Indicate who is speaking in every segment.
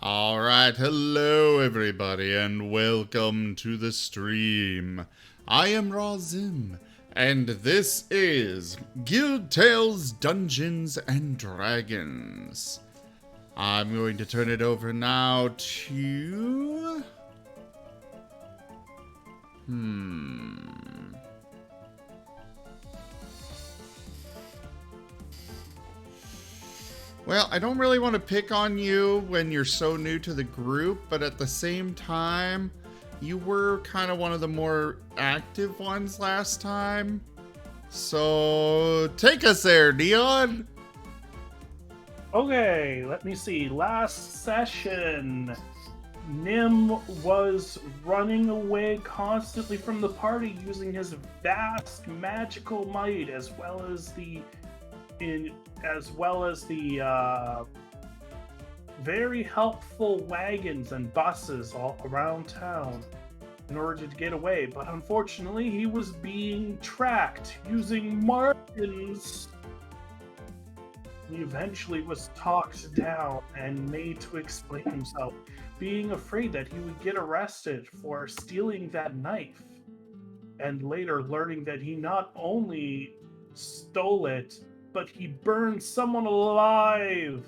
Speaker 1: Alright, hello everybody, and welcome to the stream. I am Razim, and this is Guild Tales Dungeons and Dragons. I'm going to turn it over now to... Well, I don't really want to pick on you when you're so new to the group, but at the same time, you were kind of one of the more active ones last time. So, take us there, Neon!
Speaker 2: Okay, let me see. Last session, Nim was running away constantly from the party using his vast magical might, as well as the very helpful wagons and buses all around town in order to get away. But unfortunately, he was being tracked using Martens. He eventually was talked down and made to explain himself, being afraid that he would get arrested for stealing that knife, and later learning that he not only stole it, but he burned someone alive.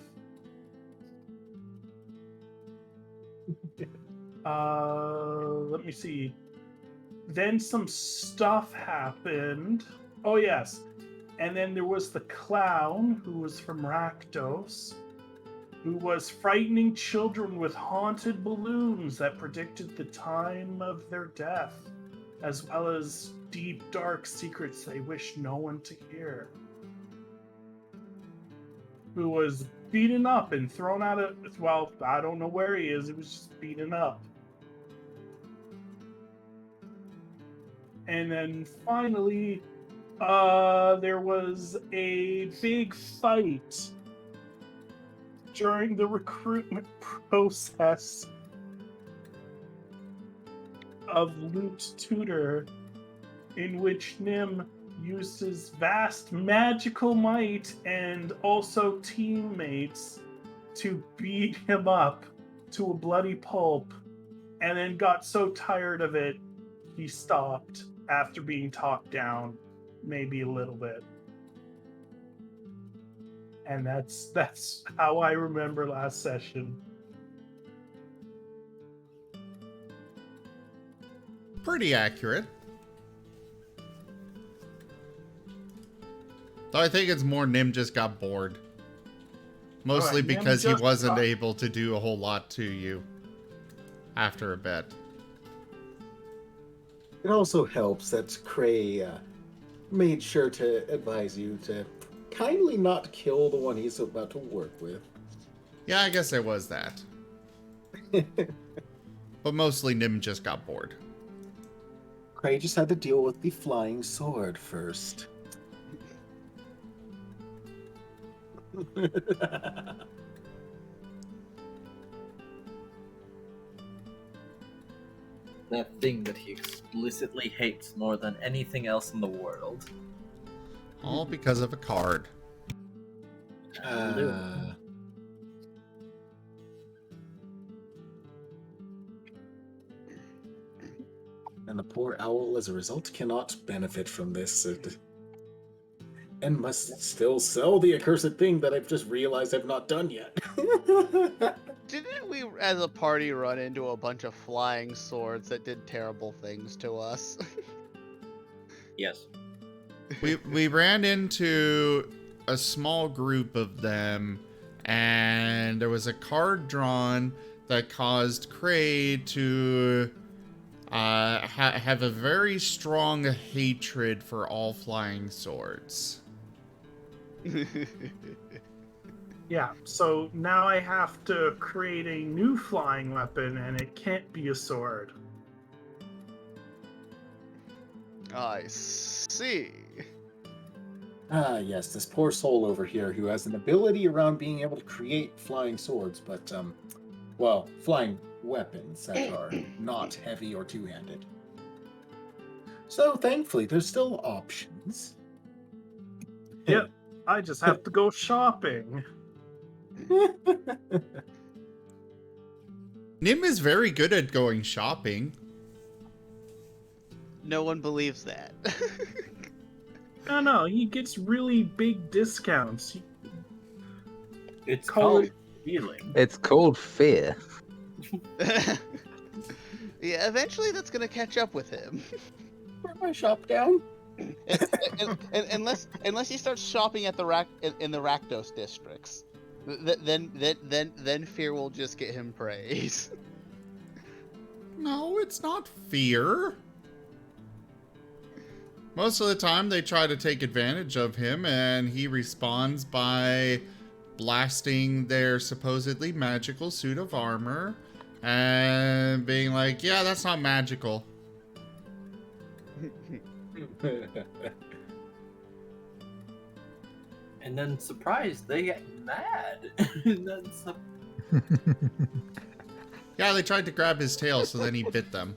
Speaker 2: Let me see. Then some stuff happened. Oh, yes. And then there was the clown, who was from Rakdos, who was frightening children with haunted balloons that predicted the time of their death, as well as deep, dark secrets they wished no one to hear. Who was beaten up and thrown out of... Well, I don't know where he is. He was just beaten up. And then finally... there was a big fight during the recruitment process of Loot Tutor, in which Nim used his vast magical might and also teammates to beat him up to a bloody pulp, and then got so tired of it, he stopped after being talked down. Maybe a little bit. And that's how I remember last session.
Speaker 1: Pretty accurate. Though I think it's more Nim just got bored. Mostly because he wasn't able to do a whole lot to you after a bit.
Speaker 3: It also helps that Cray made sure to advise you to kindly not kill the one he's about to work with.
Speaker 1: Yeah, I guess there was that. But mostly Nim just got bored.
Speaker 3: Cray just had to deal with the flying sword first.
Speaker 4: That thing that he explicitly hates more than anything else in the world.
Speaker 1: All because of a card.
Speaker 3: And the poor owl, as a result, cannot benefit from this. And must still sell the accursed thing that I've just realized I've not done yet.
Speaker 5: Didn't we, as a party, run into a bunch of flying swords that did terrible things to us?
Speaker 4: Yes.
Speaker 1: We ran into a small group of them, and there was a card drawn that caused Cray to have a very strong hatred for all flying swords.
Speaker 2: Yeah, so now I have to create a new flying weapon, and it can't be a sword.
Speaker 5: I see.
Speaker 3: Yes, this poor soul over here who has an ability around being able to create flying swords, but, well, flying weapons that are not heavy or two-handed. So, thankfully, there's still options.
Speaker 2: Yep, I just have to go shopping.
Speaker 1: Nim is very good at going shopping.
Speaker 5: No one believes that.
Speaker 2: No, he gets really big discounts.
Speaker 4: It's
Speaker 2: Call
Speaker 4: called
Speaker 2: it-
Speaker 4: feeling.
Speaker 6: It's called fear.
Speaker 5: Yeah, eventually that's gonna catch up with him.
Speaker 3: Burn my shop down.
Speaker 5: Unless he starts shopping at the in the Rakdos districts, then fear will just get him praise.
Speaker 1: No, it's not fear. Most of the time they try to take advantage of him, and he responds by blasting their supposedly magical suit of armor and being like, yeah, that's not magical.
Speaker 4: And then surprised, they get mad. And then
Speaker 1: Yeah, they tried to grab his tail, so then he bit them.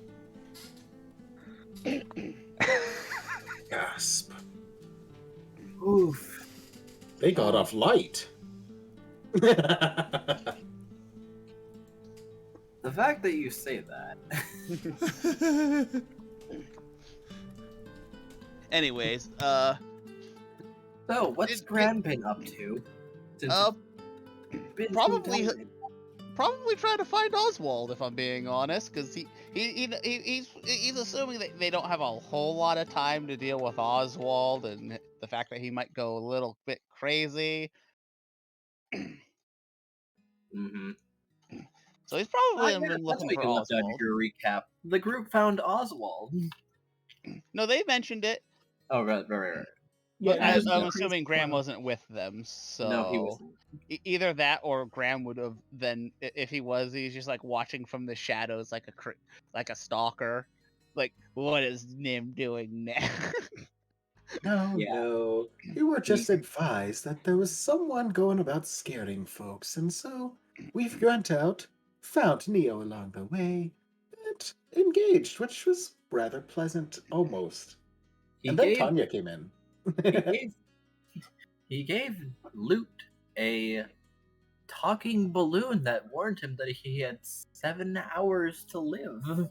Speaker 3: Gasp.
Speaker 4: oof.
Speaker 3: They got off light.
Speaker 4: The fact that you say that.
Speaker 5: Anyways,
Speaker 4: So, what's
Speaker 5: It-
Speaker 4: Gran been up to? Since
Speaker 5: uh,
Speaker 4: it's been some
Speaker 5: probably-
Speaker 4: time?
Speaker 5: probably trying to find Oswald, if I'm being honest, because he's assuming that they don't have a whole lot of time to deal with Oswald, and the fact that he might go a little bit crazy.
Speaker 4: Mm-hmm.
Speaker 5: So he's probably
Speaker 4: Yeah,
Speaker 5: been
Speaker 4: that's
Speaker 5: looking
Speaker 4: what
Speaker 5: for
Speaker 4: you left out of
Speaker 5: Oswald.
Speaker 4: your recap. The group found Oswald.
Speaker 5: No, they mentioned it.
Speaker 4: Oh, right.
Speaker 2: Yeah,
Speaker 5: But
Speaker 2: he was
Speaker 5: I'm
Speaker 2: the
Speaker 5: assuming
Speaker 2: crazy
Speaker 5: Graham
Speaker 2: clown.
Speaker 5: wasn't with them, so
Speaker 4: No, he wasn't.
Speaker 5: Either that or Graham would have then, if he was, he's just like watching from the shadows, like a stalker. Like, what is Nim doing now?
Speaker 3: No,
Speaker 4: Yeah.
Speaker 3: no. We were just advised that there was someone going about scaring folks, and so we've went out, found Neo along the way, and engaged, which was rather pleasant, almost.
Speaker 4: He
Speaker 3: And then
Speaker 4: gave,
Speaker 3: Tanya came in.
Speaker 4: he gave Loot a talking balloon that warned him that he had 7 hours to live.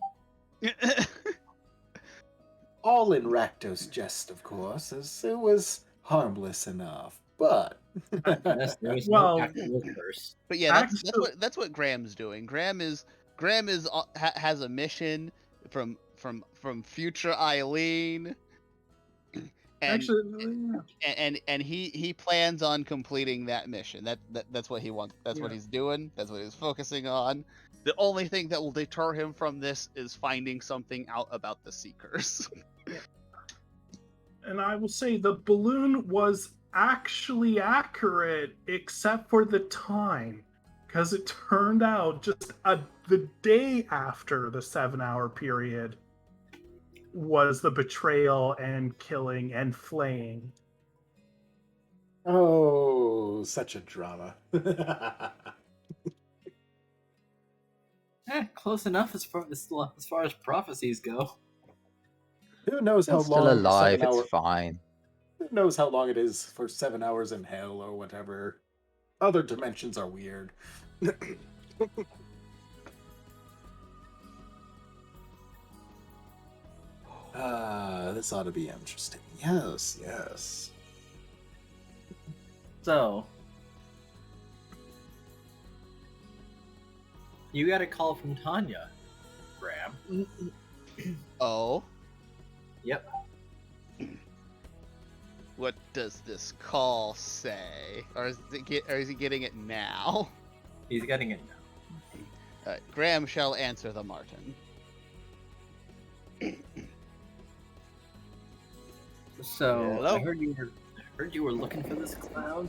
Speaker 3: All in Rakdos jest, of course, as it was harmless enough. But
Speaker 4: Yes, there was
Speaker 2: Well-
Speaker 4: no actual curse.
Speaker 5: But yeah, that's
Speaker 2: Actually-
Speaker 5: that's what Graham's doing. Graham is has a mission from future Eileen, and
Speaker 2: Actually,
Speaker 5: and he plans on completing that mission. That's what he wants. That's what
Speaker 2: Yeah.
Speaker 5: he's doing. That's what he's focusing on. The only thing that will deter him from this is finding something out about the Seekers.
Speaker 2: and I will say the balloon was actually accurate, except for the time, because it turned out just the day after the 7-hour period was the betrayal and killing and flaying.
Speaker 3: oh, such a drama.
Speaker 4: Close enough as far as prophecies go.
Speaker 3: Who knows how
Speaker 6: You're
Speaker 3: long?
Speaker 6: still alive,
Speaker 3: 7 hour-
Speaker 6: it's fine.
Speaker 3: Who knows how long it is for 7 hours in hell or whatever? Other dimensions are weird. This ought to be interesting. Yes, yes.
Speaker 4: So, you got a call from Tanya, Graham.
Speaker 5: Oh,
Speaker 4: Yep.
Speaker 5: what does this call say? Or is he getting it now?
Speaker 4: He's getting it now.
Speaker 5: Graham shall answer the Marten.
Speaker 4: So,
Speaker 5: Hello?
Speaker 4: I heard you were looking for this clown.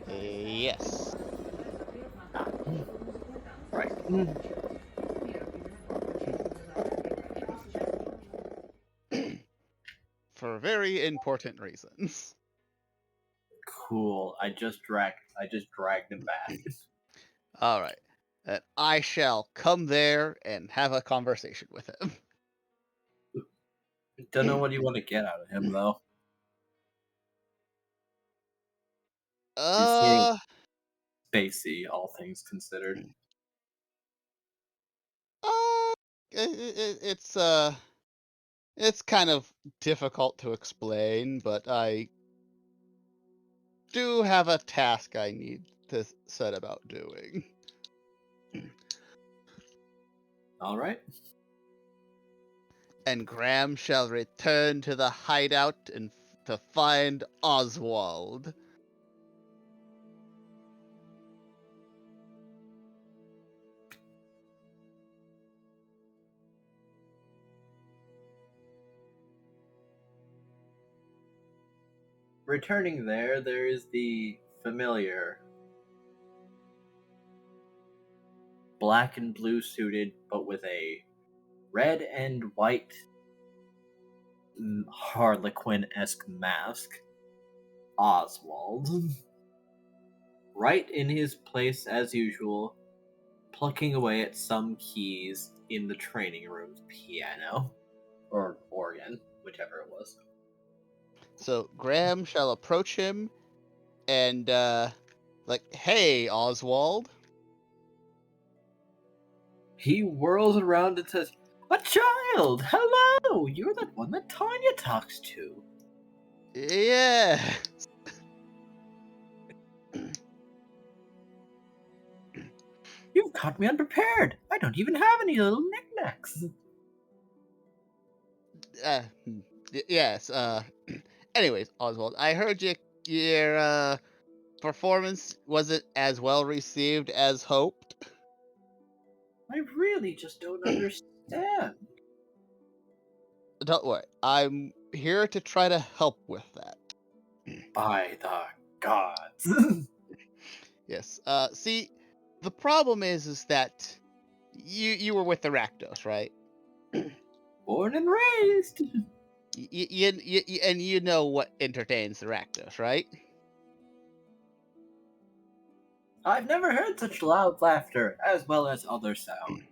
Speaker 5: Yes.
Speaker 4: Right.
Speaker 5: For very important reasons.
Speaker 4: Cool. I just dragged him back.
Speaker 5: All right. I shall come there and have a conversation with him.
Speaker 4: Don't know what you want to get out of him though.
Speaker 5: Uh,
Speaker 4: Spacey, all things considered.
Speaker 5: it's kind of difficult to explain, but I do have a task I need to set about doing.
Speaker 4: All right.
Speaker 5: And Graham shall return to the hideout and to find Oswald.
Speaker 4: Returning there is the familiar black and blue suited, but with a red and white Harlequin-esque mask, Oswald. Right in his place as usual, plucking away at some keys in the training room's piano. Or organ, whichever it was.
Speaker 5: So Graham shall approach him and, hey, Oswald.
Speaker 4: He whirls around and says, "A child! Hello! You're that one that Tanya talks to."
Speaker 5: Yeah.
Speaker 4: You've caught me unprepared. I don't even have any little knickknacks.
Speaker 5: Yes, anyways, Oswald, I heard your performance wasn't as well received as hoped.
Speaker 4: I really just don't understand.
Speaker 5: Don't worry, I'm here to try to help with that.
Speaker 4: By the gods.
Speaker 5: Yes, see, the problem is that you were with the Rakdos, right?
Speaker 4: Born and raised.
Speaker 5: And you know what entertains the Rakdos, right?
Speaker 4: I've never heard such loud laughter, as well as other sound.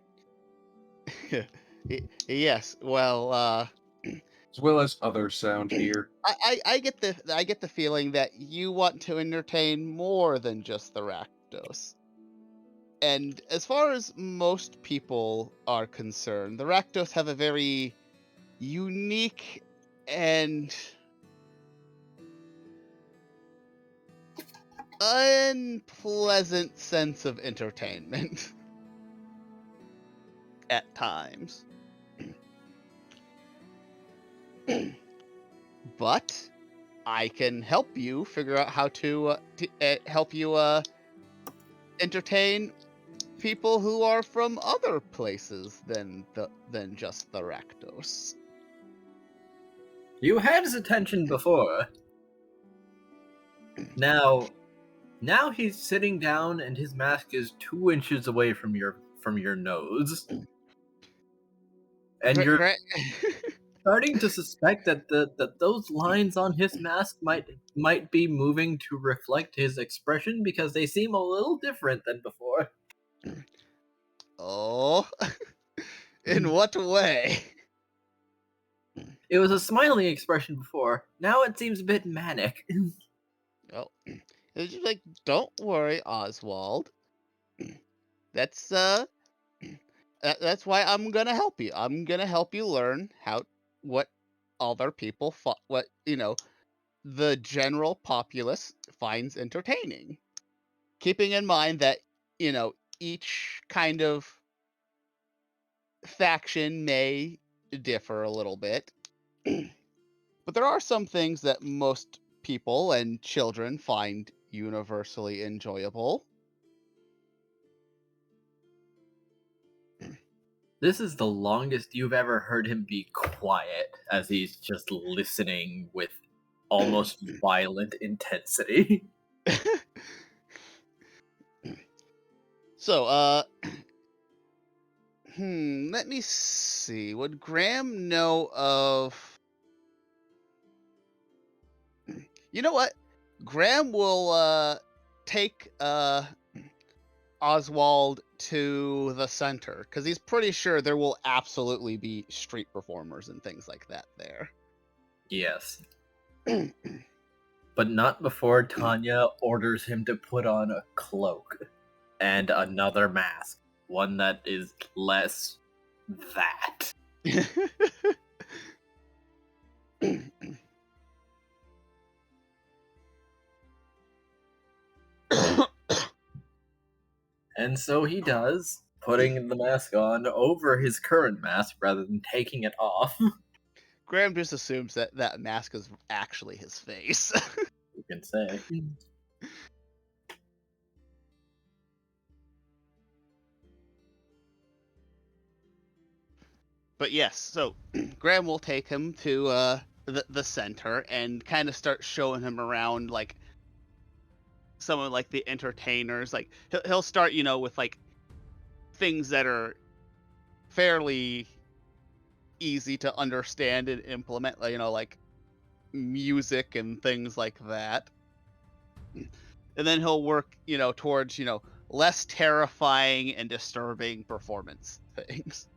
Speaker 5: Yes, well,
Speaker 6: As well as other sound here.
Speaker 5: I get the feeling that you want to entertain more than just the Rakdos. And as far as most people are concerned, the Rakdos have a very unique and unpleasant sense of entertainment at times. But I can help you figure out how to help you entertain people who are from other places than just the Rakdos.
Speaker 4: You had his attention before. Now he's sitting down and his mask is 2 inches away from your nose. And you're starting to suspect that that those lines on his mask might be moving to reflect his expression because they seem a little different than before.
Speaker 5: Oh, in what way?
Speaker 4: It was a smiling expression before. Now it seems a bit manic.
Speaker 5: Oh, it's just like, don't worry, Oswald. That's why I'm gonna help you. I'm gonna help you learn what other people what the general populace finds entertaining. Keeping in mind that, each kind of faction may differ a little bit. But there are some things that most people and children find universally enjoyable.
Speaker 4: This is the longest you've ever heard him be quiet as he's just listening with almost violent intensity.
Speaker 5: So, let me see. Would Graham know of... You know what? Graham will, take, Oswald to the center, because he's pretty sure there will absolutely be street performers and things like that there.
Speaker 4: Yes. But not before Tanya orders him to put on a cloak and another mask, one that is less that. And so he does, putting the mask on over his current mask rather than taking it off.
Speaker 5: Graham just assumes that that mask is actually his face.
Speaker 4: You can say.
Speaker 5: But yes, so Graham will take him to the center and kind of start showing him around, like some of like the entertainers. Like he'll start, with like things that are fairly easy to understand and implement, like music and things like that. And then he'll work, towards, less terrifying and disturbing performance things.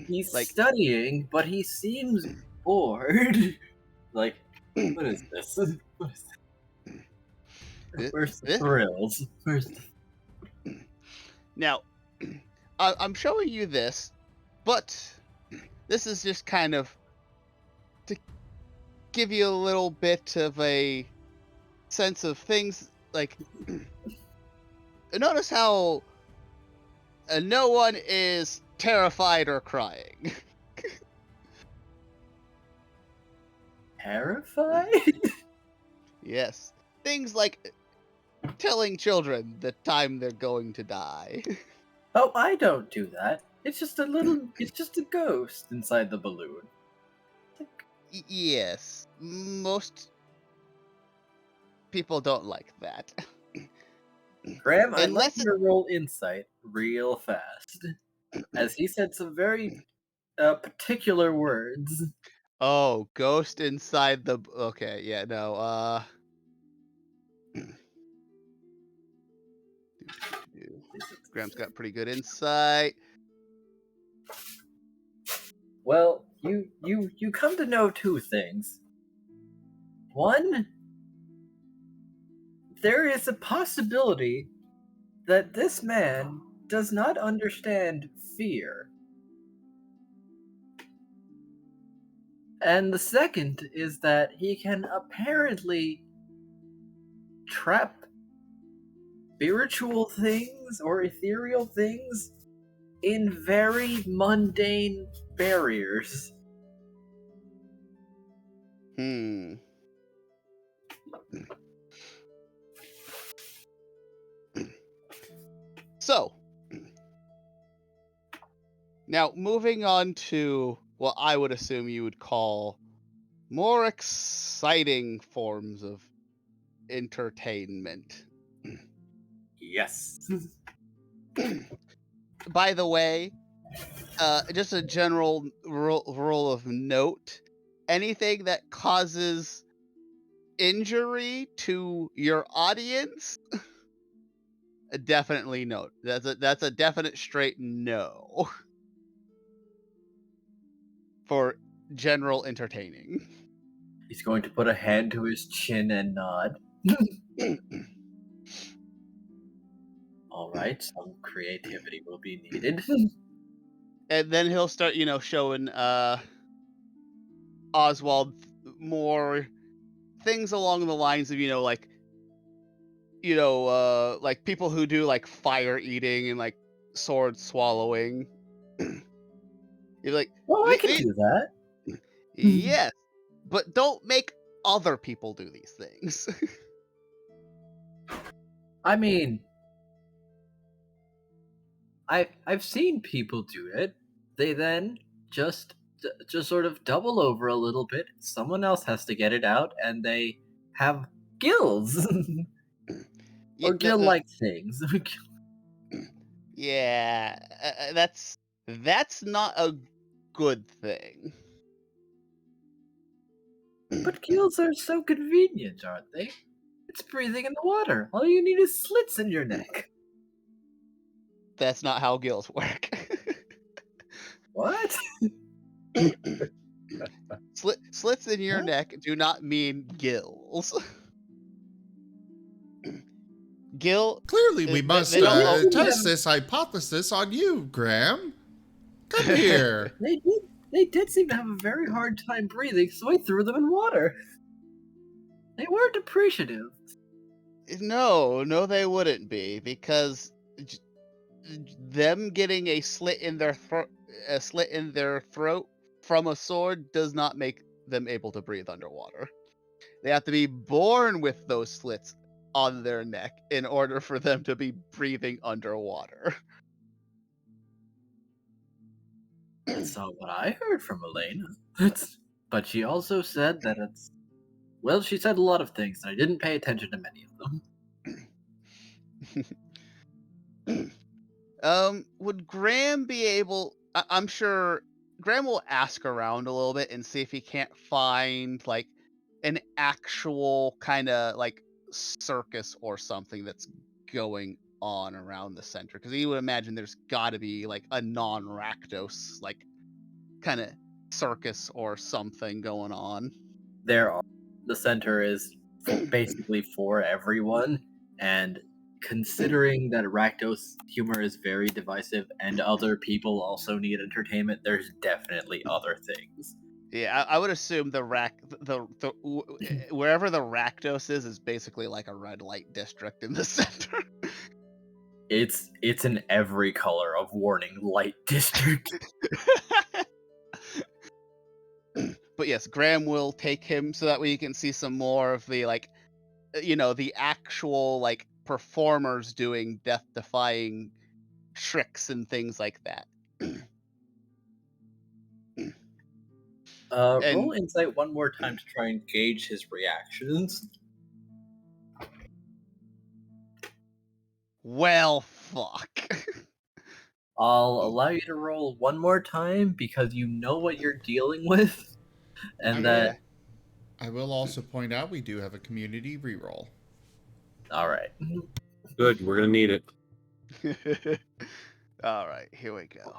Speaker 4: He's
Speaker 5: Like-
Speaker 4: studying, but he seems bored. Like, what is this? What is this? Where's the
Speaker 5: This-
Speaker 4: thrills? Where's the...
Speaker 5: Now, I'm showing you this, but this is just kind of to give you a little bit of a sense of things. Like, notice how no one is terrified or crying.
Speaker 4: Terrified?
Speaker 5: Yes. Things like telling children the time they're going to die.
Speaker 4: Oh, I don't do that. It's just a ghost inside the balloon.
Speaker 5: Yes. Most people don't like that.
Speaker 4: Graham, I'd
Speaker 5: Unless
Speaker 4: like you to roll insight real fast. As he said some very particular words.
Speaker 5: Oh, ghost inside the... Okay, yeah, no, Graham's got pretty good insight.
Speaker 4: Well, you come to know two things. One, there is a possibility that this man does not understand fear. And the second is that he can apparently trap spiritual things or ethereal things in very mundane barriers.
Speaker 5: So, now moving on to what I would assume you would call more exciting forms of entertainment.
Speaker 4: Yes.
Speaker 5: By the way, just a general rule of note, anything that causes injury to your audience, definitely no. That's a definite straight no for general entertaining.
Speaker 4: He's going to put a hand to his chin and nod. All right, some creativity will be needed.
Speaker 5: And then he'll start, showing Oswald more things along the lines of, like people who do like fire eating and like sword swallowing. You're like,
Speaker 4: Well, I can do that.
Speaker 5: yes, but don't make other people do these things.
Speaker 4: I mean, I've seen people do it. They then just sort of double over a little bit. Someone else has to get it out, and they have gills or gill-like things.
Speaker 5: Yeah, that's not a good thing.
Speaker 4: But gills are so convenient, aren't they? It's breathing in the water. All you need is slits in your neck.
Speaker 5: That's not how gills work.
Speaker 4: What?
Speaker 5: Slits in your
Speaker 4: What?
Speaker 5: neck do not mean gills. Gill.
Speaker 1: Clearly, we
Speaker 5: They
Speaker 1: must
Speaker 5: don't-
Speaker 1: test this hypothesis on you, Graham. Come here.
Speaker 4: They did seem to have a very hard time breathing, so I threw them in water. They weren't appreciative.
Speaker 5: No, they wouldn't be, because them getting a slit in their throat from a sword does not make them able to breathe underwater. They have to be born with those slits on their neck in order for them to be breathing underwater.
Speaker 4: That's not what I heard from Elena. But she also said that it's... Well, she said a lot of things, and I didn't pay attention to many of them.
Speaker 5: Would Graham be able... I'm sure Graham will ask around a little bit and see if he can't find, like, an actual kind of, like, circus or something that's going on around the center, because he would imagine there's got to be, like, a non-Rakdos, like, kind of circus or something going on.
Speaker 4: The center is basically for everyone, and considering that Rakdos humor is very divisive and other people also need entertainment, there's definitely other things.
Speaker 5: Yeah, I would assume wherever the Rakdos is basically like a red light district in the center.
Speaker 4: It's in every color of warning light district.
Speaker 5: But yes, Graham will take him so that way you can see some more of the, like, the actual, like, performers doing death-defying tricks and things like that.
Speaker 4: Roll insight one more time to try and gauge his reactions.
Speaker 5: Well, fuck.
Speaker 4: I'll allow you to roll one more time because you know what you're dealing with, and that...
Speaker 1: I will also point out we do have a community reroll.
Speaker 4: Alright.
Speaker 6: Good, we're gonna need it.
Speaker 5: Alright, here we go.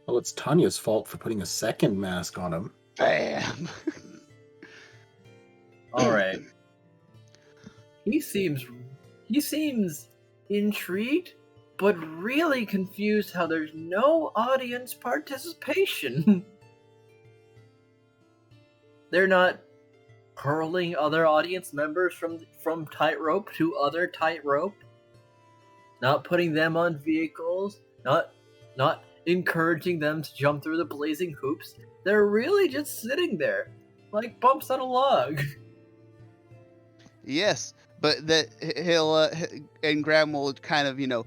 Speaker 3: Well, it's Tanya's fault for putting a second mask on him.
Speaker 5: Bam!
Speaker 4: Alright. He seems intrigued, but really confused how there's no audience participation. They're not hurling other audience members from tightrope to other tightrope, not putting them on vehicles, not encouraging them to jump through the blazing hoops. They're really just sitting there, like bumps on a log.
Speaker 5: Yes, but that he'll and Graham will kind of,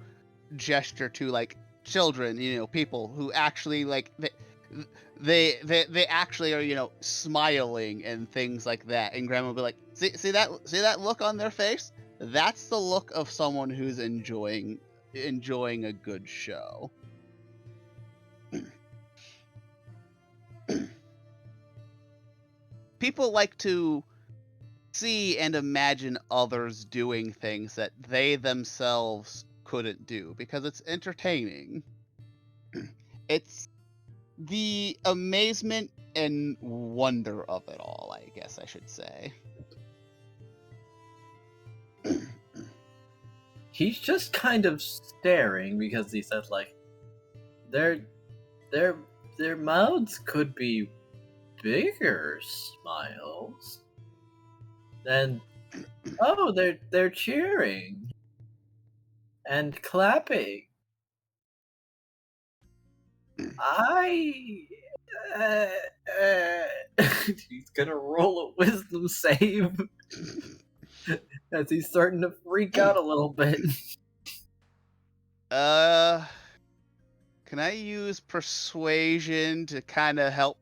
Speaker 5: gesture to, like, children, people who actually, like, they actually are, smiling and things like that. And Graham will be like, see that look on their face? That's the look of someone who's enjoying a good show. People like to see and imagine others doing things that they themselves couldn't do because it's entertaining. It's the amazement and wonder of it all, I guess I should say.
Speaker 4: He's just kind of staring because he says, like, their mouths could be bigger smiles. Then, oh, they're cheering and clapping. He's gonna roll a wisdom save as he's starting to freak out a little bit.
Speaker 5: Can I use persuasion to kind of help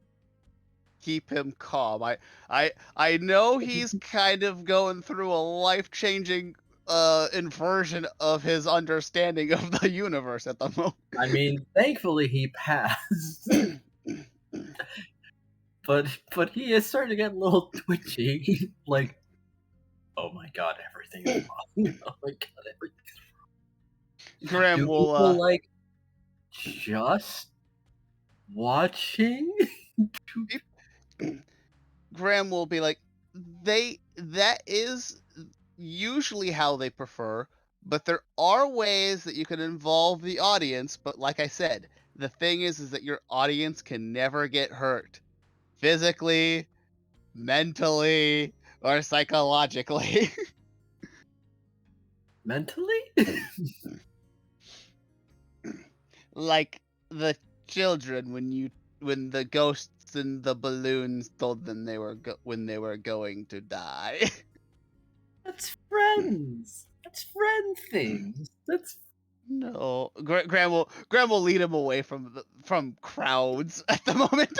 Speaker 5: keep him calm? I know he's kind of going through a life-changing inversion of his understanding of the universe at the moment.
Speaker 4: I mean, thankfully he passed. But he is starting to get a little twitchy. Like, oh my god, everything's wrong. Oh my god, everything's wrong.
Speaker 5: Graham will
Speaker 4: people, like, just watching?
Speaker 5: Graham will be like, that is usually how they prefer, but there are ways that you can involve the audience, but like I said, the thing is that your audience can never get hurt physically, mentally, or psychologically.
Speaker 4: Mentally?
Speaker 5: Like the children when the ghosts and the balloons told them when they were going to die.
Speaker 4: That's friends. That's friend things. That's
Speaker 5: No, Graham will lead him away from crowds at the moment.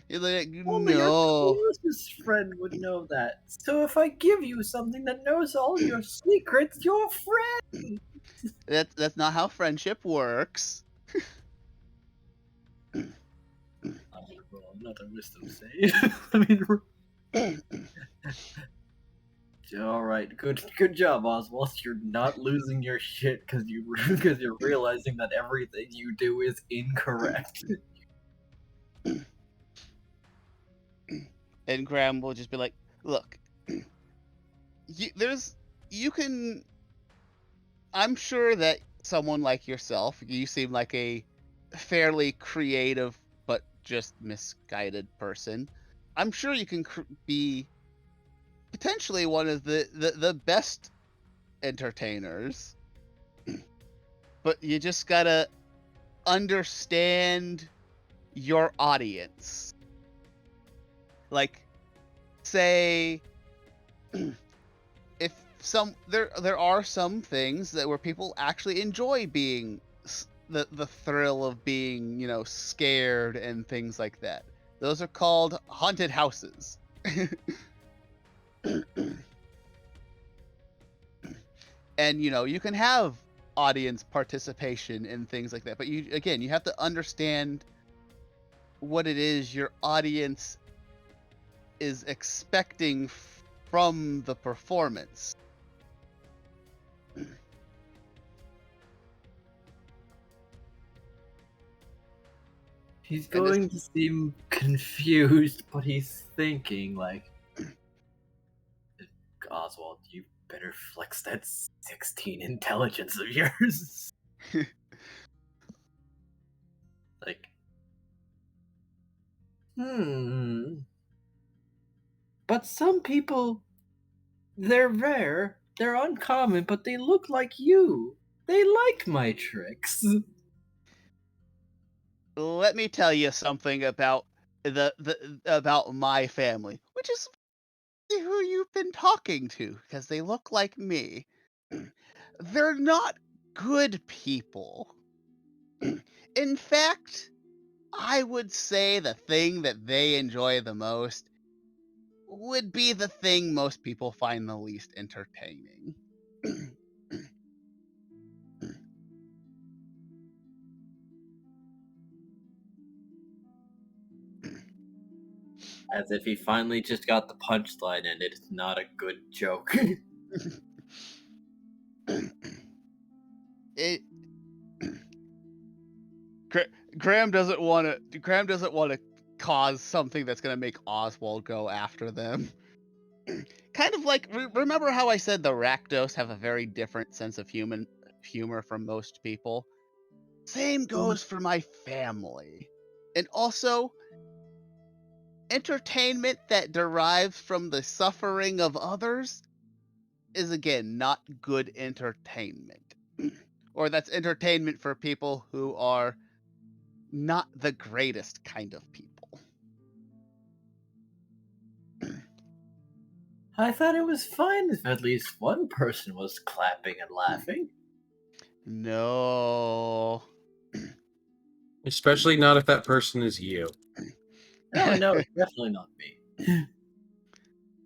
Speaker 5: He's like,
Speaker 4: only your
Speaker 5: no.
Speaker 4: closest friend would know that. So if I give you something that knows all your secrets, you're a friend.
Speaker 5: That's not how friendship works.
Speaker 4: I would roll another wisdom save. I mean, all right, good job, Oswald. You're not losing your shit because you're realizing that everything you do is incorrect.
Speaker 5: And Graham will just be like, look, I'm sure that someone like yourself, you seem like a fairly creative but just misguided person. I'm sure you can be potentially one of the best entertainers. But you just gotta understand your audience. Like, say, if there are some things where people actually enjoy being the thrill of being, scared and things like that. Those are called haunted houses. And you can have audience participation in things like that, but you have to understand what it is your audience is expecting from the performance.
Speaker 4: He's going to seem confused, but he's thinking like, Oswald, you better flex that 16 intelligence of yours. Like, but some people, they're rare, they're uncommon, but they look like you. They like my tricks.
Speaker 5: Let me tell you something about about my family, which is who you've been talking to, because they look like me. They're not good people. In fact, I would say the thing that they enjoy the most would be the thing most people find the least entertaining.
Speaker 4: As if he finally just got the punchline and it's not a good joke.
Speaker 5: Graham doesn't want to cause something that's going to make Oswald go after them. Kind of like, remember how I said the Rakdos have a very different sense of humor from most people? Same goes for my family. And also, entertainment that derives from the suffering of others is, again, not good entertainment. Or that's entertainment for people who are not the greatest kind of people.
Speaker 4: I thought it was fine if at least one person was clapping and laughing.
Speaker 5: No.
Speaker 6: Especially not if that person is you.
Speaker 4: No, it's definitely not me.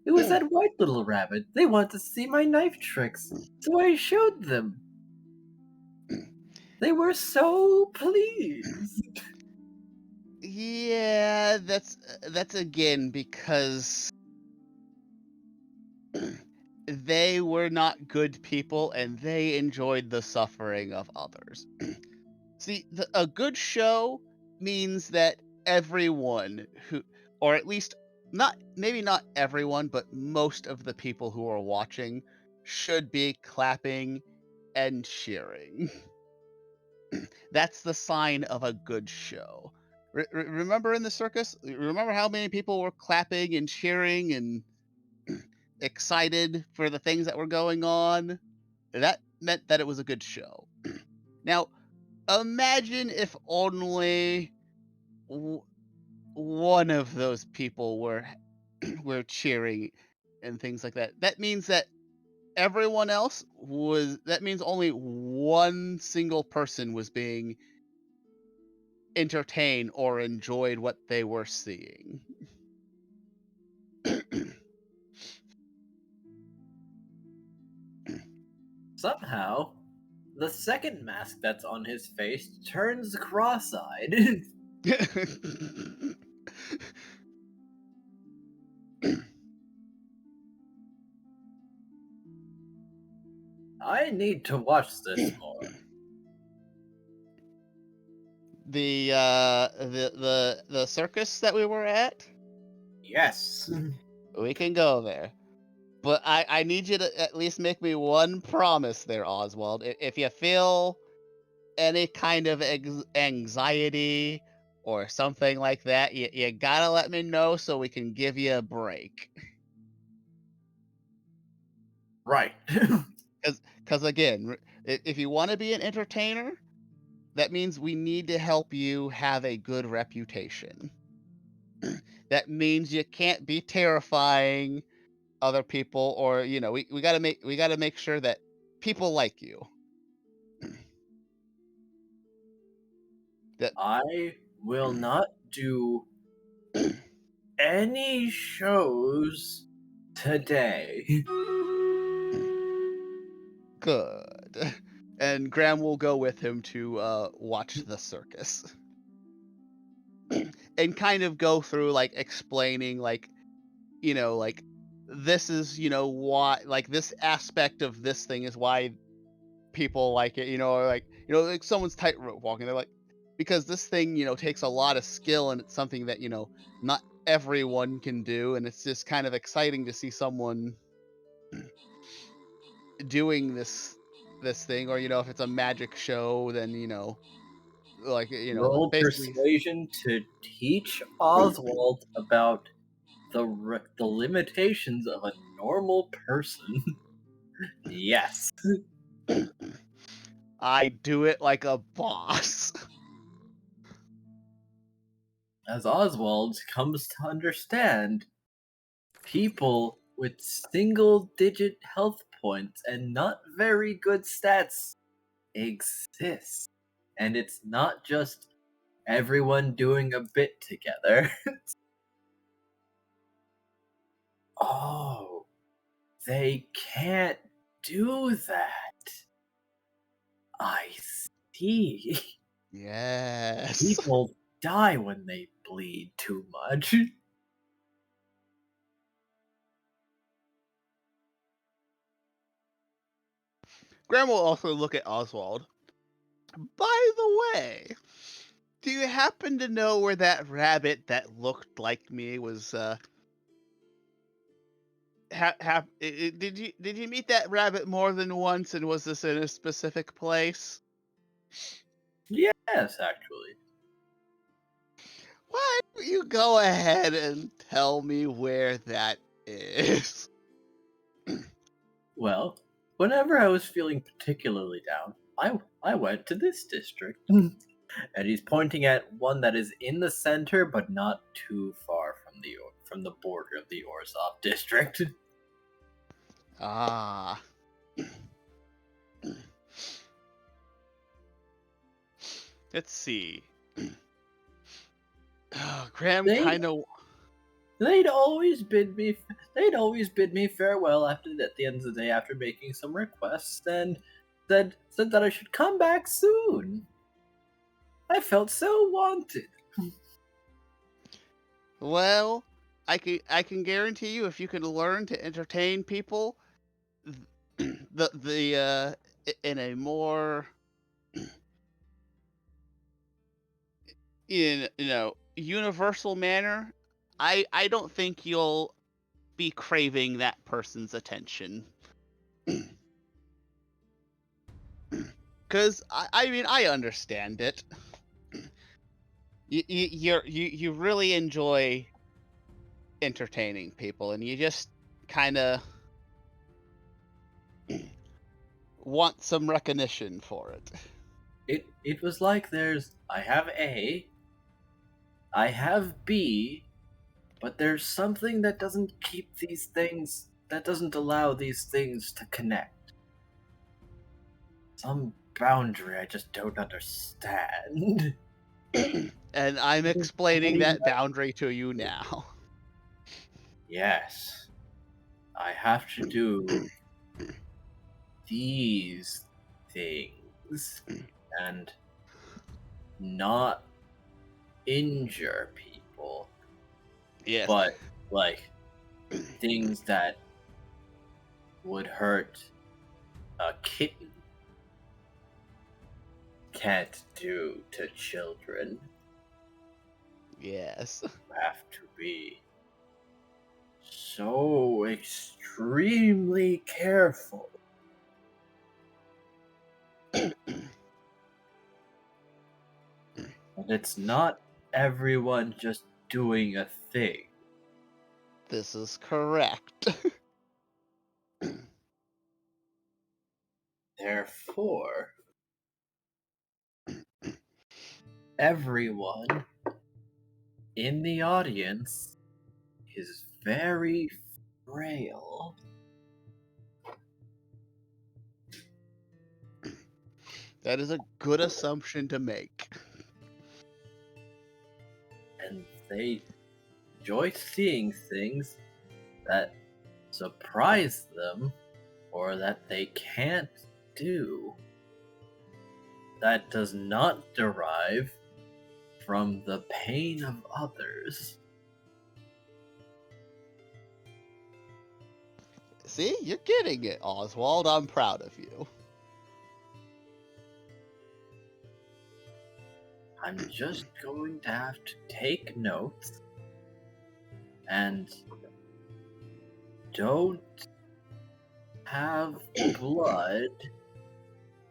Speaker 4: It was that white little rabbit. They wanted to see my knife tricks, so I showed them. They were so pleased.
Speaker 5: Yeah, that's again because they were not good people and they enjoyed the suffering of others. See, a good show means that everyone or at least maybe not everyone, but most of the people who are watching should be clapping and cheering. That's the sign of a good show. Remember in the circus? Remember how many people were clapping and cheering and excited for the things that were going on? That meant that it was a good show. Now, imagine if only one of those people were cheering and things like that. That means that everyone else was. That means only one single person was being entertained or enjoyed what they were seeing.
Speaker 4: Somehow, the second mask that's on his face turns cross-eyed. I need to watch this more.
Speaker 5: The circus that we were at,
Speaker 4: Yes.
Speaker 5: we can go there. But I need you to at least make me one promise there, Oswald. If you feel any kind of anxiety or something like that, you gotta let me know so we can give you a break.
Speaker 4: Right.
Speaker 5: Because again, if you want to be an entertainer, that means we need to help you have a good reputation. That means you can't be terrifying other people, or we gotta make sure that people like you. That
Speaker 4: I will not do any shows today.
Speaker 5: good. And Graham will go with him to watch the circus. And kind of go through like explaining like like this is why, like this aspect of this thing is why people like it, or like like someone's tightrope walking, they're like, because this thing takes a lot of skill, and it's something that not everyone can do, and it's just kind of exciting to see someone doing this thing. Or if it's a magic show, then like
Speaker 4: Roll
Speaker 5: basically.
Speaker 4: persuasion to teach Oswald about the limitations of a normal person. Yes.
Speaker 5: I do it like a boss.
Speaker 4: As Oswald comes to understand, people with single-digit health points and not very good stats exist. And it's not just everyone doing a bit together. Oh, they can't do that. I see.
Speaker 5: Yes.
Speaker 4: People die when they bleed too much.
Speaker 5: Graham will also look at Oswald. By the way, do you happen to know where that rabbit that looked like me was? Did you meet that rabbit more than once, and was this in a specific place?
Speaker 4: Yes, actually.
Speaker 5: Why don't you go ahead and tell me where that is?
Speaker 4: Well, whenever I was feeling particularly down, I went to this district. And he's pointing at one that is in the center, but not too far from the border of the Orzhov district.
Speaker 5: Ah. Let's see. Graham
Speaker 4: They-
Speaker 5: kind of.
Speaker 4: They'd always bid me farewell at the end of the day after making some requests, and said that I should come back soon. I felt so wanted.
Speaker 5: Well, I can guarantee you, if you can learn to entertain people, in a more universal manner, I don't think you'll be craving that person's attention. Because I mean, I understand it. You really enjoy entertaining people, and you just kind of want some recognition for it.
Speaker 4: It was like I have A, I have B, but there's something that doesn't allow these things to connect. Some boundary I just don't understand.
Speaker 5: And I'm explaining that boundary to you now.
Speaker 4: Yes. I have to do these things and not injure people,
Speaker 5: Yes.
Speaker 4: but like things that would hurt a kitten can't do to children.
Speaker 5: Yes.
Speaker 4: Have to be so extremely careful. And it's not everyone just doing a thing.
Speaker 5: This is correct.
Speaker 4: Therefore, everyone in the audience is very frail.
Speaker 5: That is a good assumption to make.
Speaker 4: And they enjoy seeing things that surprise them or that they can't do. That does not derive from the pain of others.
Speaker 5: See, you're getting it, Oswald. I'm proud of you.
Speaker 4: I'm just going to have to take notes and don't have blood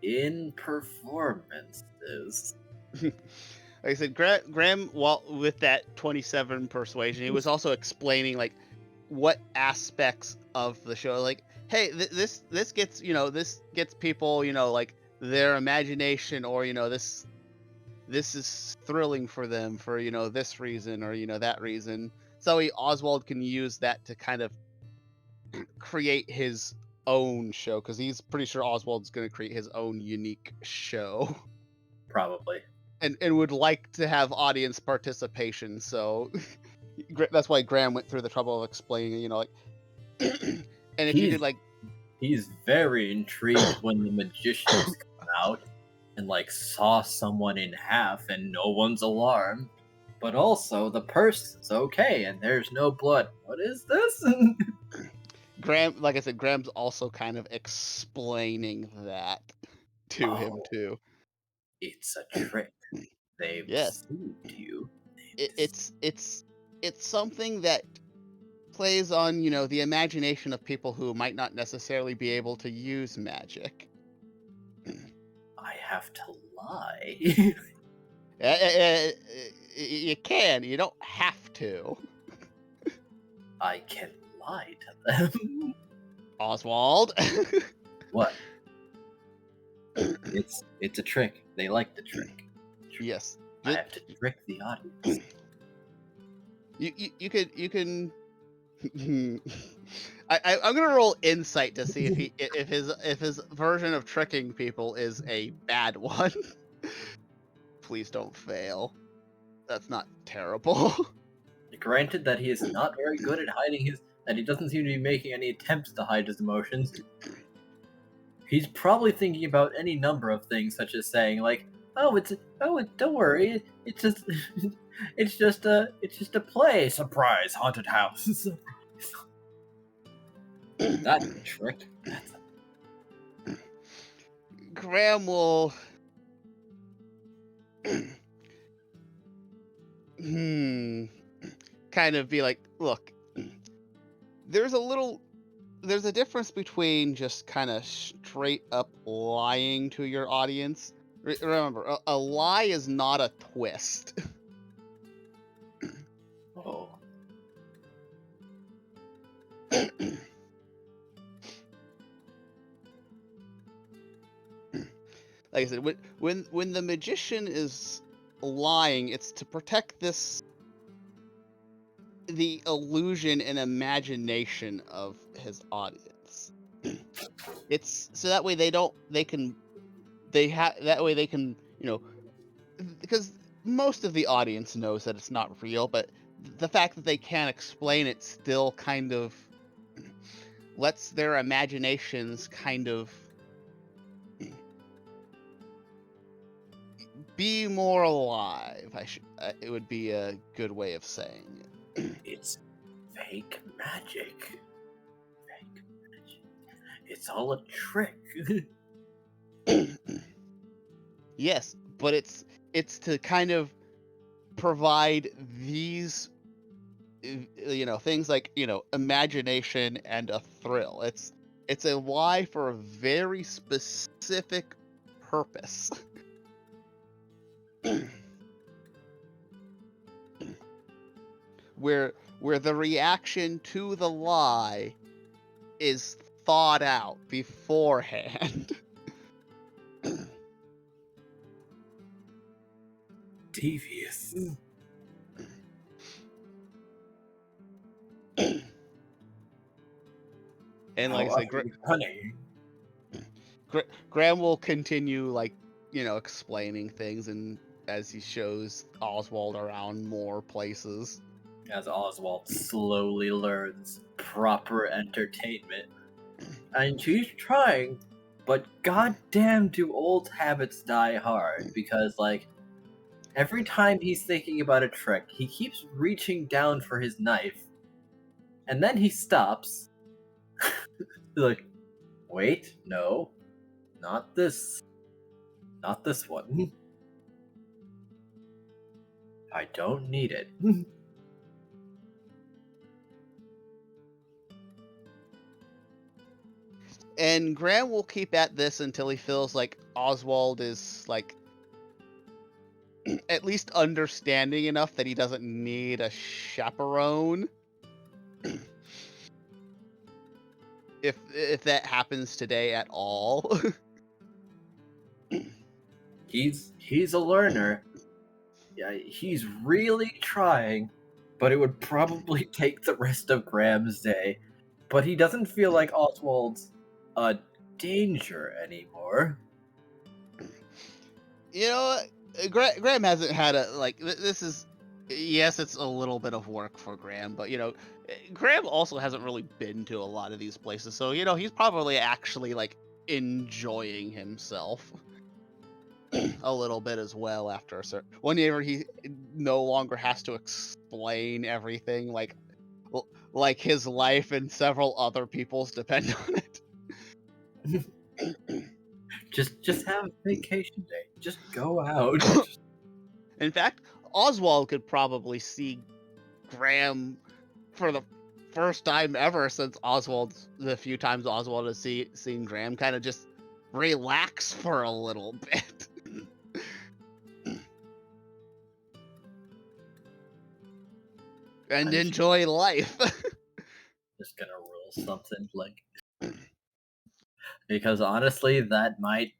Speaker 4: in performances.
Speaker 5: Like I said, Graham, well, with that 27 persuasion, he was also explaining like what aspects of the show, like, hey, this gets this gets people like their imagination, or this is thrilling for them for this reason or that reason. So Oswald can use that to kind of create his own show, because he's pretty sure Oswald's going to create his own unique show.
Speaker 4: Probably.
Speaker 5: And would like to have audience participation, so that's why Graham went through the trouble of explaining, like, and if you could like,
Speaker 4: he's very intrigued when the magicians come out and like saw someone in half and no one's alarmed, but also the person's okay and there's no blood. What is this?
Speaker 5: Graham, like I said, Graham's also kind of explaining that to him too.
Speaker 4: It's a trick. They've
Speaker 5: Yes.
Speaker 4: deceived you.
Speaker 5: It's something that plays on the imagination of people who might not necessarily be able to use magic.
Speaker 4: I have to lie.
Speaker 5: You can. You don't have to.
Speaker 4: I can lie to them.
Speaker 5: Oswald.
Speaker 4: What? It's a trick. They like the trick.
Speaker 5: Yes.
Speaker 4: I have to trick the audience.
Speaker 5: You can. I'm gonna roll insight to see if his version of tricking people is a bad one. Please don't fail. That's not terrible.
Speaker 4: Granted that he is not very good at hiding that he doesn't seem to be making any attempts to hide his emotions. He's probably thinking about any number of things, such as saying like, don't worry, it's just a play. Surprise, haunted house. That's a trick.
Speaker 5: Graham will kind of be like, look, there's a little there's a difference between just kind of straight up lying to your audience. Remember, a lie is not a twist.
Speaker 4: Oh.
Speaker 5: Like I said, when the magician is lying, it's to protect the illusion and imagination of his audience. It's so that way they can because most of the audience knows that it's not real, but the fact that they can't explain it still kind of lets their imaginations kind of be more alive. It would be a good way of saying it.
Speaker 4: It's fake magic. Fake magic. It's all a trick.
Speaker 5: Yes, but it's to kind of provide these things like imagination and a thrill. It's a lie for a very specific purpose. where the reaction to the lie is thought out beforehand.
Speaker 4: Devious.
Speaker 5: And like I said,
Speaker 4: Honey.
Speaker 5: Graham will continue explaining things, and as he shows Oswald around more places.
Speaker 4: As Oswald slowly learns proper entertainment. And he's trying, but goddamn do old habits die hard, because every time he's thinking about a trick, he keeps reaching down for his knife, and then he stops. He's like, wait, no, not this one. I don't need it.
Speaker 5: And Graham will keep at this until he feels like Oswald is at least understanding enough that he doesn't need a chaperone. if that happens today at all.
Speaker 4: He's a learner. Yeah, he's really trying, but it would probably take the rest of Graham's day. But he doesn't feel like Oswald's a danger anymore.
Speaker 5: Graham hasn't had this is, yes, it's a little bit of work for Graham, but Graham also hasn't really been to a lot of these places, so he's probably actually enjoying himself a little bit as well after a certain whenever he no longer has to explain everything, like his life and several other people's depend on it.
Speaker 4: Just have a vacation day. Just go out.
Speaker 5: In fact, Oswald could probably see Graham for the first time ever since the few times Oswald has seen Graham kind of just relax for a little bit. And enjoy life.
Speaker 4: Just gonna roll something because honestly, that might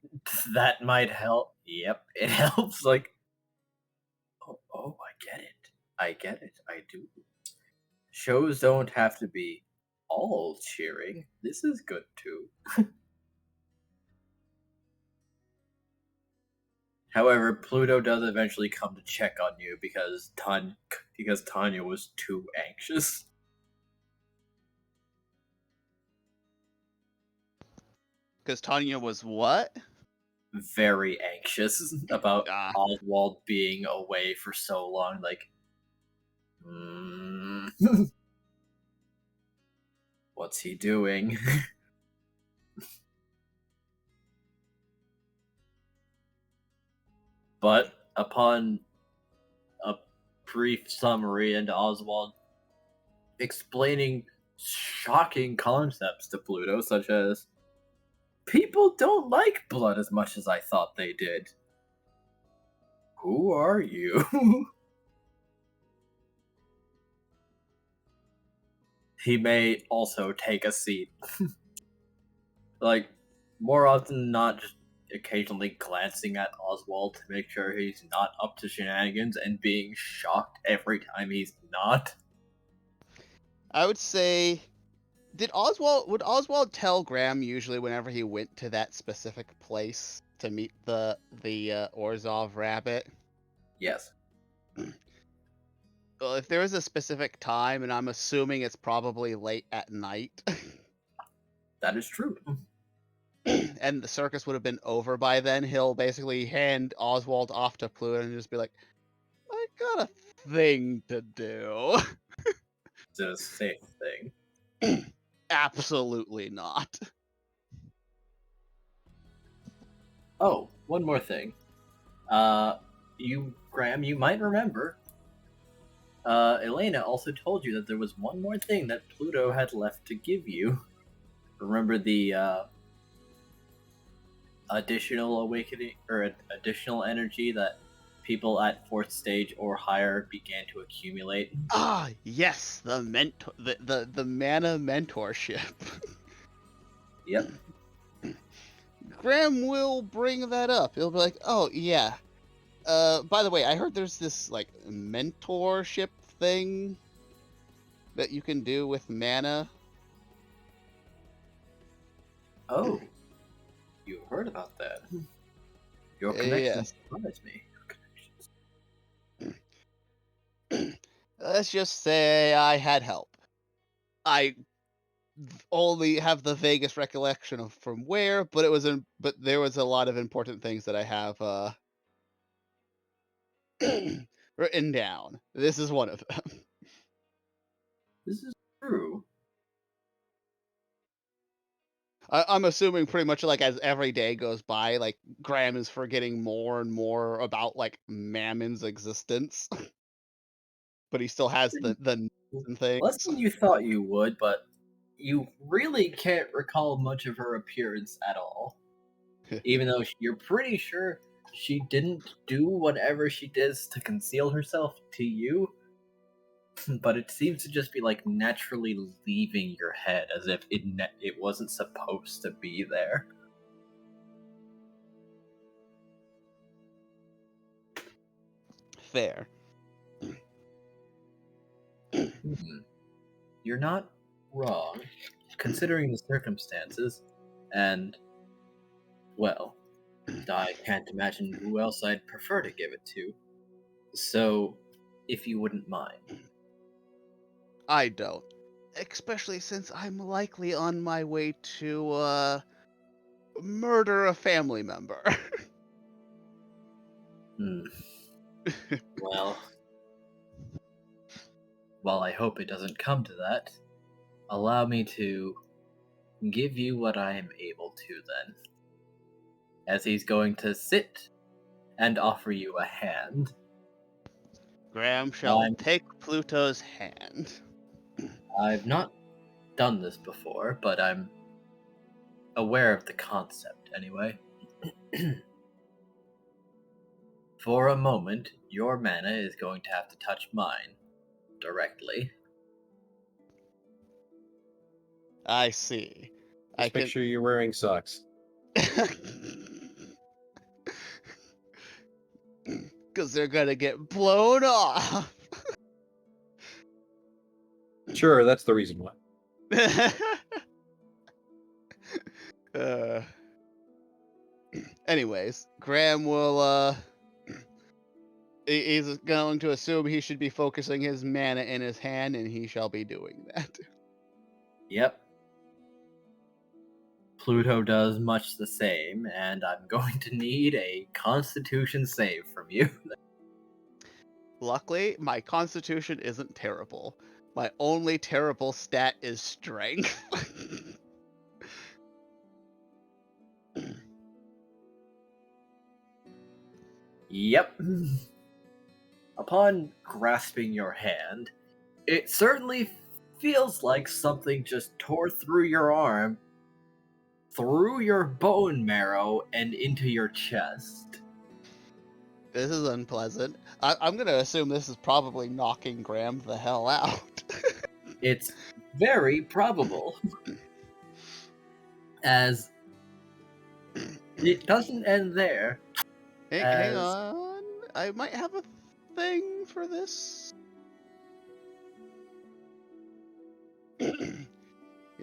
Speaker 4: help. Yep, it helps. I get it. I do. Shows don't have to be all cheering. This is good too. However, Pluto does eventually come to check on you because Tanya was too anxious.
Speaker 5: Because Tanya was what?
Speaker 4: Very anxious about Oswald being away for so long. What's he doing? But upon a brief summary and Oswald explaining shocking concepts to Pluto, such as, people don't like blood as much as I thought they did. Who are you? He may also take a seat. Like, more often than not, just occasionally glancing at Oswald to make sure he's not up to shenanigans and being shocked every time he's not.
Speaker 5: I would say, would Oswald tell Graham usually whenever he went to that specific place to meet the Orzhov rabbit?
Speaker 4: Yes.
Speaker 5: Well, if there is a specific time, and I'm assuming it's probably late at night,
Speaker 4: That is true.
Speaker 5: and the circus would have been over by then, he'll basically hand Oswald off to Pluto and just be like, I got a thing to do.
Speaker 4: Is it a safe thing?
Speaker 5: Absolutely not.
Speaker 4: Oh, one more thing. Graham, you might remember. Elena also told you that there was one more thing that Pluto had left to give you. Remember the additional awakening or additional energy that people at 4th stage or higher began to accumulate?
Speaker 5: Ah, yes, the Mana Mentorship.
Speaker 4: Yep.
Speaker 5: Graham will bring that up. He'll be like, "Oh yeah, by the way, I heard there's this like mentorship thing that you can do with mana."
Speaker 4: Oh, you heard about that? Your connections
Speaker 5: Yes.
Speaker 4: surprise me. Your connections.
Speaker 5: Let's just say I had help. I only have the vaguest recollection of from where, but but there was a lot of important things that I have written down. This is one of them.
Speaker 4: This is true.
Speaker 5: I'm assuming pretty much like as every day goes by, like Graham is forgetting more and more about like Mammon's existence, but he still has the and things.
Speaker 4: Less than you thought you would, but you really can't recall much of her appearance at all. Even though you're pretty sure she didn't do whatever she did to conceal herself to you, but it seems to just be like naturally leaving your head as if it wasn't supposed to be there.
Speaker 5: Fair.
Speaker 4: You're not wrong, considering the circumstances, and, well, I can't imagine who else I'd prefer to give it to. So, if you wouldn't mind.
Speaker 5: I don't. Especially since I'm likely on my way to murder a family member.
Speaker 4: Well, while I hope it doesn't come to that, allow me to give you what I am able to then. As he's going to sit and offer you a hand.
Speaker 5: Graham shall take Pluto's hand.
Speaker 4: I've not done this before, but I'm aware of the concept anyway. For a moment, your mana is going to have to touch mine directly.
Speaker 5: I see.
Speaker 6: Just make sure you're wearing socks.
Speaker 5: Because they're gonna get blown off.
Speaker 6: Sure, that's the reason why.
Speaker 5: Anyways, Graham will he's going to assume he should be focusing his mana in his hand, and he shall be doing that.
Speaker 4: Yep. Pluto does much the same, and I'm going to need a Constitution save from you.
Speaker 5: Luckily, my Constitution isn't terrible. My only terrible stat is Strength.
Speaker 4: Yep. Upon grasping your hand, it certainly feels like something just tore through your arm, through your bone marrow, and into your chest.
Speaker 5: This is unpleasant. I'm gonna assume this is probably knocking Graham the hell out.
Speaker 4: It's very probable, as it doesn't end there.
Speaker 5: Hang
Speaker 4: As-
Speaker 5: on. I might have a thing for this. You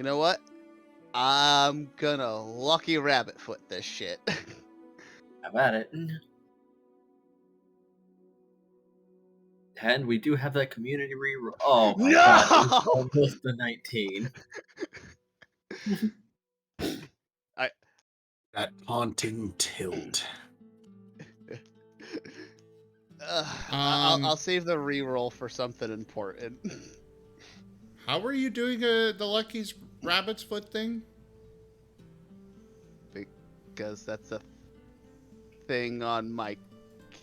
Speaker 5: know what? I'm gonna lucky rabbit foot this shit.
Speaker 4: Have at it. And we do have that community reroll. Oh my god, it's
Speaker 5: No!
Speaker 4: almost the 19.
Speaker 3: That haunting tilt.
Speaker 5: I'll save the reroll for something important.
Speaker 1: How are you doing the Lucky's Rabbit's Foot thing?
Speaker 5: Because that's a thing on my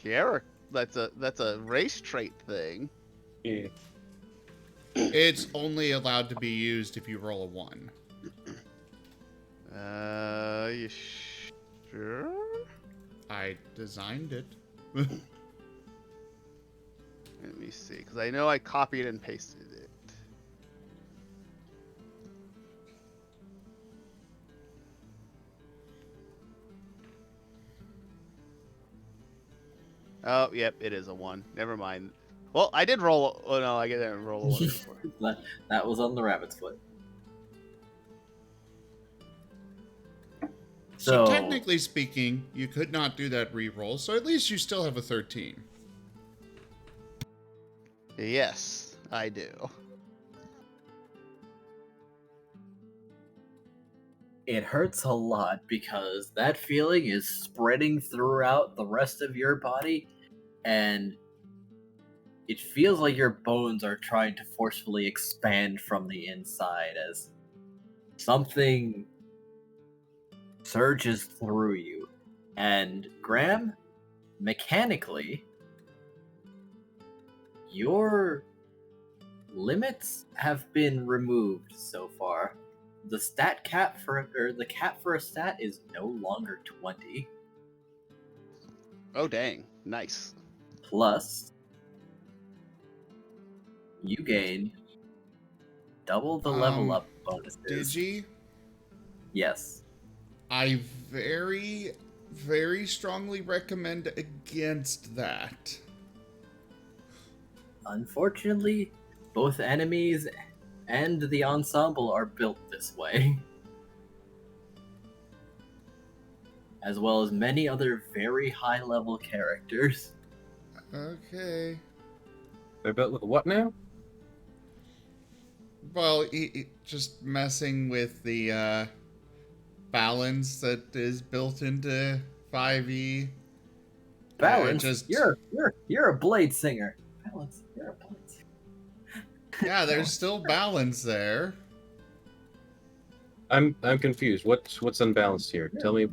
Speaker 5: character. That's a race trait thing.
Speaker 6: Yeah.
Speaker 1: It's only allowed to be used if you roll a 1.
Speaker 5: You sure?
Speaker 1: I designed it.
Speaker 5: Let me see, because I know I copied and pasted it. Oh, yep, it is a 1. Never mind. Well, I did roll. Oh no, I didn't roll a 1 before.
Speaker 4: That was on the rabbit's foot.
Speaker 1: So technically speaking, you could not do that reroll, so at least you still have a 13.
Speaker 5: Yes, I do.
Speaker 4: It hurts a lot because that feeling is spreading throughout the rest of your body, and it feels like your bones are trying to forcefully expand from the inside as something surges through you. And Graham, mechanically, your limits have been removed so far. The cap for a stat is no longer 20.
Speaker 5: Oh dang, nice.
Speaker 4: Plus, you gain double the level up bonuses.
Speaker 1: Digi,
Speaker 4: Yes.
Speaker 1: I very, very strongly recommend against that.
Speaker 4: Unfortunately, both enemies and the ensemble are built this way. As well as many other very high level characters.
Speaker 1: Okay.
Speaker 6: They're built with what now?
Speaker 1: Well, just messing with the balance that is built into 5e.
Speaker 4: Balance?
Speaker 1: just-
Speaker 4: You're a blade singer. Balance, you're a blade singer.
Speaker 1: Yeah, there's still balance there.
Speaker 6: I'm confused. What's unbalanced here? Tell me.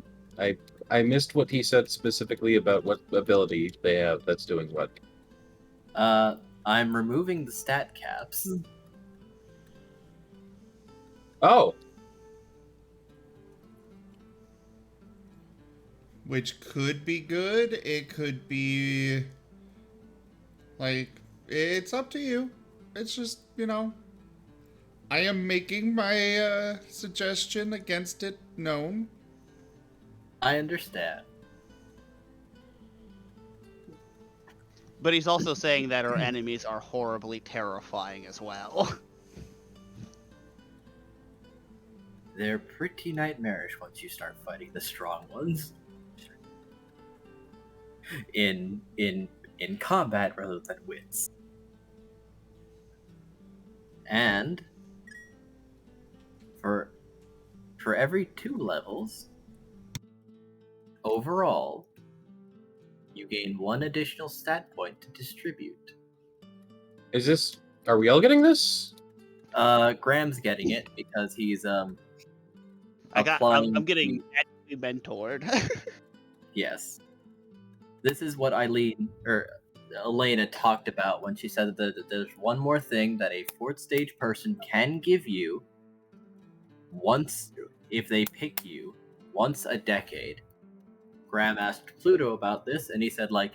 Speaker 6: I missed what he said specifically about what ability they have that's doing what.
Speaker 4: I'm removing the stat caps.
Speaker 6: Oh,
Speaker 1: Which could be good. It could be... Like, it's up to you. It's just, I am making my suggestion against it known.
Speaker 4: I understand.
Speaker 5: But he's also saying that our enemies are horribly terrifying as well.
Speaker 4: They're pretty nightmarish once you start fighting the strong ones. In combat rather than wits. And for every 2 levels, overall, you gain 1 additional stat point to distribute.
Speaker 6: are we all getting this?
Speaker 4: Graham's getting it because he's
Speaker 5: I'm
Speaker 4: applying
Speaker 5: getting actually mentored.
Speaker 4: Yes. This is what Eileen, or Elena talked about when she said that there's one more thing that a 4th stage person can give you once, if they pick you, once a decade. Graham asked Pluto about this, and he said, like,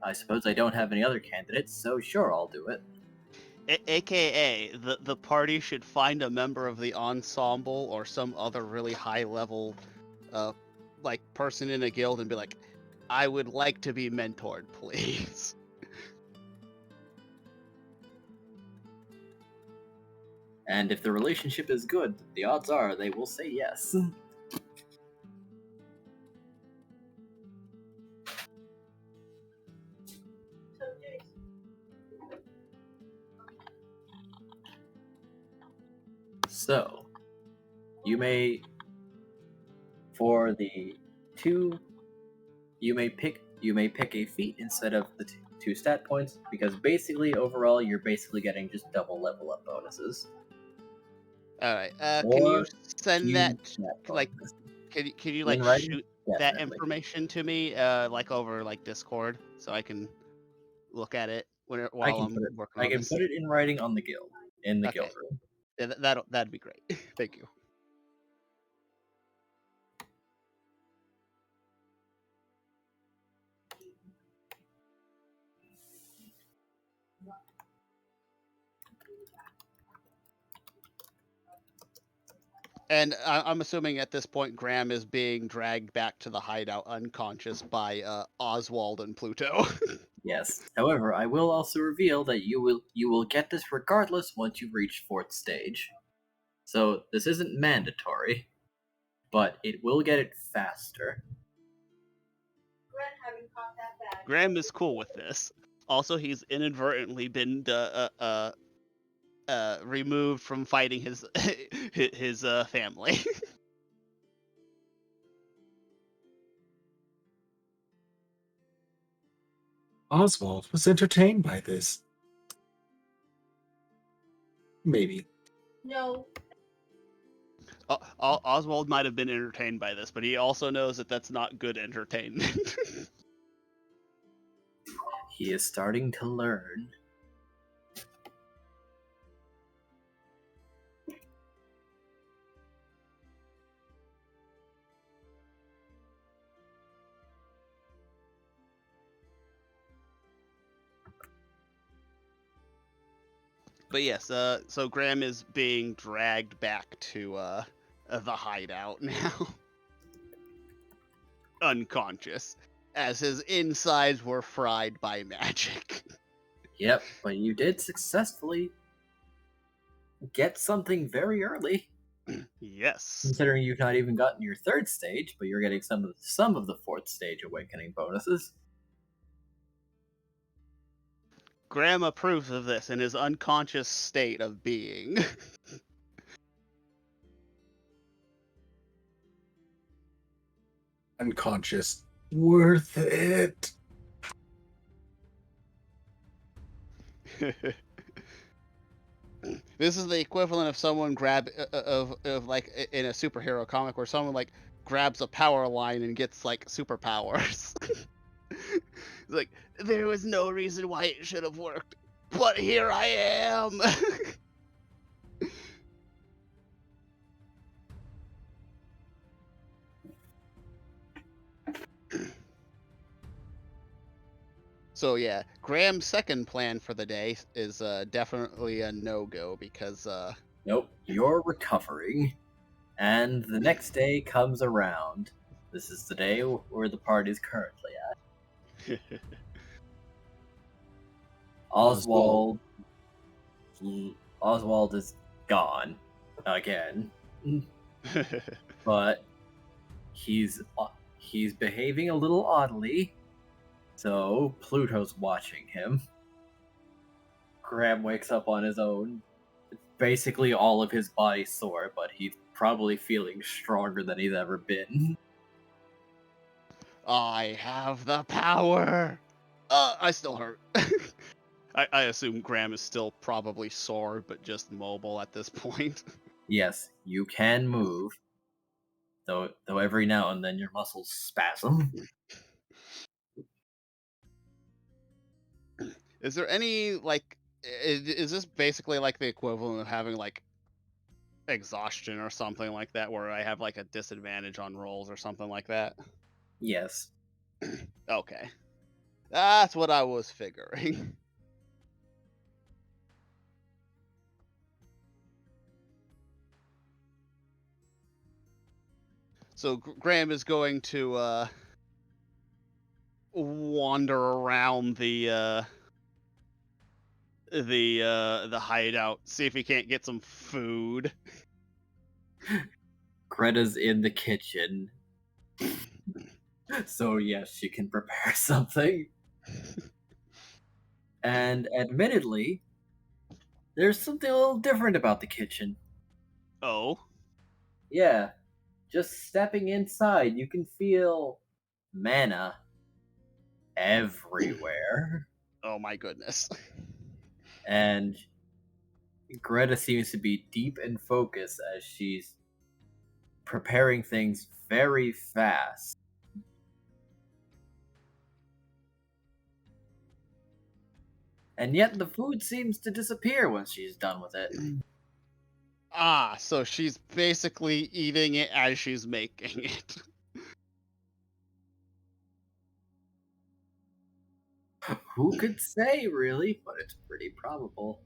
Speaker 4: I suppose I don't have any other candidates, so sure, I'll do it.
Speaker 5: AKA, the party should find a member of the ensemble or some other really high level, like person in a guild and be like, I would like to be mentored, please.
Speaker 4: And if the relationship is good, the odds are they will say yes. So, you may, for the 2, you may pick a feat instead of the 2 stat points, because basically overall you're basically getting just double level up bonuses.
Speaker 5: All right. Can
Speaker 4: Or
Speaker 5: you send
Speaker 4: few
Speaker 5: that?
Speaker 4: stat
Speaker 5: Like,
Speaker 4: bonuses.
Speaker 5: can you
Speaker 4: In
Speaker 5: like
Speaker 4: writing?
Speaker 5: shoot that
Speaker 4: Definitely.
Speaker 5: information to me, like over like Discord, so I can look at it while I'm working
Speaker 4: I
Speaker 5: on
Speaker 4: can
Speaker 5: this?
Speaker 4: put it in writing on the guild, in the guild
Speaker 5: Okay.
Speaker 4: room.
Speaker 5: Yeah, that'd be great. Thank you. And I'm assuming at this point Graham is being dragged back to the hideout unconscious by Oswald and Pluto.
Speaker 4: Yes. However, I will also reveal that you will get this regardless once you reach 4th stage. So this isn't mandatory, but it will get it faster.
Speaker 5: Graham is cool with this. Also, he's inadvertently been removed from fighting his his family.
Speaker 3: Oswald was entertained by this. Maybe.
Speaker 7: No.
Speaker 5: Oswald might have been entertained by this, but he also knows that that's not good entertainment.
Speaker 4: He is starting to learn.
Speaker 5: But yes, so Graham is being dragged back to the hideout now, unconscious, as his insides were fried by magic.
Speaker 4: Yep, but you did successfully get something very early.
Speaker 5: Yes.
Speaker 4: Considering you've not even gotten your 3rd stage, but you're getting some of the 4th stage awakening bonuses.
Speaker 5: Graham approves of this in his unconscious state of being.
Speaker 3: Unconscious. Worth it.
Speaker 5: This is the equivalent of someone of like in a superhero comic where someone like grabs a power line and gets like superpowers. Like, there was no reason why it should have worked, but here I am. So yeah, Graham's second plan for the day is definitely a no-go because
Speaker 4: Nope, you're recovering. And the next day comes around. This is the day where the party's currently at. Oswald is gone again, but he's behaving a little oddly. So Pluto's watching him. Graham wakes up on his own. Basically, all of his body's sore, but he's probably feeling stronger than he's ever been.
Speaker 5: I have the power. I still hurt. I assume Graham is still probably sore, but just mobile at this point.
Speaker 4: Yes, you can move, though every now and then your muscles spasm.
Speaker 5: Is there any like? Is this basically like the equivalent of having like exhaustion or something like that, where I have like a disadvantage on rolls or something like that?
Speaker 4: Yes.
Speaker 5: Okay, that's what I was figuring. So Graham is going to wander around the hideout, see if he can't get some food.
Speaker 4: Greta's in the kitchen. So yes, she can prepare something. And admittedly, there's something a little different about the kitchen.
Speaker 5: Oh,
Speaker 4: Yeah, just stepping inside, you can feel mana everywhere.
Speaker 5: oh my goodness.
Speaker 4: And Greta seems to be deep in focus as she's preparing things very fast. And yet the food seems to disappear once she's done with it.
Speaker 5: Ah, so she's basically eating it as she's making it.
Speaker 4: Who could say, really? But it's pretty probable.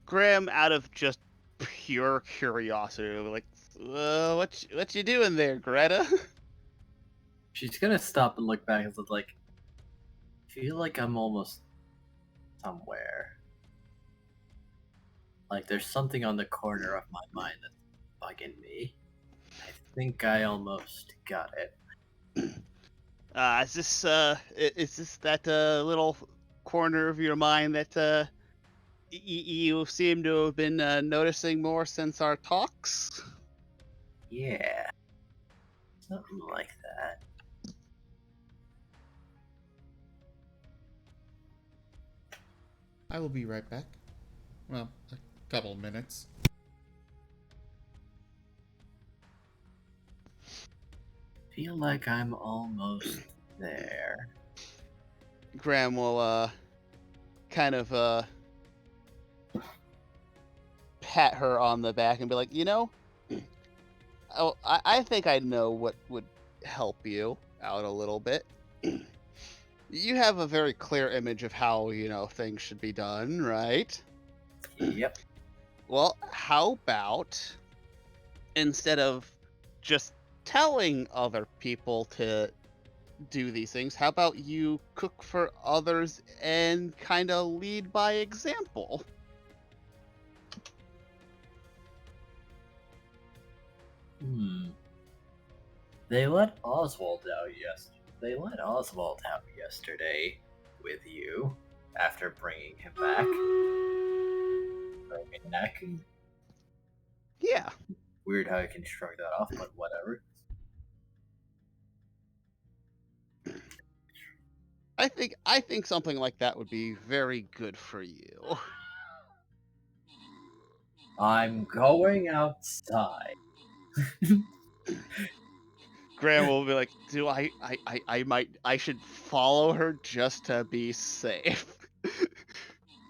Speaker 5: Graham, out of just pure curiosity, will be like, what you doing there, Greta?
Speaker 4: She's gonna stop and look back and look like, feel like I'm almost somewhere. Like there's something on the corner of my mind that's bugging me. I think I almost got it.
Speaker 5: Is this that little corner of your mind that you seem to have been noticing more since our talks?
Speaker 4: Yeah. Something like that.
Speaker 1: I will be right back. Well, a couple of minutes.
Speaker 4: Feel like I'm almost there.
Speaker 5: Graham will kind of pat her on the back and be like, oh, I think I know what would help you out a little bit. You have a very clear image of how, things should be done, right?
Speaker 4: Yep.
Speaker 5: Well, how about instead of just telling other people to do these things, how about you cook for others and kind of lead by example?
Speaker 4: They let Oswald out yesterday with you after bringing him back. Broken neck.
Speaker 5: Yeah.
Speaker 4: Weird how you can shrug that off, but whatever.
Speaker 5: I think something like that would be very good for you.
Speaker 4: I'm going outside.
Speaker 5: Graham will be like, "Do I should follow her just to be safe."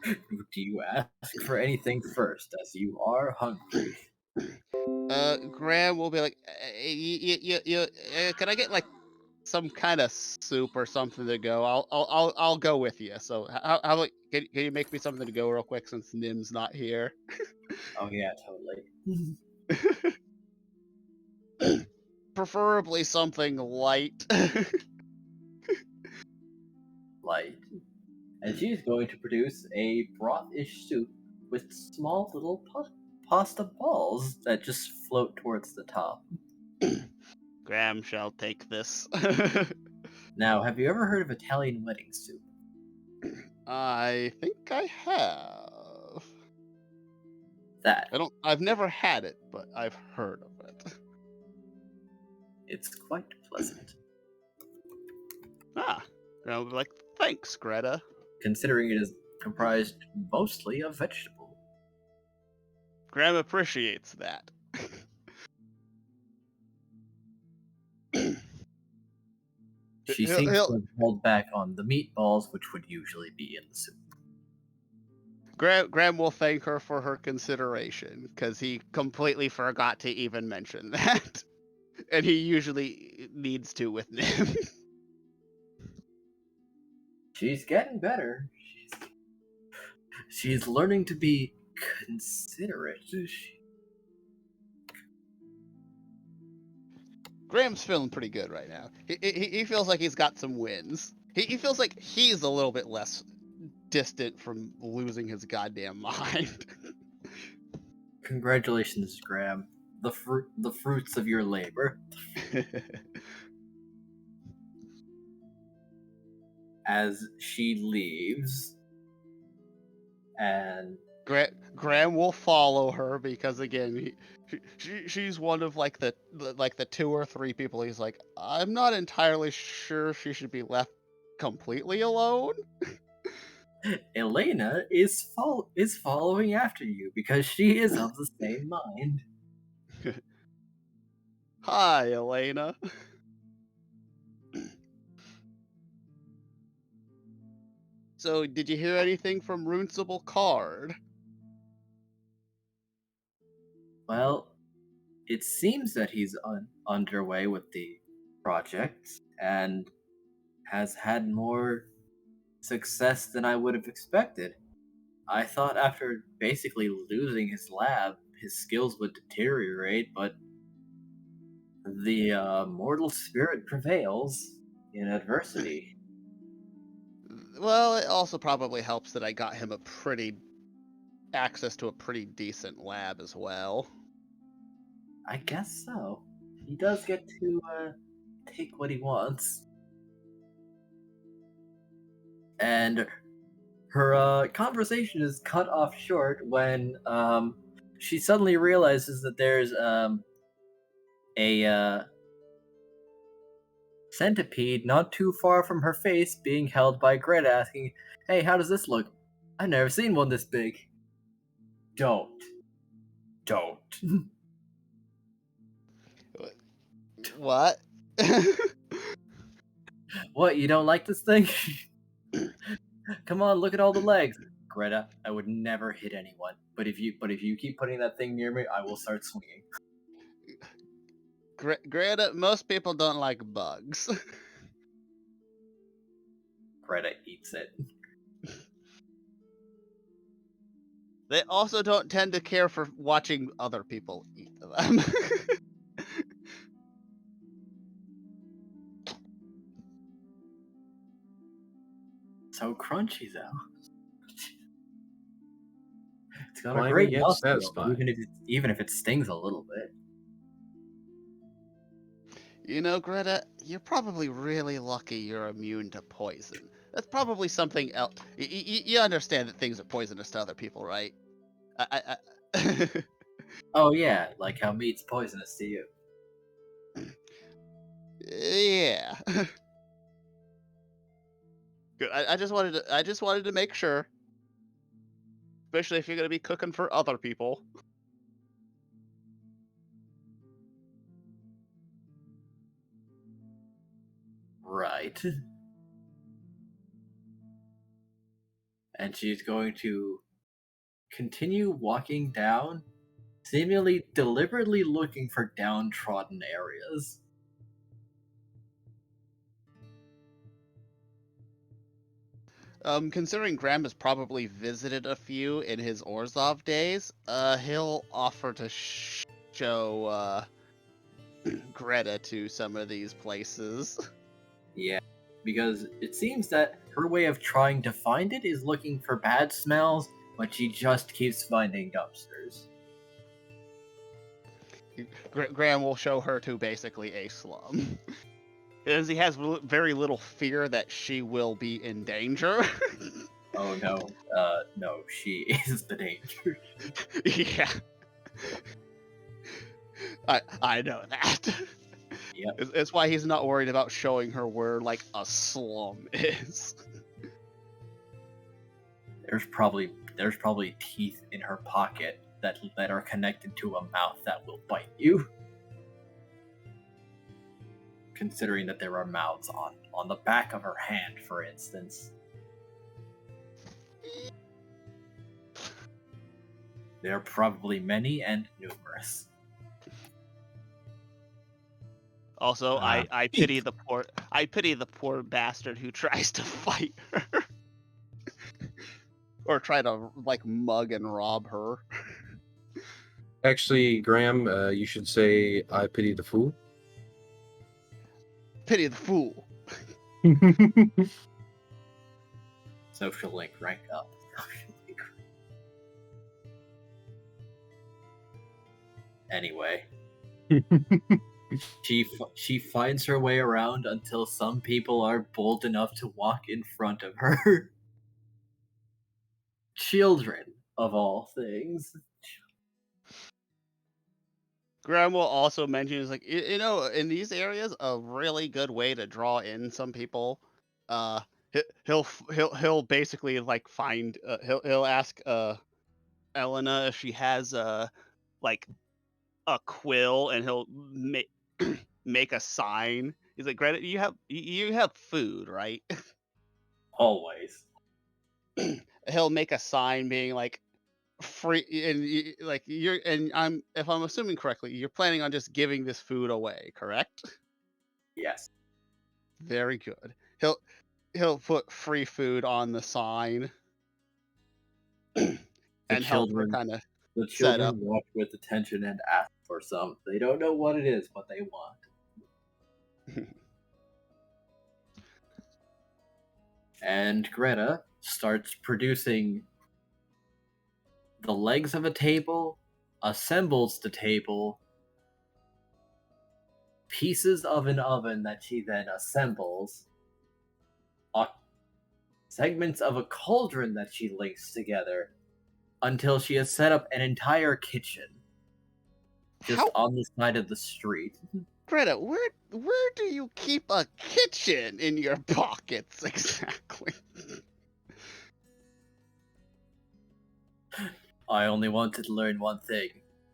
Speaker 4: Do you ask for anything first, as you are hungry?
Speaker 5: Graham will be like, can I get like some kind of soup or something to go? I'll go with you. So how about can you make me something to go real quick since Nim's not here?
Speaker 4: Oh yeah, totally.
Speaker 5: Preferably something light.
Speaker 4: Light. And she's going to produce a broth-ish soup with small little pasta balls that just float towards the top.
Speaker 5: Graham shall take this.
Speaker 4: Now, have you ever heard of Italian wedding soup?
Speaker 5: I think I have.
Speaker 4: That.
Speaker 5: I've never had it, but I've heard of it.
Speaker 4: It's quite pleasant.
Speaker 5: Ah, Graham will be like, thanks, Greta.
Speaker 4: Considering it is comprised mostly of vegetable.
Speaker 5: Graham appreciates that.
Speaker 4: She
Speaker 5: He'll-
Speaker 4: seems
Speaker 5: he'll-
Speaker 4: to have held back on the meatballs, which would usually be in the soup.
Speaker 5: Graham will thank her for her consideration because he completely forgot to even mention that, and he usually needs to with Nim.
Speaker 4: She's getting better. She's learning to be considerate.
Speaker 5: Graham's feeling pretty good right now. He feels like he's got some wins. He feels like he's a little bit less distant from losing his goddamn mind.
Speaker 4: Congratulations, Graham. The fruits of your labor. As she leaves, and
Speaker 5: Graham will follow her because again, she's one of like the 2 or 3 people. He's like, I'm not entirely sure she should be left completely alone.
Speaker 4: Elena is following after you because she is of the same mind.
Speaker 5: Hi, Elena. So, did you hear anything from Runcible Card?
Speaker 4: Well, it seems that he's underway with the project and has had more success than I would have expected. I thought after basically losing his lab, his skills would deteriorate, but the mortal spirit prevails in adversity.
Speaker 5: Well, it also probably helps that I got him access to a pretty decent lab as well.
Speaker 4: I guess so. He does get to take what he wants. And her conversation is cut off short when she suddenly realizes that there's a centipede not too far from her face being held by Greta, asking, "Hey, how does this look? I've never seen one this big." Don't.
Speaker 5: What?
Speaker 4: What, you don't like this thing? Come on, look at all the legs. Greta, I would never hit anyone, but if you keep putting that thing near me, I will start swinging.
Speaker 5: Greta, most people don't like bugs.
Speaker 4: Greta eats it.
Speaker 5: They also don't tend to care for watching other people eat them.
Speaker 4: So crunchy though. It's got a
Speaker 6: Slimy
Speaker 4: great
Speaker 6: yet
Speaker 4: mouthfeel,
Speaker 6: satisfying.
Speaker 4: even if it stings a little bit.
Speaker 5: You know, Greta, you're probably really lucky you're immune to poison. That's probably something else. You understand that things are poisonous to other people, right?
Speaker 4: Oh yeah, like how meat's poisonous to you.
Speaker 5: Yeah. Good. I just wanted to make sure, especially if you're gonna be cooking for other people.
Speaker 4: Right. And she's going to continue walking down, seemingly deliberately looking for downtrodden areas.
Speaker 5: Considering Graham has probably visited a few in his Orzhov days, he'll offer to show Greta to some of these places.
Speaker 4: Yeah, because it seems that her way of trying to find it is looking for bad smells, but she just keeps finding dumpsters.
Speaker 5: Graham will show her to basically a slum. Because he has very little fear that she will be in danger.
Speaker 4: Oh no, no, she is the danger.
Speaker 5: Yeah. I know that.
Speaker 4: Yep.
Speaker 5: It's why he's not worried about showing her where, like, a slum is.
Speaker 4: There's probably teeth in her pocket that are connected to a mouth that will bite you. considering that there are mouths on the back of her hand, for instance. There are probably many and numerous.
Speaker 5: Also,
Speaker 4: Ah,
Speaker 5: I pity the poor bastard who tries to fight her. Or try to like mug and rob her.
Speaker 6: Actually, Graham, you should say, "I pity the fool."
Speaker 5: Pity the fool.
Speaker 4: Social link, rank up. Anyway, she finds her way around until some people are bold enough to walk in front of her. Children, of all things.
Speaker 5: Graham will also mention is like you know, in these areas a really good way to draw in some people. He'll basically like find he'll ask Elena if she has like a quill, and he'll make make a sign. He's like, Greta, you have food, right?
Speaker 4: Always.
Speaker 5: He'll make a sign being like free, and like you're, and I'm, if I'm assuming correctly, you're planning on just giving this food away, correct?
Speaker 4: Yes.
Speaker 5: Very good. He'll put free food on the sign and help her kind of
Speaker 4: The
Speaker 5: set up.
Speaker 4: children watch with attention and ask for some. They don't know what it is, but they want. And Greta starts producing the legs of a table, assembles the table, pieces of an oven that she then assembles, segments of a cauldron that she links together, until she has set up an entire kitchen just
Speaker 5: How,
Speaker 4: on the side of the street.
Speaker 5: Greta, where do you keep a kitchen in your pockets exactly?
Speaker 4: I only wanted to learn one thing.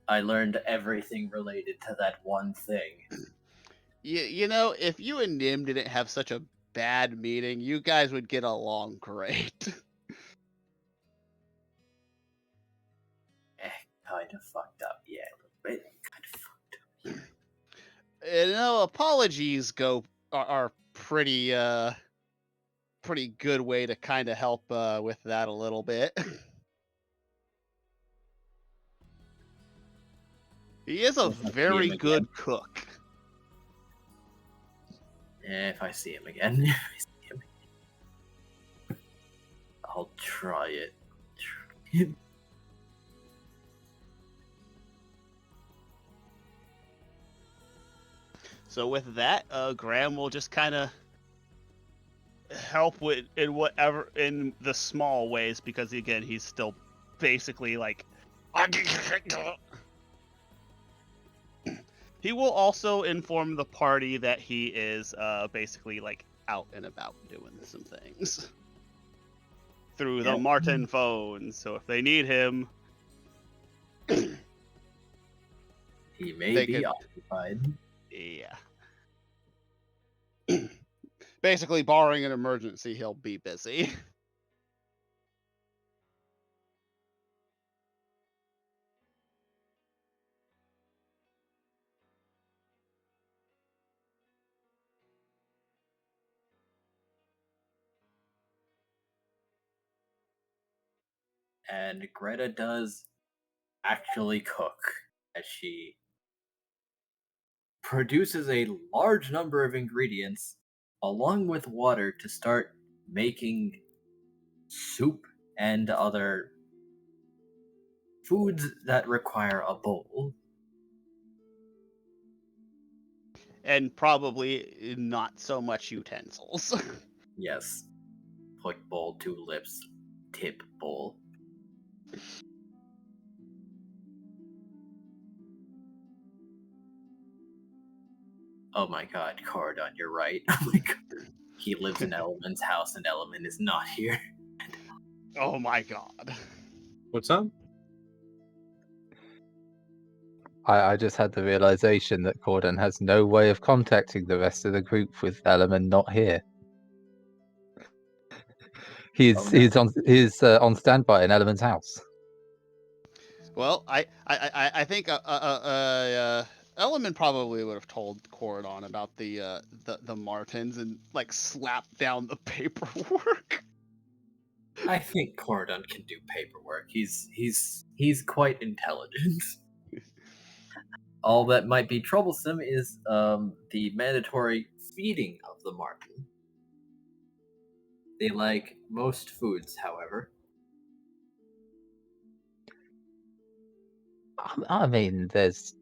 Speaker 4: I learned everything related to that one thing.
Speaker 5: You know, if you and Nim didn't have such a bad meeting, you guys would get along great.
Speaker 4: Kind of fucked up, yeah, a little bit. Kind of fucked up.
Speaker 5: You know, apologies are pretty pretty good way to kind of help with that a little bit. He is a
Speaker 4: If I see him
Speaker 5: very
Speaker 4: again.
Speaker 5: good cook.
Speaker 4: If I see him again, if I see him again, I'll try it.
Speaker 5: So with that, Graham will just kind of help with in the small ways, because again, he's still basically like. He will also inform the party that he is basically like out and about doing some things through the
Speaker 4: Yep.
Speaker 5: Marten phone. So if they need him,
Speaker 4: He may
Speaker 5: They
Speaker 4: be
Speaker 5: could-
Speaker 4: occupied.
Speaker 5: yeah. Basically, barring an emergency, he'll be busy.
Speaker 4: And Greta does actually cook, as she produces a large number of ingredients along with water to start making soup and other foods that require a bowl.
Speaker 5: And probably not so much utensils.
Speaker 4: Yes. Click bowl, two lips, tip bowl. Oh my god, Cardon, you're right. Oh my god. He lives in Element's house and Element is not here.
Speaker 5: Oh my god.
Speaker 6: What's up?
Speaker 7: I just had the realization that Corden has no way of contacting the rest of the group with Element not here. He's
Speaker 3: Oh, no.
Speaker 7: he's on standby in Element's house.
Speaker 5: Well, I think Element probably would have told Cordon about the Martens and like slapped down the paperwork.
Speaker 4: I think Cordon can do paperwork. He's quite intelligent. All that might be troublesome is the mandatory feeding of the Marten. They like most foods, however.
Speaker 7: I mean, there's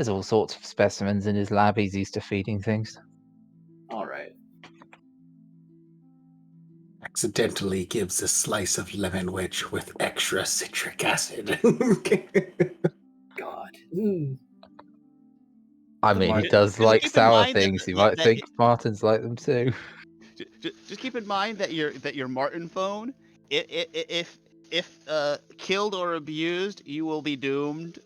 Speaker 7: all sorts of specimens in his lab. He's used to feeding things.
Speaker 4: All right.
Speaker 3: Accidentally gives a slice of lemon wedge with extra citric acid.
Speaker 4: God.
Speaker 7: I
Speaker 4: The
Speaker 7: mean, he
Speaker 4: Marten-
Speaker 7: does
Speaker 5: Just
Speaker 7: like
Speaker 5: keep in
Speaker 7: sour
Speaker 5: mind that-
Speaker 7: things. You
Speaker 5: that-
Speaker 7: might
Speaker 5: that-
Speaker 7: think Martins like them too.
Speaker 5: Just keep in mind that your Marten phone, if killed or abused, you will be doomed.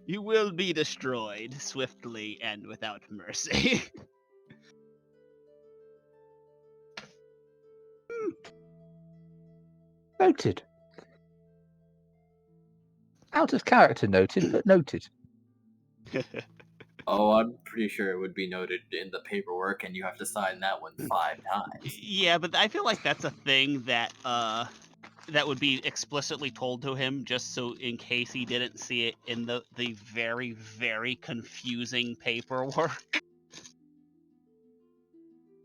Speaker 5: You will be destroyed swiftly and without mercy.
Speaker 7: Noted. Out of character noted, but noted.
Speaker 4: Oh, I'm pretty sure it would be noted in the paperwork, and you have to sign that one 5 times.
Speaker 5: Yeah, but I feel like that's a thing that that would be explicitly told to him just so in case he didn't see it in the very, very confusing paperwork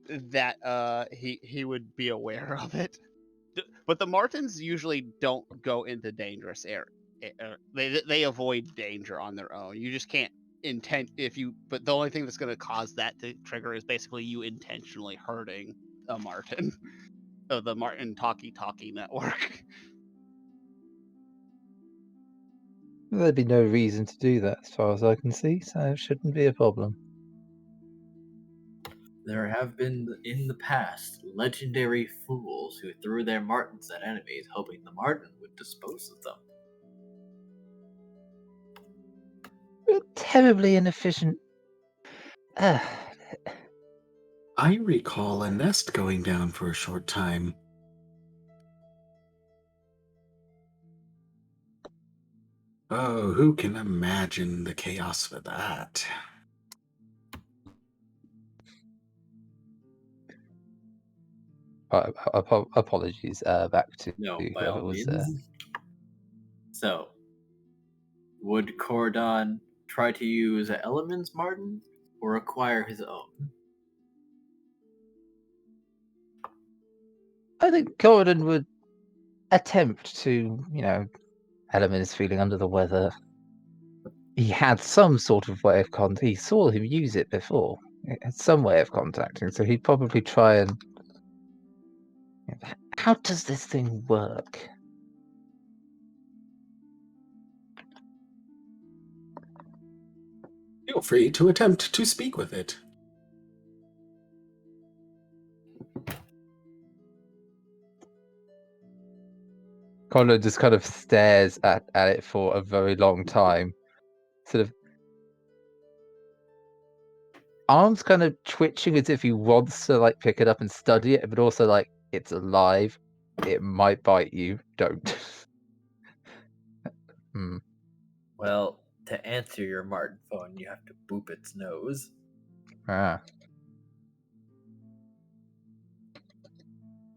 Speaker 5: that he would be aware of it. But the Martens usually don't go into dangerous area. They avoid danger on their own. You just can't but the only thing that's going to cause that to trigger is basically you intentionally hurting a Marten. Of the Marten Talkie network.
Speaker 7: There'd be no reason to do that as far as I can see, so it shouldn't be a problem.
Speaker 4: There have been, in the past, legendary fools who threw their Martens at enemies, hoping the Marten would dispose of them.
Speaker 7: Terribly inefficient.
Speaker 3: I recall a nest going down for a short time. Oh, who can imagine the chaos for that?
Speaker 7: Apologies. Back to
Speaker 4: No, by
Speaker 7: whoever
Speaker 4: all
Speaker 7: was
Speaker 4: means.
Speaker 7: there.
Speaker 4: So, would Cordon try to use Element's Marten or acquire his own?
Speaker 7: I think Gordon would attempt to, Element is feeling under the weather. He had some sort of way of contact. He saw him use it before. It had some way of contacting, so he'd probably try and. How does this thing work?
Speaker 3: Feel free to attempt to speak with it.
Speaker 7: Conrad just kind of stares at it for a very long time. Sort of arms kind of twitching as if he wants to like pick it up and study it, but also like it's alive. It might bite you. Don't.
Speaker 4: Well, to answer your Marten phone, you have to boop its nose.
Speaker 7: Ah.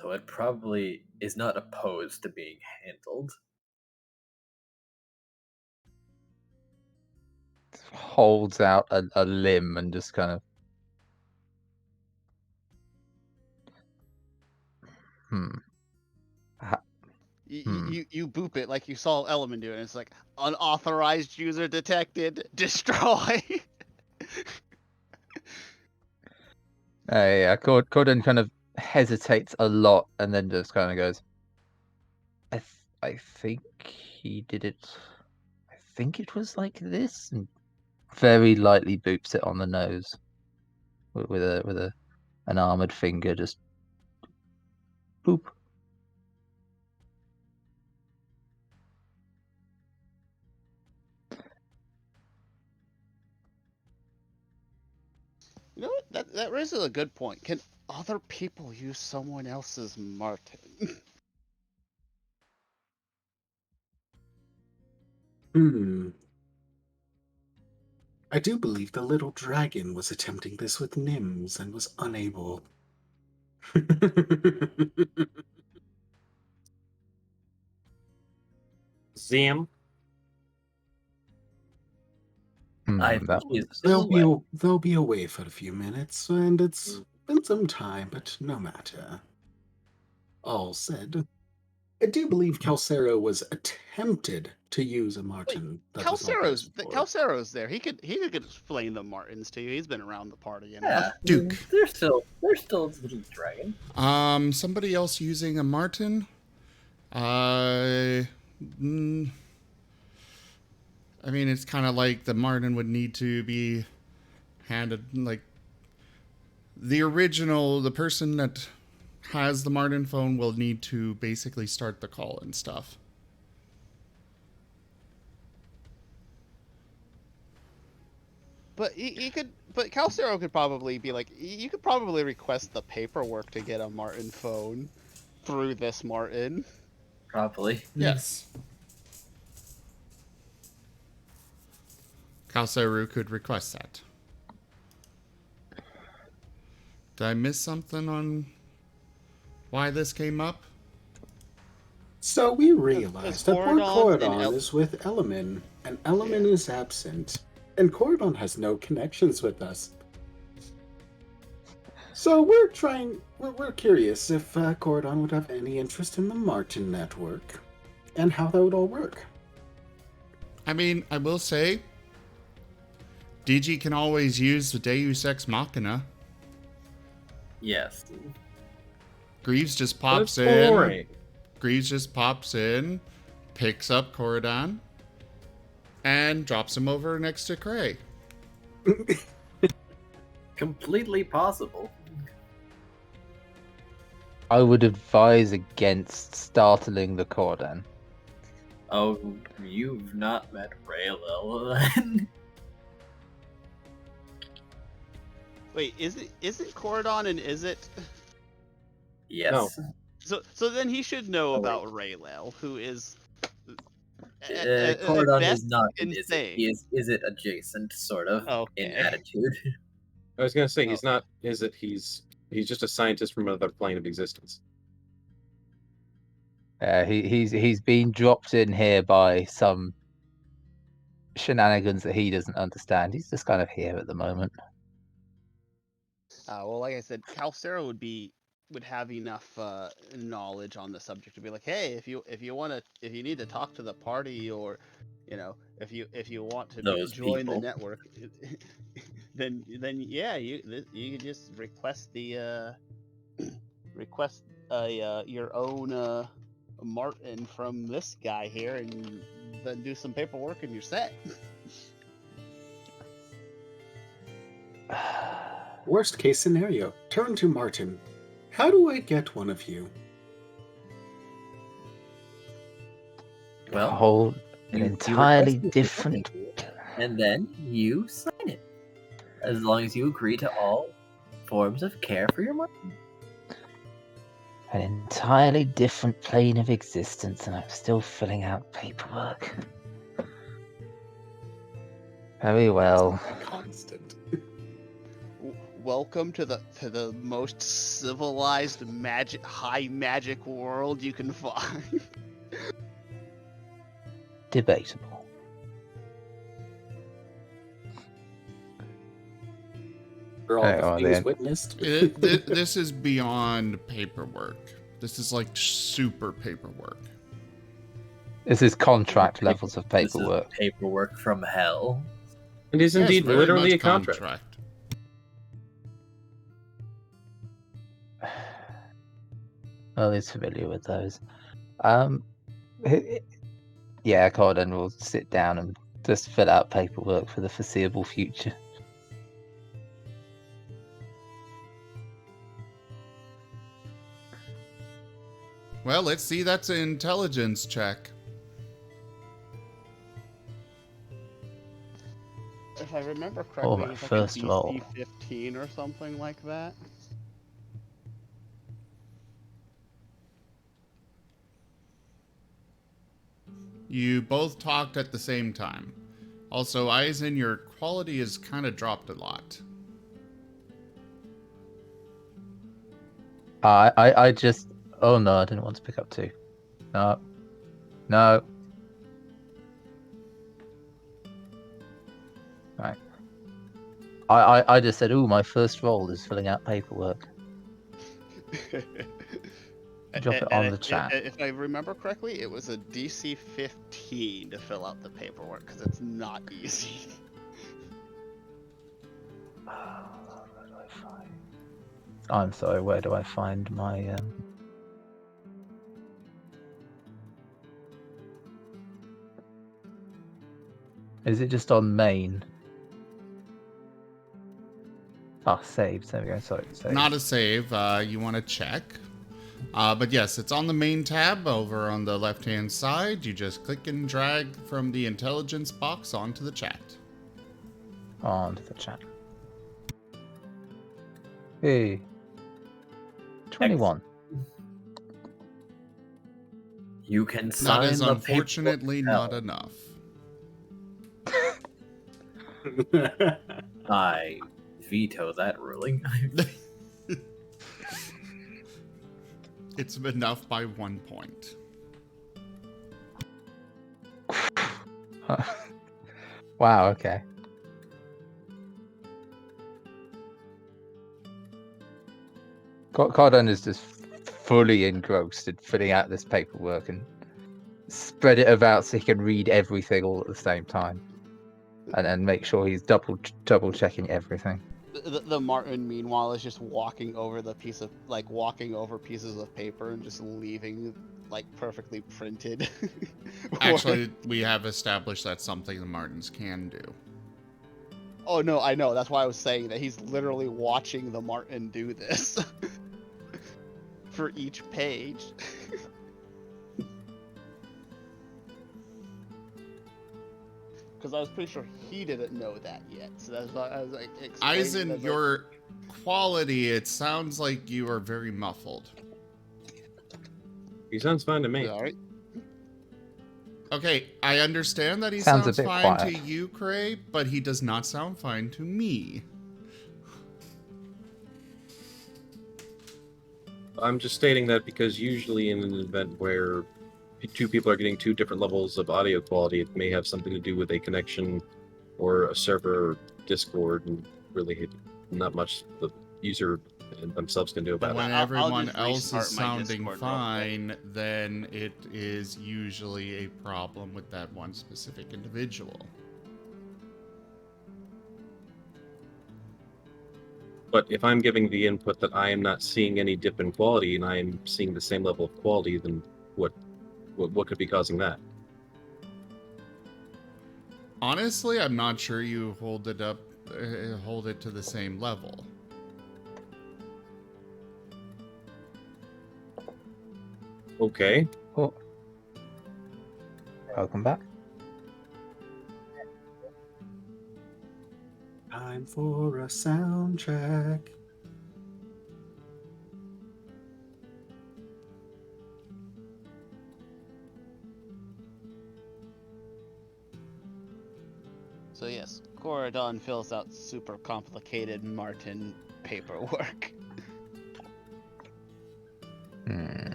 Speaker 4: So it probably is not opposed to being handled.
Speaker 7: Holds out a limb and just kind of.
Speaker 5: You boop it like you saw Element do it. And it's like unauthorized user detected. Destroy.
Speaker 7: Yeah, Corden kind of hesitates a lot and then just kind of goes, I think he did it. I think it was like this, and very lightly boops it on the nose with an armored finger, just boop.
Speaker 5: You know what? That raises a good point. Can other people use someone else's Marten?
Speaker 3: I do believe the little dragon was attempting this with Nims and was unable.
Speaker 6: Zam.
Speaker 4: I
Speaker 7: That
Speaker 4: think he's
Speaker 7: was...
Speaker 3: They'll be away for a few minutes, and it's been some time, but no matter. All said, I do believe Calcero was attempted to use a Marten. that was not
Speaker 5: Calcero's
Speaker 3: before.
Speaker 5: Calcero's there. He could explain the Martens to you. He's been around the party enough.
Speaker 4: Yeah,
Speaker 1: Duke.
Speaker 4: They're still little dragon.
Speaker 1: Somebody else using a Marten? I mean, it's kind of like the Marten would need to be handed, like, the person that has the Marten phone will need to basically start the call and stuff.
Speaker 5: But but Calcero could probably be like, you could probably request the paperwork to get a Marten phone through this Marten.
Speaker 4: Probably.
Speaker 1: Yes. Calcero could request that. Did I miss something on why this came up?
Speaker 3: So we realized that poor
Speaker 5: Cordon and
Speaker 3: Cordon is with Elemen, and Elemen is absent, and Cordon has no connections with us. So we're curious if Cordon would have any interest in the Marten network, and how that would all work.
Speaker 1: I mean, I will say, DG can always use the Deus Ex Machina.
Speaker 4: Yes.
Speaker 1: Greaves just
Speaker 6: That's
Speaker 1: pops in.
Speaker 6: boring.
Speaker 1: Greaves just pops in, picks up Cordon, and drops him over next to Cray.
Speaker 4: Completely possible.
Speaker 7: I would advise against startling the Cordon.
Speaker 4: Oh, you've not met Raylil.
Speaker 5: Wait, isn't Cordon and is it?
Speaker 4: Yes.
Speaker 5: So then he should know
Speaker 4: Oh,
Speaker 5: about Raylil, who is
Speaker 4: Cordon
Speaker 5: best
Speaker 4: is not an
Speaker 5: insane.
Speaker 4: He is it adjacent, sort of, in
Speaker 5: Okay.
Speaker 4: attitude.
Speaker 6: I was gonna say he's
Speaker 5: Oh.
Speaker 6: not. Is it? He's just a scientist from another plane of existence.
Speaker 7: He's been dropped in here by some shenanigans that he doesn't understand. He's just kind of here at the moment.
Speaker 5: Well, like I said, Calcero would have enough knowledge on the subject to be like, hey, if you need to talk to the party, or if you want to
Speaker 4: Those
Speaker 5: join the
Speaker 4: people.
Speaker 5: network, then yeah, you can just request your own Marten from this guy here, and then do some paperwork, and you're set.
Speaker 3: Worst case scenario, turn to Marten. How do I get one of you?
Speaker 4: Well,
Speaker 7: Hold an
Speaker 4: you
Speaker 7: entirely
Speaker 4: request it,
Speaker 7: different.
Speaker 4: and then you sign it. As long as you agree to all forms of care for your Marten.
Speaker 7: An entirely different plane of existence, and I'm still filling out paperwork. Very well.
Speaker 3: Constant.
Speaker 5: Welcome to the most civilized high magic world you can find.
Speaker 7: Debatable.
Speaker 3: For all
Speaker 7: Hang
Speaker 3: the
Speaker 7: on,
Speaker 3: things
Speaker 7: then.
Speaker 3: witnessed.
Speaker 1: This is beyond paperwork. This is like super paperwork.
Speaker 7: This is contract levels of
Speaker 4: This is
Speaker 7: paperwork.
Speaker 4: paperwork from hell.
Speaker 6: It is indeed
Speaker 1: very
Speaker 6: literally
Speaker 1: much
Speaker 6: a contract.
Speaker 7: Well, he's familiar with those. Yeah, Corden will sit down and just fill out paperwork for the foreseeable future.
Speaker 1: Well, let's see. That's an intelligence check.
Speaker 5: If I remember
Speaker 7: Oh,
Speaker 5: correctly,
Speaker 7: my
Speaker 5: it's like
Speaker 7: first
Speaker 5: a DC
Speaker 7: roll.
Speaker 5: 15 or something like that.
Speaker 1: You both talked at the same time. Also, Eisen, your quality has kind of dropped a lot.
Speaker 7: I just. Oh no, I didn't want to pick up 2. No. No. Right. I just said, ooh, my first roll is filling out paperwork. Drop it on the chat.
Speaker 5: If I remember correctly, it was a DC 15 to fill out the paperwork because it's not easy.
Speaker 7: Where do I find? I'm sorry. Where do I find my? Is it just on main? Ah, saved. There we go. Sorry, saved.
Speaker 1: Not a save. You want to check. But yes, it's on the main tab over on the left-hand side. You just click and drag from the intelligence box onto the chat.
Speaker 7: Onto the chat. Hey. 21.
Speaker 4: You can
Speaker 1: That
Speaker 4: sign
Speaker 1: is
Speaker 4: the
Speaker 1: unfortunately
Speaker 4: paperwork
Speaker 1: not enough.
Speaker 4: now. I veto that ruling.
Speaker 1: It's enough by 1 point.
Speaker 7: Wow. Okay. Cardone is just fully engrossed in filling out this paperwork and spread it about so he can read everything all at the same time, and make sure he's double checking everything.
Speaker 5: The Marten, meanwhile, is just walking over walking over pieces of paper and just leaving like perfectly printed.
Speaker 1: Actually, we have established that's something the Martens can do.
Speaker 5: Oh no, I know. That's why I was saying that he's literally watching the Marten do this for each page. Because I was pretty sure he didn't know that yet. So that's why I was like,
Speaker 1: Eisen, your quality, it sounds like you are very muffled.
Speaker 6: He sounds fine to me.
Speaker 5: All right.
Speaker 1: Okay, I understand that he
Speaker 7: Sounds
Speaker 1: sounds
Speaker 7: a bit
Speaker 1: fine
Speaker 7: quiet.
Speaker 1: to you, Cray, but he does not sound fine to me.
Speaker 6: I'm just stating that because usually in an event where 2 people are getting 2 different levels of audio quality, it may have something to do with a connection or a server or Discord, and really not much the user themselves can do about
Speaker 1: When
Speaker 6: it.
Speaker 5: I'll
Speaker 1: everyone
Speaker 5: just
Speaker 1: else
Speaker 5: restart
Speaker 1: is
Speaker 5: my
Speaker 1: sounding
Speaker 5: Discord real quick.
Speaker 1: fine, then it is usually a problem with that one specific individual.
Speaker 6: But if I'm giving the input that I am not seeing any dip in quality and I am seeing the same level of quality, then what could be causing that?
Speaker 1: Honestly, I'm not sure you hold it to the same level.
Speaker 6: Okay.
Speaker 7: Oh. Welcome back.
Speaker 3: Time for a soundtrack.
Speaker 5: So yes, Coradon fills out super complicated Marten paperwork.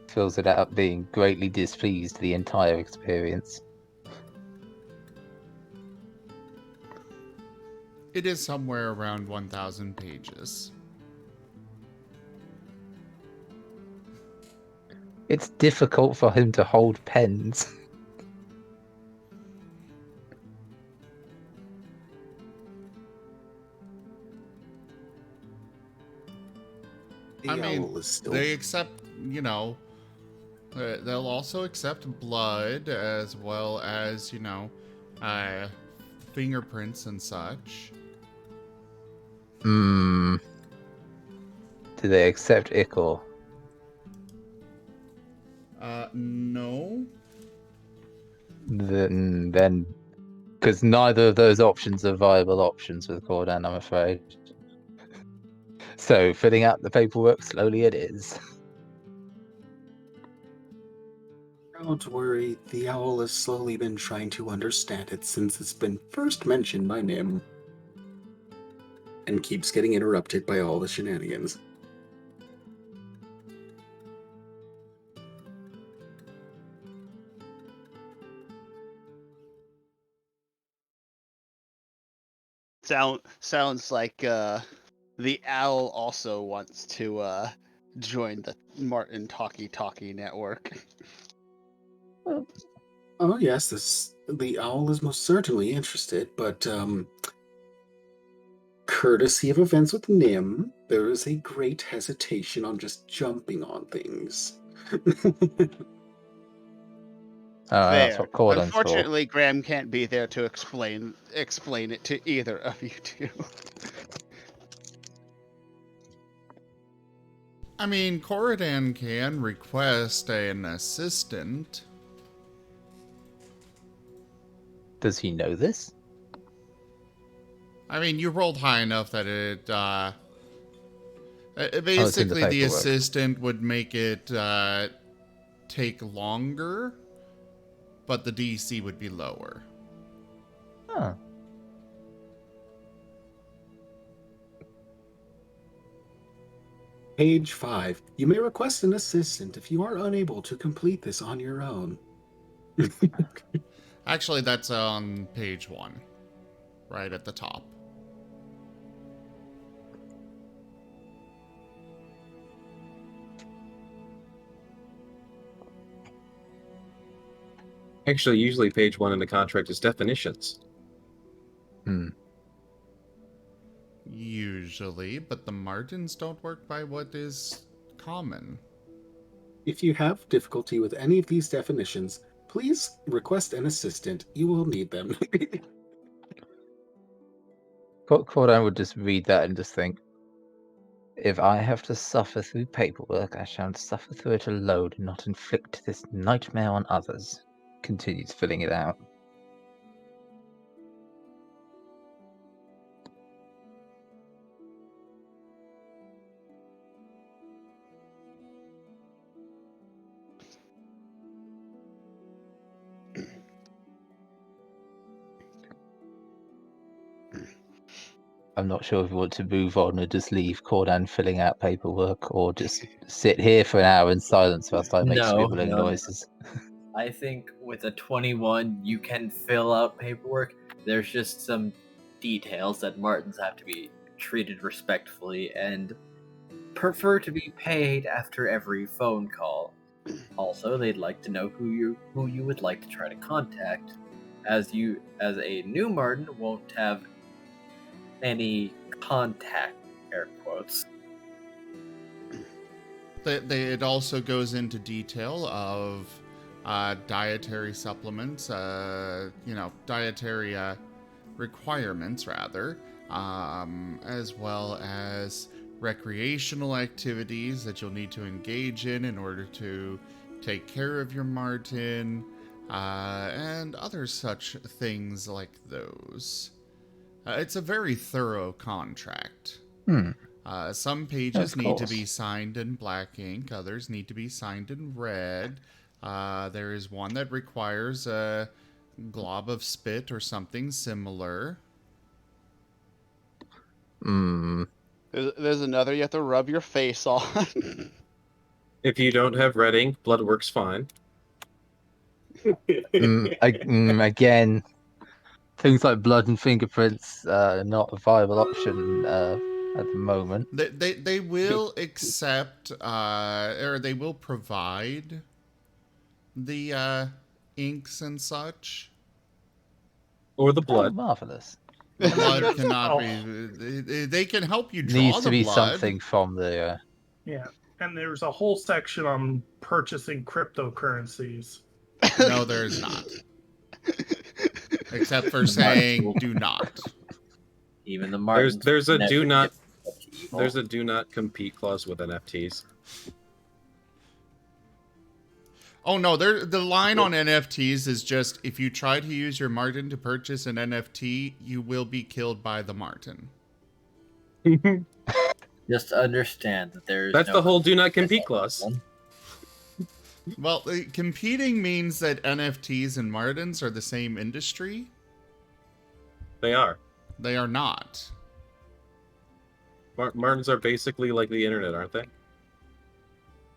Speaker 7: Fills it out being greatly displeased the entire experience.
Speaker 1: It is somewhere around 1,000 pages.
Speaker 7: It's difficult for him to hold pens.
Speaker 1: I mean,
Speaker 3: owl is still
Speaker 1: they accept, they'll also accept blood as well as, fingerprints and such.
Speaker 7: Do they accept Ichor?
Speaker 1: No.
Speaker 7: Then, because neither of those options are viable options with Cordan, I'm afraid. So filling out the paperwork slowly it is.
Speaker 3: Don't worry, the owl has slowly been trying to understand it since it's been first mentioned by Nim. And keeps getting interrupted by all the shenanigans.
Speaker 5: Sounds like the owl also wants to join the Marten Talkie network.
Speaker 3: Oh yes, the owl is most certainly interested, but courtesy of events with Nim, there is a great hesitation on just jumping on things.
Speaker 7: That's
Speaker 5: Fair.
Speaker 7: what Cordan's for.
Speaker 5: Unfortunately, Graham can't be there to explain it to either of you two.
Speaker 1: I mean, Corridan can request an assistant.
Speaker 7: Does he know this?
Speaker 1: I mean, you rolled high enough that it,
Speaker 7: in the
Speaker 1: basically the
Speaker 7: paperwork.
Speaker 1: assistant would make it, take longer, but the DC would be lower.
Speaker 7: Huh.
Speaker 3: Page 5. You may request an assistant if you are unable to complete this on your own.
Speaker 1: Actually, that's on page 1, right at the top.
Speaker 6: Actually, usually page 1 in the contract is definitions.
Speaker 1: Usually, but the Martens don't work by what is common.
Speaker 3: If you have difficulty with any of these definitions, please request an assistant. You will need them.
Speaker 7: Cordan would just read that and just think, if I have to suffer through paperwork, I shall suffer through it alone and not inflict this nightmare on others. Continues filling it out. I'm not sure if we want to move on or just leave Cordan filling out paperwork, or just sit here for an hour in silence whilst I make scribbling noises.
Speaker 4: I think with a 21, you can fill out paperwork. There's just some details that Martens have to be treated respectfully and prefer to be paid after every phone call. Also, they'd like to know who you would like to try to contact, as a new Marten won't have any contact, air quotes.
Speaker 1: It also goes into detail of dietary supplements, dietary requirements, rather, as well as recreational activities that you'll need to engage in order to take care of your Marten, and other such things like those. It's a very thorough contract. Some pages need to be signed in black ink, others need to be signed in red. There is one that requires a glob of spit or something similar.
Speaker 5: There's another you have to rub your face on.
Speaker 6: If you don't have red ink, blood works fine.
Speaker 7: Again, things like blood and fingerprints are not a viable option at the moment.
Speaker 1: They will accept, or they will provide the inks and such.
Speaker 6: Or the blood.
Speaker 7: Oh, marvelous.
Speaker 1: The blood cannot be. They can help you draw
Speaker 7: Needs to
Speaker 1: the
Speaker 7: be
Speaker 1: blood.
Speaker 7: something from the.
Speaker 2: Yeah, and there's a whole section on purchasing cryptocurrencies.
Speaker 1: No, there's not. Except for saying do not.
Speaker 4: Even the Martens.
Speaker 6: There's a do not compete clause with NFTs.
Speaker 1: Oh no, the line on NFTs is just if you try to use your Marten to purchase an NFT, you will be killed by the Marten.
Speaker 4: Just understand that there's
Speaker 6: That's
Speaker 4: no
Speaker 6: the whole do not
Speaker 4: competition
Speaker 6: compete clause.
Speaker 4: on
Speaker 1: Well, competing means that NFTs and Martens are the same industry.
Speaker 6: They are.
Speaker 1: They are not.
Speaker 6: Martins are basically like the internet, aren't they?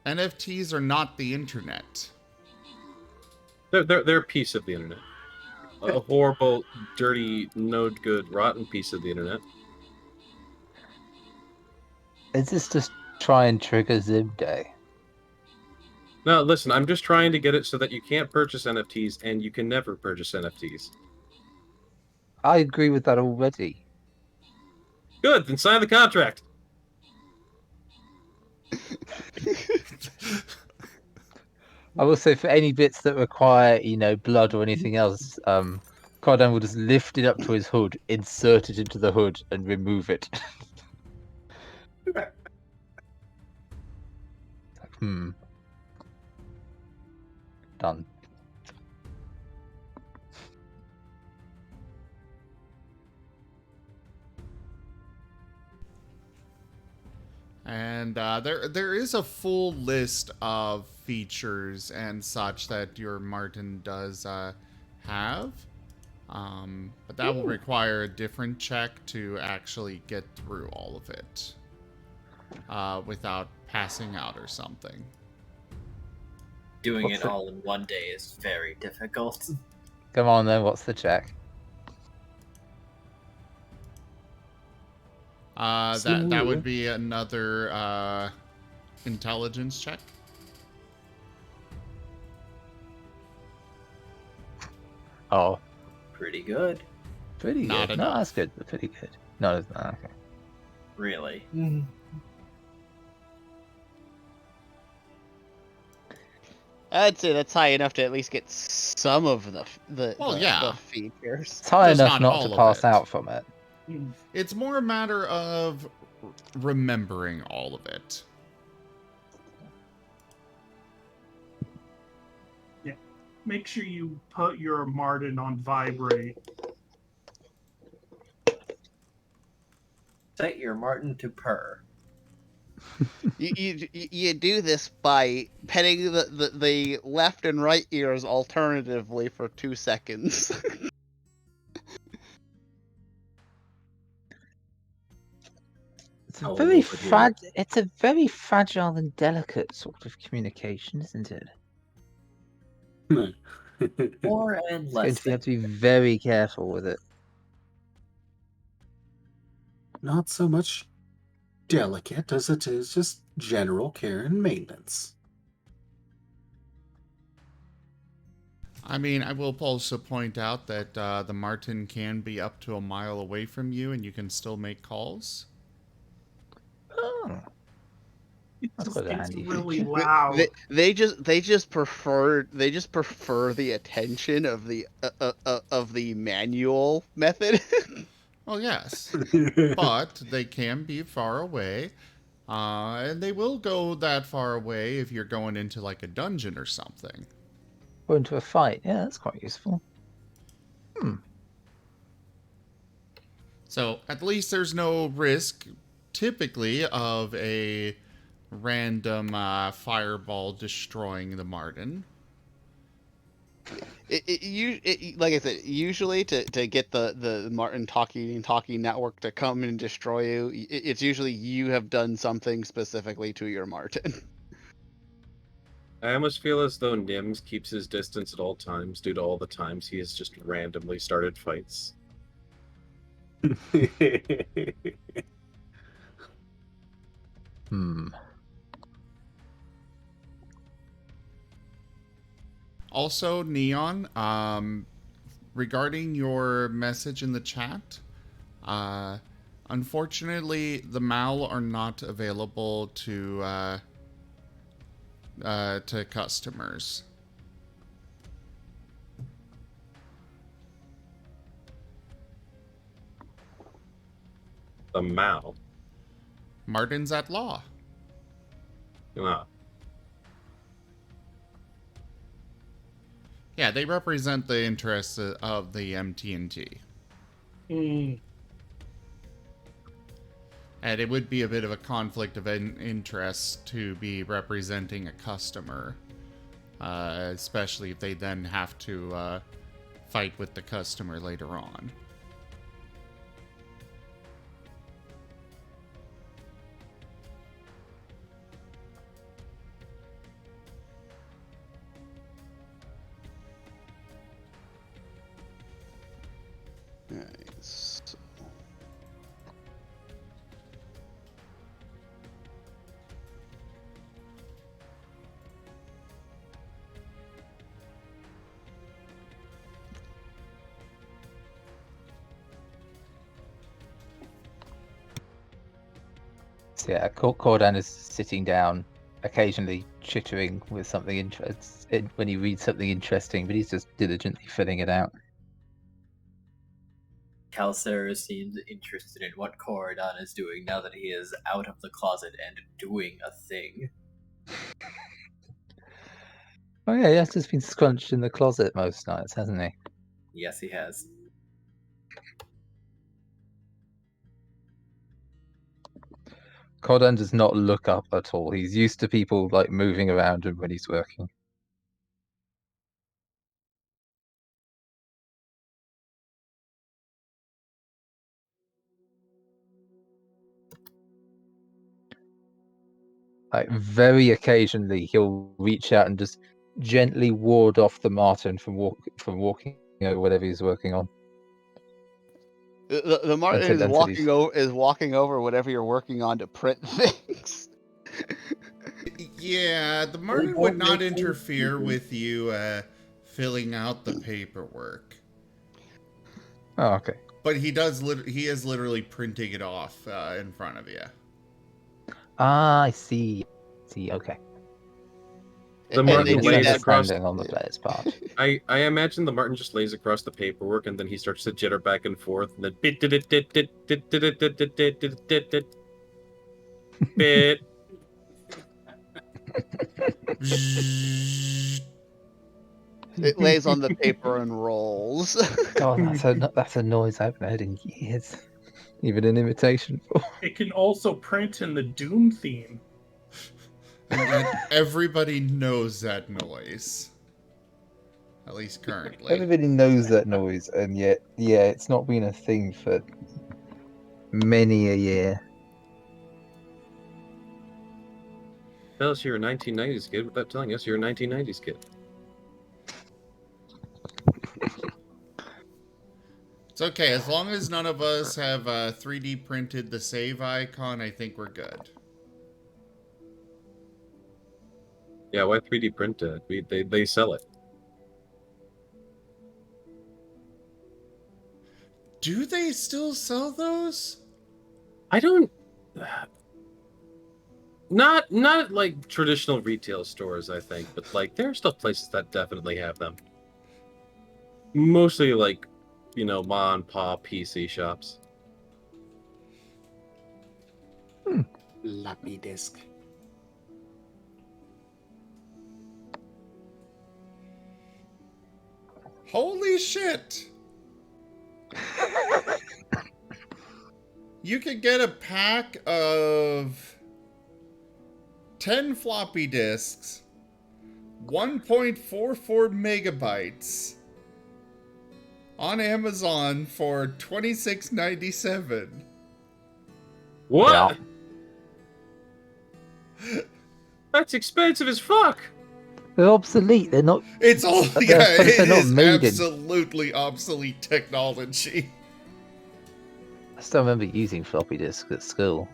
Speaker 1: NFTs are not the internet.
Speaker 6: They're a piece of the internet. A horrible, dirty, no good, rotten piece of the internet.
Speaker 7: Is this just try and trigger Zim Day?
Speaker 6: No, listen, I'm just trying to get it so that you can't purchase NFTs and you can never purchase NFTs.
Speaker 7: I agree with that already.
Speaker 6: Good, then sign the contract.
Speaker 7: I will say for any bits that require, blood or anything else, Cardan will just lift it up to his hood, insert it into the hood, and remove it. Done.
Speaker 1: And there is a full list of features and such that your Marten does have. But that will require a different check to actually get through all of it without passing out or something.
Speaker 4: doing it all in one day is very difficult.
Speaker 7: Come on then, what's the check?
Speaker 1: That would be another intelligence check.
Speaker 7: Oh,
Speaker 4: Pretty good.
Speaker 7: pretty
Speaker 1: Not
Speaker 7: good. No,
Speaker 1: enough.
Speaker 7: that's good, but pretty good. No, it's not. Okay.
Speaker 4: Really.
Speaker 5: I'd say that's high enough to at least get some of the
Speaker 1: Well, yeah.
Speaker 5: the features.
Speaker 7: It's high
Speaker 1: Just
Speaker 7: enough
Speaker 1: not
Speaker 7: not
Speaker 1: all
Speaker 7: to
Speaker 1: of
Speaker 7: pass
Speaker 1: it.
Speaker 7: out from it.
Speaker 1: It's more a matter of remembering all of it.
Speaker 2: Make sure you put your Marten on vibrate.
Speaker 4: Set your Marten to purr.
Speaker 5: You do this by petting the left and right ears alternatively for 2 seconds.
Speaker 7: It's
Speaker 3: How
Speaker 7: a very
Speaker 3: old would you-
Speaker 7: it's a very fragile and delicate sort of communication, isn't it?
Speaker 4: More and
Speaker 7: It's going
Speaker 4: less
Speaker 7: to have
Speaker 4: than.
Speaker 7: to be very careful with it.
Speaker 3: Not so much delicate as it is just general care and maintenance.
Speaker 1: I mean, I will also point out that the Marten can be up to a mile away from you, and you can still make calls.
Speaker 7: Oh,
Speaker 2: It
Speaker 7: That's
Speaker 2: just
Speaker 7: quite a
Speaker 2: gets
Speaker 7: handy
Speaker 2: really
Speaker 7: feature.
Speaker 2: loud.
Speaker 5: they just prefer the attention of the manual method.
Speaker 1: Well, yes, but they can be far away, and they will go that far away if you're going into like a dungeon or something.
Speaker 7: Go into a fight. Yeah, that's quite useful.
Speaker 1: So at least there's no risk, typically, of a random fireball destroying the Marten.
Speaker 5: Like I said, usually to get the Marten talkie network to come and destroy you, it's usually you have done something specifically to your Marten.
Speaker 6: I almost feel as though Nims keeps his distance at all times due to all the times he has just randomly started fights.
Speaker 1: Also, Neon, regarding your message in the chat, unfortunately, the MAL are not available to customers.
Speaker 6: The Mao.
Speaker 1: Marten's at law.
Speaker 6: Ah.
Speaker 1: Yeah, they represent the interests of the MT&T.
Speaker 2: Mm.
Speaker 1: And it would be a bit of a conflict of interest to be representing a customer, especially if they then have to fight with the customer later on.
Speaker 5: Nice.
Speaker 7: So yeah, Cordan is sitting down, occasionally chittering with something interesting when he reads something interesting, but he's just diligently filling it out.
Speaker 4: Calcer seems interested in what Corridon is doing now that he is out of the closet and doing a thing.
Speaker 7: Oh yeah, he has just been scrunched in the closet most nights, hasn't he?
Speaker 4: Yes, he has.
Speaker 7: Cordan does not look up at all. He's used to people like moving around him when he's working. Like very occasionally, he'll reach out and just gently ward off the Marten from walking over whatever he's working on.
Speaker 5: The Marten
Speaker 7: Until-
Speaker 5: is
Speaker 7: until he's-
Speaker 5: walking over whatever you're working on to print things.
Speaker 1: Yeah, the Marten would not interfere with you filling out the paperwork.
Speaker 7: Oh, okay.
Speaker 1: But he is literally printing it off in front of you.
Speaker 7: Ah, I see. Okay.
Speaker 6: The
Speaker 5: And
Speaker 6: Marten
Speaker 5: they do
Speaker 6: lays
Speaker 5: that-
Speaker 6: across.
Speaker 7: Understanding on the player's part.
Speaker 6: I imagine the Marten just lays across the paperwork and then he starts to jitter back and forth and then bit did it did bit.
Speaker 5: It lays on the paper and rolls.
Speaker 7: God, that's a noise I haven't heard in years. Even an imitation for.
Speaker 2: It can also print in the Doom theme.
Speaker 1: And everybody knows that noise. At least currently.
Speaker 7: Everybody knows that noise, and yet, yeah, it's not been a thing for many a year.
Speaker 6: Tell us you're a 1990s kid without telling us you're a 1990s kid.
Speaker 1: It's okay, as long as none of us have 3D printed the save icon, I think we're good.
Speaker 6: Yeah, why 3D print it? They sell it.
Speaker 1: Do they still sell those?
Speaker 6: I don't. Not at, like traditional retail stores, I think, but like there are still places that definitely have them. Mostly like, ma and pop PC shops.
Speaker 3: Lappy disc.
Speaker 1: Holy shit! You can get a pack of 10 floppy disks, 1.44 megabytes on Amazon for $26.97.
Speaker 6: What? That's expensive as fuck.
Speaker 7: They're obsolete. They're not.
Speaker 1: It's all
Speaker 7: They're-
Speaker 1: yeah,
Speaker 7: they're
Speaker 1: it
Speaker 7: not
Speaker 1: is
Speaker 7: made in-
Speaker 1: absolutely obsolete technology.
Speaker 7: I still remember using floppy disks at school.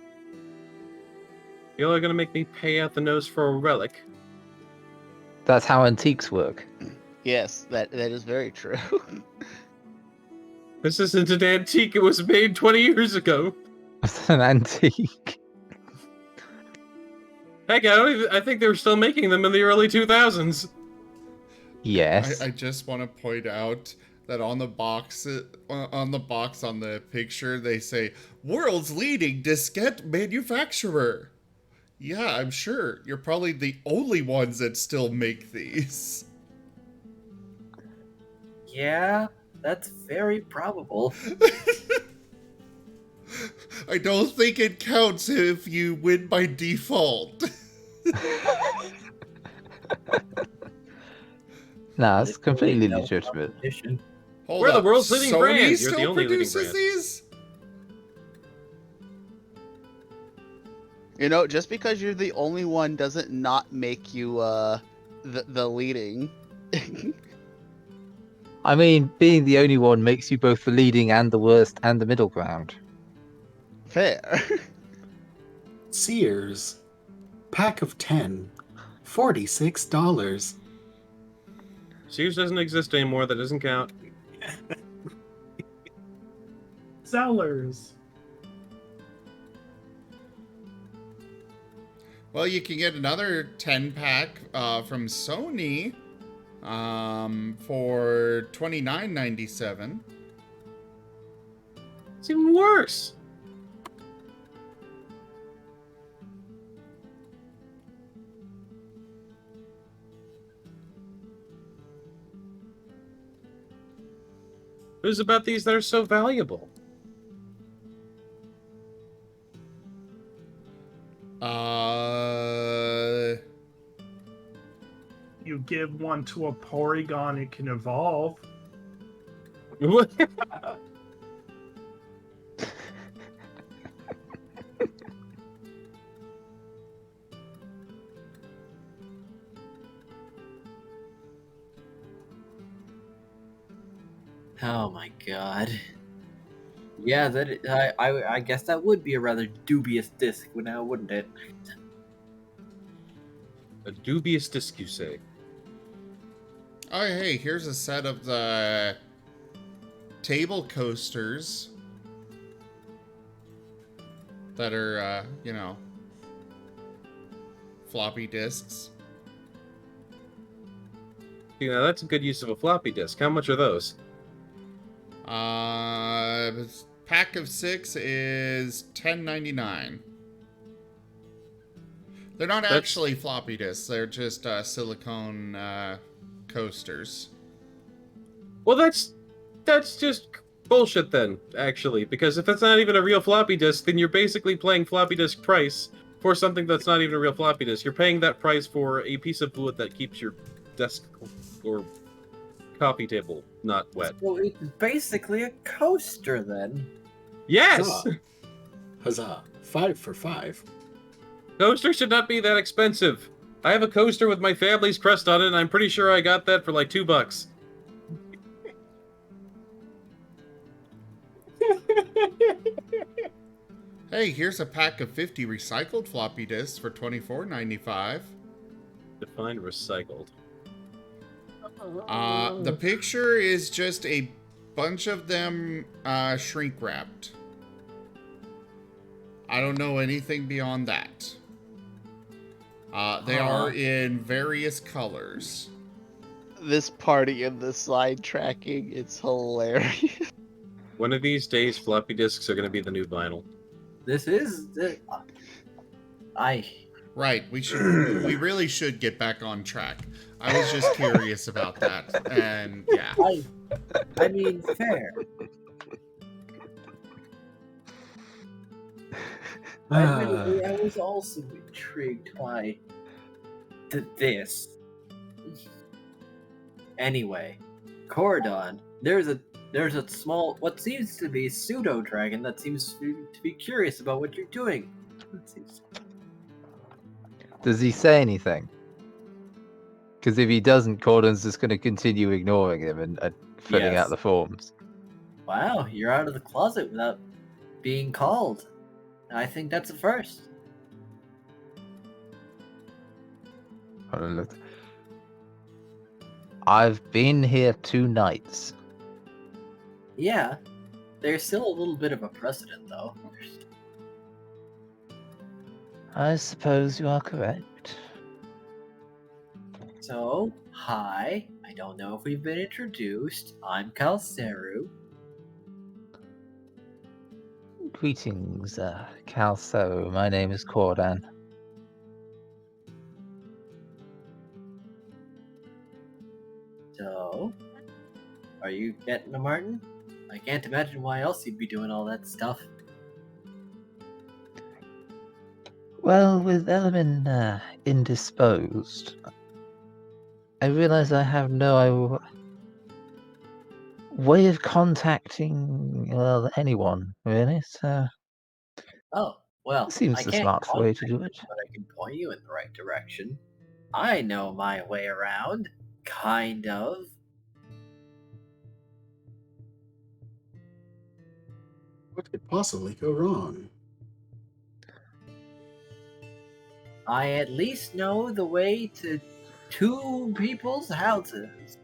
Speaker 6: You're gonna make me pay out the nose for a relic.
Speaker 7: That's how antiques work.
Speaker 5: Yes, that is very true.
Speaker 6: This isn't an antique. It was made 20 years ago.
Speaker 7: It's an antique.
Speaker 6: Heck, I think they were still making them in the early 2000s.
Speaker 7: Yes.
Speaker 1: I just want to point out that on the box on the picture they say world's leading diskette manufacturer. Yeah, I'm sure you're probably the only ones that still make these.
Speaker 4: Yeah, that's very probable.
Speaker 1: I don't think it counts if you win by default.
Speaker 7: Nah, it's completely
Speaker 4: No
Speaker 7: legitimate.
Speaker 4: competition.
Speaker 1: Hold
Speaker 6: We're the
Speaker 1: up,
Speaker 6: world's leading
Speaker 1: Sony
Speaker 6: brand. You're the
Speaker 1: still
Speaker 6: only leading
Speaker 1: produces
Speaker 6: brand.
Speaker 1: these?
Speaker 5: You know, just because you're the only one doesn't not make you the leading.
Speaker 7: I mean, being the only one makes you both the leading and the worst and the middle ground.
Speaker 5: Fair.
Speaker 3: Sears. Pack of 10. $46.
Speaker 6: Sears doesn't exist anymore. That doesn't count.
Speaker 2: Sellers.
Speaker 1: Well, you can get another 10-pack from Sony for $29.97.
Speaker 6: It's even worse. Who's about these that are so valuable?
Speaker 2: You give one to a Porygon, it can evolve.
Speaker 6: What?
Speaker 4: Oh my god. Yeah, I guess that would be a rather dubious disc now, wouldn't it?
Speaker 6: A dubious disc, you say?
Speaker 1: Oh, hey, here's a set of the table coasters that are, floppy disks.
Speaker 6: You know, that's a good use of a floppy disk. How much are those?
Speaker 1: Pack of 6 is $10.99. They're not actually floppy disks. They're just silicone coasters.
Speaker 6: Well, that's just bullshit then, actually. Because if that's not even a real floppy disk, then you're basically paying floppy disk price for something that's not even a real floppy disk. You're paying that price for a piece of wood that keeps your desk or coffee table not wet.
Speaker 4: Well, it's basically a coaster then.
Speaker 6: Yes!
Speaker 3: Huzzah. Huzzah. 5 for 5.
Speaker 6: Coasters should not be that expensive. I have a coaster with my family's crest on it, and I'm pretty sure I got that for like $2.
Speaker 1: Hey, here's a pack of 50 recycled floppy disks for $24.95.
Speaker 6: Define recycled.
Speaker 1: The picture is just a bunch of them shrink wrapped. I don't know anything beyond that. They are in various colors.
Speaker 5: This party and the slide tracking, it's hilarious.
Speaker 6: One of these days, floppy disks are going to be the new vinyl.
Speaker 4: This is
Speaker 1: Right, we really should get back on track. I was just curious about that, and yeah.
Speaker 4: I mean, fair. I was also intrigued by this. Anyway, Cordon, there's a small, what seems to be pseudo dragon that seems to be curious about what you're doing.
Speaker 7: Does he say anything? Because if he doesn't, Cordon's just going to continue ignoring him and filling
Speaker 4: Yes.
Speaker 7: out the forms.
Speaker 4: Wow, you're out of the closet without being called. I think that's a first.
Speaker 7: Hold on, look. I've been here 2 nights.
Speaker 4: Yeah, there's still a little bit of a precedent, though.
Speaker 7: I suppose you are correct.
Speaker 4: So, hi. I don't know if we've been introduced. I'm Kalseru.
Speaker 7: Greetings, Calso. My name is Cordan.
Speaker 4: So, are you getting a Marten? I can't imagine why else you'd be doing all that stuff.
Speaker 7: Well, with Elman indisposed, I realize I have no way of contacting, well, anyone, really. So,
Speaker 4: Oh, well,
Speaker 7: seems
Speaker 4: I
Speaker 7: the
Speaker 4: can't
Speaker 7: smart way to
Speaker 4: contact
Speaker 7: do
Speaker 4: you,
Speaker 7: it.
Speaker 4: but I can point you in the right direction. I know my way around. Kind of.
Speaker 3: What could possibly go wrong?
Speaker 4: I at least know the way to 2 people's houses.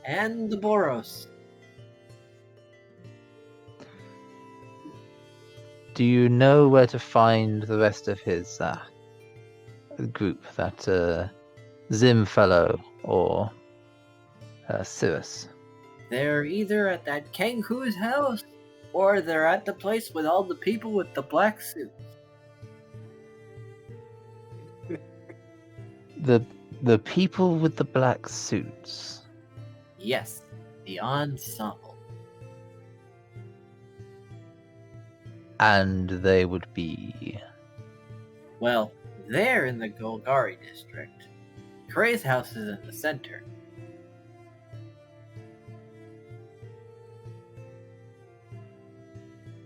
Speaker 4: And the Boros.
Speaker 7: Do you know where to find the rest of his group? That Zim fellow or Cirrus?
Speaker 4: They're either at that Kenku's house, or they're at the place with all the people with the black suits.
Speaker 7: The people with the black suits.
Speaker 4: Yes, the ensemble.
Speaker 7: And they would be.
Speaker 4: Well, they're in the Golgari district. Kray's house is in the center.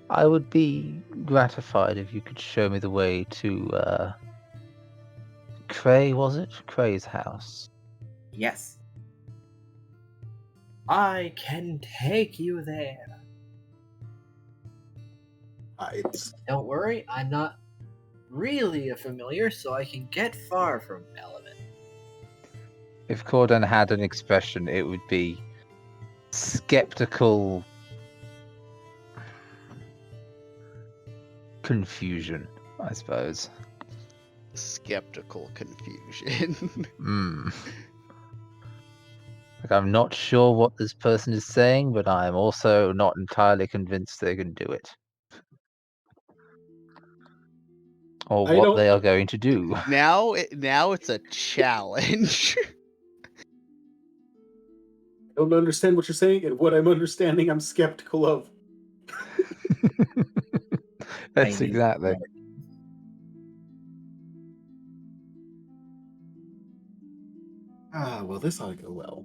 Speaker 7: I would be gratified if you could show me the way to Kray, was it? Kray's house.
Speaker 4: Yes. I can take you there.
Speaker 3: It's
Speaker 4: Don't worry, I'm not really a familiar, so I can get far from Element.
Speaker 7: If Corden had an expression, it would be skeptical confusion, I suppose.
Speaker 5: Skeptical confusion.
Speaker 7: Like, I'm not sure what this person is saying, but I'm also not entirely convinced they can do it. Or
Speaker 3: I
Speaker 7: what
Speaker 3: don't-
Speaker 7: they are going to do.
Speaker 5: now it's a challenge.
Speaker 3: I don't understand what you're saying, and what I'm understanding, I'm skeptical of.
Speaker 7: That's
Speaker 4: I need
Speaker 7: exactly.
Speaker 4: more.
Speaker 3: Well, this ought to go well.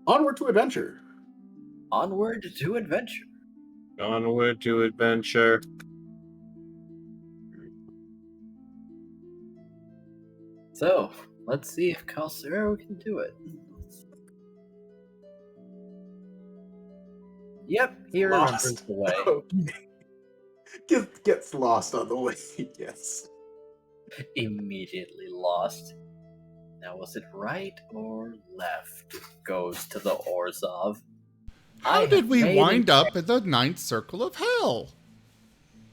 Speaker 3: Onward to adventure.
Speaker 4: Onward to adventure.
Speaker 6: Onward to adventure.
Speaker 4: So, let's see if Calcero can do it. Yep, he remembers
Speaker 3: Lost.
Speaker 4: the way.
Speaker 3: Gets lost on the way, yes.
Speaker 4: Immediately lost. Now, was it right or left? Goes to the Orzhov.
Speaker 1: How
Speaker 4: I
Speaker 1: did
Speaker 4: have
Speaker 1: we
Speaker 4: made
Speaker 1: wind
Speaker 4: a-
Speaker 1: up in the ninth circle of hell?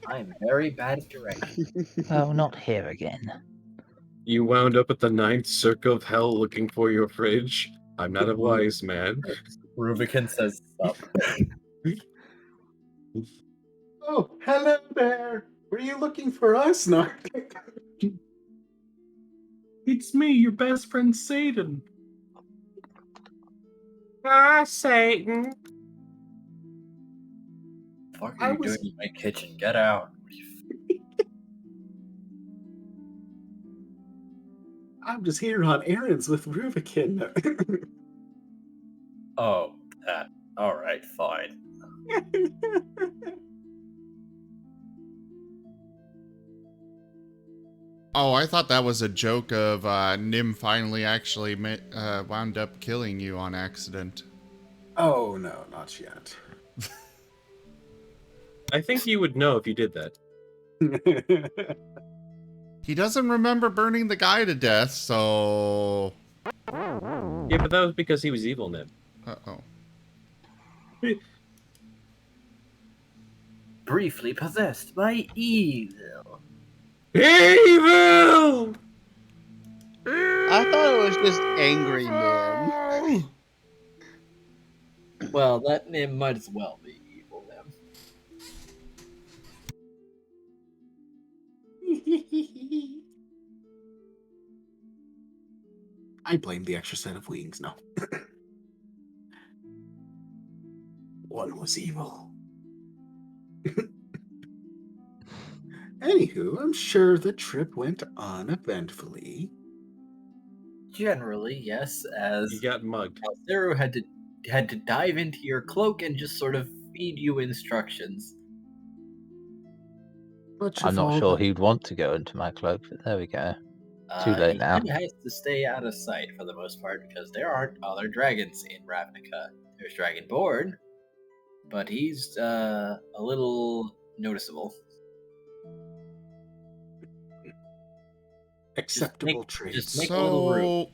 Speaker 4: I'm very bad at direction.
Speaker 7: Oh, not here again.
Speaker 6: You wound up at the 9th circle of hell looking for your fridge. I'm not a wise man.
Speaker 4: Rubicon says sup.
Speaker 3: Oh, hello there. Were you looking for us? No.
Speaker 2: It's me, your best friend Satan.
Speaker 3: Satan.
Speaker 4: What
Speaker 3: I
Speaker 4: are you
Speaker 3: was-
Speaker 4: doing in my kitchen? Get out.
Speaker 3: I'm just here on errands with Rubicon.
Speaker 4: Oh, that. Alright, fine.
Speaker 1: Oh, I thought that was a joke of Nim finally actually wound up killing you on accident.
Speaker 3: Oh, no, not yet.
Speaker 6: I think you would know if you did that.
Speaker 1: He doesn't remember burning the guy to death, so...
Speaker 6: Yeah, but that was because he was evil, Nib.
Speaker 1: Uh-oh.
Speaker 4: Briefly possessed by evil.
Speaker 6: Evil!
Speaker 5: I thought it was just angry Nim.
Speaker 4: Well, that name might as well be evil then.
Speaker 3: I blame the extra set of wings. No. One was evil. Anywho, I'm sure the trip went uneventfully.
Speaker 4: Generally, yes, as
Speaker 6: You got mugged.
Speaker 4: Zero had to dive into your cloak and just sort of feed you instructions.
Speaker 3: Much
Speaker 7: I'm
Speaker 3: of
Speaker 7: not
Speaker 3: all
Speaker 7: sure
Speaker 3: the-
Speaker 7: he'd want to go into my cloak, but there we go. Too late
Speaker 4: He
Speaker 7: now.
Speaker 4: kind of has to stay out of sight for the most part because there aren't other dragons in Ravnica. There's Dragonborn, but he's a little noticeable.
Speaker 3: acceptable
Speaker 4: just
Speaker 3: traits.
Speaker 4: make a little room.
Speaker 1: So,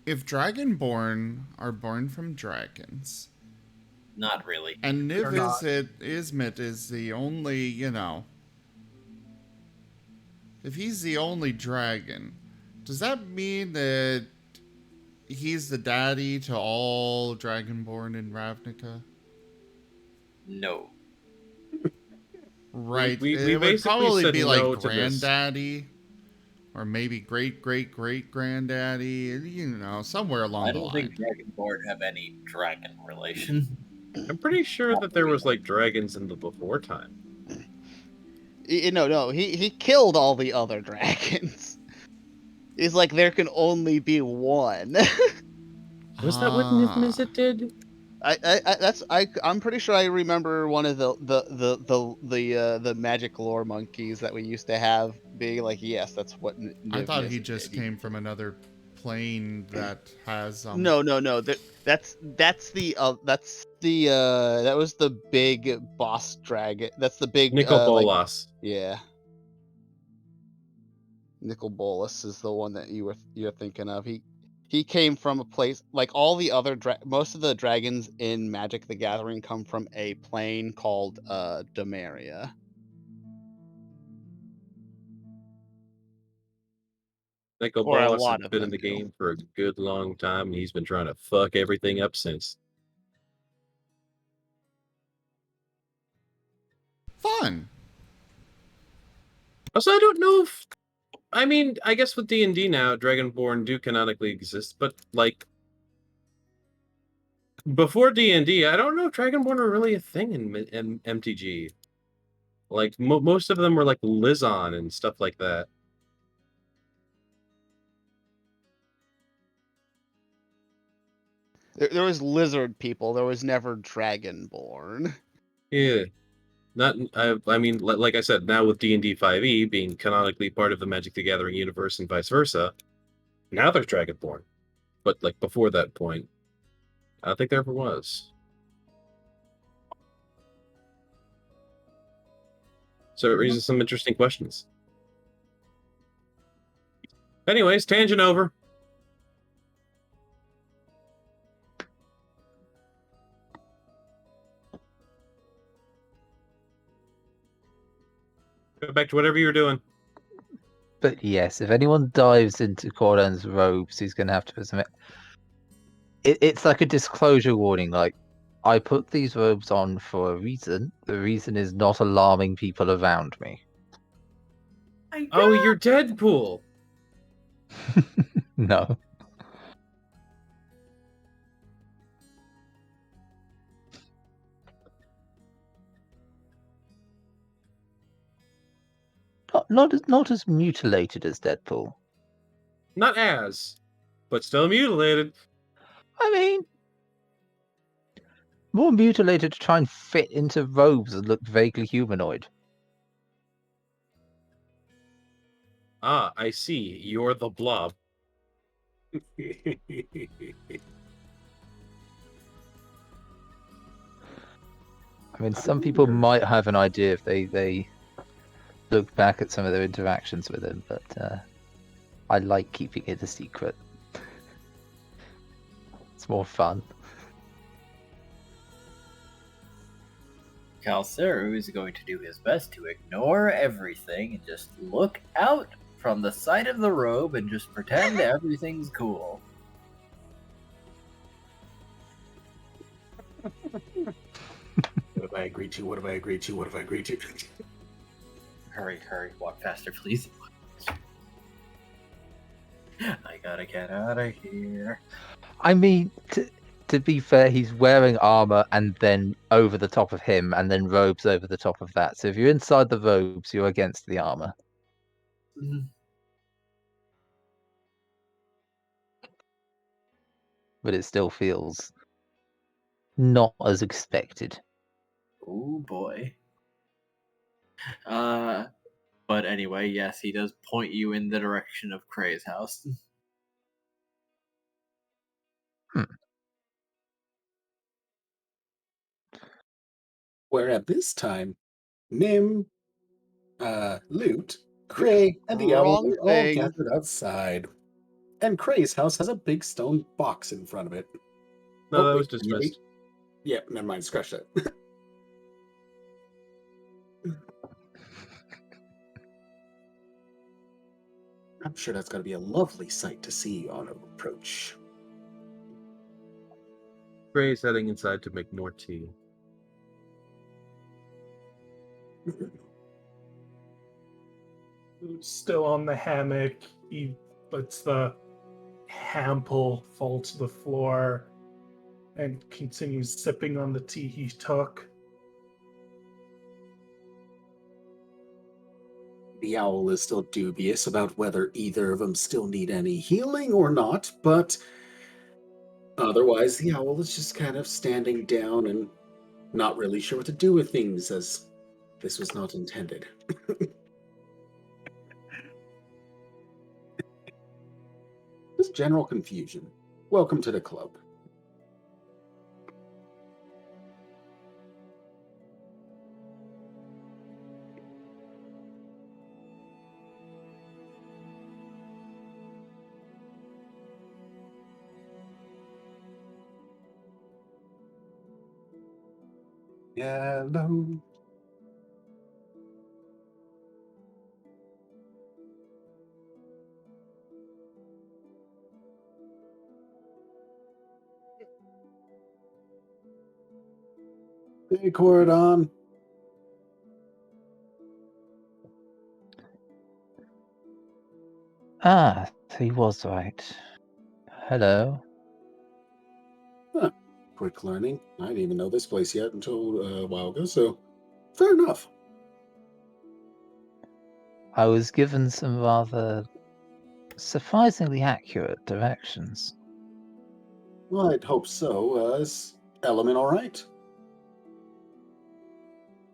Speaker 1: if Dragonborn are born from dragons,
Speaker 4: Not really.
Speaker 1: and
Speaker 2: They're not.
Speaker 1: Ismit is the only, if he's the only dragon, does that mean that he's the daddy to all Dragonborn in Ravnica?
Speaker 4: No.
Speaker 1: Right.
Speaker 6: We
Speaker 1: it would
Speaker 6: basically
Speaker 1: probably
Speaker 6: said
Speaker 1: be
Speaker 6: no
Speaker 1: like
Speaker 6: to this.
Speaker 1: granddaddy, or maybe great great great granddaddy. Somewhere along
Speaker 4: I
Speaker 1: the
Speaker 4: don't
Speaker 1: line.
Speaker 4: think Dragonborn have any dragon relation.
Speaker 6: I'm pretty sure that there was like dragons in the before time.
Speaker 5: No, he killed all the other dragons. He's like, there can only be one.
Speaker 6: Was that what Niv-Mizzet did?
Speaker 5: I'm pretty sure I remember one of the magic lore monkeys that we used to have being like, yes, that's what.
Speaker 1: I thought he
Speaker 5: Niv-Mizzet
Speaker 1: just
Speaker 5: did.
Speaker 1: came from another plane that has
Speaker 5: No. That's that was the big boss dragon. That's the big
Speaker 6: Nicol
Speaker 5: like,
Speaker 6: Bolas.
Speaker 5: yeah. Nicol Bolas is the one that you're thinking of. He came from a place like all the other most of the dragons in Magic the Gathering come from a plane called Demaria.
Speaker 6: Nicol
Speaker 5: Or a
Speaker 6: Bolas has
Speaker 5: lot of
Speaker 6: been in
Speaker 5: them
Speaker 6: the
Speaker 5: do.
Speaker 6: game for a good long time, and he's been trying to fuck everything up since.
Speaker 1: fun.
Speaker 6: Also, I don't know if... I mean, I guess with D&D now, Dragonborn do canonically exist, but, like... Before D&D, I don't know if Dragonborn were really a thing in MTG. Like, most of them were, like, Lizon and stuff like that.
Speaker 5: There was lizard people. There was never dragonborn.
Speaker 6: Yeah. I mean, like I said, now with D&D 5e being canonically part of the Magic the Gathering universe and vice versa, now there's Dragonborn. But, like, before that point, I don't think there ever was. So it raises some interesting questions. Anyways, tangent over. Go back to whatever you're doing.
Speaker 7: But yes, if anyone dives into Cordan's robes, he's going to have to submit. It's like a disclosure warning. Like, I put these robes on for a reason. The reason is not alarming people around me.
Speaker 6: Oh, you're Deadpool.
Speaker 7: No. Not as mutilated as Deadpool.
Speaker 6: Not as, but still mutilated.
Speaker 7: I mean, more mutilated to try and fit into robes and look vaguely humanoid.
Speaker 6: Ah, I see. You're the Blob.
Speaker 7: I mean, some people might have an idea if they look back at some of their interactions with him, but I like keeping it a secret. It's more fun.
Speaker 4: Calceru is going to do his best to ignore everything and just look out from the side of the robe and just pretend everything's cool.
Speaker 3: What have I agreed to? What have I agreed to? What have I agreed to?
Speaker 4: Hurry, walk faster, please. I gotta get out of here.
Speaker 7: I mean, to be fair, he's wearing armor and then over the top of him, and then robes over the top of that. So if you're inside the robes, you're against the armor.
Speaker 4: Mm.
Speaker 7: But it still feels not as expected.
Speaker 4: Oh boy. But anyway, yes, he does point you in the direction of Cray's house.
Speaker 3: Where at this time, Nim, Loot, Cray, and the owl
Speaker 5: Wrong
Speaker 3: are all
Speaker 5: thing.
Speaker 3: gathered outside. And Cray's house has a big stone box in front of it.
Speaker 6: No,
Speaker 3: Oh,
Speaker 6: that
Speaker 3: wait,
Speaker 6: was dismissed.
Speaker 3: Yeah, never mind. Scratch that. I'm sure that's got to be a lovely sight to see on approach.
Speaker 6: Gray's heading inside to make more tea.
Speaker 2: Still on the hammock, he lets the hample fall to the floor and continues sipping on the tea he took.
Speaker 3: The owl is still dubious about whether either of them still need any healing or not, but otherwise the owl is just kind of standing down and not really sure what to do with things, as this was not intended. Just general confusion. Welcome to the club. Hello. Hey, Coridon.
Speaker 7: Ah, he was right. Hello.
Speaker 3: Huh. Quick learning. I didn't even know this place yet until a while ago, so fair enough.
Speaker 7: I was given some rather surprisingly accurate directions.
Speaker 3: Well, I'd hope so. Is Element all right?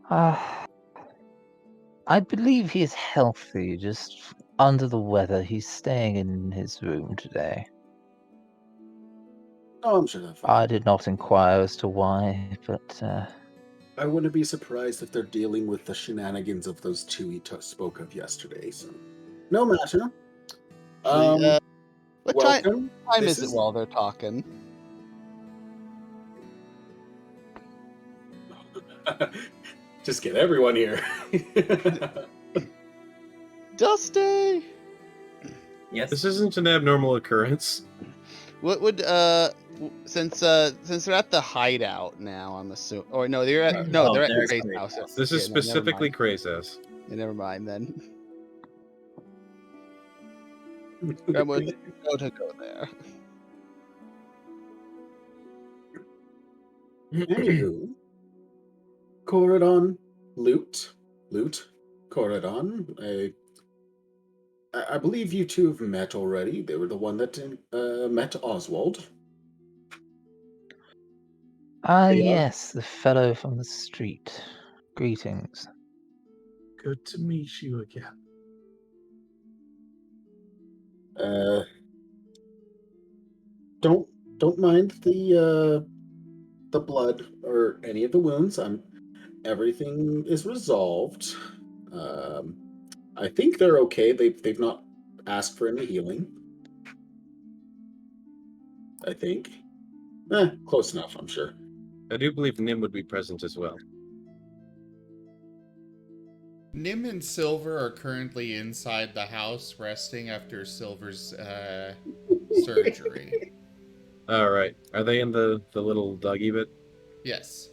Speaker 7: Ah, I believe he is healthy, just under the weather. He's staying in his room today.
Speaker 3: Oh, I'm sure that's fine.
Speaker 7: I did not inquire as to why, but
Speaker 3: I wouldn't be surprised if they're dealing with the shenanigans of those two he spoke of yesterday. So, no matter.
Speaker 5: What time
Speaker 3: Welcome.
Speaker 5: is
Speaker 3: This
Speaker 5: it while they're talking?
Speaker 3: Just get everyone here.
Speaker 5: Dusty!
Speaker 4: Yes.
Speaker 6: This isn't an abnormal occurrence.
Speaker 5: What would since they're at the hideout now, I'm assuming, or no, they're at they're at
Speaker 4: they're at
Speaker 5: Gray's
Speaker 4: Gray's
Speaker 5: house.
Speaker 4: house.
Speaker 6: This is specifically Cray's house.
Speaker 5: Yeah, never mind then. I would go there.
Speaker 3: Anywho, Coridon, Loot, Coridon. I believe you two have met already. They were the one that met Oswald.
Speaker 7: ah,
Speaker 3: Yeah.
Speaker 7: yes, the fellow from the street. Greetings.
Speaker 2: Good to meet you again.
Speaker 3: Don't mind the blood or any of the wounds. Everything is resolved. I think they're okay. They've not asked for any healing. I think. Close enough, I'm sure.
Speaker 6: I do believe Nim would be present as well.
Speaker 1: Nim and Silver are currently inside the house resting after Silver's surgery.
Speaker 6: All right. Are they in the little doggy bit?
Speaker 1: Yes.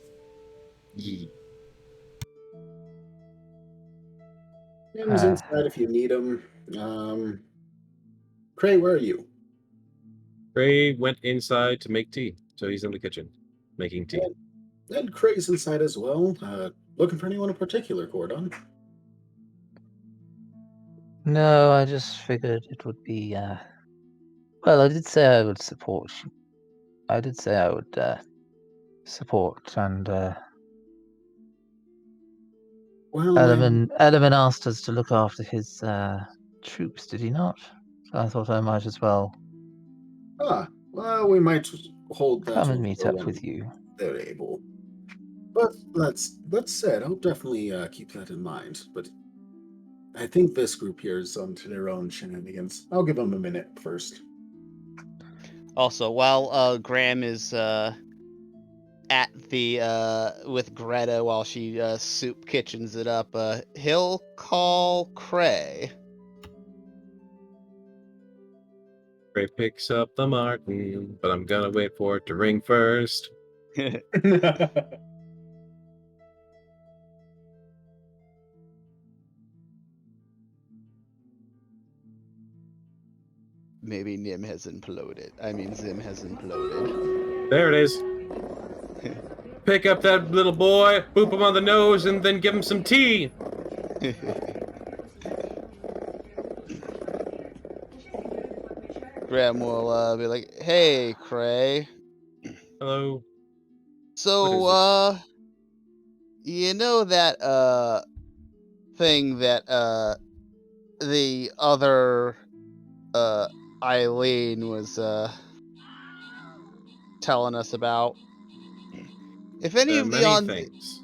Speaker 6: Yee.
Speaker 3: Nim's inside if you need him. Cray, where are you?
Speaker 6: Ray went inside to make tea, so he's in the kitchen making tea.
Speaker 3: And Craig's inside as well. Looking for anyone in particular, Gordon?
Speaker 7: No, I just figured it would be. Well, I did say I would support. I did say I would support, and
Speaker 3: Well,
Speaker 7: Edelman asked us to look after his troops, did he not? So I thought I might as well
Speaker 3: well, we might hold that
Speaker 7: come and
Speaker 3: over
Speaker 7: meet up
Speaker 3: when
Speaker 7: with you.
Speaker 3: they're able. But that said, I'll definitely keep that in mind. But I think this group here is onto their own shenanigans. I'll give them a minute first.
Speaker 5: Also, while Graham is at the with Greta while she soup kitchens it up, he'll call Cray.
Speaker 6: Ray picks up the Marten, but I'm gonna wait for it to ring first.
Speaker 5: Maybe Zim has imploded.
Speaker 6: There it is. Pick up that little boy, boop him on the nose, and then give him some tea.
Speaker 5: Graham will be like, "Hey, Cray.
Speaker 6: Hello.
Speaker 5: So, you know that thing that the other Eileen was telling us about? If any of the
Speaker 6: Many things.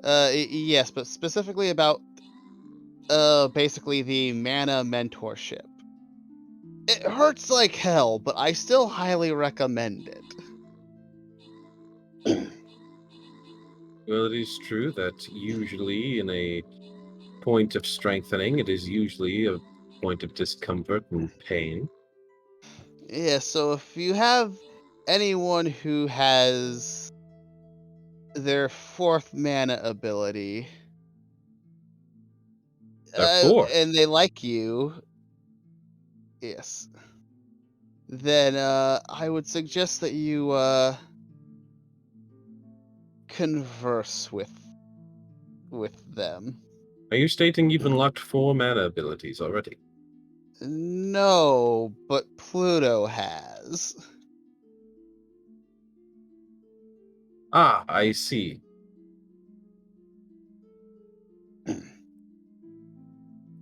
Speaker 5: yes, but specifically about basically the Mana Mentorship. It hurts like hell, but I still highly recommend it."
Speaker 6: Well, it is true that usually in a point of strengthening, it is usually a point of discomfort and pain.
Speaker 5: Yeah, so if you have anyone who has their 4th mana ability,
Speaker 6: Therefore,
Speaker 5: and they like you, yes, then I would suggest that you converse with them.
Speaker 6: are you stating you've unlocked 4 mana abilities already?
Speaker 5: No, but Pluto has.
Speaker 6: Ah, I see.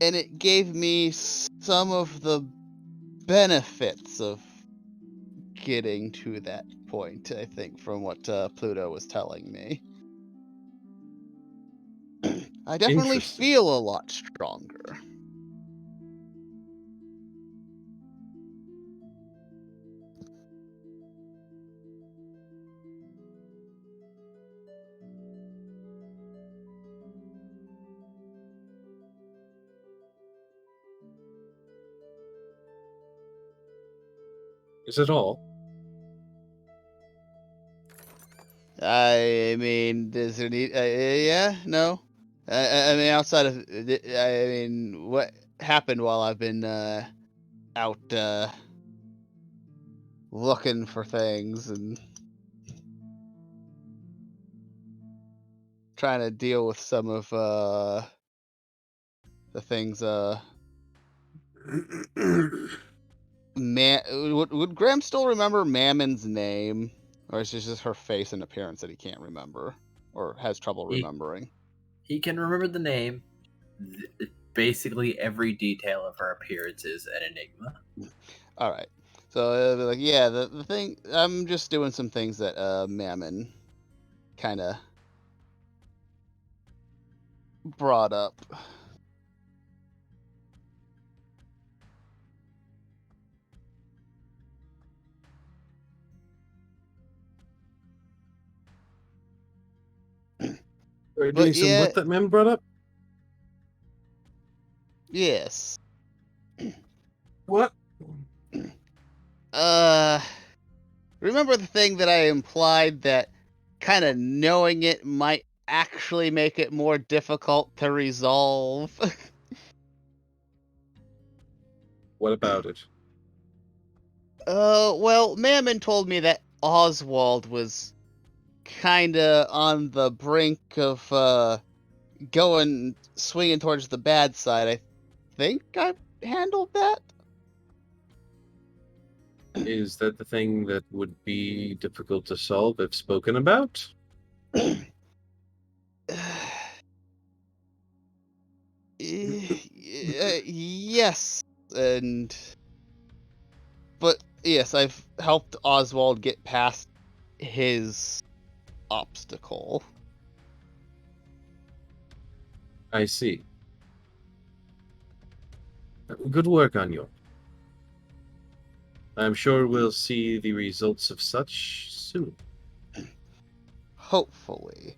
Speaker 5: And it gave me some of the benefits of getting to that point, I think, from what Pluto was telling me. I definitely
Speaker 6: Interesting.
Speaker 5: feel a lot stronger.
Speaker 6: Is it all?
Speaker 5: I mean, does there need? Yeah, no. I mean, outside of, I mean, what happened while I've been out looking for things and trying to deal with some of the things. Would Graham still remember Mammon's name, or is it just her face and appearance that he can't remember or has trouble remembering?
Speaker 4: He can remember the name. Basically, every detail of her appearance is an enigma.
Speaker 5: All right. So it'll be like, yeah, the thing. I'm just doing some things that Mammon kind of brought up.
Speaker 6: Are you
Speaker 5: But
Speaker 6: doing some
Speaker 5: yeah,
Speaker 6: what that man brought up?
Speaker 5: yes.
Speaker 6: What?
Speaker 5: Remember the thing that I implied that kind of knowing it might actually make it more difficult to resolve?
Speaker 6: What about it?
Speaker 5: Well, Mammon told me that Oswald was kinda on the brink of, swinging towards the bad side. I think I handled that?
Speaker 6: Is that the thing that would be difficult to solve if spoken about?
Speaker 5: Yes, but yes, I've helped Oswald get past his obstacle.
Speaker 6: I see. Good work on you. I'm sure we'll see the results of such soon.
Speaker 5: Hopefully.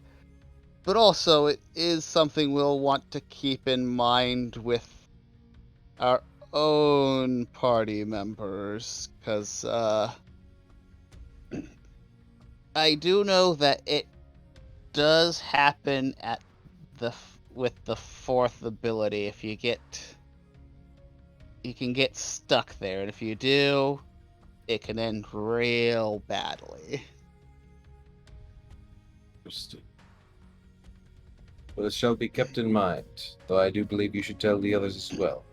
Speaker 5: But also, it is something we'll want to keep in mind with our own party members, because I do know that it does happen at with the fourth ability. If you can get stuck there, and if you do, it can end real badly.
Speaker 6: Interesting. Well, it shall be kept in mind, though I do believe you should tell the others as well.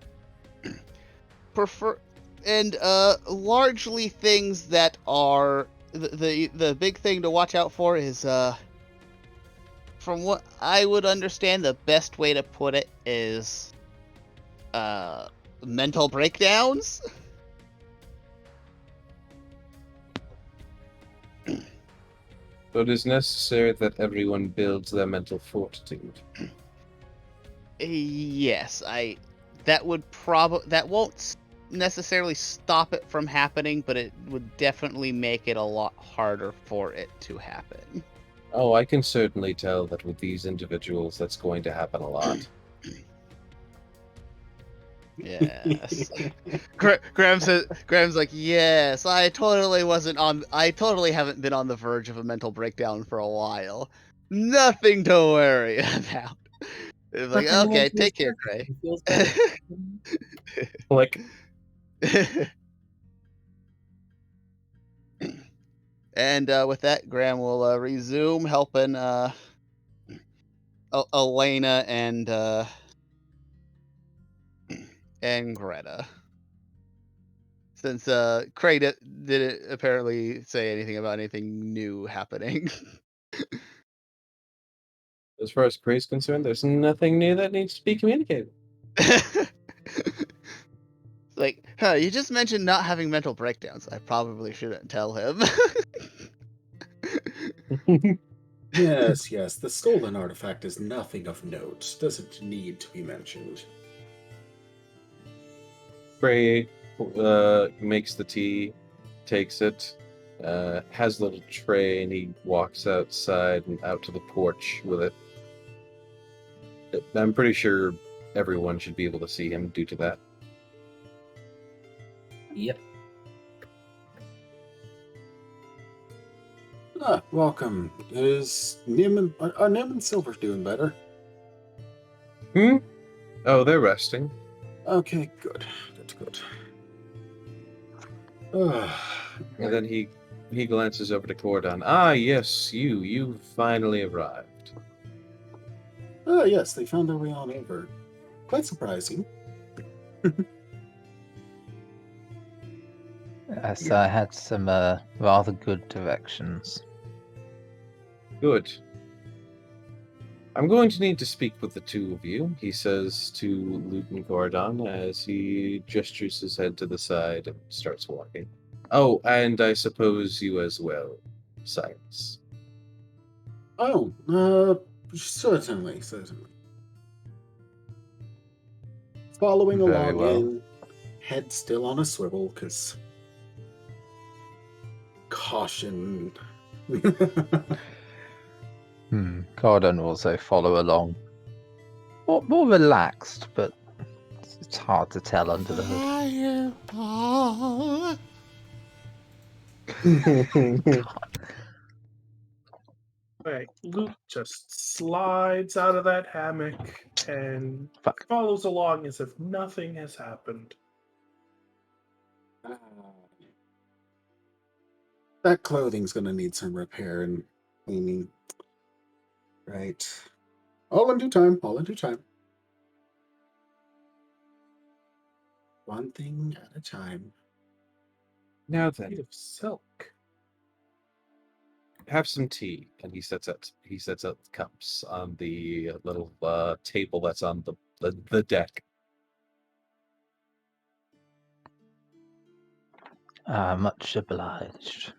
Speaker 5: Largely things that are the big thing to watch out for is from what I would understand, the best way to put it is mental breakdowns.
Speaker 6: So it is necessary that everyone builds their mental fortitude.
Speaker 5: Yes, that won't necessarily stop it from happening, but it would definitely make it a lot harder for it to happen.
Speaker 6: Oh, I can certainly tell that with these individuals that's going to happen a lot.
Speaker 5: Yes. Graham's like, yes, I totally haven't been on the verge of a mental breakdown for a while. Nothing to worry about. It's like, okay, take care, Gray.
Speaker 6: Like,
Speaker 5: And with that, Graham will resume helping Elena and Greta. Since Cray didn't apparently say anything about anything new happening.
Speaker 6: as far as Gray's concerned, there's nothing new that needs to be communicated.
Speaker 5: Like, you just mentioned not having mental breakdowns. I probably shouldn't tell him.
Speaker 3: Yes, yes, the stolen artifact is nothing of note. Doesn't need to be mentioned.
Speaker 6: Gray makes the tea, takes it, has a little tray, and he walks outside and out to the porch with it. I'm pretty sure everyone should be able to see him due to that.
Speaker 4: Yep.
Speaker 3: Welcome. Is are Nim and Silver doing better?
Speaker 6: Oh, they're resting.
Speaker 3: Okay, good. That's good.
Speaker 6: And then he glances over to Cordon. Ah, yes, you finally arrived.
Speaker 3: Yes, they found their way on over. Quite surprising.
Speaker 7: So I had some rather good directions.
Speaker 6: Good. I'm going to need to speak with the two of you, he says to Luton Cordon as he gestures his head to the side and starts walking. Oh, and I suppose you as well, Cyrus.
Speaker 3: Oh, certainly. Following
Speaker 7: Very
Speaker 3: along
Speaker 7: well.
Speaker 3: in, head still on a swivel, because caution.
Speaker 7: Cardon will also follow along. More relaxed, but it's hard to tell under the hood.
Speaker 1: Fireball.
Speaker 2: Okay, Luke just slides out of that hammock and
Speaker 7: Fuck.
Speaker 2: follows along as if nothing has happened.
Speaker 3: That clothing's gonna need some repair and cleaning. Right. All in due time. All in due time. One thing at a time.
Speaker 6: Now
Speaker 2: Made
Speaker 6: then,
Speaker 2: of silk.
Speaker 6: have some tea. And he sets up cups on the little table that's on the deck.
Speaker 7: Much obliged.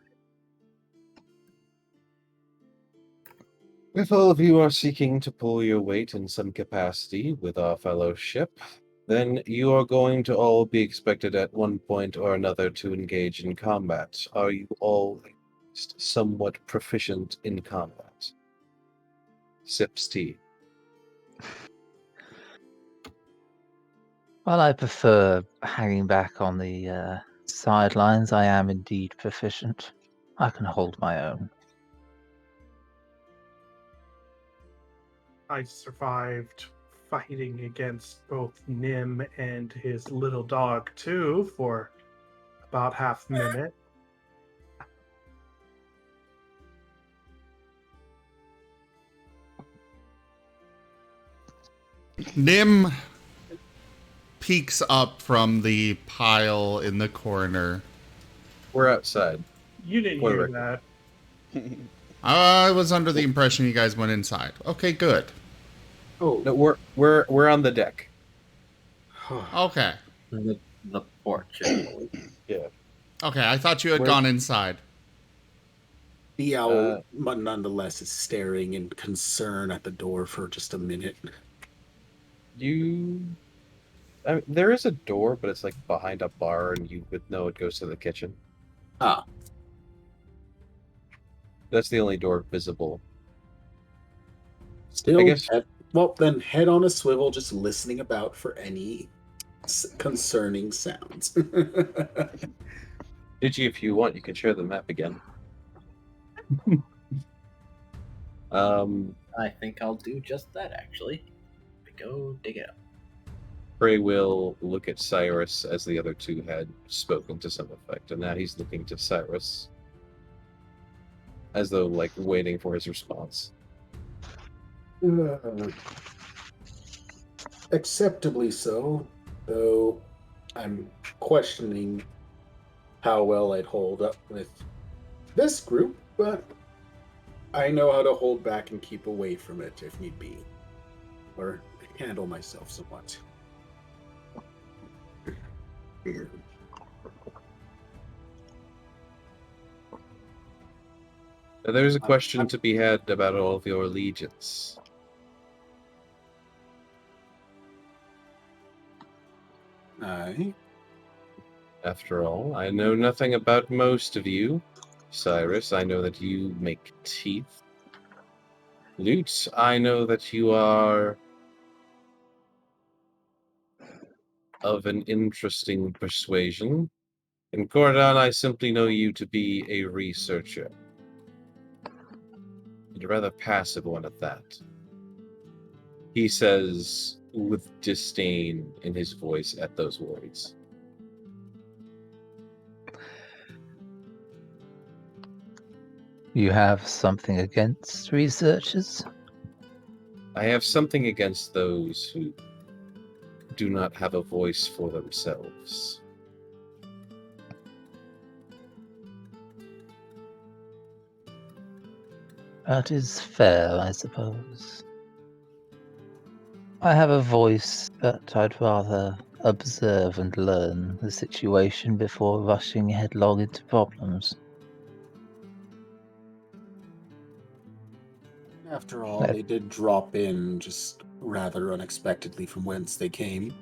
Speaker 6: If all of you are seeking to pull your weight in some capacity with our fellowship, then you are going to all be expected at one point or another to engage in combat. Are you all somewhat proficient in combat? Sips tea.
Speaker 7: While I prefer hanging back on the sidelines, I am indeed proficient. I can hold my own.
Speaker 2: I survived fighting against both Nim and his little dog too for about half a minute.
Speaker 1: Nim peeks up from the pile in the corner.
Speaker 6: We're outside.
Speaker 2: You didn't
Speaker 6: For the
Speaker 2: hear
Speaker 6: record.
Speaker 2: that.
Speaker 1: I was under the impression you guys went inside. Okay, good.
Speaker 3: Oh,
Speaker 6: No, we're on the deck.
Speaker 1: Okay.
Speaker 4: The porch. I believe.
Speaker 6: Yeah.
Speaker 1: Okay, I thought you had
Speaker 6: Where-
Speaker 1: gone inside.
Speaker 3: The owl, but nonetheless, is staring in concern at the door for just a minute.
Speaker 6: I mean, there is a door, but it's like behind a bar, and you would know it goes to the kitchen.
Speaker 3: Ah,
Speaker 6: That's the only door visible.
Speaker 3: still.
Speaker 6: I guess-
Speaker 3: Well, then head on a swivel, just listening about for any concerning sounds.
Speaker 6: Digi, if you want, you can share the map again.
Speaker 4: I think I'll do just that, actually. Go dig it up.
Speaker 6: Frey will look at Cyrus as the other two had spoken to some effect, and now he's looking to Cyrus as though, like, waiting for his response.
Speaker 3: Acceptably so, though I'm questioning how well I'd hold up with this group, but I know how to hold back and keep away from it if need be, or handle myself somewhat.
Speaker 6: Now, there's a question to be had about all of your allegiance.
Speaker 3: Aye.
Speaker 6: After all, I know nothing about most of you. Cyrus, I know that you make teeth. Lute, I know that you are of an interesting persuasion. And Gordon, I simply know you to be a researcher. And a rather passive one at that. He says with disdain in his voice at those words.
Speaker 7: You have something against researchers?
Speaker 6: I have something against those who do not have a voice for themselves.
Speaker 7: That is fair, I suppose. I have a voice, but I'd rather observe and learn the situation before rushing headlong into problems.
Speaker 3: After all, they did drop in just rather unexpectedly from whence they came.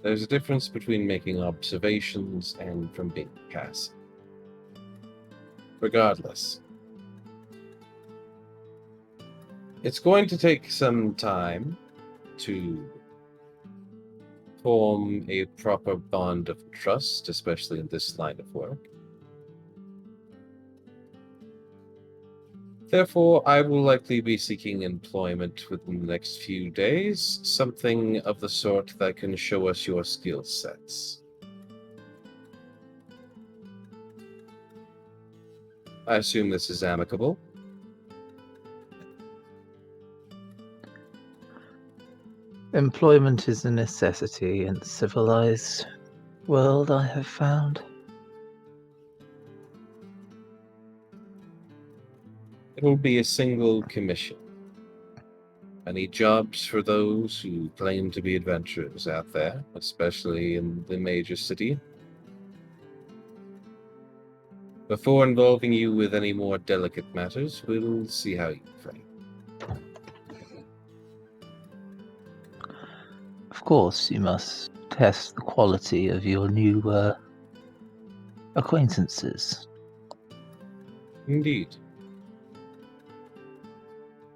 Speaker 6: There's a difference between making observations and from being passive. Regardless, it's going to take some time to form a proper bond of trust, especially in this line of work. Therefore, I will likely be seeking employment within the next few days, something of the sort that can show us your skill sets. I assume this is amicable.
Speaker 7: Employment is a necessity in the civilized world, I have found.
Speaker 6: It will be a single commission. Any jobs for those who claim to be adventurers out there, especially in the major city? Before involving you with any more delicate matters, we'll see how you fight.
Speaker 7: Of course, you must test the quality of your new acquaintances.
Speaker 6: Indeed.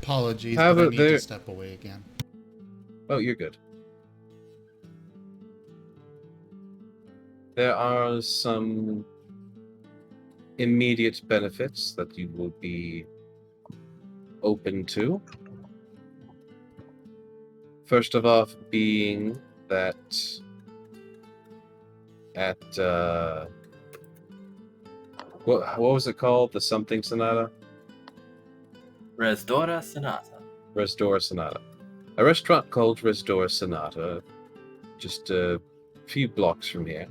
Speaker 1: Apologies,
Speaker 6: How
Speaker 1: but I
Speaker 6: about
Speaker 1: need
Speaker 6: there-
Speaker 1: to step away again.
Speaker 6: Oh, you're good. There are some immediate benefits that you will be open to. First of all, being that at what was it called? The something Sonata?
Speaker 4: Resdora Sonata.
Speaker 6: Resdora Sonata. A restaurant called Resdora Sonata, just a few blocks from here.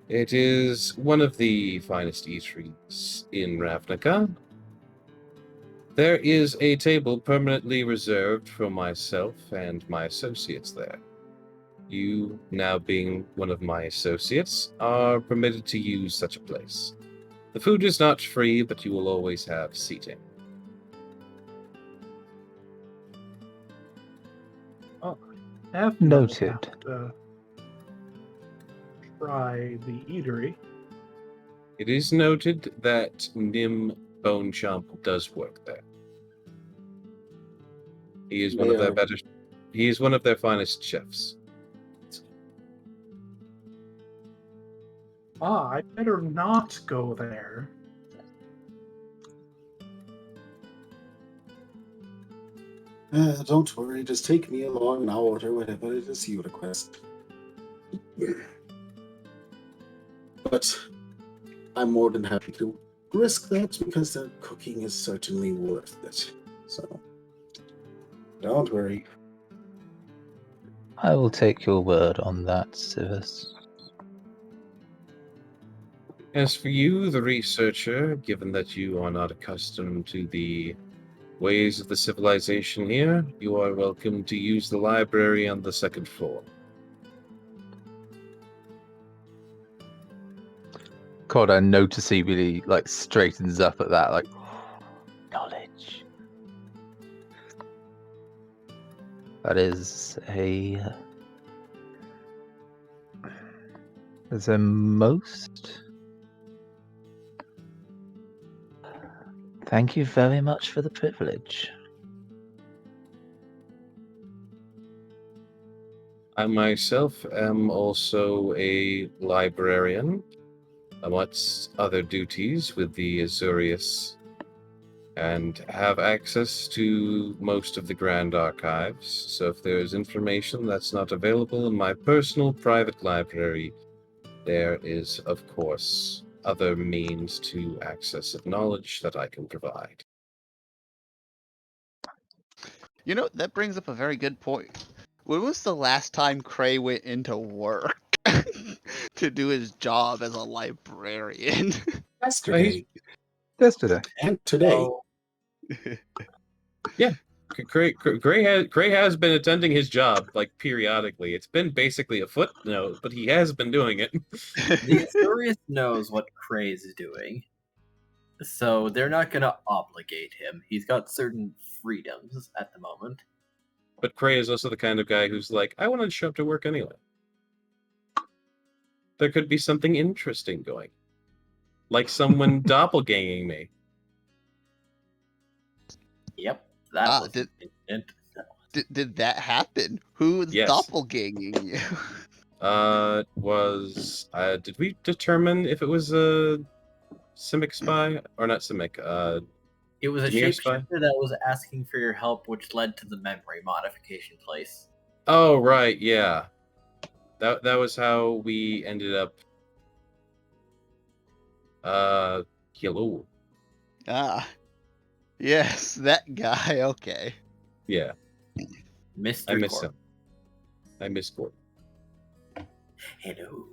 Speaker 6: It is one of the finest eateries in Ravnica. There is a table permanently reserved for myself and my associates there. You, now being one of my associates, are permitted to use such a place. The food is not free, but you will always have seating.
Speaker 2: Definitely
Speaker 7: Noted.
Speaker 2: have to try the eatery.
Speaker 6: It is noted that Nim Bonechamp does work there. He is one of their better. He is one of their finest chefs.
Speaker 2: I better not go there.
Speaker 3: Don't worry, just take me along and I'll order whatever it is you request. But I'm more than happy to risk that because the cooking is certainly worth it. So, don't worry.
Speaker 7: I will take your word on that, Civis.
Speaker 6: As for you, the researcher, given that you are not accustomed to the ways of the civilization here, you are welcome to use the library on the second floor.
Speaker 7: Corda noticeably straightens up at that, knowledge. That is a most. Thank you very much for the privilege.
Speaker 6: I myself am also a librarian, amongst other duties with the Azurius, and have access to most of the Grand Archives. So if there is information that's not available in my personal private library, there is, of course, other means to access of knowledge that I can provide.
Speaker 5: You know, that brings up a very good point. When was the last time Cray went into work to do his job as a librarian?
Speaker 3: Yesterday
Speaker 7: Yesterday.
Speaker 3: and today.
Speaker 4: Oh,
Speaker 6: Yeah, Gray has been attending his job periodically. It's been basically a footnote, but he has been doing it.
Speaker 4: the Azurius knows what Craze is doing, so they're not going to obligate him. He's got certain freedoms at the moment.
Speaker 6: But Cray is also the kind of guy who's like, I want to show up to work anyway. There could be something interesting going. Like someone doppelganging me.
Speaker 4: Yep, that
Speaker 5: Ah,
Speaker 4: was
Speaker 5: did-
Speaker 4: an incident.
Speaker 5: Did that happen? Who was
Speaker 6: Yes.
Speaker 5: doppelganging you?
Speaker 6: Did we determine if it was a Simic spy? Or not Simic,
Speaker 4: It was a
Speaker 6: Demir spy?
Speaker 4: shapeshifter that was asking for your help, which led to the memory modification place.
Speaker 6: Oh, right, yeah. That was how we ended up Hello.
Speaker 5: Ah, yes, that guy. Okay.
Speaker 6: Yeah,
Speaker 4: Mr.
Speaker 6: I miss
Speaker 4: Corp.
Speaker 6: him. I miss Gordon.
Speaker 4: Hello.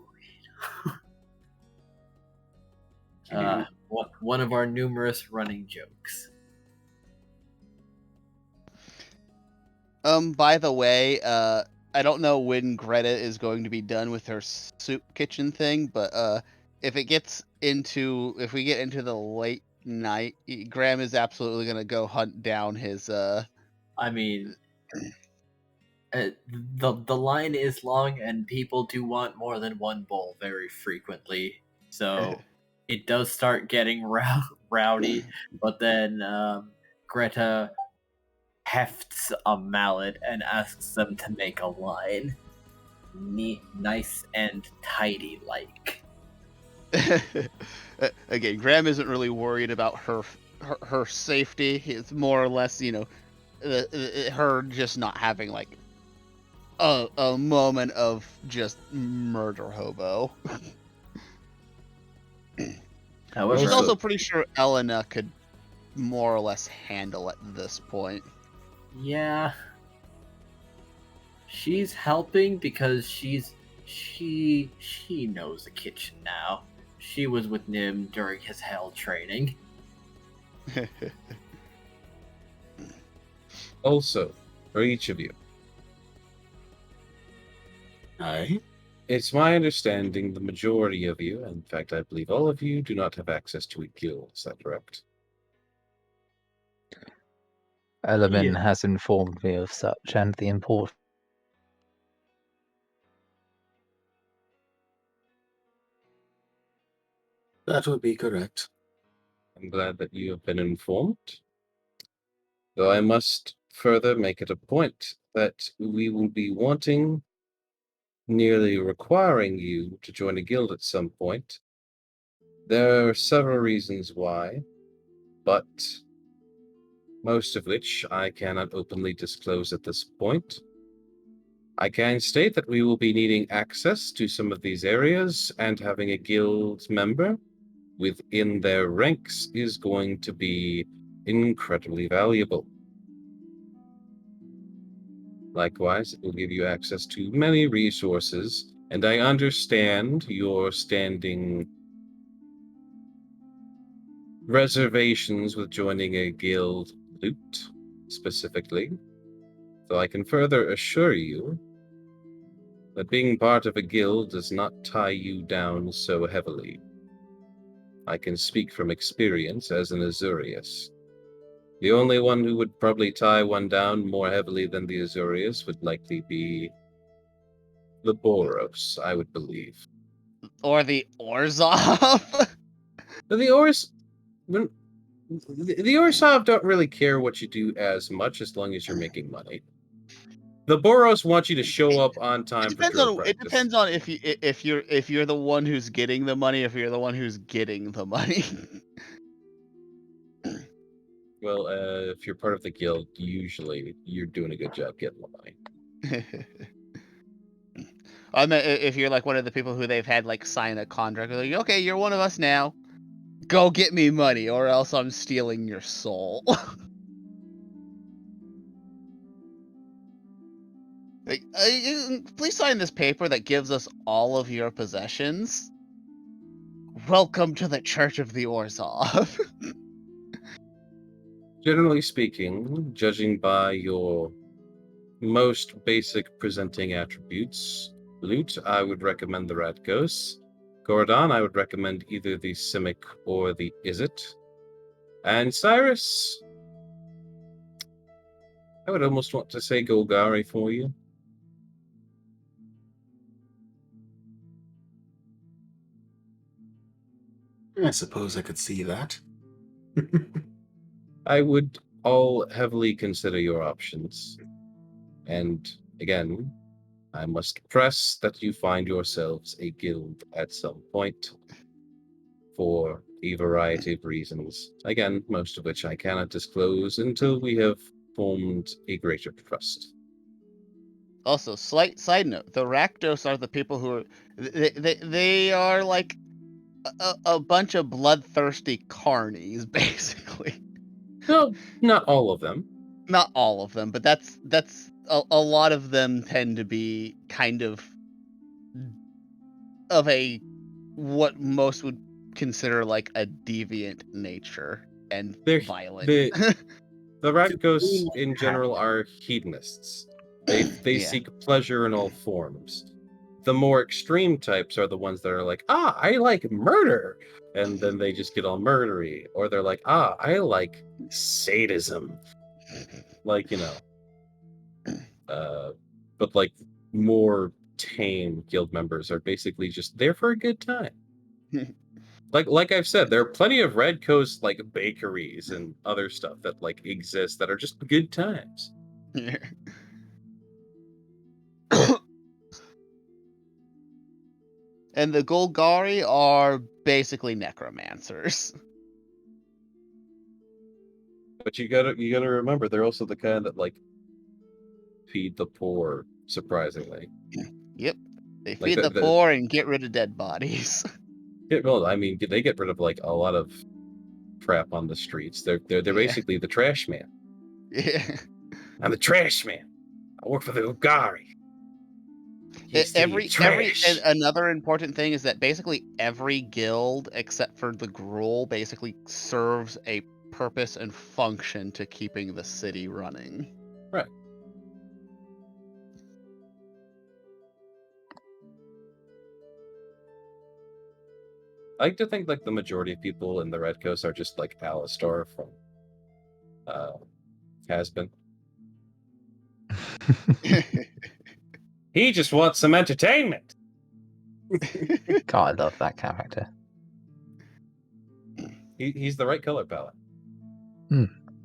Speaker 3: Hello.
Speaker 4: One of our numerous running jokes.
Speaker 5: By the way, I don't know when Greta is going to be done with her soup kitchen thing, but if we get into the late night, Graham is absolutely gonna go hunt down his
Speaker 4: I mean, the line is long, and people do want more than one bowl very frequently. So it does start getting rowdy. But then Greta hefts a mallet and asks them to make a line, nice and tidy like.
Speaker 5: Again, Graham isn't really worried about her safety. It's more or less, her just not having like a moment of just murder hobo.
Speaker 4: However,
Speaker 5: She's
Speaker 6: Also-
Speaker 5: also pretty sure Elena could more or less handle at this point.
Speaker 4: yeah, she's helping because she knows the kitchen now. She was with Nim during his hell training.
Speaker 6: Also, for each of you,
Speaker 3: Aye.
Speaker 6: it's my understanding the majority of you, in fact, I believe all of you, do not have access to a guild. Is that correct?
Speaker 7: Element
Speaker 4: Yeah.
Speaker 7: has informed me of such and the importance.
Speaker 3: That would be correct.
Speaker 6: I'm glad that you have been informed. Though I must further make it a point that we will be wanting, nearly requiring you to join a guild at some point. There are several reasons why, but most of which I cannot openly disclose at this point. I can state that we will be needing access to some of these areas, and having a guild member within their ranks is going to be incredibly valuable. Likewise, it will give you access to many resources, and I understand your standing reservations with joining a guild loot, specifically. So I can further assure you that being part of a guild does not tie you down so heavily. I can speak from experience as an Azurius. The only one who would probably tie one down more heavily than the Azurius would likely be the Boros, I would believe.
Speaker 5: Or the Orzhov.
Speaker 6: But the Orzhov don't really care what you do as much as long as you're making money. The Boros want you to show up on time for drill practice.
Speaker 5: It depends on if you're the one who's getting the money, if you're the one who's getting the money.
Speaker 6: Well, if you're part of the guild, usually you're doing a good job getting the money.
Speaker 5: I mean, if you're like one of the people who they've had like sign a contract, like, okay, you're one of us now. Go get me money, or else I'm stealing your soul. Like, please sign this paper that gives us all of your possessions. Welcome to the Church of the Orzhov.
Speaker 6: Generally speaking, judging by your most basic presenting attributes, Loot, I would recommend the Ratgos. Gordon, I would recommend either the Simic or the Izzet. And Cyrus, I would almost want to say Golgari for you.
Speaker 3: I suppose I could see that.
Speaker 6: I would all heavily consider your options. And again, I must press that you find yourselves a guild at some point for a variety of reasons. Again, most of which I cannot disclose until we have formed a greater trust.
Speaker 5: Also, slight side note: the Rakdos are the people who are they are like a bunch of bloodthirsty carnies, basically.
Speaker 6: No, not all of them.
Speaker 5: Not all of them, but that's a lot of them tend to be kind of a what most would consider like a deviant nature and
Speaker 6: They're
Speaker 5: violent.
Speaker 6: the rat ghosts in general are hedonists. They
Speaker 5: Yeah.
Speaker 6: seek pleasure in all forms. The more extreme types are the ones that are like, I like murder, and then they just get all murdery, or they're like, I like sadism, like but like more tame guild members are basically just there for a good time. Like I've said, there are plenty of Red Coast like bakeries and other stuff that like exist that are just good times.
Speaker 5: Yeah. And the Golgari are basically necromancers.
Speaker 6: But you gotta remember, they're also the kind that like feed the poor. Surprisingly,
Speaker 5: Yep. They
Speaker 6: Like
Speaker 5: feed the poor and get rid of dead bodies.
Speaker 6: well, I mean, they get rid of like a lot of crap on the streets. They're
Speaker 5: Yeah.
Speaker 6: basically the trash man.
Speaker 5: Yeah.
Speaker 6: I'm the trash man. I work for the Golgari.
Speaker 5: And another important thing is that basically every guild except for the Gruul basically serves a purpose and function to keeping the city running.
Speaker 6: Right. I like to think like the majority of people in the Red Coast are just like Alistar from Has-Been. He just wants some entertainment.
Speaker 7: God, I love that character.
Speaker 6: He's the right color palette.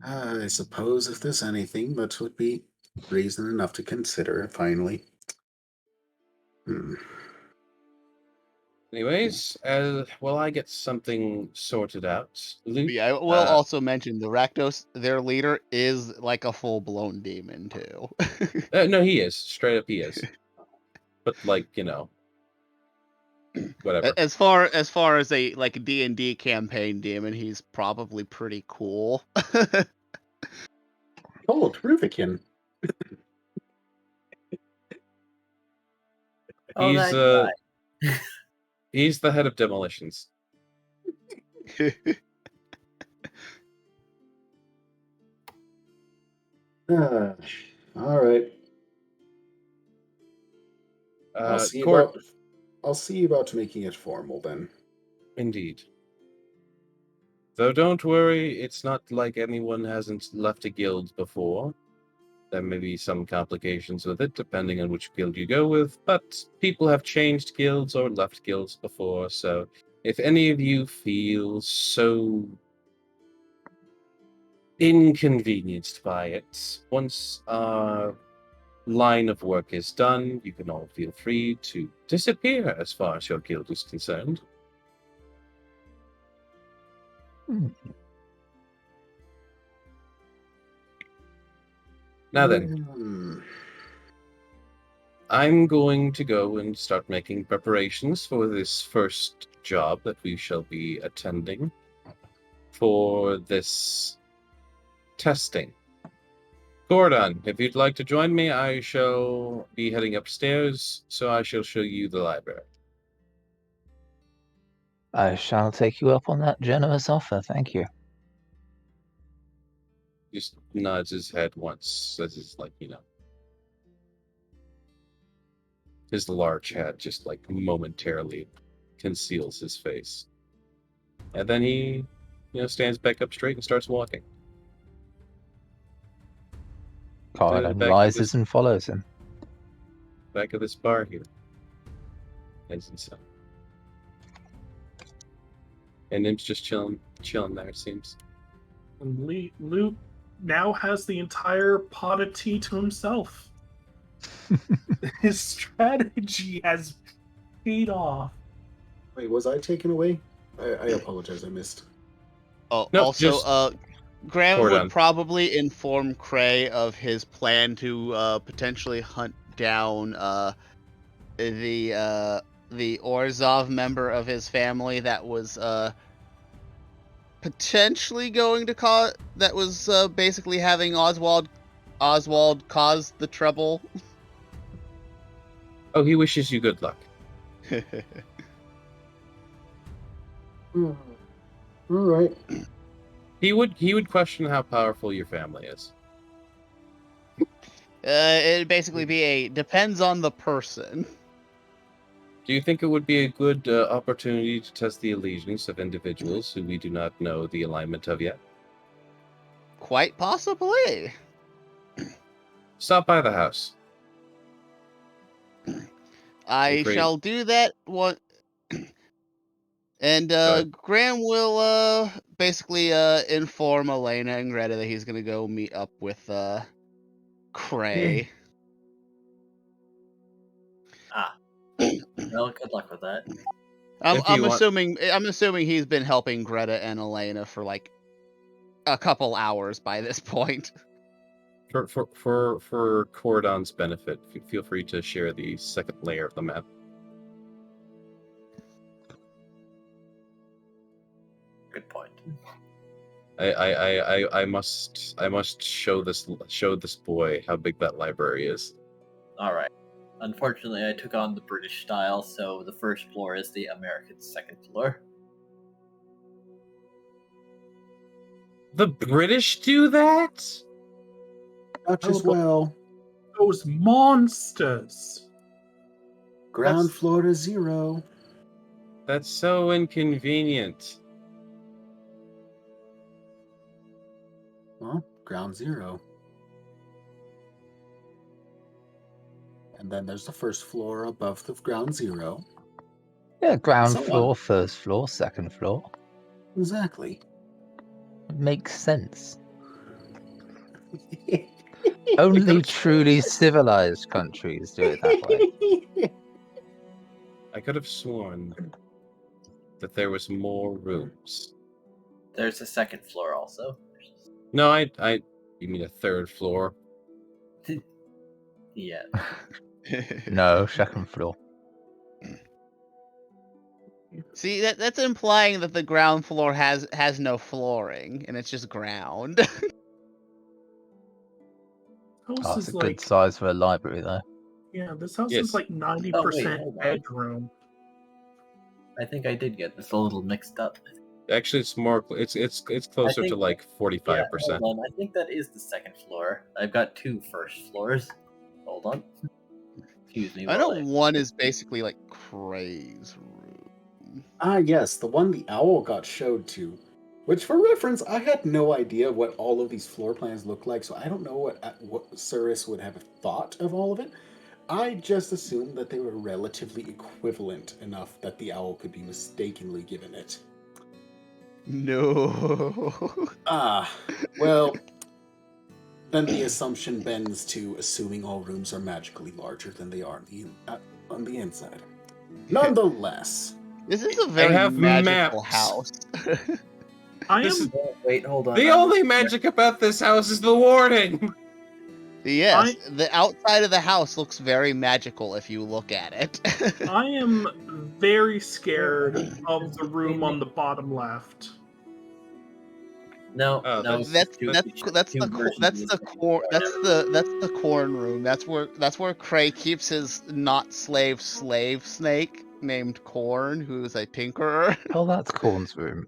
Speaker 3: I suppose if there's anything, that would be reason enough to consider, finally.
Speaker 6: Anyways, while I get something sorted out, Luke,
Speaker 5: Yeah, I will also mention the Rakdos, their leader, is like a full-blown demon too.
Speaker 6: no, he is. Straight up, he is. But like, whatever.
Speaker 5: As far as a like D&D campaign demon, he's probably pretty cool.
Speaker 3: Oh, Ruvikin.
Speaker 6: He's the head of demolitions.
Speaker 3: All right. I'll see about making it formal then.
Speaker 6: Indeed. Though don't worry, it's not like anyone hasn't left a guild before. There may be some complications with it, depending on which guild you go with, but people have changed guilds or left guilds before, so if any of you feel so inconvenienced by it, once our line of work is done, you can all feel free to disappear as far as your guild is concerned. Now then, I'm going to go and start making preparations for this first job that we shall be attending for this testing. Gordon, if you'd like to join me, I shall be heading upstairs, so I shall show you the library.
Speaker 7: I shall take you up on that generous offer, thank you.
Speaker 6: Just nods his head once, as is like, his large hat just like momentarily conceals his face. And then he, stands back up straight and starts walking.
Speaker 7: Corridon rises and follows him.
Speaker 6: Back of this bar here. Nice and so. And Nim's just chilling there, it seems.
Speaker 2: And Luke now has the entire pot of tea to himself. His strategy has paid off.
Speaker 3: Wait, was I taken away? I apologize, I missed.
Speaker 5: Oh,
Speaker 6: Nope,
Speaker 5: also, Graham
Speaker 6: Gordon.
Speaker 5: would probably inform Cray of his plan to potentially hunt down the Orzhov member of his family that was potentially going to cause, that was basically having Oswald cause the trouble.
Speaker 6: Oh, he wishes you good luck.
Speaker 3: All right.
Speaker 6: He would question how powerful your family is.
Speaker 5: It'd basically be a depends on the person.
Speaker 6: Do you think it would be a good opportunity to test the allegiance of individuals who we do not know the alignment of yet?
Speaker 5: Quite possibly.
Speaker 6: Stop by the house.
Speaker 5: I
Speaker 6: Great.
Speaker 5: shall do that one. And
Speaker 6: ahead.
Speaker 5: Graham will basically inform Elena and Greta that he's gonna go meet up with Cray.
Speaker 4: Well, good luck with that.
Speaker 5: I'm assuming he's been helping Greta and Elena for like a couple hours by this point.
Speaker 6: For Cordon's benefit, feel free to share the second layer of the map.
Speaker 4: Good point.
Speaker 6: I must show this boy how big that library is.
Speaker 4: All right. Unfortunately, I took on the British style, so the first floor is the American second floor.
Speaker 6: The British do that?
Speaker 3: Dutch as well.
Speaker 2: Those monsters.
Speaker 3: Ground floor to 0.
Speaker 6: That's so inconvenient.
Speaker 3: Well, ground 0. And then there's the first floor above the ground 0.
Speaker 7: Yeah, ground
Speaker 3: So
Speaker 7: floor,
Speaker 3: on.
Speaker 7: first floor, second floor.
Speaker 3: Exactly.
Speaker 7: It makes sense. Only truly civilized countries do it that way.
Speaker 6: I could have sworn that there was more rooms.
Speaker 4: There's a second floor also.
Speaker 6: No, you mean a third floor?
Speaker 4: Yeah.
Speaker 7: No, second floor.
Speaker 5: See, that's implying that the ground floor has no flooring and it's just ground.
Speaker 2: House
Speaker 7: Oh, it's
Speaker 2: is
Speaker 7: a
Speaker 2: like,
Speaker 7: good size for a library, though.
Speaker 2: yeah, this house
Speaker 6: Yes.
Speaker 2: is like 90%
Speaker 4: hold on.
Speaker 2: bedroom.
Speaker 4: I think I did get this a little mixed up.
Speaker 6: Actually, it's more. It's closer to
Speaker 4: think-
Speaker 6: like 45%.
Speaker 4: Yeah, hold on. I think that is the second floor. I've got 2 first floors. Hold on. Excuse me.
Speaker 5: I know
Speaker 4: while
Speaker 5: one is basically like Cray's room.
Speaker 3: Ah, yes, the one the owl got showed to. Which, for reference, I had no idea what all of these floor plans look like, so I don't know what Cirrus would have thought of all of it. I just assumed that they were relatively equivalent enough that the owl could be mistakenly given it.
Speaker 5: No.
Speaker 3: Ah, well, then the assumption bends to assuming all rooms are magically larger than they are on the inside. Nonetheless,
Speaker 5: This is a very
Speaker 6: have
Speaker 5: magical
Speaker 6: maps.
Speaker 5: house.
Speaker 2: I
Speaker 6: This
Speaker 2: am
Speaker 6: is-
Speaker 4: wait, hold on.
Speaker 6: The only magic about this house is the warding.
Speaker 5: Yes, the outside of the house looks very magical if you look at it.
Speaker 2: I am very scared of the room on the bottom left.
Speaker 4: No,
Speaker 6: Oh,
Speaker 4: no.
Speaker 5: that's the corn room. That's where Cray keeps his not slave snake named Corn, who's a tinkerer.
Speaker 7: Oh, that's Corn's room.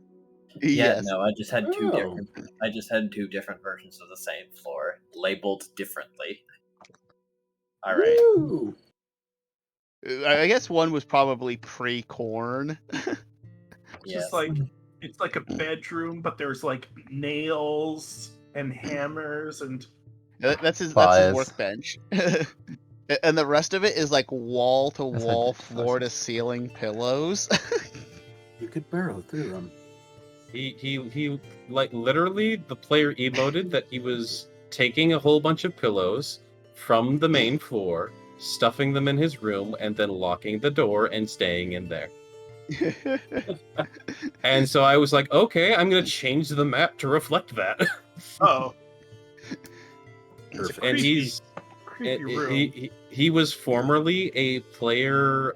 Speaker 4: Yeah,
Speaker 5: Yes.
Speaker 4: no, I just had two
Speaker 3: Oh.
Speaker 4: different. I just had 2 different versions of the same floor, labeled differently. All right.
Speaker 3: woo!
Speaker 5: I guess one was probably pre-corn.
Speaker 2: It's just like it's like a bedroom, but there's like nails and hammers and
Speaker 5: That's his
Speaker 7: Fires.
Speaker 5: workbench. And the rest of it is like wall to
Speaker 7: That's
Speaker 5: wall,
Speaker 7: identifies
Speaker 5: floor to
Speaker 7: it.
Speaker 5: ceiling pillows.
Speaker 3: You could burrow through them.
Speaker 6: He like literally the player emoted that he was taking a whole bunch of pillows from the main floor, stuffing them in his room, and then locking the door and staying in there. And so I was like, okay, I'm gonna change the map to reflect that.
Speaker 2: oh, it's a
Speaker 6: And
Speaker 2: creepy, creepy room.
Speaker 6: he was formerly a player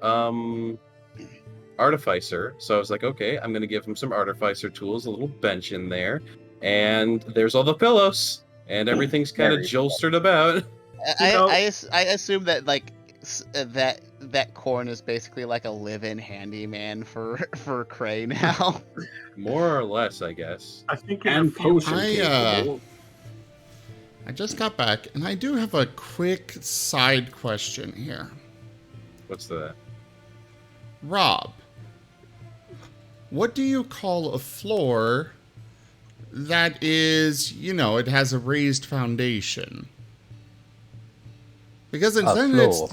Speaker 6: artificer. So I was like, okay, I'm going to give him some artificer tools, a little bench in there, and there's all the pillows, and everything's kind of
Speaker 4: Very
Speaker 6: jolstered about.
Speaker 5: I assume that like that corn is basically like a live-in handyman for Cray now.
Speaker 6: More or less, I guess.
Speaker 2: I think in
Speaker 3: And
Speaker 2: a few
Speaker 3: potion capable.
Speaker 1: I just got back, and I do have a quick side question here.
Speaker 6: What's that?
Speaker 1: Rob, what do you call a floor that is, it has a raised foundation? Because then
Speaker 7: floor.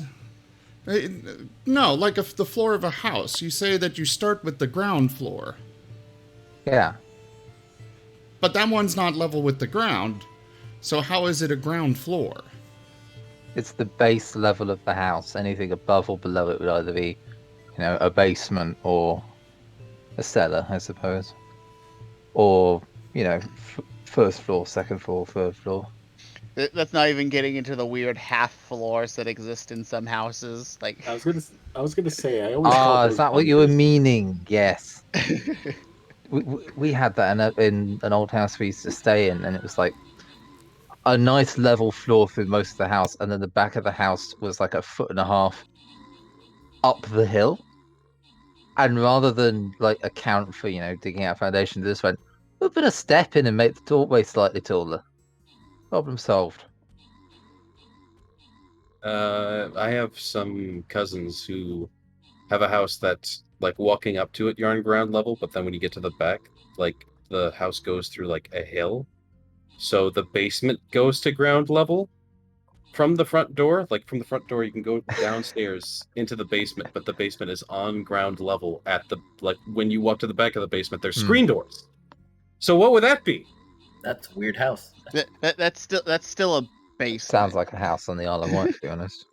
Speaker 1: no, like the floor of a house. You say that you start with the ground floor.
Speaker 7: Yeah.
Speaker 1: But that one's not level with the ground. So how is it a ground floor?
Speaker 7: It's the base level of the house. Anything above or below it would either be, a basement or a cellar, I suppose. Or, first floor, second floor, third floor.
Speaker 5: That's not even getting into the weird half floors that exist in some houses. Like,
Speaker 3: I was gonna say, I always call
Speaker 7: Ah,
Speaker 3: those
Speaker 7: is that what you were
Speaker 3: bunkers.
Speaker 7: meaning? Yes. We had that in an old house we used to stay in, and it was like a nice level floor through most of the house, and then the back of the house was like 1.5 feet up the hill. And rather than like account for digging out a foundation, they just went, we'll put a step in and make the doorway slightly taller. Problem solved.
Speaker 6: I have some cousins who have a house that's like walking up to it, you're on ground level, but then when you get to the back, like the house goes through like a hill. So the basement goes to ground level from the front door. Like from the front door, you can go downstairs into the basement, but the basement is on ground level at the, like when you walk to the back of the basement, there's screen doors. So what would that be?
Speaker 4: That's a weird house.
Speaker 5: that's still a basement.
Speaker 7: Sounds like a house on the Isle of Wight, to be honest.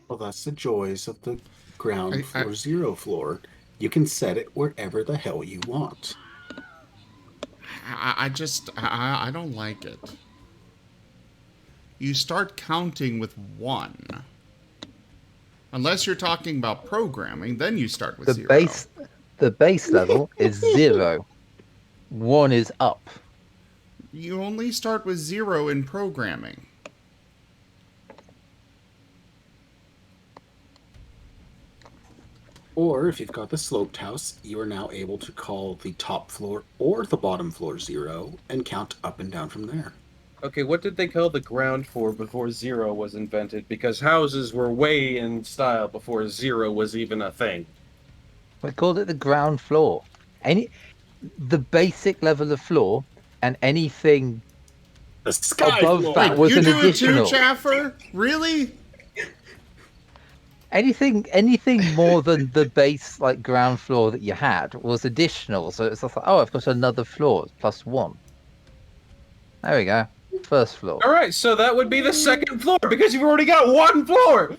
Speaker 3: Well, that's the joys of the ground
Speaker 1: I-
Speaker 3: floor, zero floor. You can set it wherever the hell you want.
Speaker 1: I don't like it. You start counting with 1. Unless you're talking about programming, then you start with 0.
Speaker 7: The base level is 0. 1 is up.
Speaker 1: You only start with 0 in programming.
Speaker 3: Or if you've got the sloped house, you are now able to call the top floor or the bottom floor 0 and count up and down from there.
Speaker 6: Okay, what did they call the ground floor before 0 was invented? Because houses were way in style before 0 was even a thing.
Speaker 7: We called it the ground floor. The basic level of floor, and anything
Speaker 3: The sky
Speaker 7: above
Speaker 3: floor!
Speaker 7: that was
Speaker 1: you
Speaker 7: an
Speaker 1: do
Speaker 7: additional.
Speaker 1: it too, Chaffer? Really?
Speaker 7: Anything more than the base like ground floor that you had was additional. So it's just like, oh, I've got another floor plus 1. There we go. First floor.
Speaker 6: All right, so that would be the second floor because you've already got 1 floor.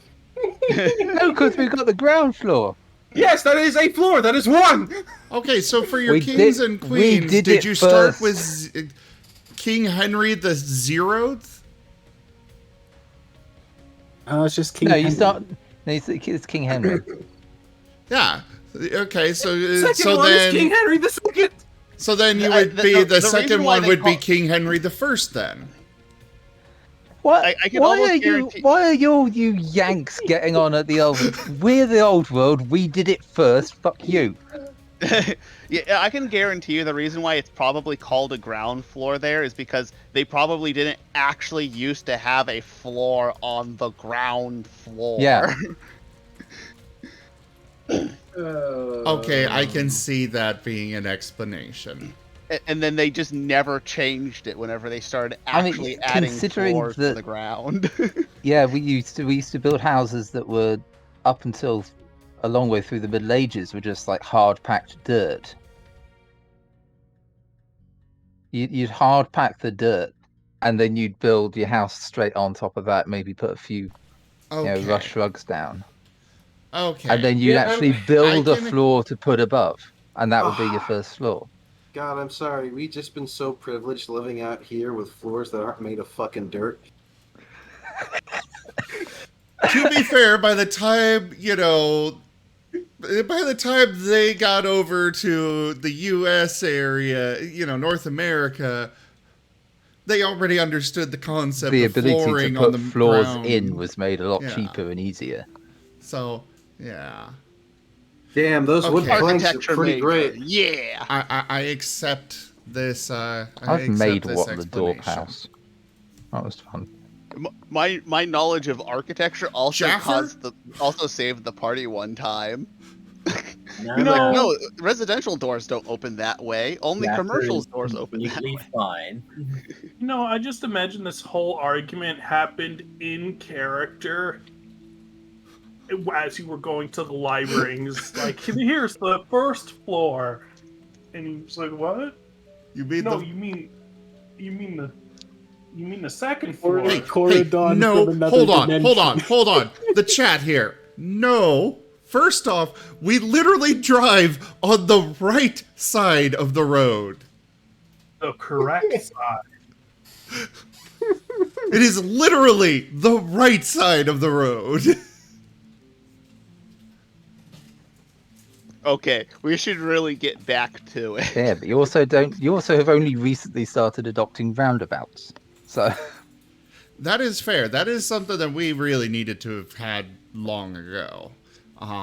Speaker 7: No, because we've got the ground floor.
Speaker 6: Yes, that is a floor. That is 1.
Speaker 1: Okay, so for your
Speaker 7: We
Speaker 1: kings
Speaker 7: did-
Speaker 1: and
Speaker 7: we
Speaker 1: queens,
Speaker 7: did
Speaker 1: did
Speaker 7: it
Speaker 1: you start
Speaker 7: first.
Speaker 1: with King Henry the 0th?
Speaker 3: It's just King
Speaker 7: No,
Speaker 3: Henry.
Speaker 7: you start. No, it's King Henry.
Speaker 1: Yeah. Okay, so
Speaker 6: Second one is King Henry the Second.
Speaker 1: So then you
Speaker 5: I-
Speaker 1: would
Speaker 5: the-
Speaker 1: be
Speaker 5: the
Speaker 1: the
Speaker 5: reason
Speaker 1: second
Speaker 5: why
Speaker 1: one
Speaker 5: they
Speaker 1: would be
Speaker 5: call-
Speaker 1: King Henry the First then.
Speaker 7: What?
Speaker 5: I can
Speaker 7: why
Speaker 5: almost
Speaker 7: are you?
Speaker 5: guarantee-
Speaker 7: Why are you Yanks getting on at the old? We're the old world. We did it first. Fuck you.
Speaker 5: Yeah, I can guarantee you the reason why it's probably called a ground floor there is because they probably didn't actually used to have a floor on the ground floor.
Speaker 7: Yeah.
Speaker 1: Okay, I can see that being an explanation.
Speaker 5: And then they just never changed it whenever they started
Speaker 7: I mean,
Speaker 5: actually adding
Speaker 7: considering
Speaker 5: floors to
Speaker 7: that-
Speaker 5: the ground.
Speaker 7: Yeah, we used to build houses that were up until a long way through the Middle Ages were just like hard packed dirt. You'd hard pack the dirt, and then you'd build your house straight on top of that. Maybe put a few
Speaker 1: Okay.
Speaker 7: rush rugs down,
Speaker 1: Okay.
Speaker 7: and then you'd
Speaker 6: Yeah,
Speaker 7: actually build a
Speaker 1: can-
Speaker 7: floor to put above, and that would be your first floor.
Speaker 8: God, I'm sorry. We've just been so privileged living out here with floors that aren't made of fucking dirt.
Speaker 1: to be fair, by the time they got over to the U.S. area, North America, they already understood the concept
Speaker 7: The
Speaker 1: of
Speaker 7: ability
Speaker 1: flooring
Speaker 7: to
Speaker 1: on
Speaker 7: put
Speaker 1: the
Speaker 7: floors
Speaker 1: ground.
Speaker 7: in was made a lot
Speaker 1: Yeah.
Speaker 7: cheaper and easier.
Speaker 1: So, yeah.
Speaker 8: Damn, those wood
Speaker 1: Okay.
Speaker 8: planks are
Speaker 5: Architecture
Speaker 8: pretty
Speaker 5: major.
Speaker 8: great.
Speaker 5: Yeah.
Speaker 1: I accept this.
Speaker 7: I've made one the door house. That was fun.
Speaker 5: My knowledge of architecture also
Speaker 1: Jaffer?
Speaker 5: also saved the party one time.
Speaker 4: No,
Speaker 5: Residential doors don't open that way. Only
Speaker 4: Jaffer
Speaker 5: commercial
Speaker 4: is
Speaker 5: doors open that
Speaker 4: completely
Speaker 5: way.
Speaker 4: fine.
Speaker 2: I just imagine this whole argument happened in character as you were going to the library. And it's like, here's the first floor, and he was like, "What?
Speaker 1: You mean
Speaker 2: No,
Speaker 1: the...
Speaker 2: you mean the second floor."
Speaker 3: Hey,
Speaker 1: Hey,
Speaker 3: Corridon
Speaker 1: no,
Speaker 3: from another
Speaker 1: hold
Speaker 3: dimension.
Speaker 1: on. The chat here. No. First off, we literally drive on the right side of the road.
Speaker 2: The correct side.
Speaker 1: It is literally the right side of the road.
Speaker 5: Okay, we should really get back to it.
Speaker 7: Yeah, but you also have only recently started adopting roundabouts. So
Speaker 1: That is fair. That is something that we really needed to have had long ago.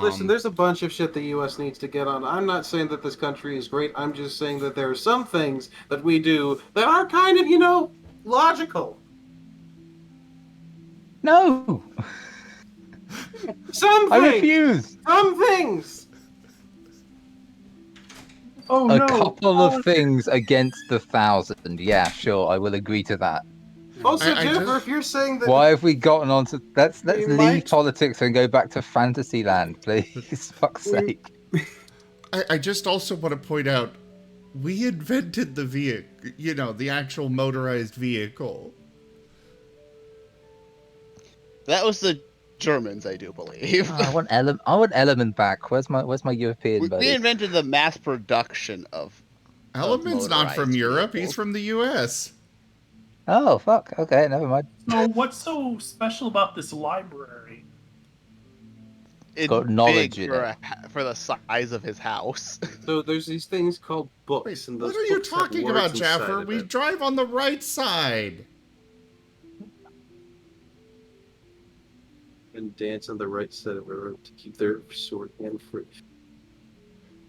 Speaker 8: Listen, there's a bunch of shit the U.S. needs to get on. I'm not saying that this country is great. I'm just saying that there are some things that we do that are kind of, logical.
Speaker 7: no,
Speaker 8: Some
Speaker 7: I
Speaker 8: things.
Speaker 7: refuse.
Speaker 8: Some things.
Speaker 2: Oh
Speaker 7: A
Speaker 2: no!
Speaker 7: couple of things against the 1,000. Yeah, sure, I will agree to that.
Speaker 8: Also,
Speaker 1: I
Speaker 8: Jennifer,
Speaker 1: just-
Speaker 8: if you're saying that...
Speaker 7: Why have we gotten on to... Let's
Speaker 8: We
Speaker 7: leave
Speaker 8: might-
Speaker 7: politics and go back to Fantasyland, please. Fuck's sake.
Speaker 1: I just also want to point out, we invented the vehicle, the actual motorized vehicle.
Speaker 5: That was the Germans, I do believe.
Speaker 7: I want Element back. Where's my European
Speaker 5: we
Speaker 7: buddy?
Speaker 5: invented the mass production of
Speaker 1: Element's not from
Speaker 5: motorized
Speaker 1: Europe,
Speaker 5: vehicles.
Speaker 1: he's from the US.
Speaker 7: Oh fuck. Okay, never mind.
Speaker 2: So what's so special about this library?
Speaker 5: It's
Speaker 7: got knowledge
Speaker 5: big
Speaker 7: in
Speaker 5: for,
Speaker 7: it.
Speaker 5: for the size of his house.
Speaker 8: So there's these things called books,
Speaker 1: Wait,
Speaker 8: and those
Speaker 1: what are you
Speaker 8: books have
Speaker 1: talking
Speaker 8: words
Speaker 1: about,
Speaker 8: inside
Speaker 1: Jaffer?
Speaker 8: of
Speaker 1: We
Speaker 8: it.
Speaker 1: drive on the right side.
Speaker 6: And dance on the right side of the road to keep their sword hand free.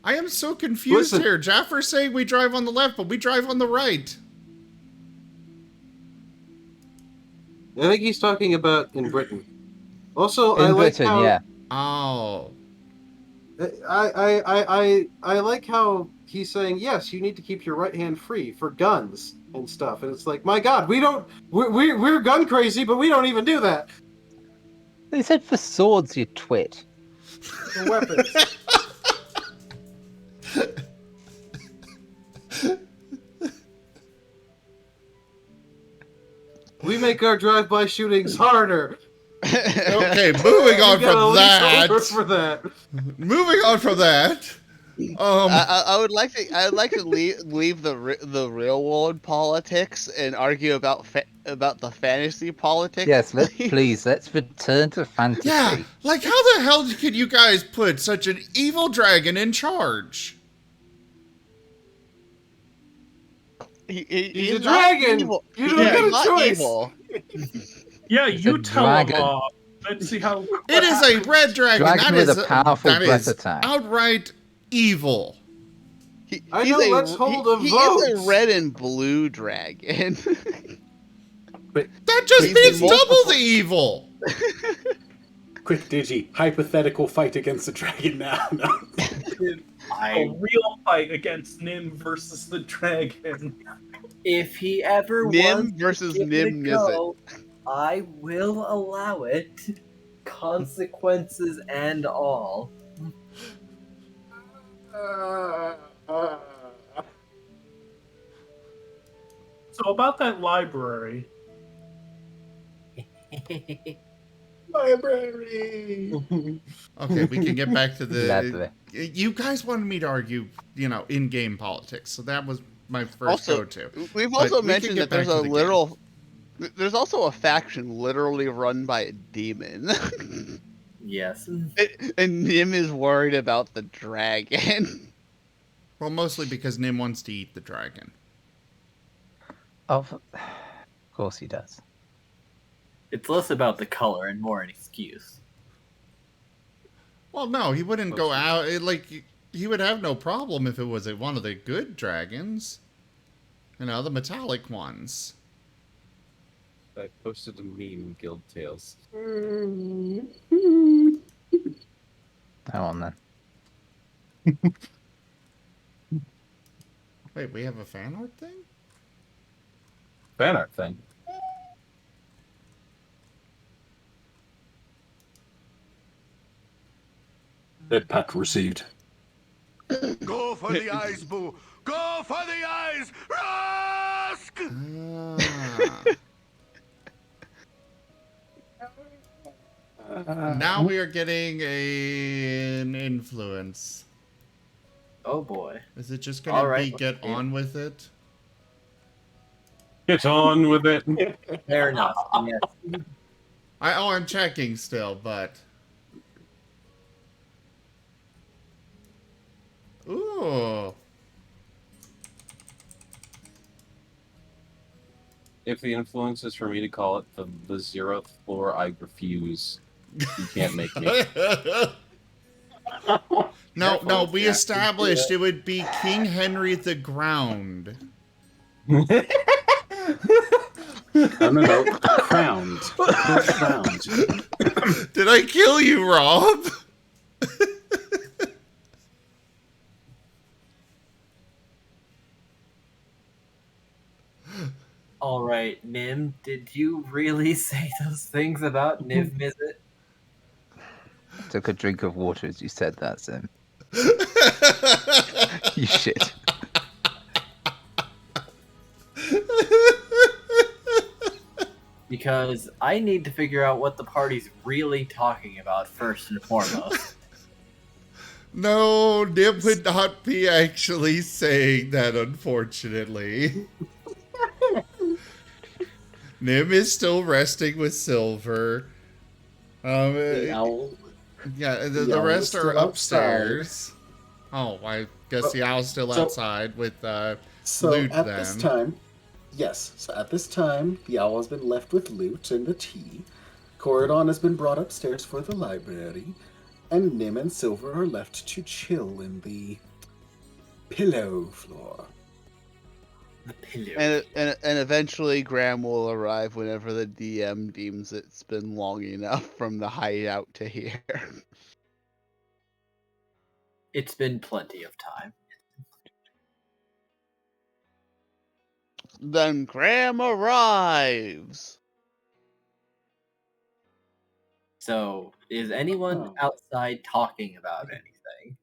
Speaker 1: I am so confused
Speaker 8: Listen.
Speaker 1: here. Jaffer's saying we drive on the left, but we drive on the right.
Speaker 8: I think he's talking about in Britain. Also,
Speaker 7: In
Speaker 8: I like
Speaker 7: Britain,
Speaker 8: how
Speaker 7: yeah.
Speaker 1: Oh.
Speaker 8: I like how he's saying yes, you need to keep your right hand free for guns and stuff, and it's like, my God, we're gun crazy, but we don't even do that
Speaker 7: They said for swords, you twit.
Speaker 8: for weapons. We make our drive-by shootings harder.
Speaker 1: Okay, moving on
Speaker 8: You get a
Speaker 1: from
Speaker 8: lease over
Speaker 1: that.
Speaker 8: for that.
Speaker 1: Moving on from that.
Speaker 5: I would like to leave the real world politics and argue about the fantasy politics.
Speaker 7: Yes, let's return to fantasy.
Speaker 1: Yeah, like how the hell can you guys put such an evil dragon in charge?
Speaker 5: He's
Speaker 8: a
Speaker 5: not
Speaker 8: dragon!
Speaker 5: evil.
Speaker 8: You don't
Speaker 5: He's
Speaker 8: get a
Speaker 5: not
Speaker 8: choice!
Speaker 5: evil.
Speaker 2: Yeah,
Speaker 7: It's
Speaker 2: you
Speaker 7: a
Speaker 2: tell him.
Speaker 7: dragon.
Speaker 2: Let's see how.
Speaker 1: It is a red dragon.
Speaker 7: Dragon
Speaker 1: That
Speaker 7: with
Speaker 1: is
Speaker 7: a powerful
Speaker 1: that
Speaker 7: breath
Speaker 1: is
Speaker 7: attack.
Speaker 1: outright evil.
Speaker 8: I
Speaker 5: He's
Speaker 8: know, let's hold a
Speaker 5: he
Speaker 8: vote.
Speaker 5: is a red and blue dragon.
Speaker 1: That just
Speaker 5: He's
Speaker 1: means
Speaker 5: multiple-
Speaker 1: double the evil.
Speaker 3: Quick, Digi, hypothetical fight against the dragon now. No.
Speaker 2: A real fight against Nim versus the dragon.
Speaker 4: If he ever
Speaker 5: Nim
Speaker 4: wants
Speaker 5: versus
Speaker 4: to give it a
Speaker 5: Nim
Speaker 4: go, I will allow it. Consequences and all.
Speaker 2: So about that library.
Speaker 3: Library.
Speaker 1: Okay, we can get back to the.
Speaker 7: Lovely.
Speaker 1: You guys wanted me to argue, in-game politics, so that was my first
Speaker 5: Also,
Speaker 1: go-to.
Speaker 5: We've
Speaker 1: But
Speaker 5: also
Speaker 1: we can
Speaker 5: mentioned
Speaker 1: get
Speaker 5: that there's
Speaker 1: back to
Speaker 5: a
Speaker 1: the game.
Speaker 5: literal There's also a faction literally run by a demon.
Speaker 4: Yes.
Speaker 5: And Nim is worried about the dragon.
Speaker 1: Well, mostly because Nim wants to eat the dragon.
Speaker 7: Of course he does.
Speaker 4: It's less about the color and more an excuse.
Speaker 1: Well, no, he wouldn't go out. He would have no problem if it was one of the good dragons. You know, the metallic ones.
Speaker 6: I posted a meme, Guild Tales.
Speaker 7: How on then?
Speaker 1: Wait, we have a fan art thing?
Speaker 6: Fan art thing.
Speaker 3: That pack received.
Speaker 9: Go for the eyes, Boo! Go for the eyes! Rusk!
Speaker 1: Now we are getting an influence.
Speaker 4: Oh boy.
Speaker 1: Is it just gonna
Speaker 4: All right,
Speaker 1: be get
Speaker 4: let's see.
Speaker 1: on with it?
Speaker 6: Get on with it.
Speaker 4: Fair enough. Yes.
Speaker 1: I'm checking still, but ooh.
Speaker 6: If the influence is for me to call it the 0th floor, I refuse. You can't make me.
Speaker 1: No, we
Speaker 3: Yeah,
Speaker 1: established it would be King Henry the Ground.
Speaker 3: No. Crowned. Crowned.
Speaker 1: Did I kill you, Rob?
Speaker 4: All right, Nim, did you really say those things about Niv Mizzet?
Speaker 7: Took a drink of water as you said that, Sim. You shit.
Speaker 4: Because I need to figure out what the party's really talking about first and foremost.
Speaker 1: No, Nim would not be actually saying that, unfortunately. Nim is still resting with Silver.
Speaker 3: The owl.
Speaker 1: Yeah, the
Speaker 3: The owl
Speaker 1: rest
Speaker 3: is
Speaker 1: are
Speaker 3: still
Speaker 1: upstairs. Oh, I guess the owl's still
Speaker 3: so-
Speaker 1: outside with
Speaker 3: So
Speaker 1: loot
Speaker 3: at
Speaker 1: then.
Speaker 3: this time, yes. So at this time, the owl has been left with loot and the tea. Corridon has been brought upstairs for the library, and Nim and Silver are left to chill in the pillow floor.
Speaker 4: The pillow.
Speaker 5: And eventually Graham will arrive whenever the DM deems it's been long enough from the hideout to here.
Speaker 4: It's been plenty of time.
Speaker 5: Then Graham arrives.
Speaker 4: So, is anyone
Speaker 3: Oh.
Speaker 4: outside talking about anything?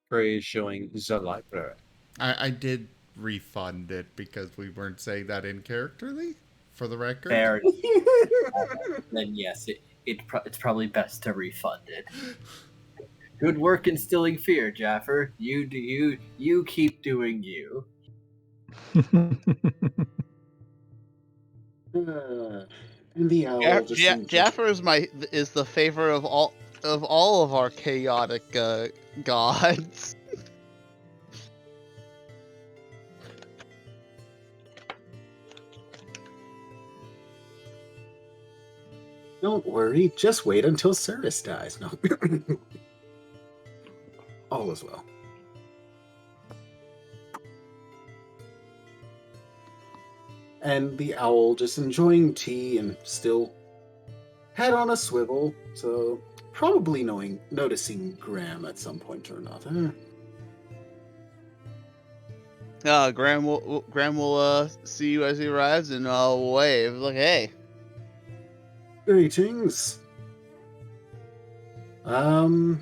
Speaker 6: Praise showing the library.
Speaker 1: I did refund it because we weren't saying that in characterly, for the record.
Speaker 4: Fair. Then yes, it's probably best to refund it. Good work instilling fear, Jaffer. You keep doing you.
Speaker 3: And the owl just
Speaker 5: Jaffer is the favorite of all of our chaotic gods.
Speaker 3: Don't worry, just wait until Service dies. No. All is well. And the owl just enjoying tea and still head on a swivel, so probably noticing Graham at some point or another.
Speaker 5: Graham will see you as he arrives and wave like, hey.
Speaker 3: Greetings. Most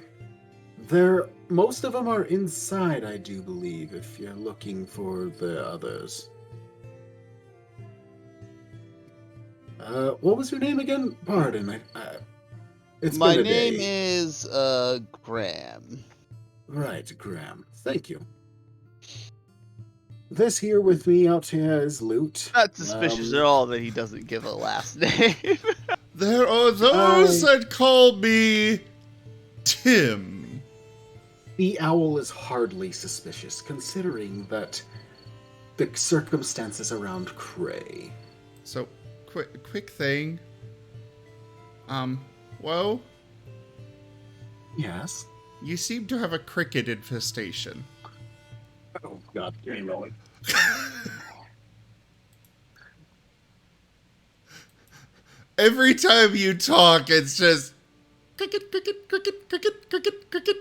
Speaker 3: of them are inside, I do believe, if you're looking for the others. What was your name again? Pardon, it's
Speaker 5: My
Speaker 3: been a
Speaker 5: name
Speaker 3: day.
Speaker 5: is Graham.
Speaker 3: Right, Graham. Thank you. this here with me out here is Loot.
Speaker 5: Not suspicious at all that he doesn't give a last name.
Speaker 1: There are those that call me Tim.
Speaker 3: The owl is hardly suspicious, considering that the circumstances around Cray.
Speaker 1: So, quick thing. Whoa,
Speaker 3: Yes?
Speaker 1: you seem to have a cricket infestation.
Speaker 3: Oh, God, give me a moment.
Speaker 1: Every time you talk, it's just cricket, cricket, cricket, cricket, cricket, cricket.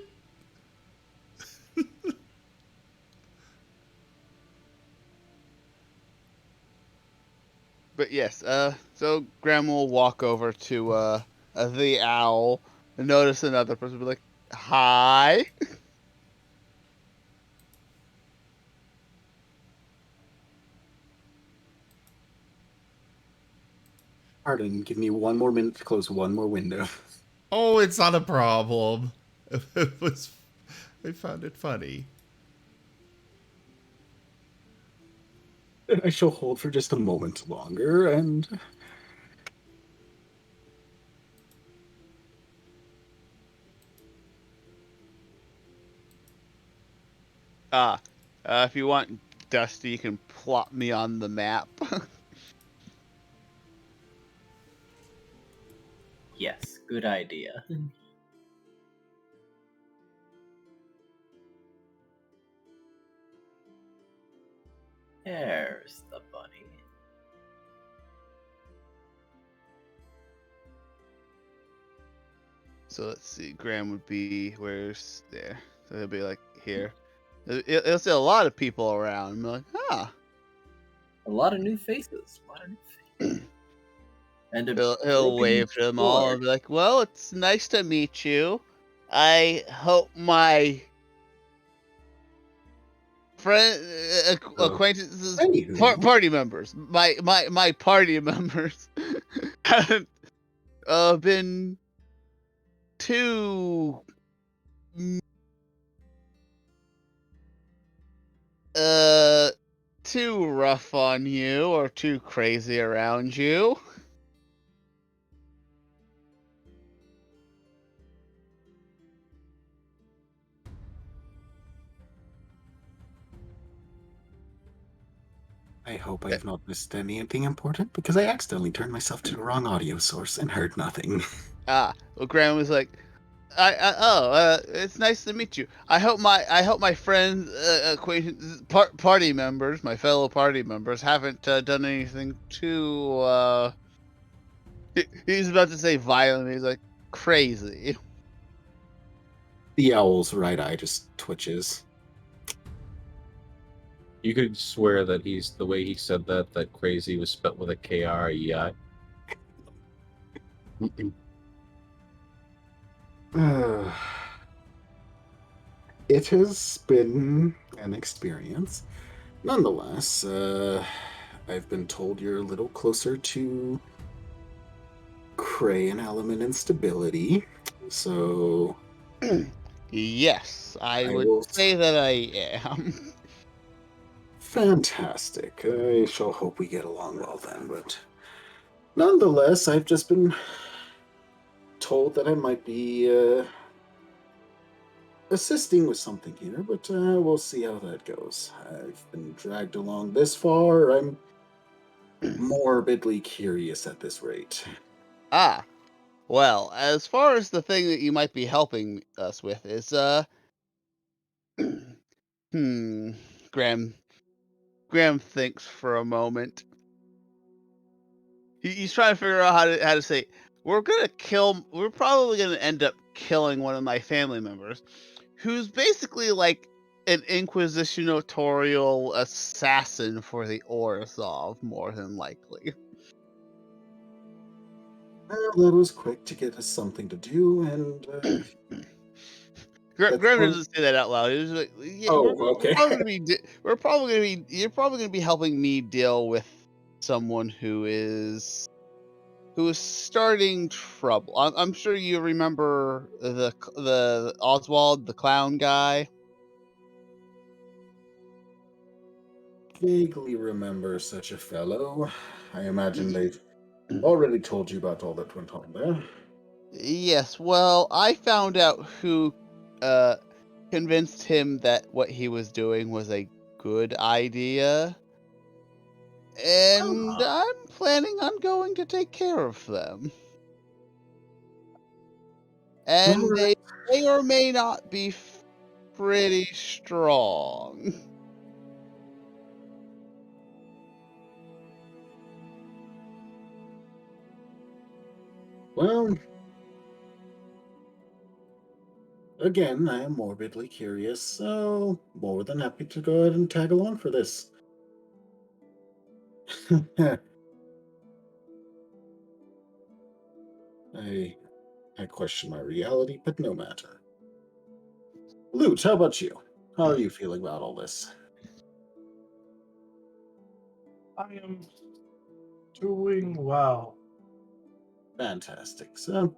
Speaker 5: But yes, so Graham will walk over to the owl and notice another person, be like, "Hi."
Speaker 3: Pardon, give me one more minute to close one more window.
Speaker 1: Oh, it's not a problem. I found it funny.
Speaker 3: I shall hold for just a moment longer, and...
Speaker 5: If you want, Dusty, you can plot me on the map.
Speaker 4: Yes, good idea. There's the bunny.
Speaker 5: So let's see, Graham would be, where's there? So he'll be like here. He'll see a lot of people around. And be like,
Speaker 4: A lot of new faces. A lot of new faces. And a
Speaker 5: He'll
Speaker 4: broken
Speaker 5: wave to them all
Speaker 4: door.
Speaker 5: and be like, "Well, it's nice to meet you. I hope my friend, acquaintances,
Speaker 3: Anywho.
Speaker 5: party members, my party members haven't been too too rough on you or too crazy around you."
Speaker 3: I hope I have not missed anything important, because I accidentally turned myself to the wrong audio source and heard nothing.
Speaker 5: Well, Graham was like, it's nice to meet you. I hope my friends, acquaintances, party members, my fellow party members, haven't done anything too. He's about to say violent. He's like crazy.
Speaker 3: The owl's right eye just twitches.
Speaker 6: You could swear that the way he said that crazy was spelled with a Krei.
Speaker 3: It has been an experience. Nonetheless, I've been told you're a little closer to Cray and element instability, so...
Speaker 5: Yes, I
Speaker 3: I
Speaker 5: would
Speaker 3: will-
Speaker 5: say that I am.
Speaker 3: Fantastic. I shall hope we get along well then, but... Nonetheless, I've just been told that I might be, assisting with something here, but we'll see how that goes. I've been dragged along this far. I'm morbidly curious at this rate.
Speaker 5: Well, as far as the thing that you might be helping us with is, Graham thinks for a moment. He's trying to figure out how to say, we're probably gonna end up killing one of my family members, who's basically like an inquisitorial assassin for the Orzhov, more than likely.
Speaker 3: Well, that was quick to get us something to do, and
Speaker 5: Graham
Speaker 3: That's one-
Speaker 5: doesn't say that out loud. He's like, yeah,
Speaker 3: Oh,
Speaker 5: we're
Speaker 3: okay.
Speaker 5: probably gonna be. You're probably gonna be helping me deal with someone who is starting trouble. I'm sure you remember the Oswald, the clown guy.
Speaker 3: vaguely remember such a fellow. I imagine they've already told you about all that went on there.
Speaker 5: Yes, well, I found out who convinced him that what he was doing was a good idea. And I'm planning on going to take care of them. And
Speaker 3: Alright.
Speaker 5: they may or may not be pretty strong.
Speaker 3: Well, again, I am morbidly curious, so more than happy to go ahead and tag along for this. I question my reality, but no matter. Lute, how about you? How are you feeling about all this?
Speaker 2: I am doing well.
Speaker 3: Fantastic. So,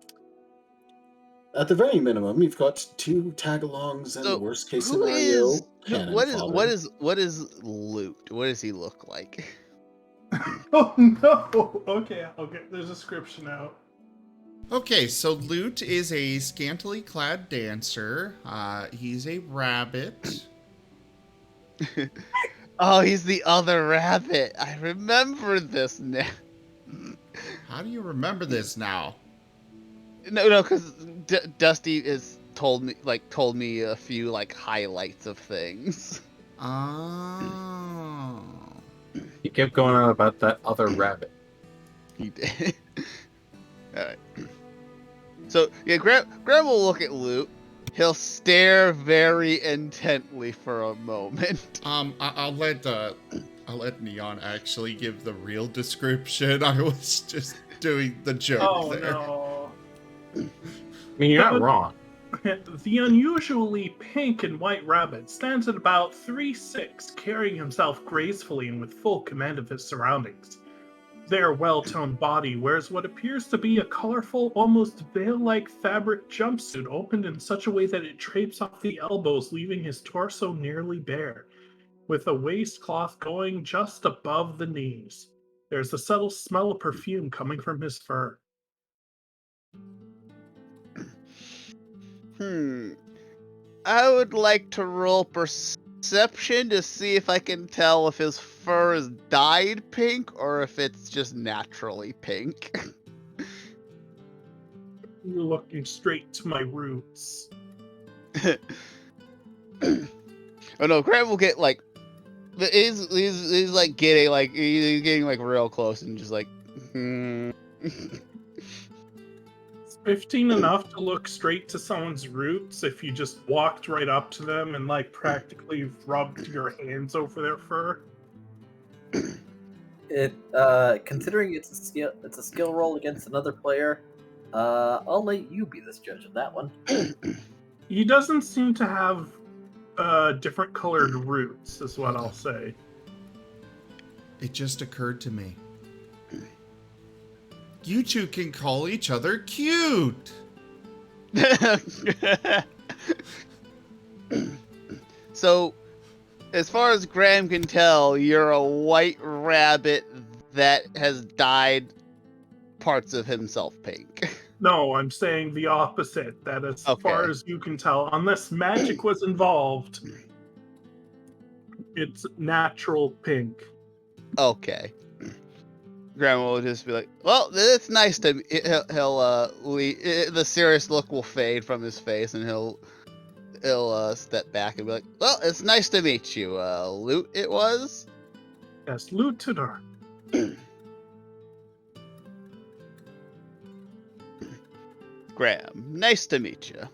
Speaker 3: at the very minimum, you've got 2 tag-alongs and
Speaker 5: So,
Speaker 3: worst case
Speaker 5: who
Speaker 3: scenario,
Speaker 5: is
Speaker 3: cannon
Speaker 5: what
Speaker 3: fodder.
Speaker 5: is Loot? What does he look like?
Speaker 2: Oh no! Okay, I'll get the description out.
Speaker 1: Okay, so Lute is a scantily clad dancer. He's a rabbit.
Speaker 5: Oh, he's the other rabbit. I remember this now.
Speaker 1: How do you remember this now?
Speaker 5: No, because Dusty is told me a few like highlights of things.
Speaker 1: Oh.
Speaker 6: He kept going on about that other rabbit.
Speaker 5: He did. All right. So yeah, Graham will look at Loot. He'll stare very intently for a moment.
Speaker 1: I'll let Neon actually give the real description. I was just doing the joke
Speaker 2: Oh
Speaker 1: there.
Speaker 2: no.
Speaker 6: I mean, you're not wrong.
Speaker 2: The unusually pink and white rabbit stands at about 3'6", carrying himself gracefully and with full command of his surroundings. Their well-toned body wears what appears to be a colorful, almost veil-like fabric jumpsuit opened in such a way that it drapes off the elbows, leaving his torso nearly bare, with a waistcloth going just above the knees. There's a subtle smell of perfume coming from his fur.
Speaker 5: I would like to roll perception to see if I can tell if his fur is dyed pink or if it's just naturally pink.
Speaker 2: You're looking straight to my roots.
Speaker 5: Oh no, Graham will get like he's like getting like real close and just like
Speaker 2: 15 enough to look straight to someone's roots if you just walked right up to them and like practically rubbed your hands over their fur?
Speaker 4: Considering it's a skill roll against another player, I'll let you be this judge of that one.
Speaker 2: He doesn't seem to have different colored roots, is what I'll say.
Speaker 1: It just occurred to me. You two can call each other cute.
Speaker 5: So, as far as Graham can tell, you're a white rabbit that has dyed parts of himself pink.
Speaker 2: No, I'm saying the opposite. That as far as you can tell, unless magic was involved, it's natural pink.
Speaker 5: Okay. Grandma will just be like, "Well, it's nice to." The serious look will fade from his face, and he'll step back and be like, "Well, it's nice to meet you, Loot. It was."
Speaker 2: Yes, Lieutenant.
Speaker 5: Graham, nice to meet you.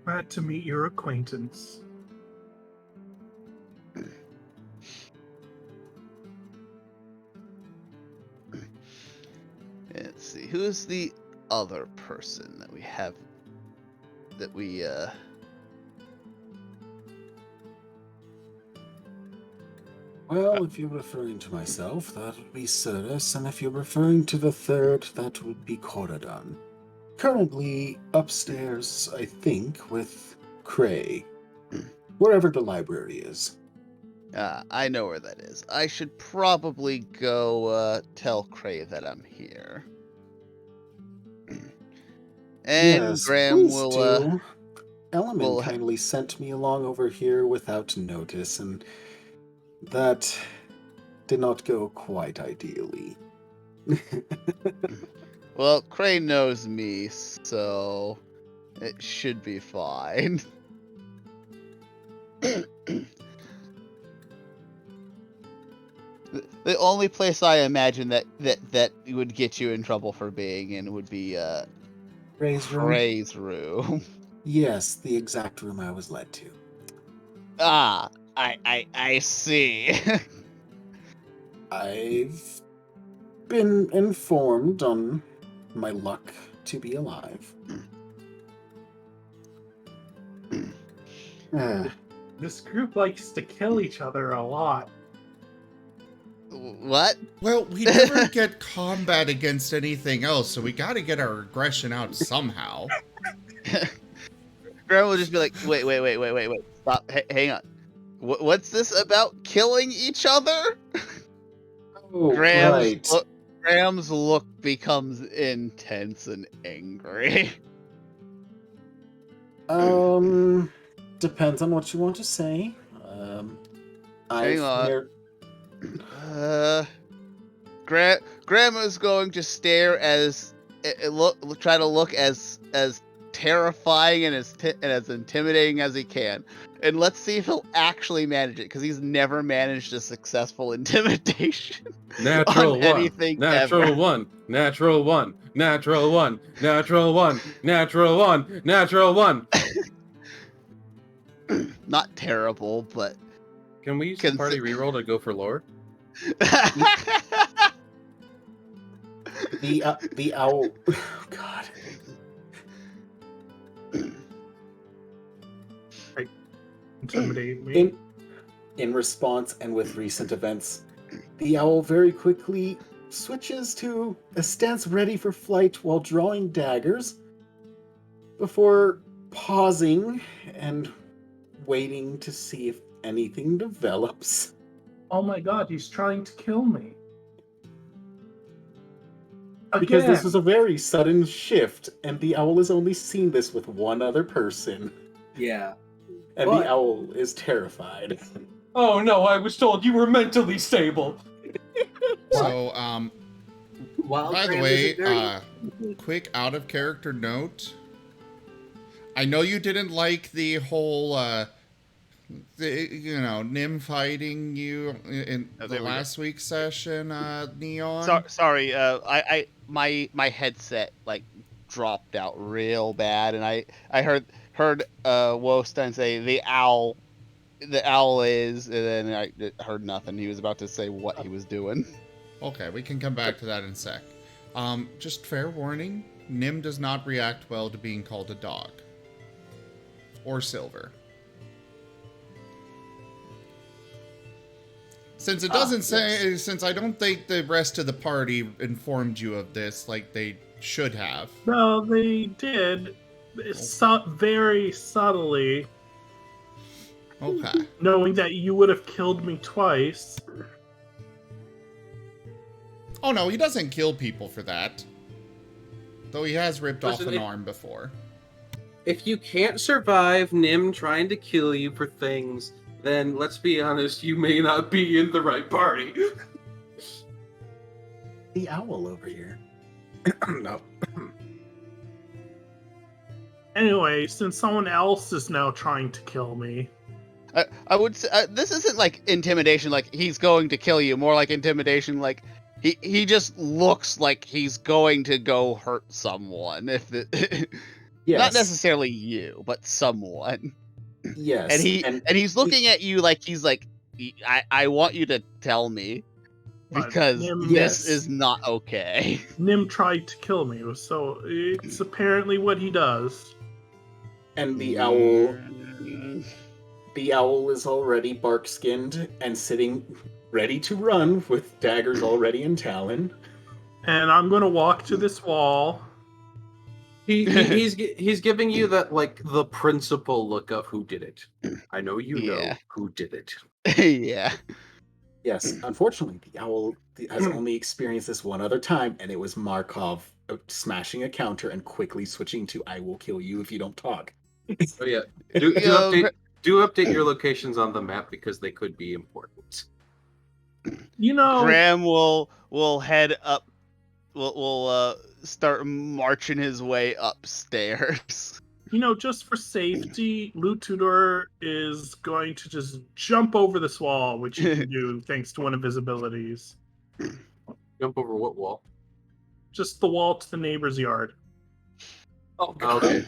Speaker 2: Glad to meet your acquaintance.
Speaker 5: Let's see, who's the other person that we have that we
Speaker 3: Well, if you're referring to myself, that would be Cerus, and if you're referring to the third, that would be Coradon. Currently upstairs, I think, with Cray. Wherever the library is.
Speaker 5: I know where that is. I should probably go tell Cray that I'm here. And
Speaker 3: Yes,
Speaker 5: Graham
Speaker 3: please
Speaker 5: will
Speaker 3: do. Element
Speaker 5: will
Speaker 3: kindly sent me along over here without notice, and that did not go quite ideally.
Speaker 5: well, Cray knows me, so it should be fine. The only place I imagine that would get you in trouble for being in would be
Speaker 3: Ray's room?
Speaker 5: Cray's room.
Speaker 3: Yes, the exact room I was led to.
Speaker 5: Ah, I see.
Speaker 3: I've been informed on my luck to be alive.
Speaker 2: This group likes to kill each other a lot.
Speaker 5: What?
Speaker 1: Well, we never get combat against anything else, so we gotta get our aggression out somehow.
Speaker 5: Graham will just be like, wait, stop, hang on. What's this about killing each other?
Speaker 3: Oh, right.
Speaker 5: Graham's look becomes intense and angry.
Speaker 3: Depends on what you want to say.
Speaker 5: Hang on. Graham is going to stare try to look as terrifying and as intimidating as he can, and let's see if he'll actually manage it, because he's never managed a successful intimidation.
Speaker 6: Natural
Speaker 5: on
Speaker 6: one.
Speaker 5: anything
Speaker 6: Natural
Speaker 5: ever.
Speaker 6: one. Natural one. Natural one. Natural one. Natural one. Natural one.
Speaker 5: Not terrible, but
Speaker 6: Can we use the party reroll to go for lore?
Speaker 3: The owl. Oh, God.
Speaker 2: Intimidate me.
Speaker 3: In response, and with recent events, the owl very quickly switches to a stance ready for flight while drawing daggers, before pausing and waiting to see if anything develops.
Speaker 2: Oh my god, he's trying to kill me.
Speaker 3: Because
Speaker 2: Again.
Speaker 3: this was a very sudden shift, and the owl has only seen this with one other person.
Speaker 4: Yeah.
Speaker 3: And
Speaker 8: What?
Speaker 3: the owl is terrified.
Speaker 8: Oh no, I was told you were mentally stable.
Speaker 1: So,
Speaker 4: While
Speaker 1: by the
Speaker 4: Graham
Speaker 1: way,
Speaker 4: isn't very-
Speaker 1: quick out of character note. I know you didn't like the whole, Nim fighting you in the last week's session, Neon.
Speaker 5: sorry, my headset like dropped out real bad, and I heard Wostein say the owl is, and then I heard nothing. He was about to say what he was doing.
Speaker 1: Okay, we can come back to that in a sec. Just fair warning, Nim does not react well to being called a dog. Or silver. Since it doesn't say, since I don't think the rest of the party informed you of this like they should have.
Speaker 2: No, they did. Very subtly.
Speaker 1: Okay.
Speaker 2: Knowing that you would have killed me twice.
Speaker 1: Oh no, he doesn't kill people for that. Though he has ripped off
Speaker 8: Listen,
Speaker 1: an arm before.
Speaker 8: If you can't survive Nim trying to kill you for things, then let's be honest, you may not be in the right party.
Speaker 3: The owl over here. No.
Speaker 2: Anyway, since someone else is now trying to kill me.
Speaker 5: I would say this isn't like intimidation, like he's going to kill you. More like intimidation, like he just looks like he's going to go hurt someone.
Speaker 3: Yes.
Speaker 5: Not necessarily you, but someone.
Speaker 3: Yes.
Speaker 5: And he's looking at you like he's like, I want you to tell me, because
Speaker 2: Nim,
Speaker 5: this is not okay.
Speaker 2: Nim tried to kill me, so it's apparently what he does.
Speaker 3: And the owl is already bark-skinned and sitting ready to run with daggers already in talon.
Speaker 2: And I'm gonna walk to this wall
Speaker 8: He's giving you that like the principal look of who did it. I know you know
Speaker 5: Yeah.
Speaker 8: who did it.
Speaker 5: Yeah.
Speaker 3: Yes, unfortunately, the owl has only experienced this one other time, and it was Markov smashing a counter and quickly switching to "I will kill you if you don't talk."
Speaker 8: Oh yeah. Do update your locations on the map because they could be important.
Speaker 2: You know,
Speaker 5: Graham will head up. Will start marching his way upstairs.
Speaker 2: just for safety, Luthor is going to just jump over this wall, which he can do thanks to one of his abilities.
Speaker 8: Jump over what wall?
Speaker 2: Just the wall to the neighbor's yard.
Speaker 8: Oh, okay.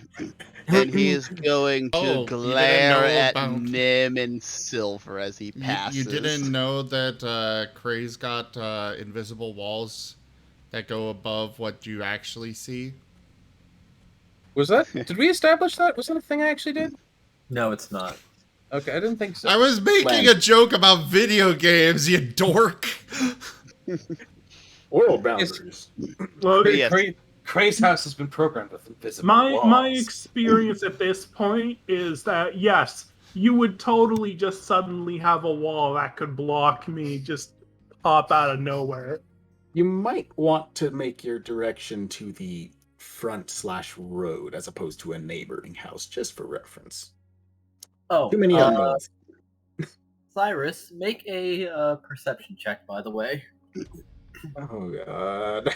Speaker 5: And he is going to
Speaker 1: Oh, you didn't
Speaker 5: glare
Speaker 1: know
Speaker 5: at
Speaker 1: about-
Speaker 5: Nim and Silver as he passes.
Speaker 1: You didn't know that Kray's got invisible walls that go above what you actually see?
Speaker 6: Was that? Did we establish that? Was that a thing I actually did?
Speaker 4: No, it's not.
Speaker 6: Okay, I didn't think so.
Speaker 1: I was making
Speaker 3: Len.
Speaker 1: a joke about video games, you dork!
Speaker 3: World boundaries.
Speaker 2: Well,
Speaker 5: Yes.
Speaker 6: Cray's house has been programmed with invisible
Speaker 2: my
Speaker 6: walls.
Speaker 2: experience at this point is that yes, you would totally just suddenly have a wall that could block me just pop out of nowhere.
Speaker 3: You might want to make your direction to the front/road as opposed to a neighboring house, just for reference.
Speaker 4: Oh,
Speaker 3: Too many unknowns.
Speaker 4: Cyrus, make a perception check, by the way.
Speaker 3: Oh god.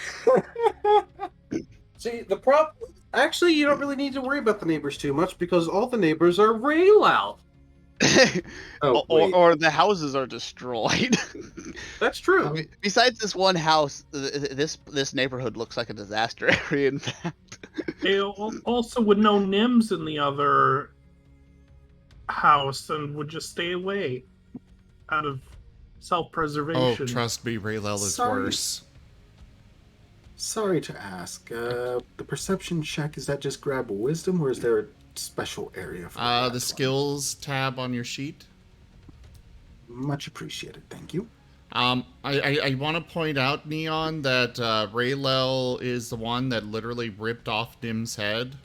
Speaker 8: See, the prop. Actually, you don't really need to worry about the neighbors too much because all the neighbors are way loud.
Speaker 3: Oh, wait.
Speaker 5: or the houses are destroyed.
Speaker 8: That's true.
Speaker 5: Besides this one house, this neighborhood looks like a disaster area. In fact,
Speaker 2: They also would know Nims in the other house and would just stay away out of
Speaker 1: Oh,
Speaker 2: self-preservation.
Speaker 1: trust me, Raylel is
Speaker 3: Sorry.
Speaker 1: worse.
Speaker 3: Sorry to ask. The perception check, is that just grab wisdom, or is there a special area for that
Speaker 1: The
Speaker 3: one?
Speaker 1: skills tab on your sheet.
Speaker 3: Much appreciated, thank you.
Speaker 1: I want to point out, Neon, that Raylel is the one that literally ripped off Nim's head.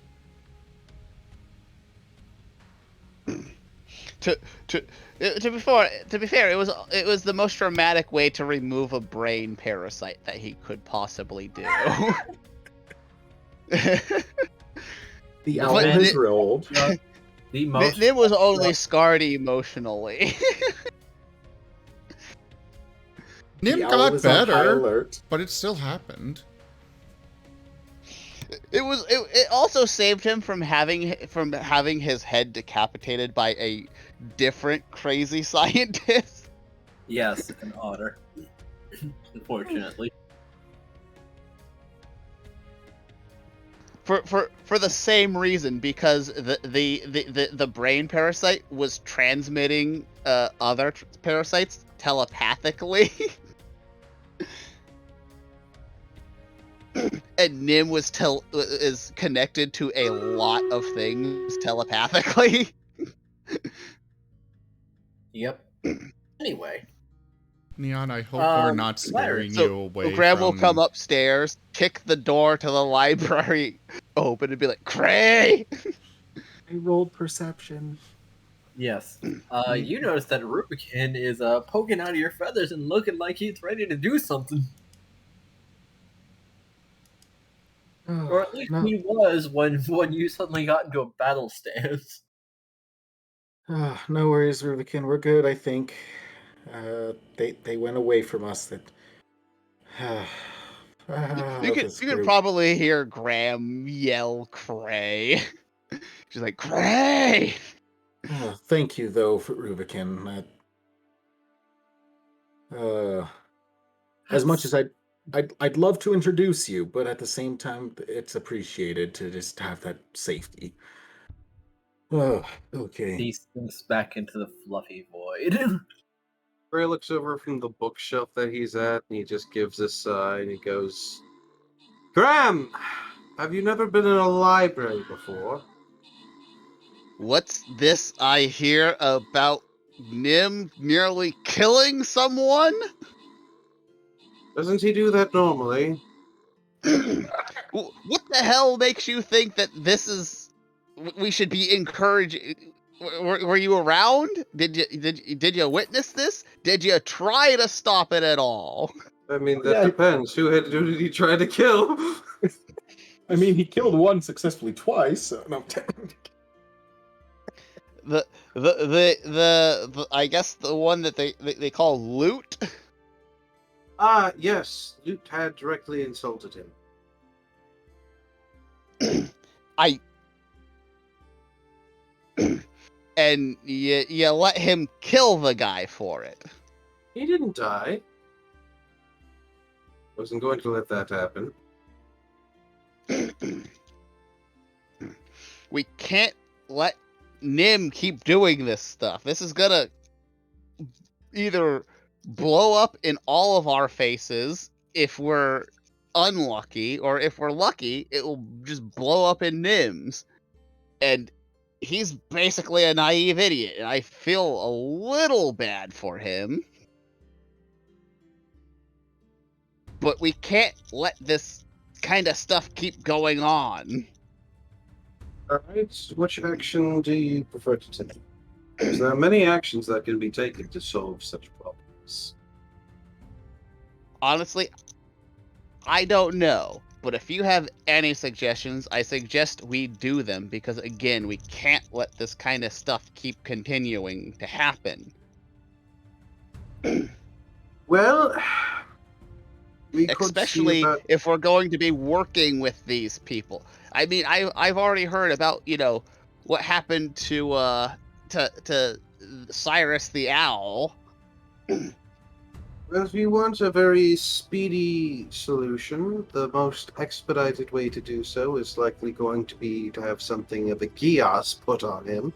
Speaker 5: To be fair, it was the most dramatic way to remove a brain parasite that he could possibly do.
Speaker 3: The
Speaker 5: But
Speaker 3: owl has
Speaker 5: it-
Speaker 3: rolled.
Speaker 4: The most.
Speaker 5: Nim was only scarred emotionally.
Speaker 1: Nim
Speaker 3: The owl
Speaker 1: got
Speaker 3: is on high
Speaker 1: better,
Speaker 3: alert.
Speaker 1: but it still happened.
Speaker 5: It also saved him from having his head decapitated by a different crazy scientist.
Speaker 4: Yes, an otter. Unfortunately.
Speaker 5: For the same reason, because the brain parasite was transmitting other parasites telepathically. And Nim is connected to a lot of things telepathically.
Speaker 4: Yep. Anyway.
Speaker 1: Neon, I hope we're not scaring you away
Speaker 5: Graham will
Speaker 1: from-
Speaker 5: come upstairs, kick the door to the library open, and be like, "Cray!"
Speaker 3: I rolled perception.
Speaker 4: Yes. You notice that Rubicon is poking out of your feathers and looking like he's ready to do something. Or at least
Speaker 3: No.
Speaker 4: he was when you suddenly got into a battle stance.
Speaker 3: No worries, Rubicon. We're good, I think. They went away from us.
Speaker 5: You could probably hear Graham yell, "Cray!" She's like, "Cray!"
Speaker 3: Thank you, though, for Rubicon. As much as I'd love to introduce you, but at the same time, it's appreciated to just have that safety. Oh, okay.
Speaker 4: He sinks back into the fluffy void.
Speaker 8: Ray looks over from the bookshelf that he's at, and he just gives a sigh, and he goes, "Graham, have you never been in a library before?"
Speaker 5: What's this I hear about Nim nearly killing someone?
Speaker 8: Doesn't he do that normally?
Speaker 5: What the hell makes you think that this is? We should be encouraged. Were you around? Did you witness this? Did you try to stop it at all?
Speaker 8: I mean, that
Speaker 3: Yeah.
Speaker 8: depends. Who did he try to kill?
Speaker 3: I mean, he killed one successfully twice. So no.
Speaker 5: The I guess the one that they call loot.
Speaker 8: Ah, yes. Luke had directly insulted him.
Speaker 5: And you let him kill the guy for it.
Speaker 8: He didn't die. Wasn't going to let that happen.
Speaker 5: We can't let Nim keep doing this stuff. This is gonna either blow up in all of our faces if we're unlucky, or if we're lucky, it will just blow up in Nim's. And he's basically a naive idiot, and I feel a little bad for him. But we can't let this kind of stuff keep going on.
Speaker 8: Alright, which action do you prefer to take? Because there are many actions that can be taken to solve such problems.
Speaker 5: Honestly, I don't know. But if you have any suggestions, I suggest we do them, because again, we can't let this kind of stuff keep continuing to happen.
Speaker 8: Well, we could
Speaker 5: Especially
Speaker 8: see about...
Speaker 5: if we're going to be working with these people. I mean, I've already heard about, what happened to Cyrus the Owl.
Speaker 8: Well, if you want a very speedy solution, the most expedited way to do so is likely going to be to have something of a Gias put on him.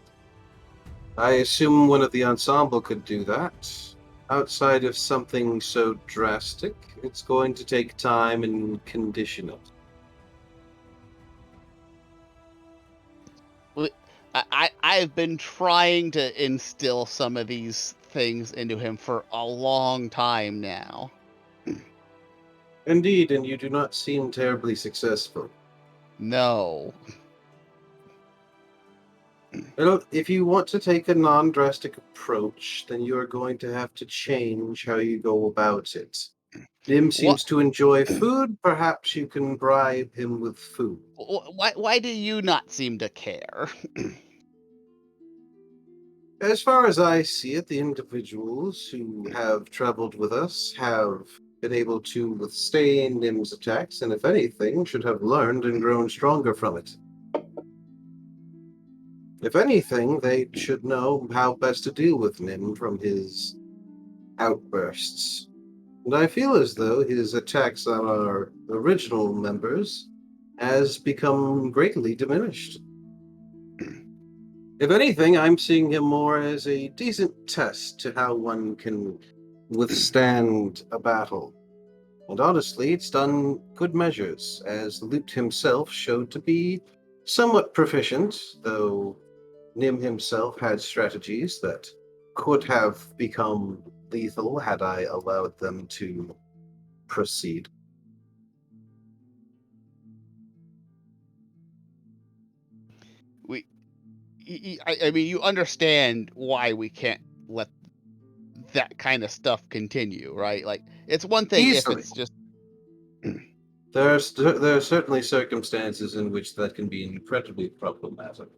Speaker 8: I assume one of the ensemble could do that. Outside of something so drastic, it's going to take time and conditioning.
Speaker 5: I've been trying to instill some of these things into him for a long time now.
Speaker 8: Indeed, and you do not seem terribly successful.
Speaker 5: No.
Speaker 8: Well, if you want to take a non-drastic approach, then you are going to have to change how you go about it. Nim seems to enjoy food. Perhaps you can bribe him with food.
Speaker 5: Why do you not seem to care?
Speaker 8: As far as I see it, the individuals who have traveled with us have been able to withstand Nim's attacks, and if anything, should have learned and grown stronger from it. If anything, they should know how best to deal with Nim from his outbursts. And I feel as though his attacks on our original members has become greatly diminished. If anything, I'm seeing him more as a decent test to how one can withstand a battle. And honestly, it's done good measures, as Lute himself showed to be somewhat proficient, though Nim himself had strategies that could have become lethal had I allowed them to proceed.
Speaker 5: I mean, you understand why we can't let that kind of stuff continue, right? Like, it's one thing
Speaker 8: Easily.
Speaker 5: if it's just...
Speaker 8: There are certainly circumstances in which that can be incredibly problematic,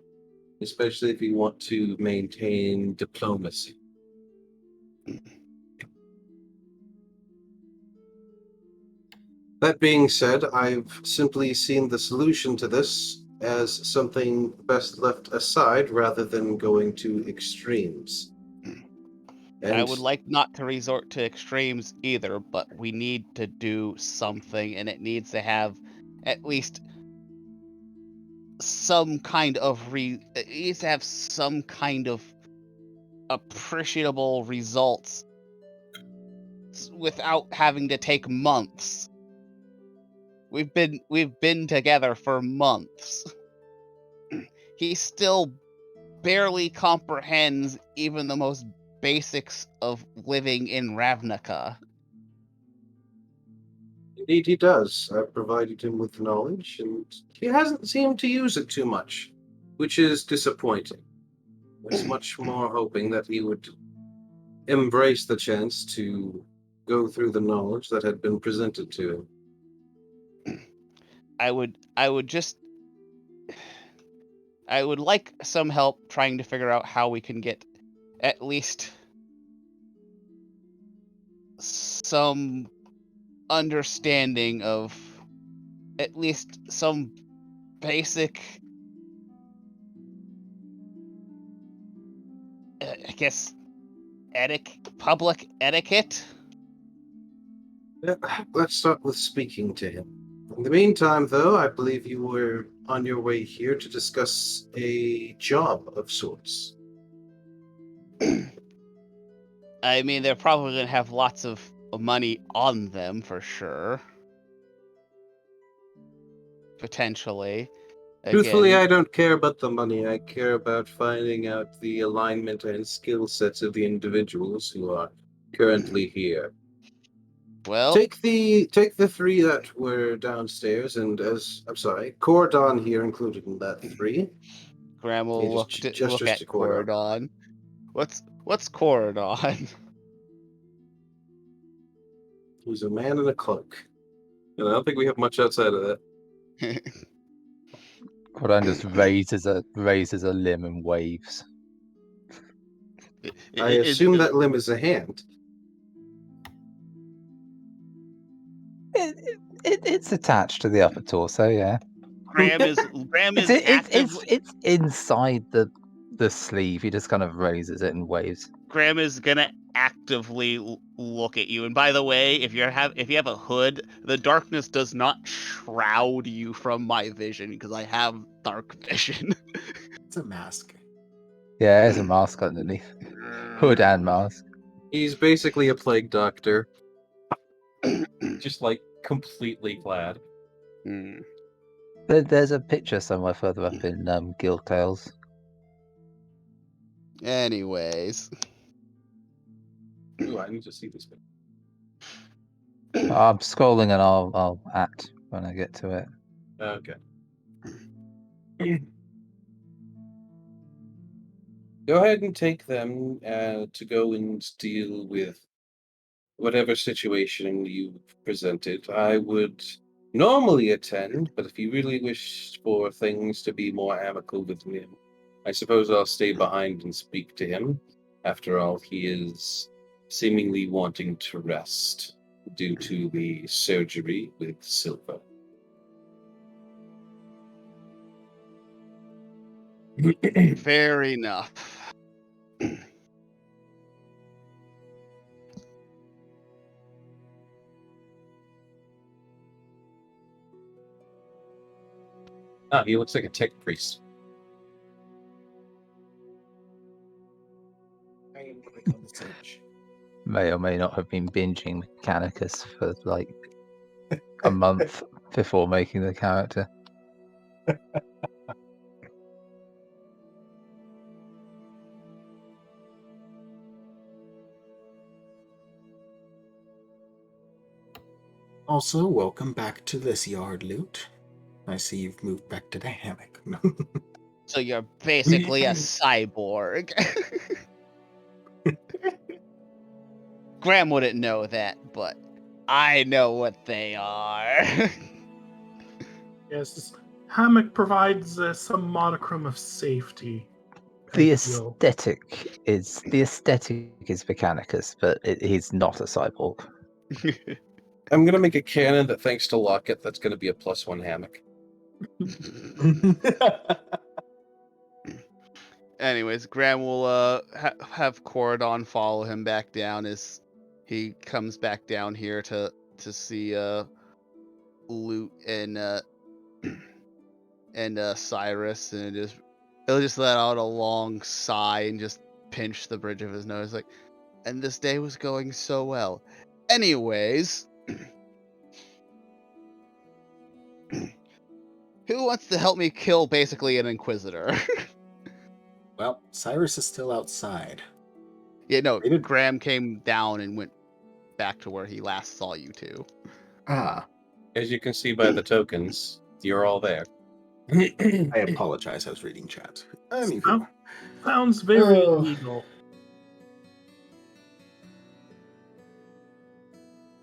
Speaker 8: especially if you want to maintain diplomacy. That being said, I've simply seen the solution to this as something best left aside rather than going to extremes. And
Speaker 5: I would like not to resort to extremes either, but we need to do something, and it needs to have at least some kind of it needs to have some kind of appreciable results without having to take months. We've been together for months. He still barely comprehends even the most basics of living in Ravnica.
Speaker 8: Indeed, he does. I've provided him with knowledge, and he hasn't seemed to use it too much, which is disappointing. I was much more hoping that he would embrace the chance to go through the knowledge that had been presented to him.
Speaker 5: I would like some help trying to figure out how we can get at least some understanding of at least some basic, I guess, public etiquette.
Speaker 8: Yeah, let's start with speaking to him. In the meantime, though, I believe you were on your way here to discuss a job of sorts.
Speaker 5: I mean, they're probably going to have lots of money on them for sure. Potentially.
Speaker 8: Truthfully,
Speaker 5: Again,
Speaker 8: I don't care about the money. I care about finding out the alignment and skill sets of the individuals who are currently here.
Speaker 5: well,
Speaker 8: Take the three that were downstairs, and Cordon here included in that three.
Speaker 5: Graham will
Speaker 8: He just
Speaker 5: look
Speaker 8: gestures
Speaker 5: at
Speaker 8: to Cordon.
Speaker 5: Cordon. What's Cordon?
Speaker 8: Who's a man in a cloak. And I don't think we have much outside of that.
Speaker 7: Cordon just raises a limb and waves.
Speaker 8: I assume that limb is a hand.
Speaker 7: It's attached to the upper torso, yeah.
Speaker 5: Graham is
Speaker 7: It's inside the sleeve. He just kind of raises it and waves.
Speaker 5: Graham is gonna actively look at you. And by the way, if you have a hood, the darkness does not shroud you from my vision because I have dark vision.
Speaker 3: It's a mask.
Speaker 7: Yeah, there's a mask underneath. Hood and mask.
Speaker 6: He's basically a plague doctor. Just like completely clad.
Speaker 5: Hmm.
Speaker 7: There's a picture somewhere further up in Guild Tales.
Speaker 5: Anyways,
Speaker 6: Ooh, I need to see this thing.
Speaker 7: I'm scrolling and I'll act when I get to it.
Speaker 6: Okay. Go ahead and take them to go and deal with whatever situation you presented. I would normally attend, but if you really wish for things to be more amicable with him, I suppose I'll stay behind and speak to him. After all, he is seemingly wanting to rest due to the surgery with Silva.
Speaker 5: fair enough.
Speaker 6: Ah, he looks like a tech priest.
Speaker 3: I am quick on the search.
Speaker 7: May or may not have been binging Mechanicus for like a month before making the character.
Speaker 3: Also, welcome back to this yard loot. I see you've moved back to the hammock. No.
Speaker 5: So you're basically a cyborg. Graham wouldn't know that, but I know what they are.
Speaker 2: Yes, this hammock provides some modicum of safety.
Speaker 7: The
Speaker 2: I feel.
Speaker 7: aesthetic is Mechanicus, but he's not a cyborg.
Speaker 6: I'm gonna make a cannon that, thanks to Locket, that's gonna be a +1 hammock.
Speaker 5: Anyways, Graham will have Cordon follow him back down as he comes back down here to see Loot and Cyrus, and he'll just let out a long sigh and just pinch the bridge of his nose, like, and this day was going so well. Anyways, who wants to help me kill basically an Inquisitor?
Speaker 3: Well, Cyrus is still outside.
Speaker 5: Yeah, no,
Speaker 3: They did-
Speaker 5: Graham came down and went back to where he last saw you two.
Speaker 3: Ah,
Speaker 6: As you can see by the tokens, you're all there.
Speaker 3: I apologize. I was reading chat. Anywho.
Speaker 2: Sounds very
Speaker 3: Oh.
Speaker 2: illegal.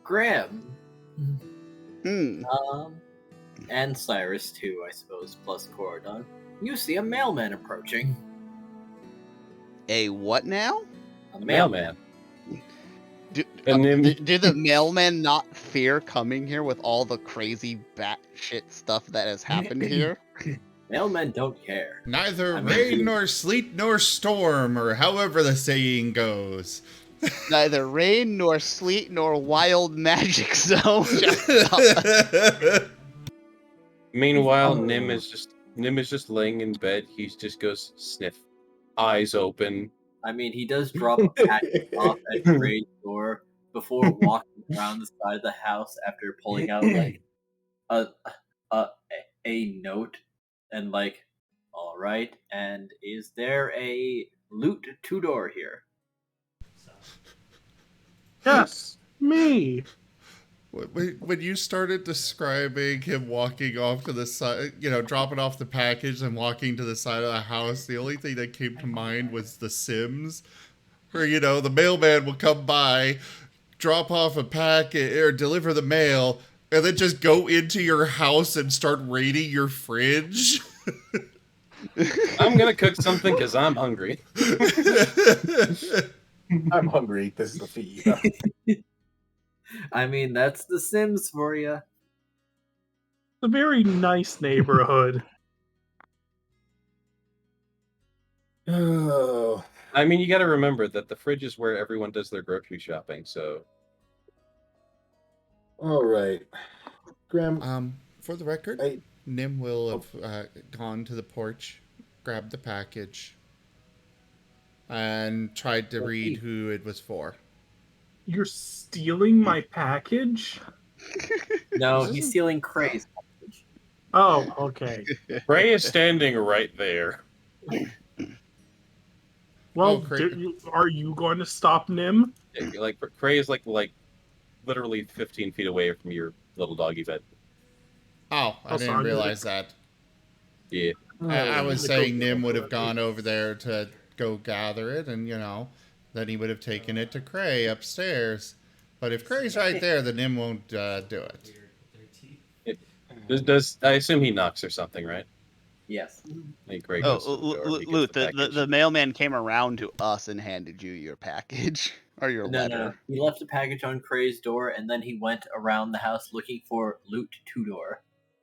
Speaker 4: Graham.
Speaker 5: Hmm.
Speaker 4: And Cyrus too, I suppose, plus Corodon. You see a mailman approaching.
Speaker 5: A what now?
Speaker 4: A
Speaker 6: Mailman.
Speaker 5: Do,
Speaker 6: And then-
Speaker 5: do the mailmen not fear coming here with all the crazy batshit stuff that has happened here?
Speaker 4: Mailmen don't care.
Speaker 1: Neither
Speaker 4: I mean,
Speaker 1: rain nor sleet nor storm, or however the saying goes.
Speaker 5: Neither rain nor sleet nor wild magic zone.
Speaker 6: Meanwhile,
Speaker 3: Oh.
Speaker 6: Nim is just laying in bed. He just goes sniff, eyes open.
Speaker 4: I mean, he does drop a package off at Gray's door before walking around the side of the house after pulling out like a note and like, all right. And is there a loot two-door here?
Speaker 2: Yes, me.
Speaker 1: When you started describing him walking off to the side, dropping off the package and walking to the side of the house, the only thing that came to mind was The Sims, where, the mailman will come by, drop off a packet or deliver the mail, and then just go into your house and start raiding your fridge.
Speaker 6: I'm gonna cook something because I'm hungry.
Speaker 3: I'm hungry. This is the feed.
Speaker 4: I mean, that's The Sims for you.
Speaker 2: It's a very nice neighborhood.
Speaker 3: Oh.
Speaker 6: I mean, you got to remember that the fridge is where everyone does their grocery shopping. So,
Speaker 3: All right. Graham,
Speaker 1: For the record, Nim will have gone to the porch, grabbed the package, and tried to read who it was for.
Speaker 2: You're stealing my package?
Speaker 4: No, he's stealing Cray's package.
Speaker 2: Oh, okay.
Speaker 6: Ray is standing right there.
Speaker 2: Well,
Speaker 1: Oh,
Speaker 2: are you going to stop Nim?
Speaker 6: Like Cray is like literally 15 feet away from your little doggy bed.
Speaker 1: Oh, I didn't realize that.
Speaker 6: Yeah.
Speaker 1: I was saying Nim would have gone over there to go gather it, and then he would have taken it to Cray upstairs. But if Cray's right there, then Nim won't do it.
Speaker 6: I assume he knocks or something, right?
Speaker 4: Yes.
Speaker 6: Like Cray
Speaker 5: Oh,
Speaker 6: goes to the door, he gets
Speaker 5: Loot,
Speaker 6: the
Speaker 5: the
Speaker 6: package.
Speaker 5: mailman came around to us and handed you your package or your letter.
Speaker 4: No. He left a package on Cray's door, and then he went around the house looking for loot two-door.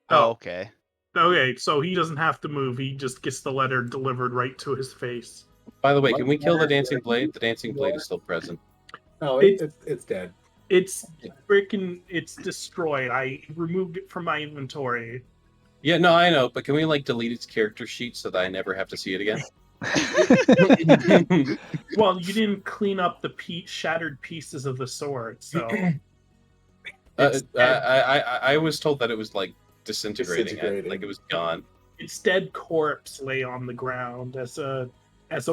Speaker 5: Oh, okay.
Speaker 2: Okay, so he doesn't have to move. He just gets the letter delivered right to his face.
Speaker 6: By the way, can we kill the dancing blade? The dancing blade is still present.
Speaker 3: No, it's dead.
Speaker 2: It's freaking. It's destroyed. I removed it from my inventory.
Speaker 6: Yeah, no, I know, but can we delete its character sheet so that I never have to see it again?
Speaker 2: Well, you didn't clean up the shattered pieces of the sword, so.
Speaker 6: I was told that it was disintegrating.
Speaker 3: Disintegrating.
Speaker 6: Like it was gone.
Speaker 2: Its dead corpse lay on the ground as a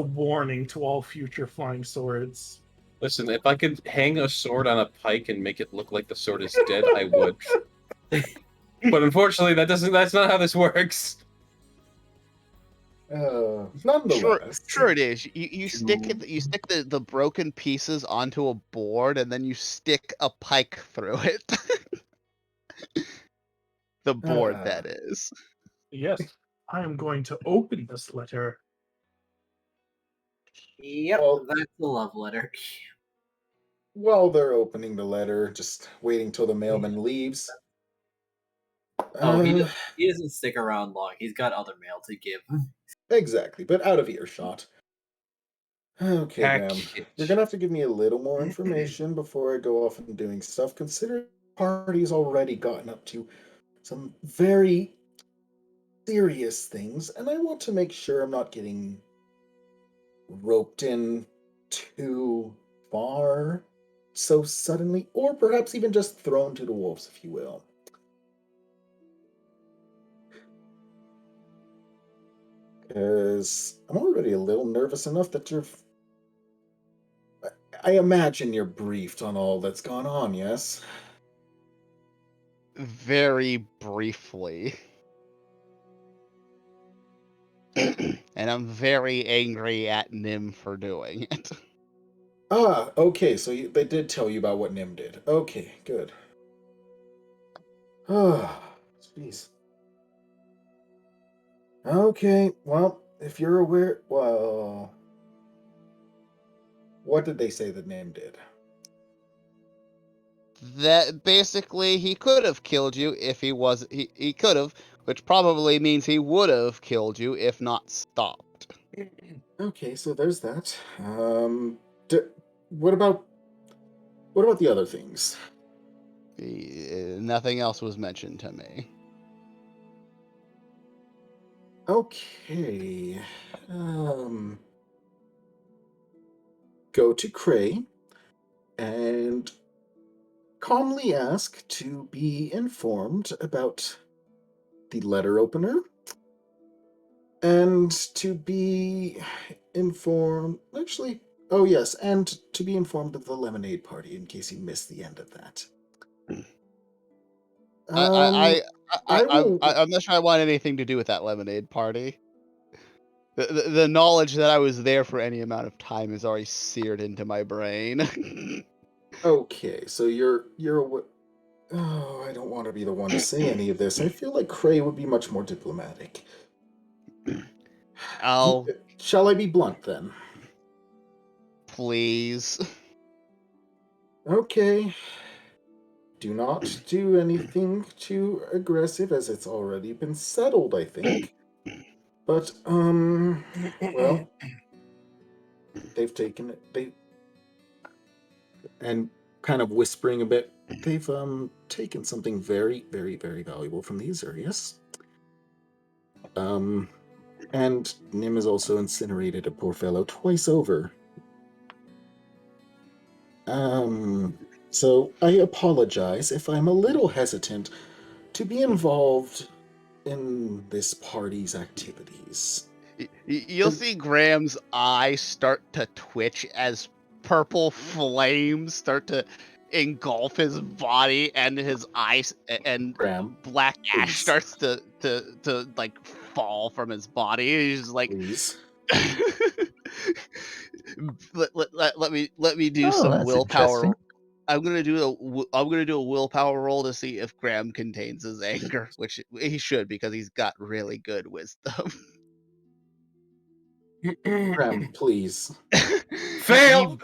Speaker 2: warning to all future flying swords.
Speaker 6: Listen, if I could hang a sword on a pike and make it look like the sword is dead, I would. But unfortunately, that's not how this works.
Speaker 3: Nonetheless.
Speaker 5: Sure it is. You stick the broken pieces onto a board and then you stick a pike through it. The board, that is.
Speaker 2: Yes, I am going to open this letter.
Speaker 4: Yep,
Speaker 3: Well-
Speaker 4: that's the love letter.
Speaker 3: While they're opening the letter, just waiting till the mailman leaves.
Speaker 4: Oh, he doesn't stick around long. He's got other mail to give.
Speaker 3: Exactly, but out of earshot. Okay, Graham.
Speaker 6: Package.
Speaker 3: You're gonna have to give me a little more information before I go off and doing stuff. Consider the party's already gotten up to some very serious things, and I want to make sure I'm not getting roped in too far so suddenly, or perhaps even just thrown to the wolves, if you will. Because I'm already a little nervous enough that I imagine you're briefed on all that's gone on, yes?
Speaker 5: very briefly. And I'm very angry at Nim for doing it.
Speaker 3: Ah, okay, so they did tell you about what Nim did. Okay, good. Ah, jeez. Okay, well, if you're aware, well, what did they say that Nim did?
Speaker 5: That basically he could have killed you if he could have, which probably means he would have killed you if not stopped.
Speaker 3: Okay, so there's that. What about the other things?
Speaker 5: Nothing else was mentioned to me.
Speaker 3: Okay. Go to Cray and calmly ask to be informed about the letter opener and to be informed. Actually, oh yes, and to be informed of the lemonade party in case you missed the end of that.
Speaker 5: I'm not sure I want anything to do with that lemonade party. The knowledge that I was there for any amount of time is already seared into my brain.
Speaker 3: Okay, so you're oh, I don't want to be the one to say any of this. I feel like Cray would be much more diplomatic. Shall I be blunt then?
Speaker 5: Please.
Speaker 3: Okay. Do not do anything too aggressive, as it's already been settled, I think. But, well, they've taken it, and kind of whispering a bit, they've, taken something very, very, very valuable from the Azurius. And Nim has also incinerated a poor fellow twice over. So I apologize if I'm a little hesitant to be involved in this party's activities.
Speaker 5: You'll see Graham's eyes start to twitch as purple flames start to engulf his body, and his eyes and
Speaker 3: Graham,
Speaker 5: black ash
Speaker 3: please.
Speaker 5: starts to like fall from his body. He's just like,
Speaker 3: Please.
Speaker 5: let me do
Speaker 7: Oh,
Speaker 5: some
Speaker 7: that's
Speaker 5: willpower.
Speaker 7: interesting.
Speaker 5: I'm gonna do a willpower roll to see if Graham contains his anger, which he should because he's got really good wisdom.
Speaker 3: Graham, please.
Speaker 10: Fail!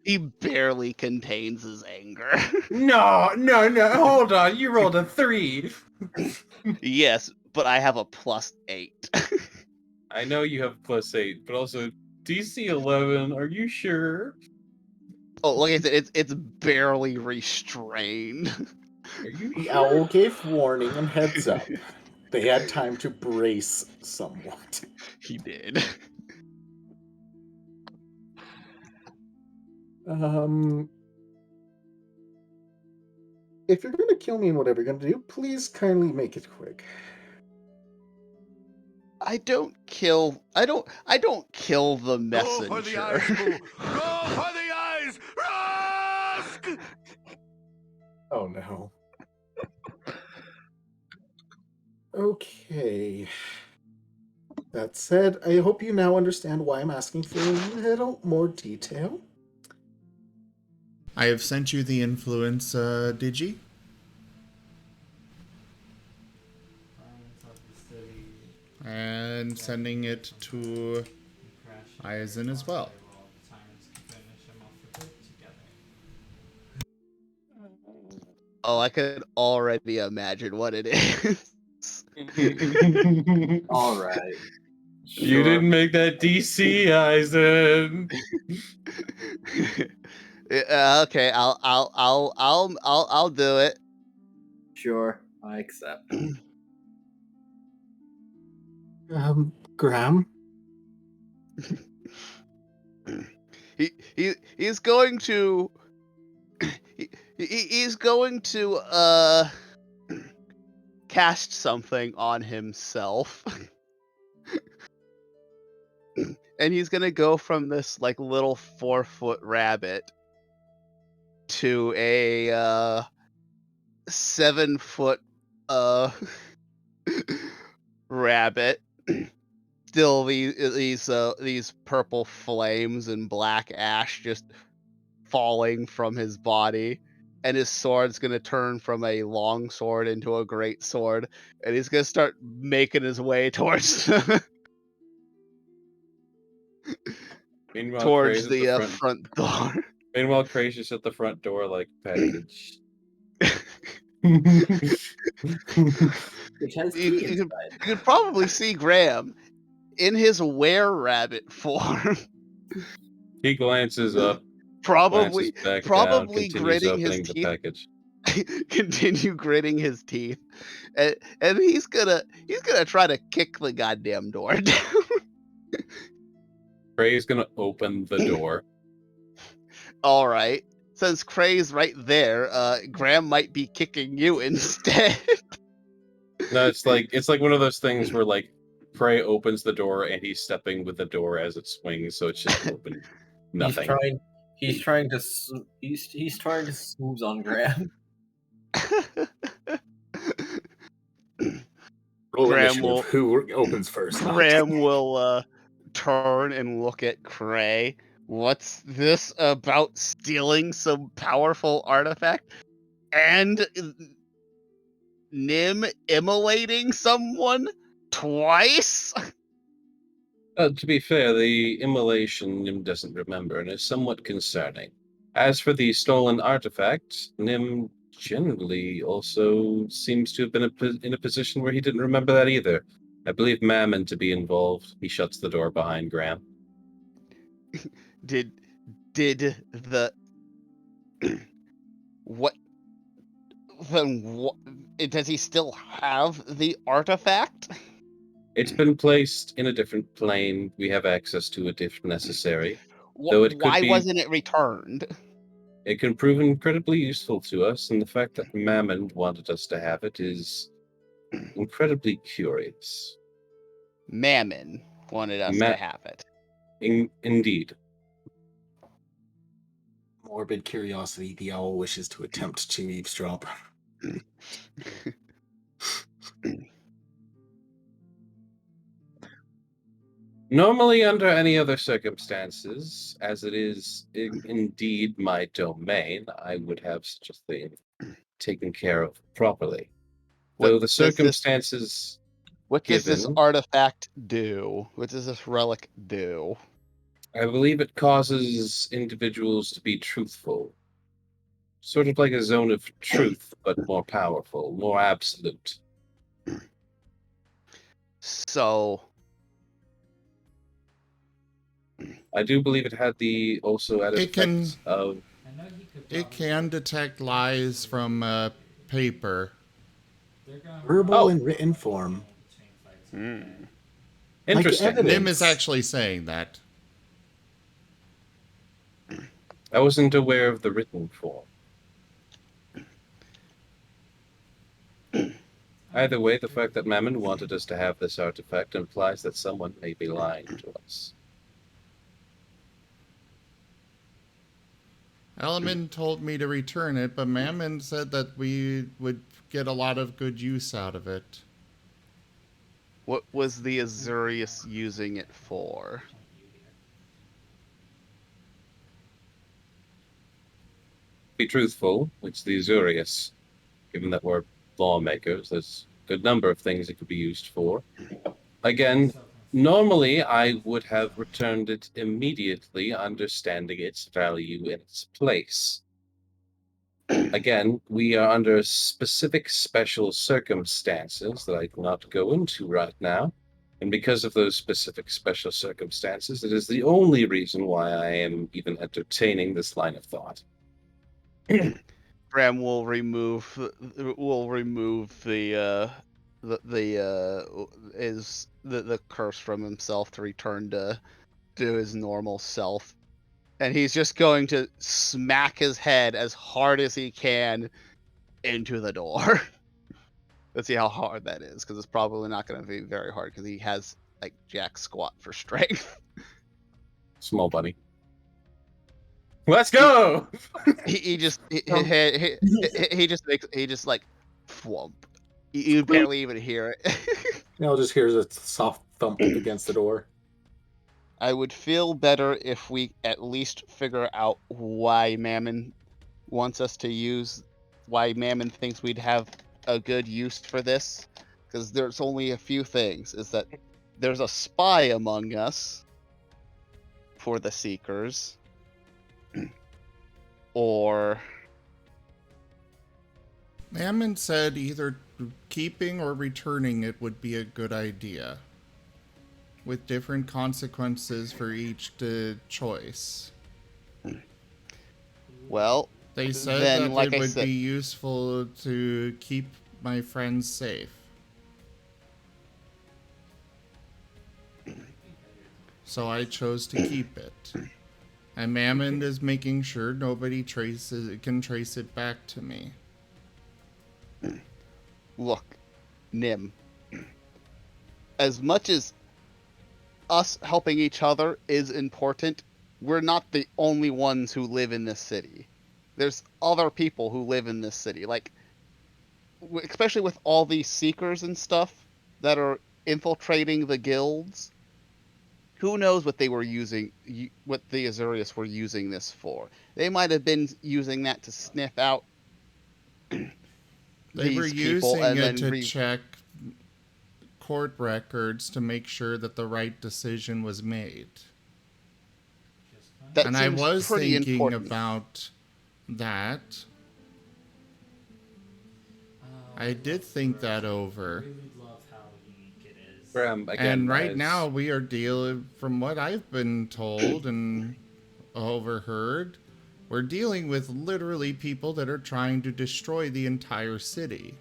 Speaker 5: He barely contains his anger.
Speaker 10: No, hold on. You rolled a 3.
Speaker 5: Yes, but I have a +8.
Speaker 6: I know you have +8, but also DC 11. Are you sure?
Speaker 5: Oh, like I said, it's barely restrained.
Speaker 6: Are you
Speaker 3: The
Speaker 6: sure?
Speaker 3: owl gave warning and heads up. They had time to brace somewhat.
Speaker 5: He did.
Speaker 3: If you're gonna kill me in whatever you're gonna do, please kindly make it quick.
Speaker 5: I don't kill the messenger.
Speaker 9: Go for the eyes, boo! Go for the eyes! Rusk!
Speaker 3: Oh no. Okay. That said, I hope you now understand why I'm asking for a little more detail.
Speaker 1: I have sent you the influence digi. And sending it to Aizen as well.
Speaker 5: Oh, I could already imagine what it is.
Speaker 4: All right.
Speaker 6: You didn't make that DC, Aizen.
Speaker 5: Okay, I'll do it.
Speaker 4: Sure, I accept.
Speaker 3: Graham?
Speaker 5: He's going to he's going to cast something on himself. And he's gonna go from this like little 4-foot rabbit to a 7-foot rabbit. Still these purple flames and black ash just falling from his body, and his sword's gonna turn from a long sword into a great sword, and he's gonna start making his way towards
Speaker 6: Meanwhile,
Speaker 5: towards
Speaker 6: Craze at
Speaker 5: the
Speaker 6: the
Speaker 5: front door.
Speaker 6: Meanwhile, Craze is at the front door, like package.
Speaker 4: Which has
Speaker 5: You,
Speaker 4: tea
Speaker 5: you, could,
Speaker 4: inside.
Speaker 5: you could probably see Graham in his were-rabbit form,
Speaker 6: He glances up,
Speaker 5: probably
Speaker 6: glances back down,
Speaker 5: probably
Speaker 6: continues
Speaker 5: gritting his
Speaker 6: opening the
Speaker 5: teeth.
Speaker 6: package.
Speaker 5: Continue gritting his teeth, and he's gonna try to kick the goddamn door down.
Speaker 6: Craze gonna open the door.
Speaker 5: All right, since Cray's right there, Graham might be kicking you instead.
Speaker 6: No, it's like one of those things where like Prey opens the door and he's stepping with the door as it swings, so it's just open. Nothing.
Speaker 4: He's trying to smooth on Graham.
Speaker 3: Roll
Speaker 5: Graham
Speaker 3: initiative.
Speaker 5: will-
Speaker 3: Who opens first?
Speaker 5: Graham will turn and look at Cray. What's this about stealing some powerful artifact and Nim immolating someone twice?
Speaker 6: To be fair, the immolation Nim doesn't remember and is somewhat concerning. As for the stolen artifact, Nim generally also seems to have been in a position where he didn't remember that either. I believe Mammon to be involved. He shuts the door behind Graham.
Speaker 5: Did the what? Then what? Does he still have the artifact?
Speaker 6: It's been placed in a different plane. We have access to it if necessary. Though it could
Speaker 5: Why
Speaker 6: be-
Speaker 5: wasn't it returned?
Speaker 6: It can prove incredibly useful to us, and the fact that Mammon wanted us to have it is incredibly curious.
Speaker 5: Mammon wanted us to have it.
Speaker 6: Indeed.
Speaker 3: Morbid curiosity. The owl wishes to attempt to eavesdrop.
Speaker 6: Normally, under any other circumstances, as it is indeed my domain, I would have such a thing taken care of properly. Though the circumstances.
Speaker 5: What does this
Speaker 6: given-
Speaker 5: artifact do? What does this relic do?
Speaker 6: I believe it causes individuals to be truthful. Sort of like a zone of truth, but more powerful, more absolute.
Speaker 5: So
Speaker 6: I do believe it had the also added
Speaker 1: It can-
Speaker 6: effect of
Speaker 1: It can detect lies from paper.
Speaker 3: Verbal and written form.
Speaker 6: interesting.
Speaker 3: evidence.
Speaker 1: Nim is actually saying that.
Speaker 6: I wasn't aware of the written form. Either way, the fact that Mammon wanted us to have this artifact implies that someone may be lying to us.
Speaker 1: Element told me to return it, but Mammon said that we would get a lot of good use out of it.
Speaker 5: what was the Azurius using it for?
Speaker 6: Be truthful, it's the Azurius. Given that we're lawmakers, there's a good number of things it could be used for. Again, normally I would have returned it immediately, understanding its value in its place. Again, we are under specific special circumstances that I cannot go into right now. And because of those specific special circumstances, it is the only reason why I am even entertaining this line of thought.
Speaker 5: Graham will remove the curse from himself to return to his normal self, and he's just going to smack his head as hard as he can into the door. Let's see how hard that is, because it's probably not going to be very hard because he has like jack squat for strength.
Speaker 6: Small bunny.
Speaker 10: Let's go.
Speaker 5: He just like thwomp. You barely even hear it.
Speaker 3: I'll just hear a soft thump against the door.
Speaker 5: I would feel better if we at least figure out why Mammon wants us to use, why Mammon thinks we'd have a good use for this, because there's only a few things. Is that there's a spy among us for the Seekers, or
Speaker 1: Mammon said either keeping or returning it would be a good idea, with different consequences for each choice.
Speaker 5: well,
Speaker 1: They said
Speaker 5: then,
Speaker 1: that
Speaker 5: like
Speaker 1: it
Speaker 5: I
Speaker 1: would
Speaker 5: said,
Speaker 1: be useful to keep my friends safe. So I chose to keep it. And Mammon is making sure nobody can trace it back to me.
Speaker 5: look, Nim. As much as us helping each other is important, we're not the only ones who live in this city. There's other people who live in this city, like, especially with all these Seekers and stuff that are infiltrating the guilds. Who knows what they were using, what the Azurius were using this for? They might have been using that to sniff out
Speaker 1: They
Speaker 5: these
Speaker 1: were
Speaker 5: people
Speaker 1: using
Speaker 5: and
Speaker 1: it
Speaker 5: then
Speaker 1: to check court records to make sure that the right decision was made.
Speaker 5: that
Speaker 1: And I
Speaker 5: seems
Speaker 1: was
Speaker 5: pretty
Speaker 1: thinking
Speaker 5: important.
Speaker 1: about that. I did think that over.
Speaker 6: Graham, again,
Speaker 1: And right
Speaker 6: as-
Speaker 1: now we are dealing, from what I've been told and overheard, we're dealing with literally people that are trying to destroy the entire city.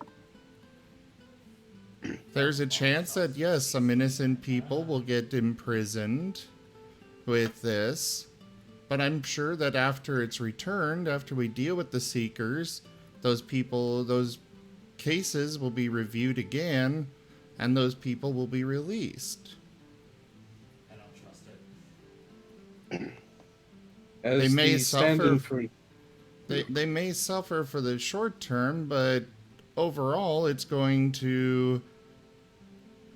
Speaker 1: There's a chance that, yes, some innocent people will get imprisoned with this, but I'm sure that after it's returned, after we deal with the Seekers, those cases will be reviewed again, and those people will be released.
Speaker 11: I don't trust it.
Speaker 6: As
Speaker 1: They may
Speaker 6: the stand-in
Speaker 1: suffer.
Speaker 6: for
Speaker 1: They may suffer for the short term, but overall, it's going to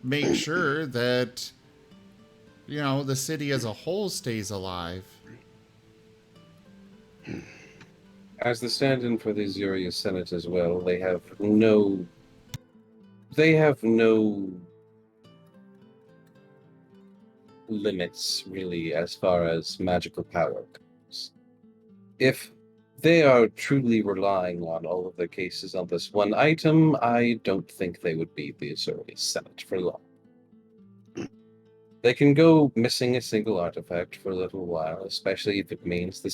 Speaker 1: make sure that, the city as a whole stays alive.
Speaker 6: As the stand-in for the Azurius Senate as well, they have no limits, really, as far as magical power goes. If they are truly relying on all of their cases on this one item, I don't think they would be the Azurius Senate for long. They can go missing a single artifact for a little while, especially if it means the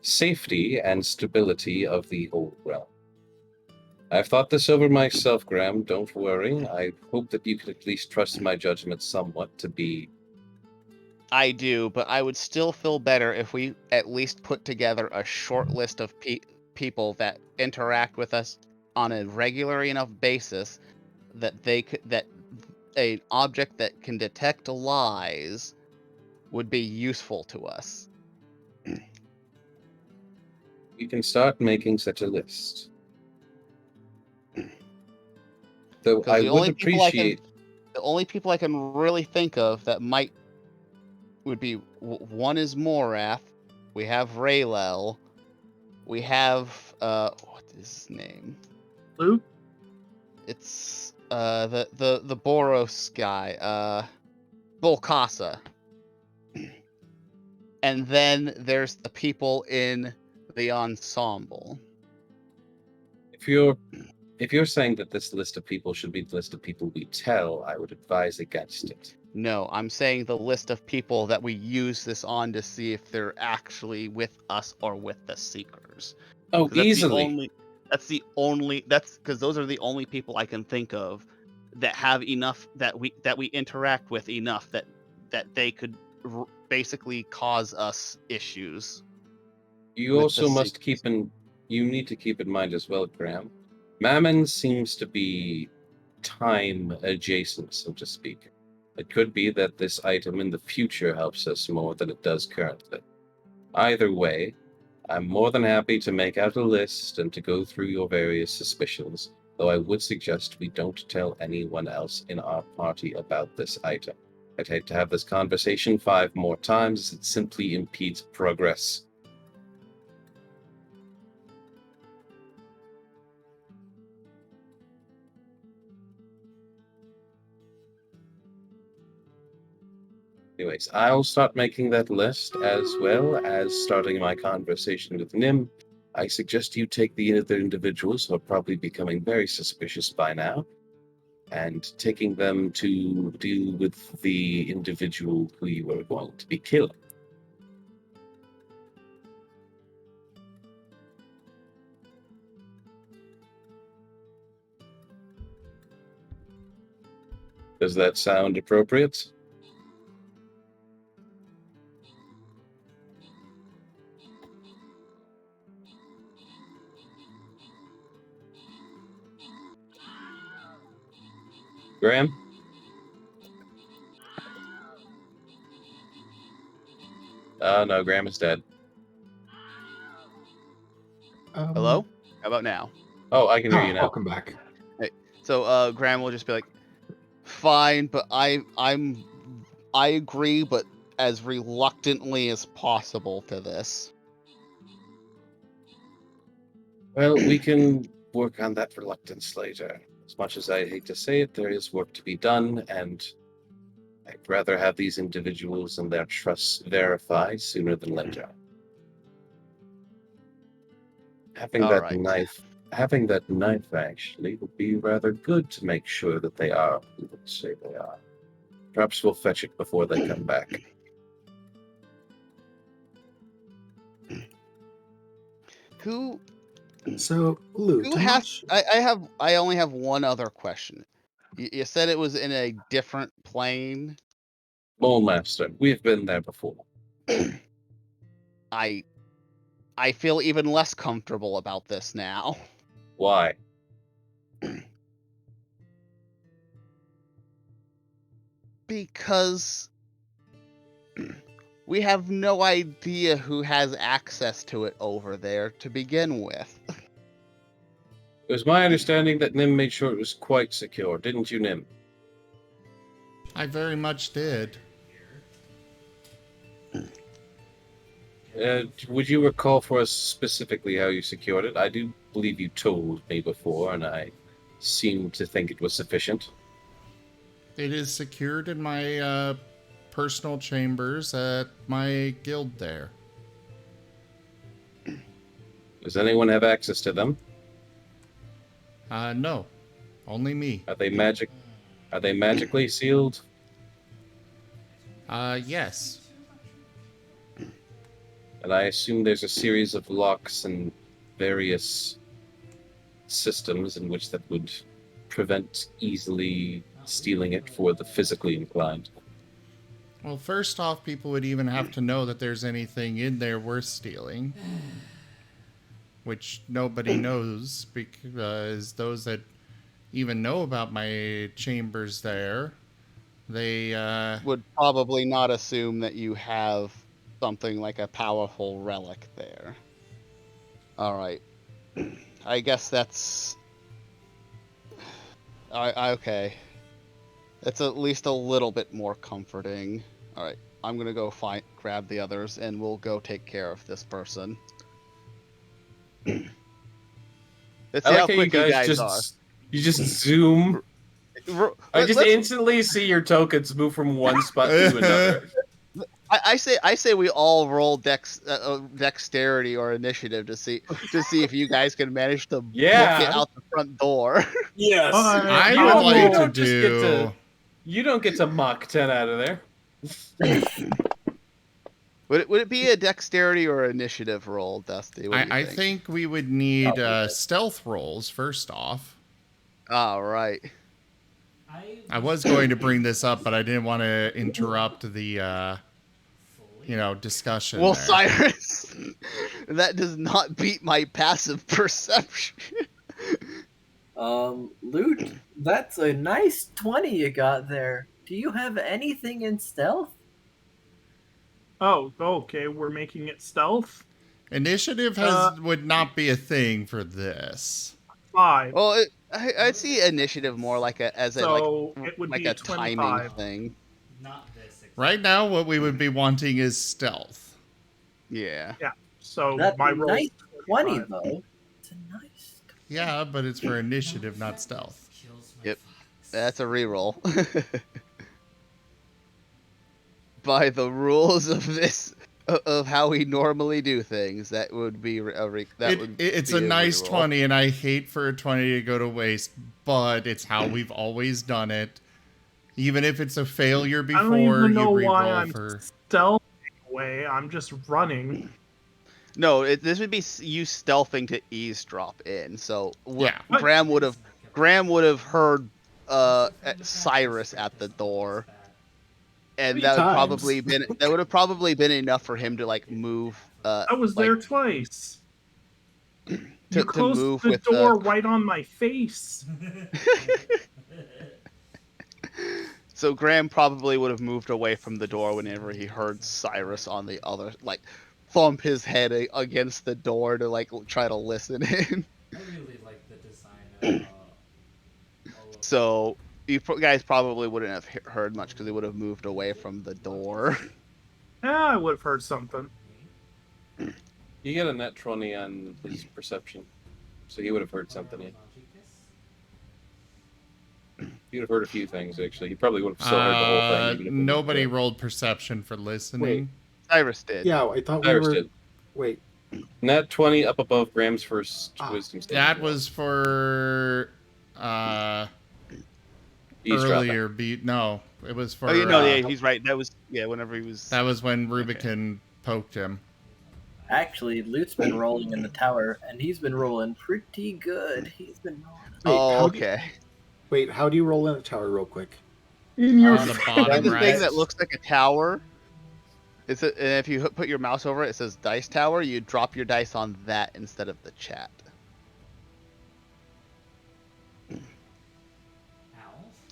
Speaker 6: safety and stability of the whole realm. I've thought this over myself, Graham. Don't worry. I hope that you can at least trust my judgment somewhat to be.
Speaker 5: I do, but I would still feel better if we at least put together a short list of people that interact with us on a regular enough basis that an object that can detect lies would be useful to us.
Speaker 6: You can start making such a list. Though I would appreciate.
Speaker 5: The only people I can really think of that would be one is Morath. We have Raylel. We have what is his name?
Speaker 2: Luke?
Speaker 5: It's the Boros guy, Volcasa. And then there's the people in the ensemble.
Speaker 6: If you're saying that this list of people should be the list of people we tell, I would advise against it.
Speaker 5: No, I'm saying the list of people that we use this on to see if they're actually with us or with the Seekers.
Speaker 6: Oh, easily.
Speaker 5: That's because those are the only people I can think of that have enough that we interact with enough that they could basically cause us issues.
Speaker 6: You also must you need to keep in mind as well, Graham. Mammon seems to be time adjacent, so to speak. It could be that this item in the future helps us more than it does currently. Either way, I'm more than happy to make out a list and to go through your various suspicions, though I would suggest we don't tell anyone else in our party about this item. I'd hate to have this conversation 5 more times, as it simply impedes progress. Anyways, I'll start making that list as well as starting my conversation with Nim. I suggest you take the other individuals who are probably becoming very suspicious by now, and taking them to deal with the individual who you are going to be killing. Does that sound appropriate? Graham? No, Graham is dead.
Speaker 5: Hello? How about now?
Speaker 6: Oh, I can hear you now.
Speaker 10: Welcome back.
Speaker 5: So Graham will just be like, fine, but I agree, but as reluctantly as possible to this.
Speaker 6: Well, we can work on that reluctance later. As much as I hate to say it, there is work to be done, and I'd rather have these individuals and their trusts verified sooner than later. Having that knife actually would be rather good to make sure that they are who they say they are. Perhaps we'll fetch it before they come back.
Speaker 5: Who
Speaker 10: So, Luke,
Speaker 5: who has? I only have one other question. You said it was in a different plane.
Speaker 6: Mole Master, we've been there before.
Speaker 5: I feel even less comfortable about this now.
Speaker 6: Why?
Speaker 5: Because we have no idea who has access to it over there to begin with.
Speaker 6: It was my understanding that Nim made sure it was quite secure, didn't you, Nim?
Speaker 1: I very much did.
Speaker 6: Would you recall for us specifically how you secured it? I do believe you told me before, and I seem to think it was sufficient.
Speaker 1: It is secured in my personal chambers at my guild there.
Speaker 6: Does anyone have access to them?
Speaker 1: No. Only me.
Speaker 6: Are they magically sealed?
Speaker 1: Yes.
Speaker 6: And I assume there's a series of locks and various systems in which that would prevent easily stealing it for the physically inclined.
Speaker 1: Well, first off, people would even have to know that there's anything in there worth stealing. Which nobody knows, because those that even know about my chambers there, they
Speaker 5: Would probably not assume that you have something like a powerful relic there. Alright. I guess that's... okay. That's at least a little bit more comforting. Alright, I'm gonna go grab the others, and we'll go take care of this person. Let's see
Speaker 6: I like
Speaker 5: how
Speaker 6: how
Speaker 5: quick you guys are.
Speaker 6: You just zoom. I just instantly see your tokens move from one spot to another.
Speaker 5: I say we all roll dexterity or initiative to see if you guys can manage to book it out the front door.
Speaker 10: Yes.
Speaker 1: I would like to do.
Speaker 6: You don't get to Mach 10 out of there.
Speaker 5: Would it be a dexterity or initiative roll, Dusty?
Speaker 1: I think we would need stealth rolls first off.
Speaker 5: All right.
Speaker 1: I was going to bring this up, but I didn't want to interrupt the discussion.
Speaker 5: Well,
Speaker 1: there.
Speaker 5: Cyrus, that does not beat my passive perception.
Speaker 4: Loot, that's a nice 20 you got there. Do you have anything in stealth?
Speaker 2: Oh, okay. We're making it stealth.
Speaker 1: Initiative would not be a thing for this.
Speaker 2: 5.
Speaker 5: Well, I'd see initiative more like it
Speaker 2: would
Speaker 5: like
Speaker 2: be
Speaker 5: a timing
Speaker 2: 25.
Speaker 5: thing.
Speaker 11: Not this. Exactly.
Speaker 1: Right now, what we would be wanting is stealth.
Speaker 5: Yeah.
Speaker 2: Yeah. So
Speaker 4: That's
Speaker 2: my
Speaker 4: a
Speaker 2: roll.
Speaker 4: nice 20,
Speaker 2: 25.
Speaker 4: though. It's a nice.
Speaker 1: Yeah, but it's for initiative, not stealth.
Speaker 11: Kills my
Speaker 5: Yep.
Speaker 11: fox.
Speaker 5: That's a reroll. By the rules of this, of how we normally do things, that would be
Speaker 1: It's a nice 20, and I hate for a 20 to go to waste, but it's how we've always done it. Even if it's a failure
Speaker 2: I don't
Speaker 1: before,
Speaker 2: even
Speaker 1: you
Speaker 2: know why
Speaker 1: reroll
Speaker 2: I'm
Speaker 1: for.
Speaker 2: stealthing away. I'm just running.
Speaker 5: No, this would be you stealthing to eavesdrop in. So
Speaker 1: Yeah.
Speaker 5: Graham would have heard Cyrus at the door, and that would have probably been enough for him to like move.
Speaker 2: I was there twice. You
Speaker 5: to
Speaker 2: closed
Speaker 5: move
Speaker 2: the
Speaker 5: with
Speaker 2: door right on my face.
Speaker 5: So Graham probably would have moved away from the door whenever he heard Cyrus on the other, like, thump his head against the door to like try to listen in.
Speaker 11: I really like the design of all of
Speaker 5: So you guys probably wouldn't have heard much because he would have moved away from the door.
Speaker 2: Yeah, I would have heard something.
Speaker 6: You get a net 20 on his perception, so he would have heard something. Yeah. He would have heard a few things, actually. He probably would have still heard the whole thing. Even if
Speaker 1: Nobody rolled perception for listening.
Speaker 3: Wait.
Speaker 5: Cyrus did.
Speaker 3: Yeah, I thought we
Speaker 6: Cyrus
Speaker 3: were.
Speaker 6: did.
Speaker 3: Wait.
Speaker 6: Nat 20 up above Graham's first wisdom save.
Speaker 1: That was for
Speaker 6: Eavesdropping.
Speaker 1: earlier beat. No, it was for.
Speaker 5: Oh, yeah, he's right. That was whenever he was.
Speaker 1: That was when Rubicon poked him.
Speaker 4: Actually, Loot's been rolling in the tower, and he's been rolling pretty good. He's been
Speaker 5: Oh, okay.
Speaker 3: Wait, how do you roll in a tower real quick?
Speaker 2: In your
Speaker 1: On the bottom
Speaker 5: The
Speaker 1: right.
Speaker 5: thing that looks like a tower. And if you put your mouse over it, it says Dice Tower. You drop your dice on that instead of the chat.
Speaker 11: Ow.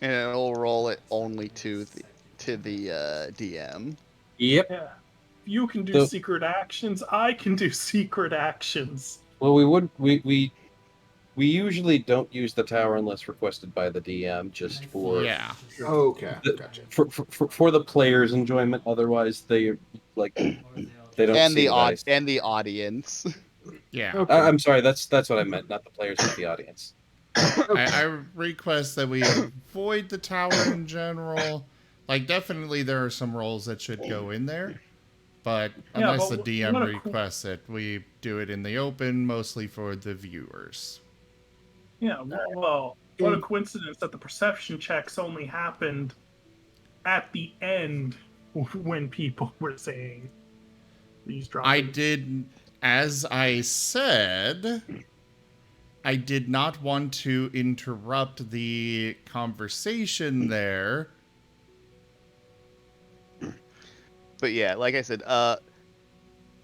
Speaker 5: And it'll roll it only to the DM.
Speaker 6: Yep.
Speaker 2: Yeah. You can do
Speaker 6: So-
Speaker 2: secret actions. I can do secret actions.
Speaker 6: Well, we usually don't use the tower unless requested by the DM, just for
Speaker 1: Yeah.
Speaker 3: Okay,
Speaker 6: The-
Speaker 3: gotcha.
Speaker 6: for the players' enjoyment. Otherwise, they like they don't
Speaker 5: And
Speaker 6: see
Speaker 5: the
Speaker 6: dice.
Speaker 5: and the audience.
Speaker 1: Yeah.
Speaker 3: Okay.
Speaker 6: I'm sorry. That's what I meant. Not the players, but the audience.
Speaker 1: I request that we avoid the tower in general. Like, definitely there are some roles that should go in there. But
Speaker 2: Yeah,
Speaker 1: unless
Speaker 2: but
Speaker 1: the DM
Speaker 2: what a
Speaker 1: requests it, we do it in the open, mostly for the viewers.
Speaker 2: Yeah, well, what a coincidence that the perception checks only happened at the end when people were saying these drops.
Speaker 1: I did, as I said, I did not want to interrupt the conversation there.
Speaker 5: But yeah, like I said,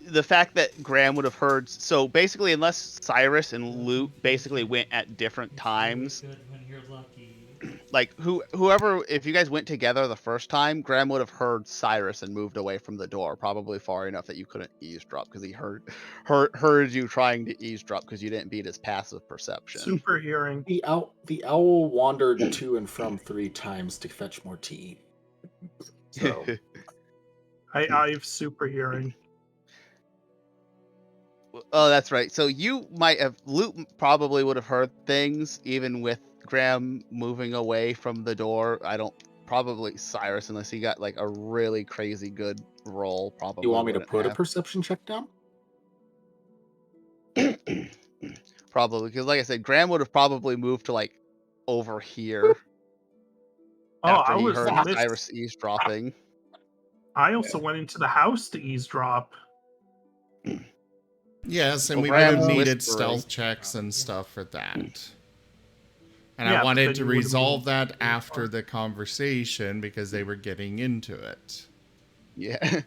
Speaker 5: the fact that Graham would have heard. So basically, unless Cyrus and Loot basically went at different times,
Speaker 11: Good when you're lucky.
Speaker 5: like whoever, if you guys went together the first time, Graham would have heard Cyrus and moved away from the door, probably far enough that you couldn't eavesdrop because he heard you trying to eavesdrop because you didn't beat his passive perception.
Speaker 2: Super hearing.
Speaker 3: The owl wandered to and from 3 times to fetch more tea. So
Speaker 2: I have super hearing.
Speaker 5: Oh, that's right. So you might have Loot probably would have heard things even with Graham moving away from the door. I don't probably Cyrus unless he got like a really crazy good roll. Probably.
Speaker 3: you want me to
Speaker 5: wouldn't
Speaker 3: put a
Speaker 5: have.
Speaker 3: perception check down?
Speaker 5: Probably because, like I said, Graham would have probably moved to like over here
Speaker 2: Oh,
Speaker 5: after
Speaker 2: I
Speaker 5: he
Speaker 2: was
Speaker 5: heard
Speaker 2: on this.
Speaker 5: Cyrus eavesdropping.
Speaker 2: I also went into the house to eavesdrop.
Speaker 1: Yes, and
Speaker 5: Well,
Speaker 1: we would have
Speaker 5: Graham's
Speaker 1: needed
Speaker 5: whispering.
Speaker 1: stealth checks and stuff for that. And
Speaker 2: Yeah,
Speaker 1: I
Speaker 2: but
Speaker 1: wanted
Speaker 2: then
Speaker 1: to
Speaker 2: you would've
Speaker 1: resolve
Speaker 2: moved
Speaker 1: that
Speaker 2: too
Speaker 1: after
Speaker 2: far.
Speaker 1: the conversation because they were getting into it.
Speaker 5: Yeah.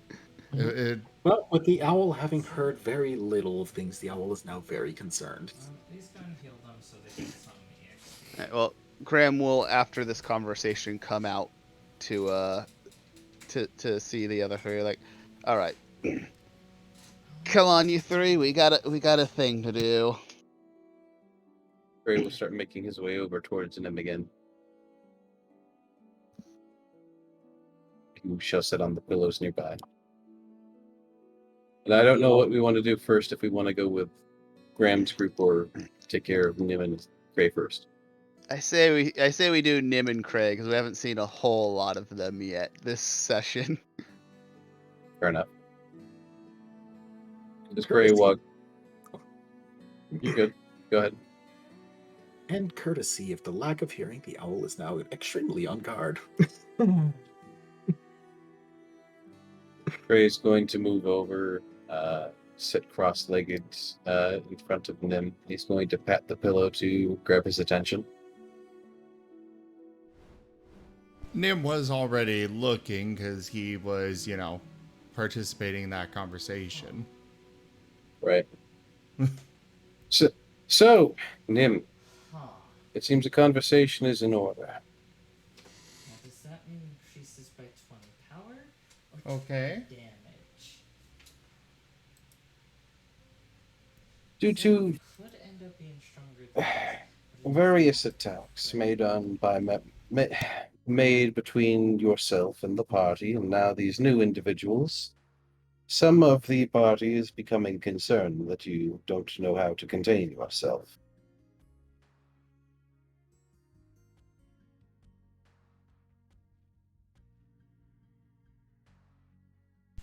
Speaker 3: Well, with the owl having heard very little of things, the owl is now very concerned.
Speaker 11: Please go and heal them so they can summon me XP.
Speaker 5: Alright, well, Graham will, after this conversation, come out to see the other three. Like, All right. Come on, you three. We got a thing to do.
Speaker 6: Gray will start making his way over towards him again. He shall sit on the pillows nearby. And I don't know what we want to do first, if we want to go with Graham's group or take care of Nim and Gray first.
Speaker 5: I say we do Nim and Craig because we haven't seen a whole lot of them yet this session.
Speaker 6: Fair enough. Does Gray walk? You're good. Go ahead.
Speaker 3: And courtesy of the lack of hearing, the owl is now extremely on guard.
Speaker 6: Gray's going to move over, sit cross-legged in front of Nim. He's going to pat the pillow to grab his attention.
Speaker 1: Nim was already looking because he was, participating in that conversation.
Speaker 6: Right. So, Nim,
Speaker 11: Huh.
Speaker 6: it seems the conversation is in order.
Speaker 11: Now, does that mean increases by 20 power? Or
Speaker 1: Okay.
Speaker 11: 20 damage?
Speaker 6: Due
Speaker 11: So
Speaker 6: to
Speaker 11: it could end up being stronger than this, but it
Speaker 6: various
Speaker 11: doesn't
Speaker 6: attacks
Speaker 11: look
Speaker 6: made between yourself and the party, and now these new individuals, some of the party is becoming concerned that you don't know how to contain yourself.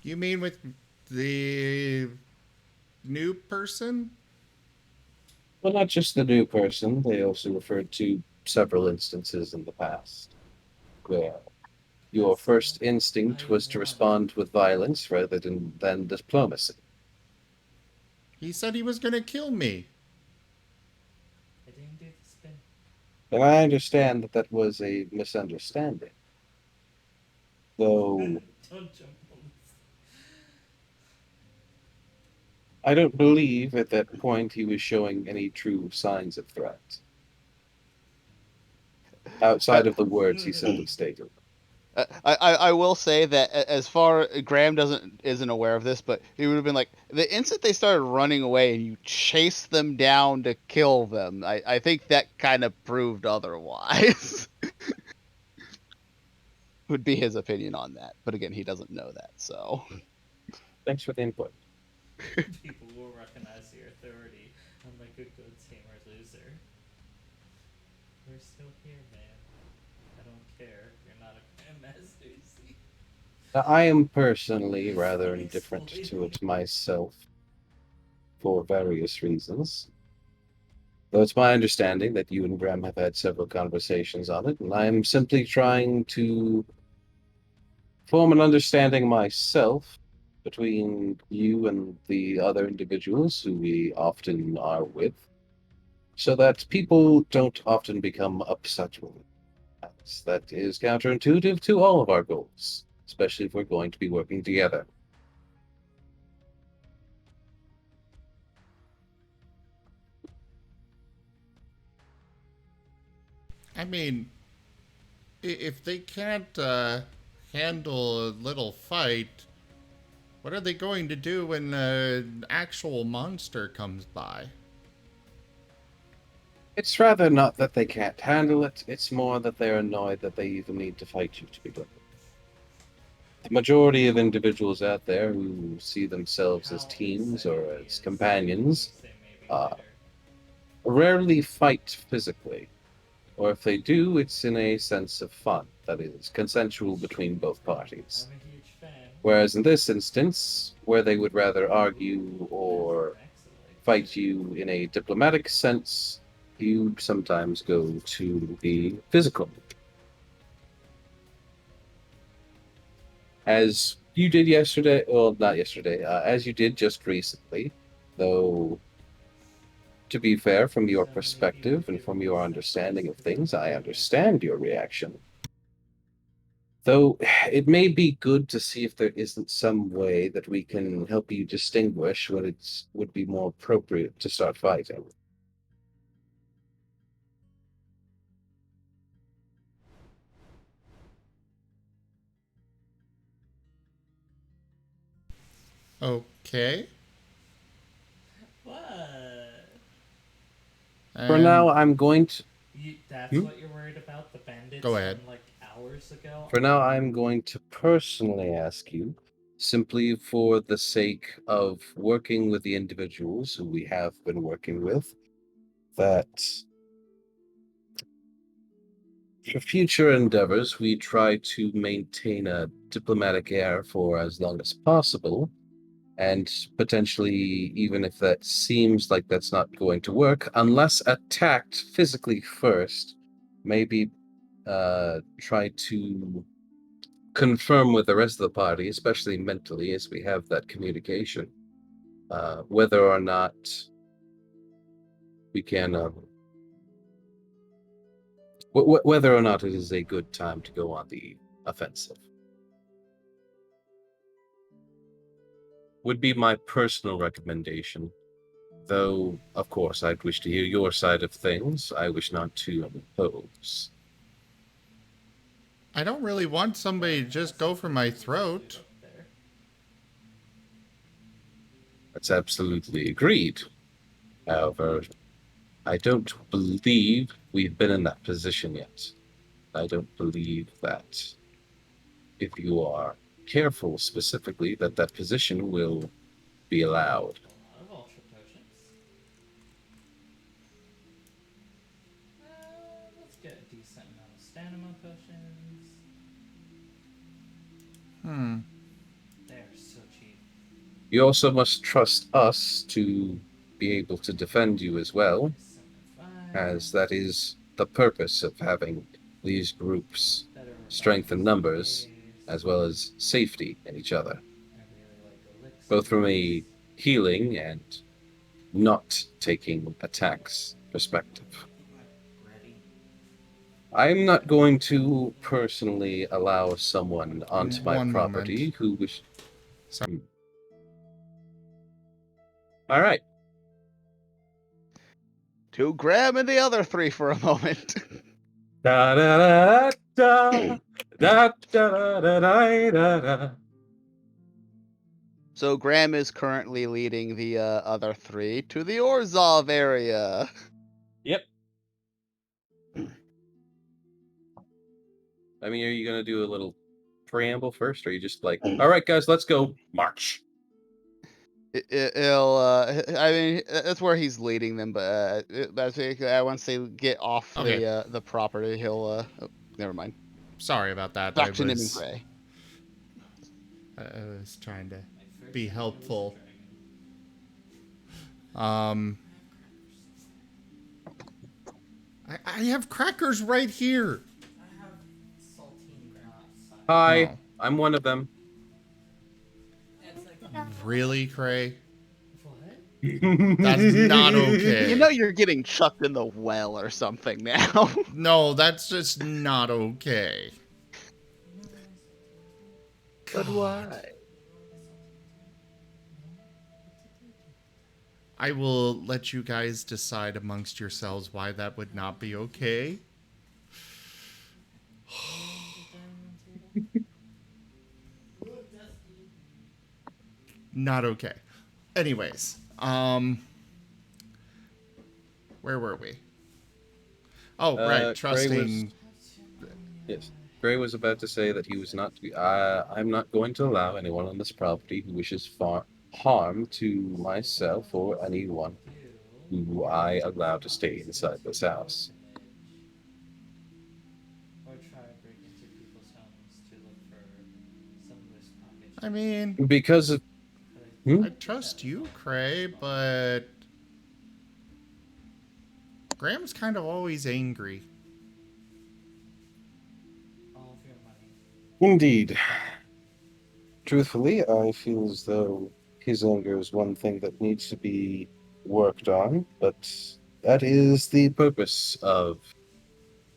Speaker 1: You mean with the new person?
Speaker 6: Well, not just the new person, they also referred to several instances in the past where your first instinct was to respond with violence rather than diplomacy.
Speaker 1: He said he was going to kill me.
Speaker 11: I didn't do the spin.
Speaker 6: And I understand that was a misunderstanding. Though
Speaker 11: Don't jump on this.
Speaker 6: I don't believe at that point he was showing any true signs of threat. Outside of the words he simply stated.
Speaker 5: I will say that as far Graham isn't aware of this, but he would have been like the instant they started running away and you chased them down to kill them. I think that kind of proved otherwise. Would be his opinion on that, but again, he doesn't know that. So
Speaker 6: Thanks for the input.
Speaker 11: People will recognize your authority, unlike a good tamer loser. We're still here, man. I don't care. You're not a grandmaster, you see.
Speaker 6: Now, I am personally rather indifferent to it myself for various reasons. Though it's my understanding that you and Graham have had several conversations on it, and I'm simply trying to form an understanding myself between you and the other individuals who we often are with, so that people don't often become upset with it. That is counterintuitive to all of our goals, especially if we're going to be working together.
Speaker 1: I mean, if they can't handle a little fight, what are they going to do when an actual monster comes by?
Speaker 6: It's rather not that they can't handle it, it's more that they're annoyed that they even need to fight you to begin with. The majority of individuals out there who see themselves as teams or as companions rarely fight physically, or if they do, it's in a sense of fun that is consensual between both parties.
Speaker 11: I'm a huge fan.
Speaker 6: Whereas in this instance, where they would rather argue or fight you in a diplomatic sense, you sometimes go to the physical. As you did yesterday, well, not yesterday, as you did just recently, though, to be fair, from your perspective and from your understanding of things, I understand your reaction. Though it may be good to see if there isn't some way that we can help you distinguish when it would be more appropriate to start fighting.
Speaker 1: Okay.
Speaker 11: What?
Speaker 8: For now, I'm going to.
Speaker 11: That's what you're worried about? The bandits
Speaker 1: Go ahead.
Speaker 11: from like hours ago?
Speaker 8: For now, I'm going to personally ask you, simply for the sake of working with the individuals who we have been working with, that for future endeavors, we try to maintain a diplomatic air for as long as possible. And potentially, even if that seems like that's not going to work, unless attacked physically first, maybe try to confirm with the rest of the party, especially mentally, as we have that communication, whether or not we can, whether or not it is a good time to go on the offensive. Would be my personal recommendation. Though, of course, I'd wish to hear your side of things. I wish not to impose.
Speaker 1: I don't really want somebody to just go for my throat.
Speaker 8: That's absolutely agreed. However, I don't believe we've been in that position yet. I don't believe that if you are careful specifically, that position will be allowed.
Speaker 11: A lot of ultra potions. Let's get a decent amount of stamina potions. They're so cheap.
Speaker 8: You also must trust us to be able to defend you as well,
Speaker 11: 75.
Speaker 8: as that is the purpose of having these groups strength in numbers, as well as safety in each other,
Speaker 11: I really like elixirs.
Speaker 8: both from a healing and not taking attacks perspective.
Speaker 11: Ready.
Speaker 8: I'm not going to personally allow someone onto my
Speaker 1: One
Speaker 8: property
Speaker 1: moment.
Speaker 8: who wish.
Speaker 1: Sorry.
Speaker 8: All right.
Speaker 5: To Graham and the other three for a moment.
Speaker 6: Da da da da da da da da da da.
Speaker 5: So Graham is currently leading the other three to the Orzhov area.
Speaker 6: Yep.
Speaker 8: I mean, are you going to do a little preamble first, or are you just like, all right, guys, let's go march?
Speaker 5: He'll, I mean, that's where he's leading them, but once they get off
Speaker 1: Okay.
Speaker 5: the property, he'll, oh, never mind.
Speaker 1: Sorry about that.
Speaker 5: Back to Nim and Gray.
Speaker 1: I was trying to
Speaker 11: My first
Speaker 1: be
Speaker 11: enemy was a
Speaker 1: helpful.
Speaker 11: dragon.
Speaker 1: I have crackers right here.
Speaker 11: I have saltine grass.
Speaker 8: Hi,
Speaker 1: Oh.
Speaker 8: I'm one of them.
Speaker 11: It's like,
Speaker 1: Really, Cray?
Speaker 11: what?
Speaker 1: That's not okay.
Speaker 5: You know you're getting chucked in the well or something now.
Speaker 1: No, that's just not okay.
Speaker 5: But why?
Speaker 1: I will let you guys decide amongst yourselves why that would not be okay. Not okay. Anyways, where were we? Oh, right,
Speaker 8: Gray
Speaker 1: trusting.
Speaker 8: Yes. Gray was about to say that he was not to be. I'm not going to allow anyone on this property who wishes harm to myself or anyone who I allow to stay inside this house.
Speaker 11: Or try to break into people's homes to look for some loose package.
Speaker 1: I mean,
Speaker 8: Because of.
Speaker 1: I trust you, Cray, but Graham's kind of always angry.
Speaker 11: All of your money.
Speaker 8: Indeed. Truthfully, I feel as though his anger is one thing that needs to be worked on, but that is the purpose of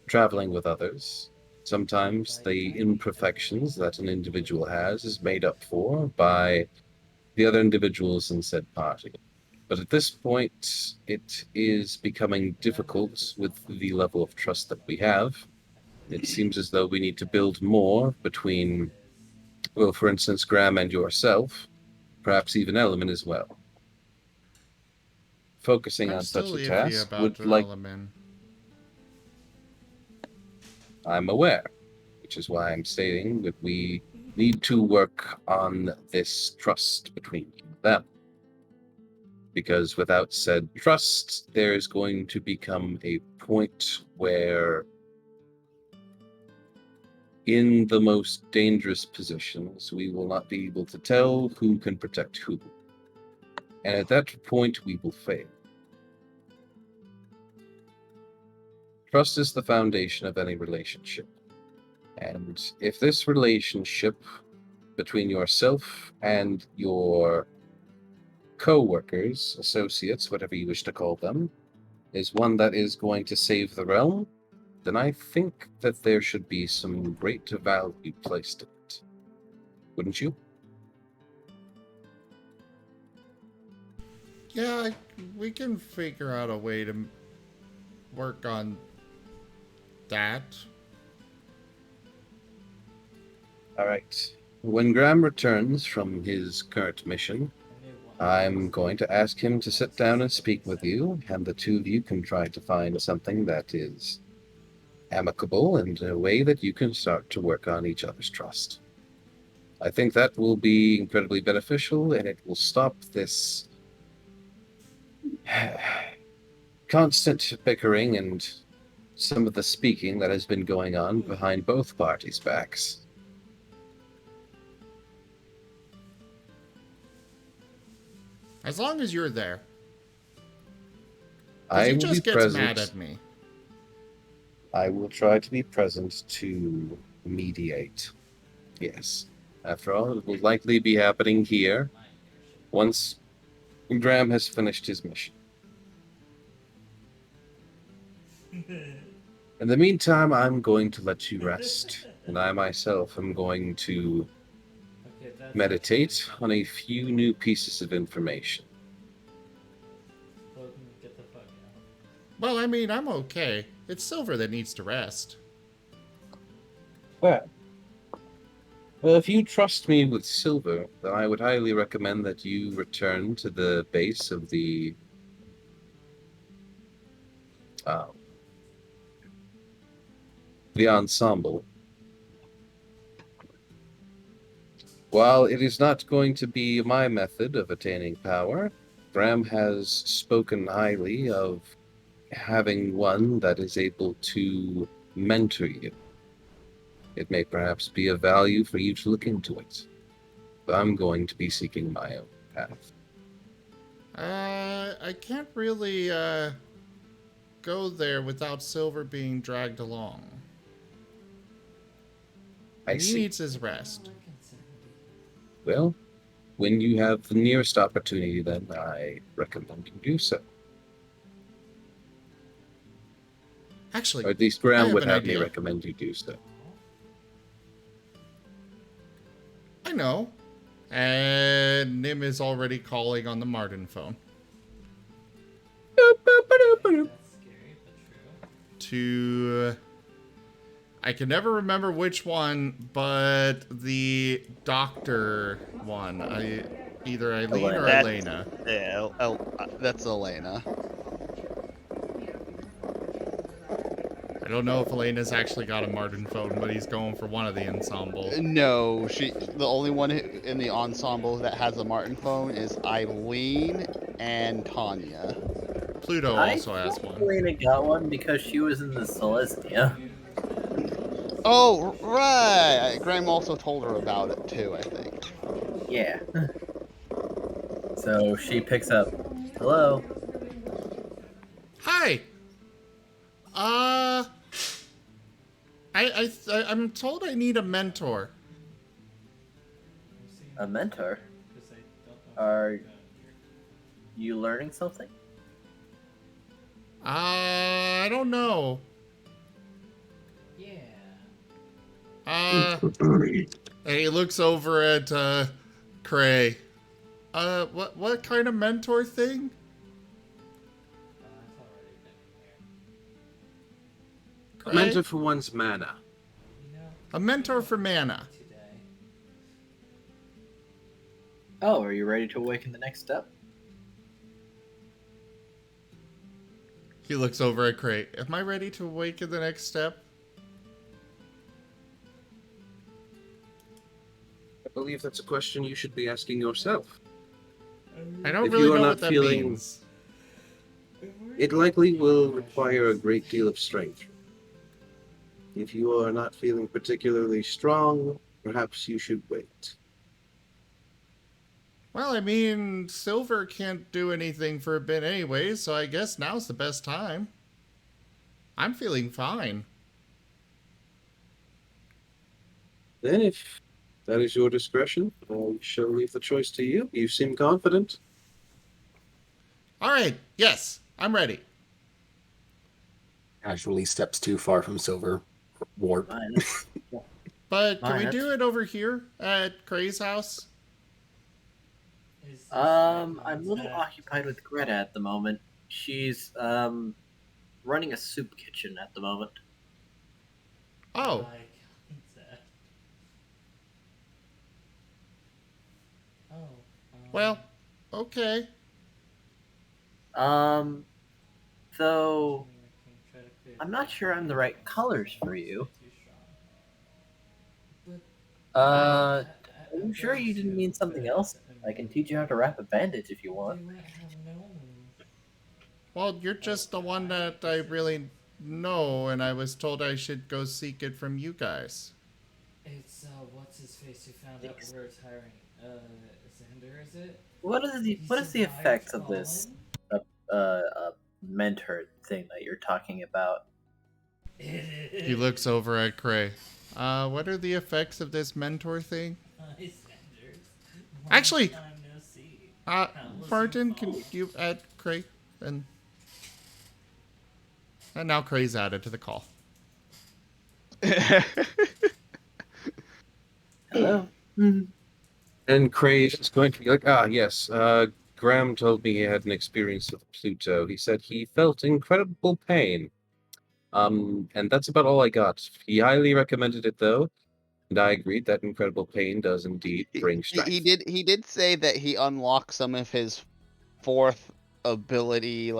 Speaker 8: traveling with others. Sometimes the imperfections that an individual has is made up for by the other individuals in said party. But at this point, it is becoming difficult with the level of trust that we have. It seems as though we need to build more between, well, for instance, Graham and yourself,
Speaker 6: perhaps even Element as well. Focusing
Speaker 1: I'm
Speaker 6: on
Speaker 1: still
Speaker 6: such a
Speaker 1: iffy
Speaker 6: task
Speaker 1: about
Speaker 6: would
Speaker 1: the
Speaker 6: like
Speaker 1: element.
Speaker 6: I'm aware, which is why I'm stating that we need to work on this trust between you and them. Because without said trust, there's going to become a point where, in the most dangerous positions, we will not be able to tell who can protect who. And at that point, we will fail. Trust is the foundation of any relationship. And if this relationship between yourself and your co-workers, associates, whatever you wish to call them, is one that is going to save the realm, then I think that there should be some great value placed in it. Wouldn't you?
Speaker 1: Yeah, we can figure out a way to work on that.
Speaker 6: All right. When Graham returns from his current mission, I'm going to ask him to sit down and speak with you, and the two of you can try to find something that is amicable and a way that you can start to work on each other's trust. I think that will be incredibly beneficial, and it will stop this constant bickering and some of the speaking that has been going on behind both parties' backs.
Speaker 1: As long as you're there. 'Cause
Speaker 6: I
Speaker 1: he
Speaker 6: will
Speaker 1: just
Speaker 6: be
Speaker 1: gets
Speaker 6: present.
Speaker 1: mad at me.
Speaker 6: I will try to be present to mediate. Yes. After all, it will likely be happening here once Graham has finished his mission. In the meantime, I'm going to let you rest, and I myself am going to meditate on a few new pieces of information.
Speaker 11: Get the fuck out.
Speaker 1: Well, I mean, I'm okay. It's Silver that needs to rest.
Speaker 6: Well, if you trust me with Silver, then I would highly recommend that you return to the base of the ensemble. While it is not going to be my method of attaining power, Graham has spoken highly of having one that is able to mentor you. It may perhaps be of value for you to look into it. But I'm going to be seeking my own path.
Speaker 1: I can't really, go there without Silver being dragged along.
Speaker 6: I
Speaker 1: And he
Speaker 6: see.
Speaker 1: needs his rest.
Speaker 6: Well, when you have the nearest opportunity, then I recommend you do so.
Speaker 1: Actually,
Speaker 6: Or at least
Speaker 1: I
Speaker 6: Graham
Speaker 1: have
Speaker 6: would
Speaker 1: an
Speaker 6: have me
Speaker 1: idea.
Speaker 6: recommend you do so.
Speaker 1: I know. And Nim is already calling on the Marten phone.
Speaker 11: That's scary, but true.
Speaker 1: To... I can never remember which one, but the doctor one. Either Eileen or Elena.
Speaker 5: Yeah, that's Elena.
Speaker 1: I don't know if Elena's actually got a Marten phone, but he's going for one of the ensemble.
Speaker 5: No, the only one in the ensemble that has a Marten phone is Eileen and Tanya.
Speaker 1: Pluto also has one.
Speaker 4: Elena got one because she was in the Celestia.
Speaker 5: Oh, right. Graham also told her about it too, I think.
Speaker 4: Yeah. So she picks up. Hello.
Speaker 1: Hi. I'm told I need a mentor.
Speaker 4: A mentor? Are you learning something?
Speaker 1: I don't know.
Speaker 11: Yeah.
Speaker 1: And he looks over at Cray. What kind of mentor thing?
Speaker 11: I've already been here.
Speaker 8: A
Speaker 1: Cray?
Speaker 8: mentor for one's mana.
Speaker 11: You know,
Speaker 1: A mentor for mana.
Speaker 11: today.
Speaker 4: Oh, are you ready to awaken the next step?
Speaker 1: He looks over at Cray. Am I ready to awaken the next step?
Speaker 8: I believe that's a question you should be asking yourself.
Speaker 1: I don't
Speaker 8: If
Speaker 1: really
Speaker 8: you are
Speaker 1: know
Speaker 8: not
Speaker 1: what that
Speaker 8: feeling-
Speaker 1: means.
Speaker 8: It likely will require a great deal of strength. If you are not feeling particularly strong, perhaps you should wait.
Speaker 1: Well, I mean, Silver can't do anything for a bit anyway, so I guess now's the best time. I'm feeling fine.
Speaker 8: Then, if that is your discretion, I shall leave the choice to you. You seem confident.
Speaker 1: All right, yes, I'm ready.
Speaker 3: Casually steps too far from Silver. Warp.
Speaker 4: Fine.
Speaker 1: But can we
Speaker 4: Fine,
Speaker 1: do it over here at Cray's house?
Speaker 11: Is this
Speaker 4: I'm a little
Speaker 11: contact?
Speaker 4: occupied with Greta at the moment. She's running a soup kitchen at the moment.
Speaker 1: Oh,
Speaker 11: Eye contact. Oh.
Speaker 1: well, okay.
Speaker 4: Though
Speaker 11: I can try to clear
Speaker 4: I'm not sure I'm the right colors for you.
Speaker 11: too strong. But
Speaker 4: I'm sure you didn't mean something else. I can teach you how to wrap a bandage if you
Speaker 11: They
Speaker 4: want.
Speaker 11: won't have no move.
Speaker 1: Well, you're just the one that I really know, and I was told I should go seek it from you guys.
Speaker 11: It's what's his face who found out we're retiring. Xander, is it?
Speaker 4: What is the
Speaker 11: He
Speaker 4: what is the
Speaker 11: survived
Speaker 4: effects of this
Speaker 11: Fallen?
Speaker 4: mentor thing that you're talking about?
Speaker 1: He looks over at Cray. What are the effects of this mentor thing?
Speaker 11: Hi, Xander. Long
Speaker 1: Actually,
Speaker 11: time no see.
Speaker 1: Marten, can you add Cray? And now Cray's added to the call.
Speaker 4: Hello.
Speaker 8: And Cray is going to be like, yes, Graham told me he had an experience with Pluto. He said he felt incredible pain. And that's about all I got. He highly recommended it, though, and I agreed that incredible pain does indeed bring strength.
Speaker 5: He did say that he unlocked some of his fourth ability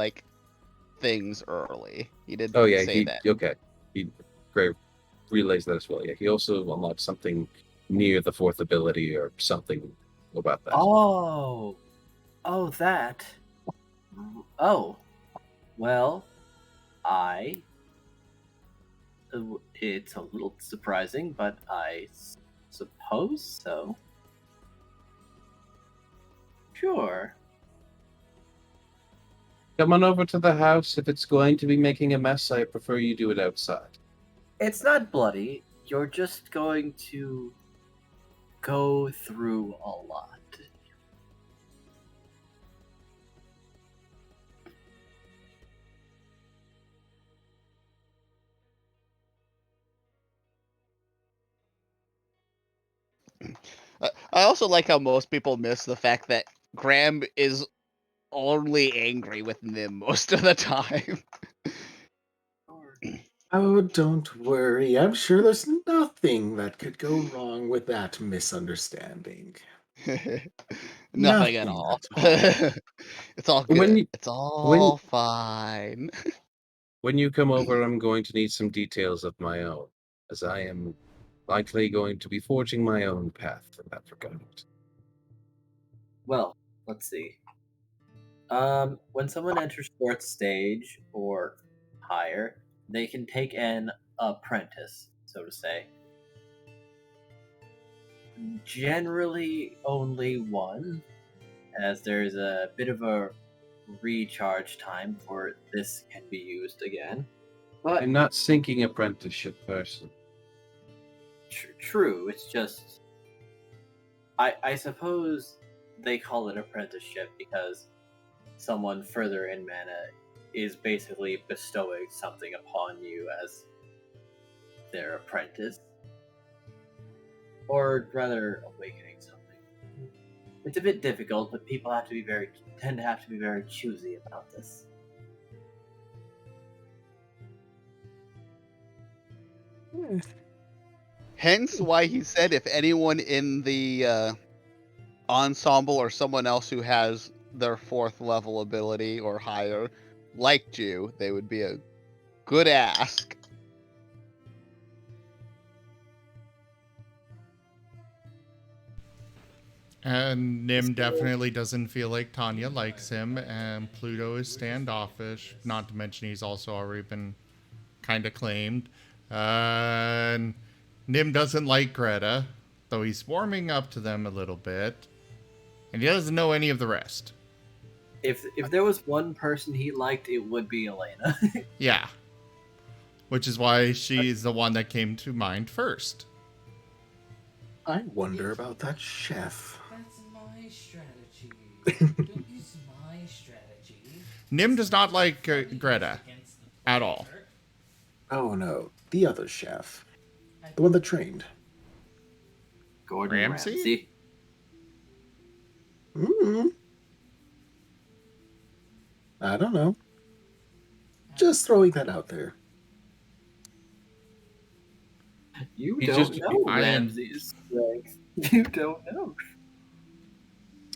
Speaker 5: things early. He did say that.
Speaker 8: Okay. Gray relays that as well. Yeah, he also unlocked something near the fourth ability or something about that.
Speaker 4: Oh, that. Oh, well, it's a little surprising, but I suppose so. Sure.
Speaker 8: Come on over to the house. If it's going to be making a mess, I prefer you do it outside.
Speaker 4: It's not bloody. You're just going to go through a lot.
Speaker 5: I also like how most people miss the fact that Graham is only angry with Nim most of the time.
Speaker 3: Oh, don't worry. I'm sure there's nothing that could go wrong with that misunderstanding.
Speaker 5: Nothing at all. It's all good. It's all fine.
Speaker 8: When you come over, I'm going to need some details of my own, as I am likely going to be forging my own path in that regard.
Speaker 4: Well, let's see. When someone enters fourth stage or higher, they can take an apprentice, so to say. Generally, only one, as there's a bit of a recharge time before this can be used again. But
Speaker 8: I'm not seeking apprenticeship person.
Speaker 4: True, it's just I suppose they call it apprenticeship because someone further in mana is basically bestowing something upon you as their apprentice. Or rather awakening something. It's a bit difficult, but people tend to have to be very choosy about this.
Speaker 5: Hence why he said if anyone in the ensemble or someone else who has their 4th level ability or higher liked you, they would be a good ask.
Speaker 1: And Nim definitely doesn't feel like Tanya likes him, and Pluto is standoffish. Not to mention he's also already been kind of claimed. And Nim doesn't like Greta, though he's warming up to them a little bit. And he doesn't know any of the rest.
Speaker 4: If there was one person he liked, it would be Elena.
Speaker 1: Yeah. Which is why she's the one that came to mind first.
Speaker 3: I wonder about that chef.
Speaker 11: That's my strategy. Don't use my strategy.
Speaker 1: Nim does not like Greta at all.
Speaker 3: Oh no, the other chef. The one that trained.
Speaker 4: Gordon
Speaker 1: Ramsay?
Speaker 3: Hmm. I don't know. Just throwing that out there.
Speaker 4: You
Speaker 6: He's
Speaker 4: don't
Speaker 6: just-
Speaker 4: know
Speaker 1: I am-
Speaker 4: Ramsay's strength. You don't know.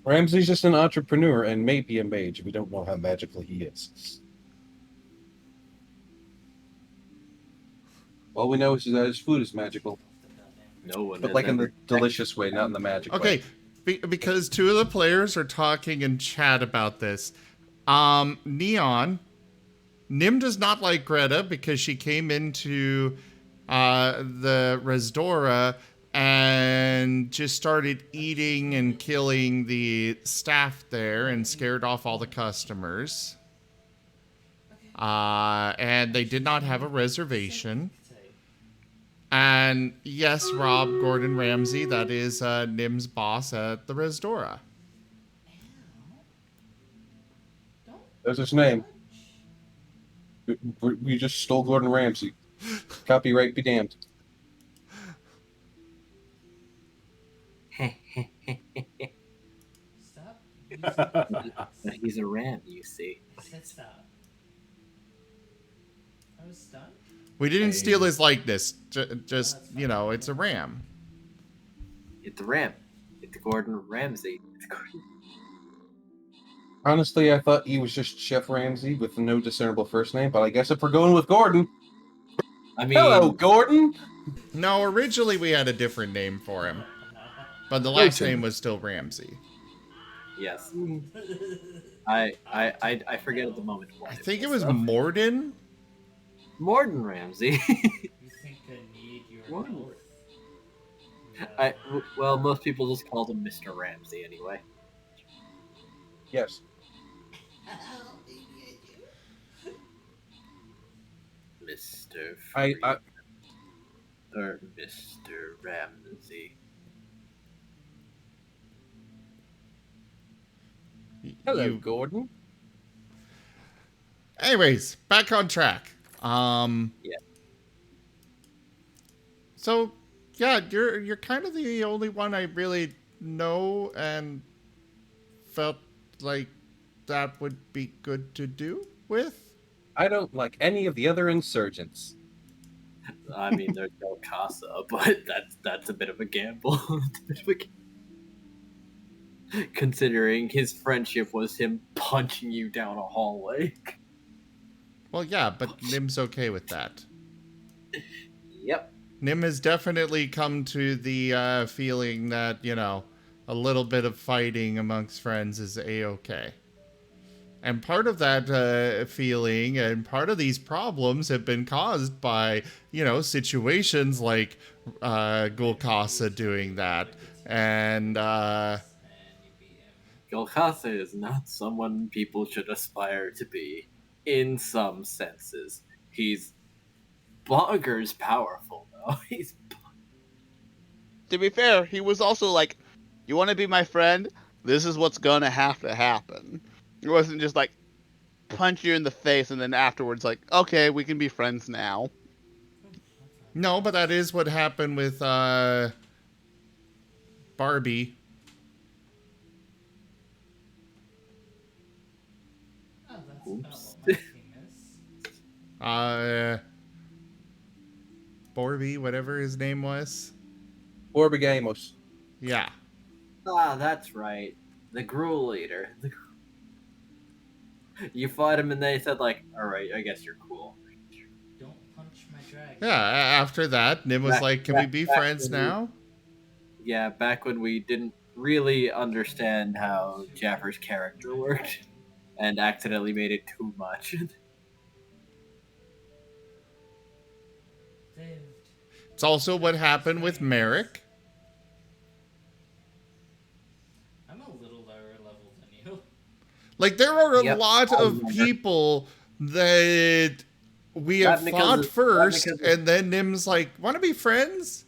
Speaker 6: Ramsay's just an entrepreneur and maybe a mage. We don't know how magical he is. All we know is that his food is magical,
Speaker 4: No one.
Speaker 6: but
Speaker 4: has
Speaker 6: like in
Speaker 4: ever
Speaker 6: the delicious way, not in the magic way.
Speaker 1: Okay, because two of the players are talking in chat about this. Neon, Nim does not like Greta because she came into the Resdora and just started eating and killing the staff there and scared off all the customers. And they did not have a reservation. And yes, Rob Gordon Ramsay, that is Nim's boss at the Resdora.
Speaker 6: That's his name. We just stole Gordon Ramsay. Copyright be damned.
Speaker 11: Stop. Using
Speaker 4: But he's a ram, you see.
Speaker 11: I said stop. I was stunned.
Speaker 1: We didn't steal his likeness. Just, you know, it's a ram.
Speaker 4: It's the ram. It's Gordon Ramsay. It's Gordon.
Speaker 6: Honestly, I thought he was just Chef Ramsay with no discernible first name, but I guess if we're going with Gordon.
Speaker 4: I mean,
Speaker 6: Hello, Gordon!
Speaker 1: No, originally we had a different name for him. But the last name was still Ramsay.
Speaker 4: yes. I forget at the moment what
Speaker 1: I think it was
Speaker 4: though.
Speaker 1: Morden.
Speaker 4: Morden Ramsay.
Speaker 11: You think I need your
Speaker 4: What?
Speaker 11: help? No.
Speaker 4: Well, most people just called him Mr. Ramsay anyway.
Speaker 6: Yes.
Speaker 4: Mr.
Speaker 6: I-
Speaker 4: Or Mr. Ramsay.
Speaker 6: Hello, Gordon.
Speaker 1: Anyways, back on track.
Speaker 4: Yeah.
Speaker 1: So, yeah, you're kind of the only one I really know and felt like that would be good to do with.
Speaker 6: I don't like any of the other insurgents.
Speaker 4: I mean, there's no Casa, but that's a bit of a gamble. It's a bit of a considering his friendship was him punching you down a hallway.
Speaker 1: Well, yeah, but Nim's okay with that.
Speaker 4: Yep.
Speaker 1: Nim has definitely come to the feeling that, you know, a little bit of fighting amongst friends is a-okay. And part of that feeling and part of these problems have been caused by, you know, situations like Gulkasa doing that. And,
Speaker 4: Golgotha is not someone people should aspire to be, in some senses. He's bonkers powerful, though. He's
Speaker 5: To be fair, he was also like, "You want to be my friend? This is what's gonna have to happen." It wasn't just like punch you in the face and then afterwards like, "Okay, we can be friends now."
Speaker 1: no, but that is what happened with Barbie.
Speaker 11: Oh, that's
Speaker 4: Oops.
Speaker 11: about what my team is.
Speaker 1: Borby, whatever his name was.
Speaker 6: Orbigamos.
Speaker 1: Yeah.
Speaker 4: Ah, that's right. The Gruul Eater. You fought him and they said like, alright, I guess you're cool.
Speaker 11: Don't punch my dragon.
Speaker 1: Yeah, after that, Nim was like, can we be friends now?
Speaker 4: Yeah, back when we didn't really understand how Jaffer's character worked and accidentally made it too much.
Speaker 1: It's also what happened with Merrick.
Speaker 11: I'm a little lower level than you.
Speaker 1: Like, there are a
Speaker 4: Yep,
Speaker 1: lot
Speaker 4: I
Speaker 1: of
Speaker 4: remember.
Speaker 1: people that we have
Speaker 4: Ravnica's
Speaker 1: fought
Speaker 4: is-
Speaker 1: first,
Speaker 4: Ravnica's is-
Speaker 1: and then Nim's like, want to be friends?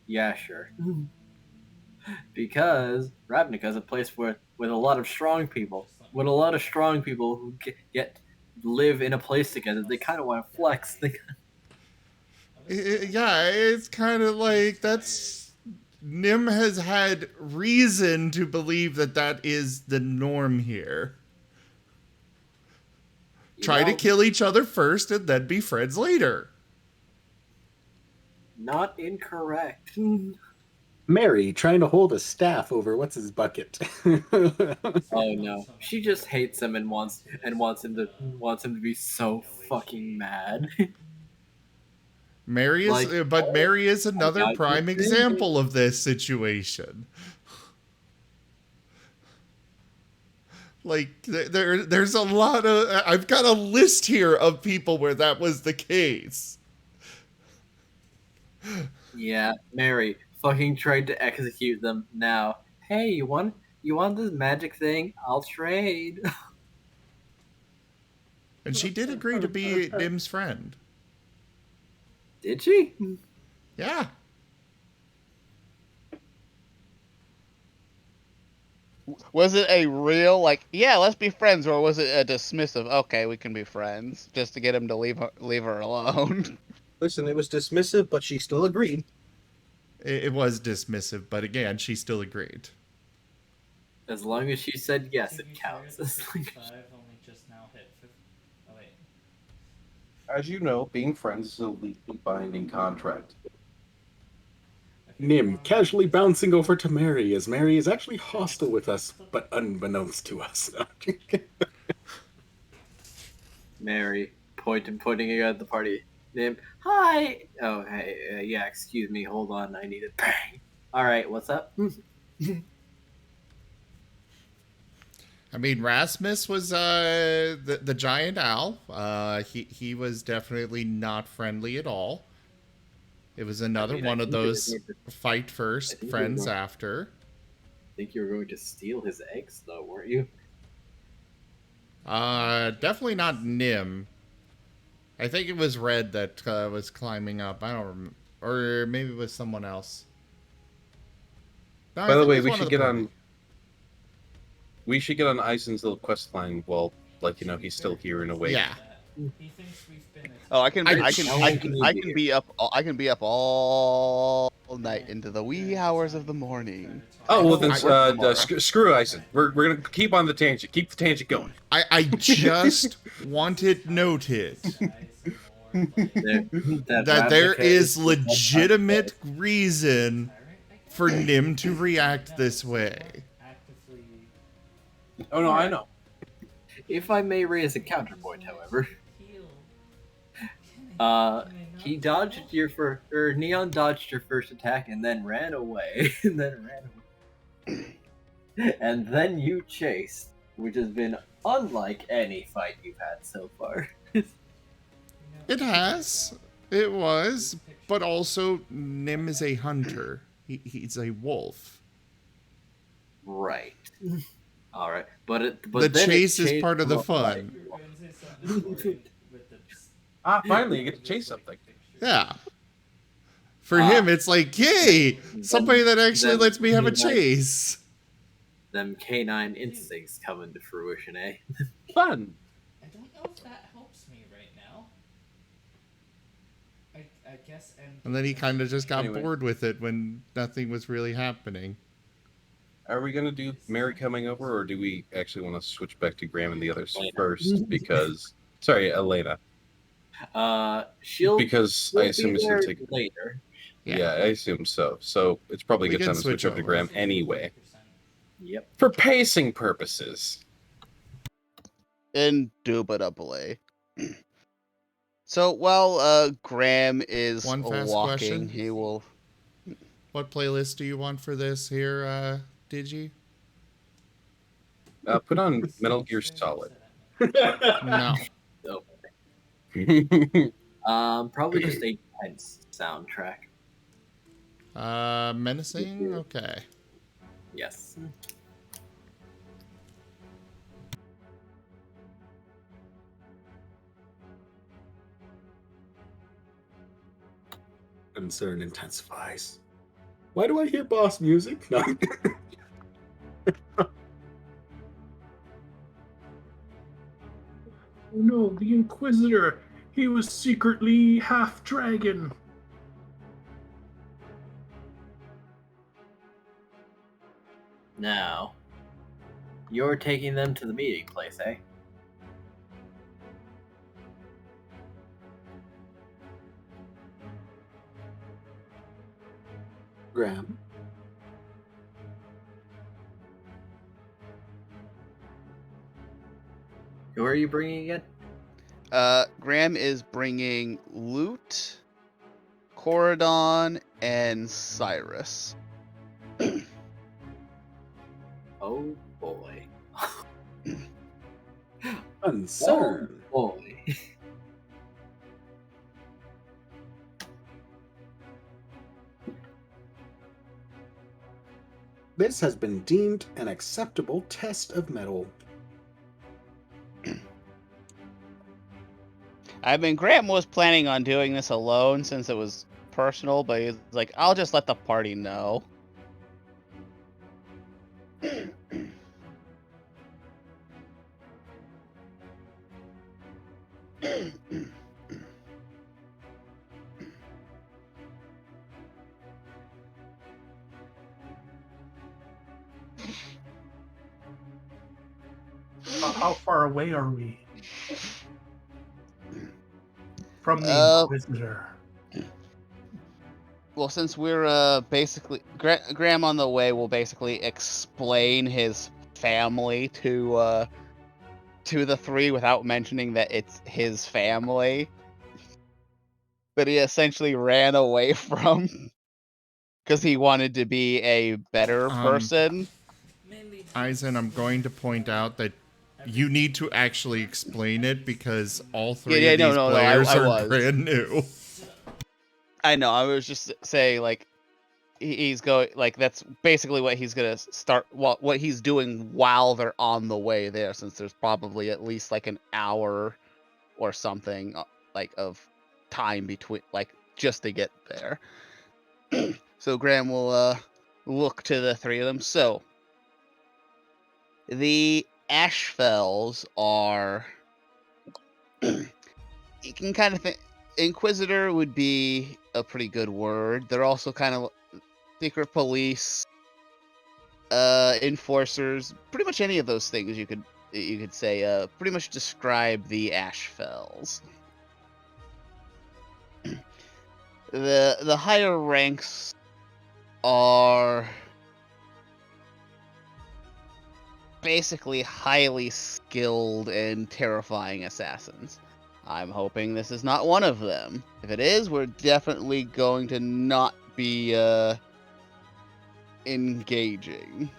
Speaker 4: Yeah, sure. Because Ravnica's a place with a lot of strong people. With a lot of strong people who live in a place together, they kind of want to flex.
Speaker 1: Yeah, it's kind of like that's... Nim has had reason to believe that that is the norm here. Try to kill each other first and then be friends later.
Speaker 4: Not incorrect.
Speaker 3: Mary trying to hold a staff over what's his bucket.
Speaker 4: Oh no, she just hates him and wants him to be so fucking mad.
Speaker 1: Mary is, but Mary is another
Speaker 4: God,
Speaker 1: prime
Speaker 4: you
Speaker 1: example of this situation. Like there's a lot of, I've got a list here of people where that was the case.
Speaker 4: Yeah, Mary fucking tried to execute them. Now, hey, you want this magic thing? I'll trade.
Speaker 1: And she did agree to be Nim's friend.
Speaker 4: Did she?
Speaker 1: Yeah.
Speaker 5: Was it a real, like, yeah, let's be friends, or was it a dismissive, okay, we can be friends, just to get him to leave her alone?
Speaker 8: Listen, it was dismissive, but she still agreed.
Speaker 1: It was dismissive, but again, she still agreed.
Speaker 4: As long as she said yes,
Speaker 11: To
Speaker 4: it
Speaker 11: be fair,
Speaker 4: counts.
Speaker 11: the 55 only just now hit. Oh wait.
Speaker 8: As you know, being friends is a legally binding contract.
Speaker 3: Nim casually bouncing over to Mary as Mary is actually hostile with us, but unbeknownst to us.
Speaker 4: Mary pointing it at the party. Nim, hi. Oh, hey, yeah. Excuse me. Hold on. I need a bang. All right. What's up?
Speaker 1: I mean, Rasmus was the giant owl. He was definitely not friendly at all. It was another one of those fight first, friends after.
Speaker 4: I think you were going to steal his eggs, though, weren't you?
Speaker 1: Definitely not Nim. I think it was Red that was climbing up. I don't remember. Or maybe it was someone else. No,
Speaker 6: By the way, we should get on. We should get on Eisen's little quest line while, like, you know, he's still here in a way.
Speaker 1: Yeah.
Speaker 11: He thinks we've been.
Speaker 5: Oh, I can be up all night into the wee hours of the morning.
Speaker 6: Oh well, then screw Eisen. We're gonna keep on the tangent. Keep the tangent going.
Speaker 1: I just want it noted that there is legitimate reason for Nim to react this way.
Speaker 6: Oh no, I know.
Speaker 4: If I may raise a counterpoint, however. He dodged Neon dodged your first attack and then ran away. And then you chased, which has been unlike any fight you've had so far.
Speaker 1: It has. It was. But also, Nim is a hunter. He's a wolf.
Speaker 4: Right. Alright. But
Speaker 1: the chase is part of the fun.
Speaker 6: Finally, you get to chase something.
Speaker 1: Yeah. For him, it's like, yay! Somebody that actually lets me have a chase.
Speaker 4: Them canine instincts come into fruition, eh?
Speaker 6: Fun!
Speaker 11: I don't know if that helps me right now. I guess.
Speaker 1: And then he kind of just got bored with it when nothing was really happening.
Speaker 6: Are we gonna do Mary coming over, or do we actually want to switch back to Graham and the others first? Because, sorry, Elena.
Speaker 4: She'll
Speaker 6: because I assume it's gonna take
Speaker 4: later.
Speaker 6: Yeah, I assume so. So it's probably a
Speaker 1: We
Speaker 6: good
Speaker 1: can
Speaker 6: time to switch
Speaker 1: switch
Speaker 6: over to
Speaker 1: over.
Speaker 6: Graham anyway.
Speaker 4: Yep.
Speaker 6: For pacing purposes.
Speaker 5: Indubitably. So while Graham is
Speaker 1: One fast
Speaker 5: walking,
Speaker 1: question.
Speaker 5: he will.
Speaker 1: What playlist do you want for this here, Digi?
Speaker 6: Put on Metal Gear Solid.
Speaker 1: No.
Speaker 4: So, probably just a tense soundtrack.
Speaker 1: Menacing? Okay.
Speaker 4: Yes.
Speaker 3: Concern intensifies. Why do I hear boss music? No.
Speaker 2: Oh no, the Inquisitor! He was secretly half dragon.
Speaker 4: Now, you're taking them to the meeting place, eh?
Speaker 3: Graham.
Speaker 4: Who are you bringing again?
Speaker 5: Graham is bringing Loot, Corridon, and Cyrus.
Speaker 4: Oh boy.
Speaker 3: Concern.
Speaker 4: Oh boy.
Speaker 3: This has been deemed an acceptable test of metal.
Speaker 5: I mean, Graham was planning on doing this alone since it was personal, but he's like, I'll just let the party know.
Speaker 2: How far away are we from the Inquisitor?
Speaker 5: Well, since we're basically Graham on the way will basically explain his family to the three without mentioning that it's his family that he essentially ran away from because he wanted to be a better person.
Speaker 1: Eisen, I'm going to point out that you need to actually explain it because all three of these players are brand new.
Speaker 5: I know. I was just saying, like, he's going, like, that's basically what he's gonna start. What he's doing while they're on the way there, since there's probably at least like an hour or something, like, of time between, like, just to get there. So Graham will look to the three of them. So the Ashfells are. You can kind of think Inquisitor would be a pretty good word. They're also kind of secret police, enforcers, pretty much any of those things you could say. Pretty much describe the Ashfells. The higher ranks are basically highly skilled and terrifying assassins. I'm hoping this is not one of them. If it is, we're definitely going to not be engaging.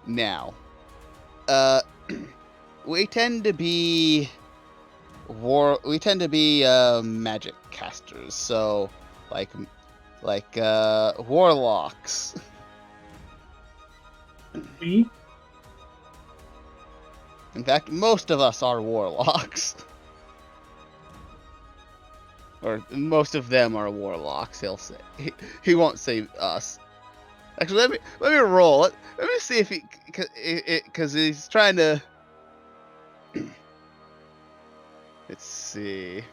Speaker 5: Now, we tend to be magic casters, so like warlocks.
Speaker 2: Me?
Speaker 5: In fact, most of us are warlocks. Or most of them are warlocks, he'll say. He won't say us. Actually, let me roll. Let me see if he, because he's trying to. Let's see.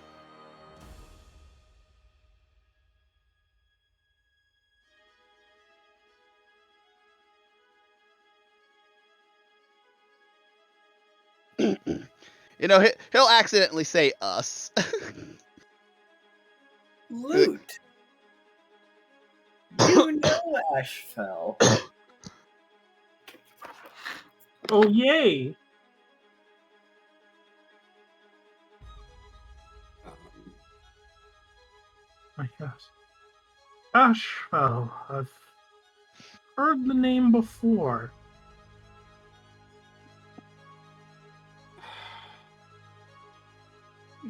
Speaker 5: You know, he'll accidentally say us.
Speaker 4: Loot. You know Ashfell.
Speaker 2: Oh, yay! My gosh. Ashfell. I've heard the name before.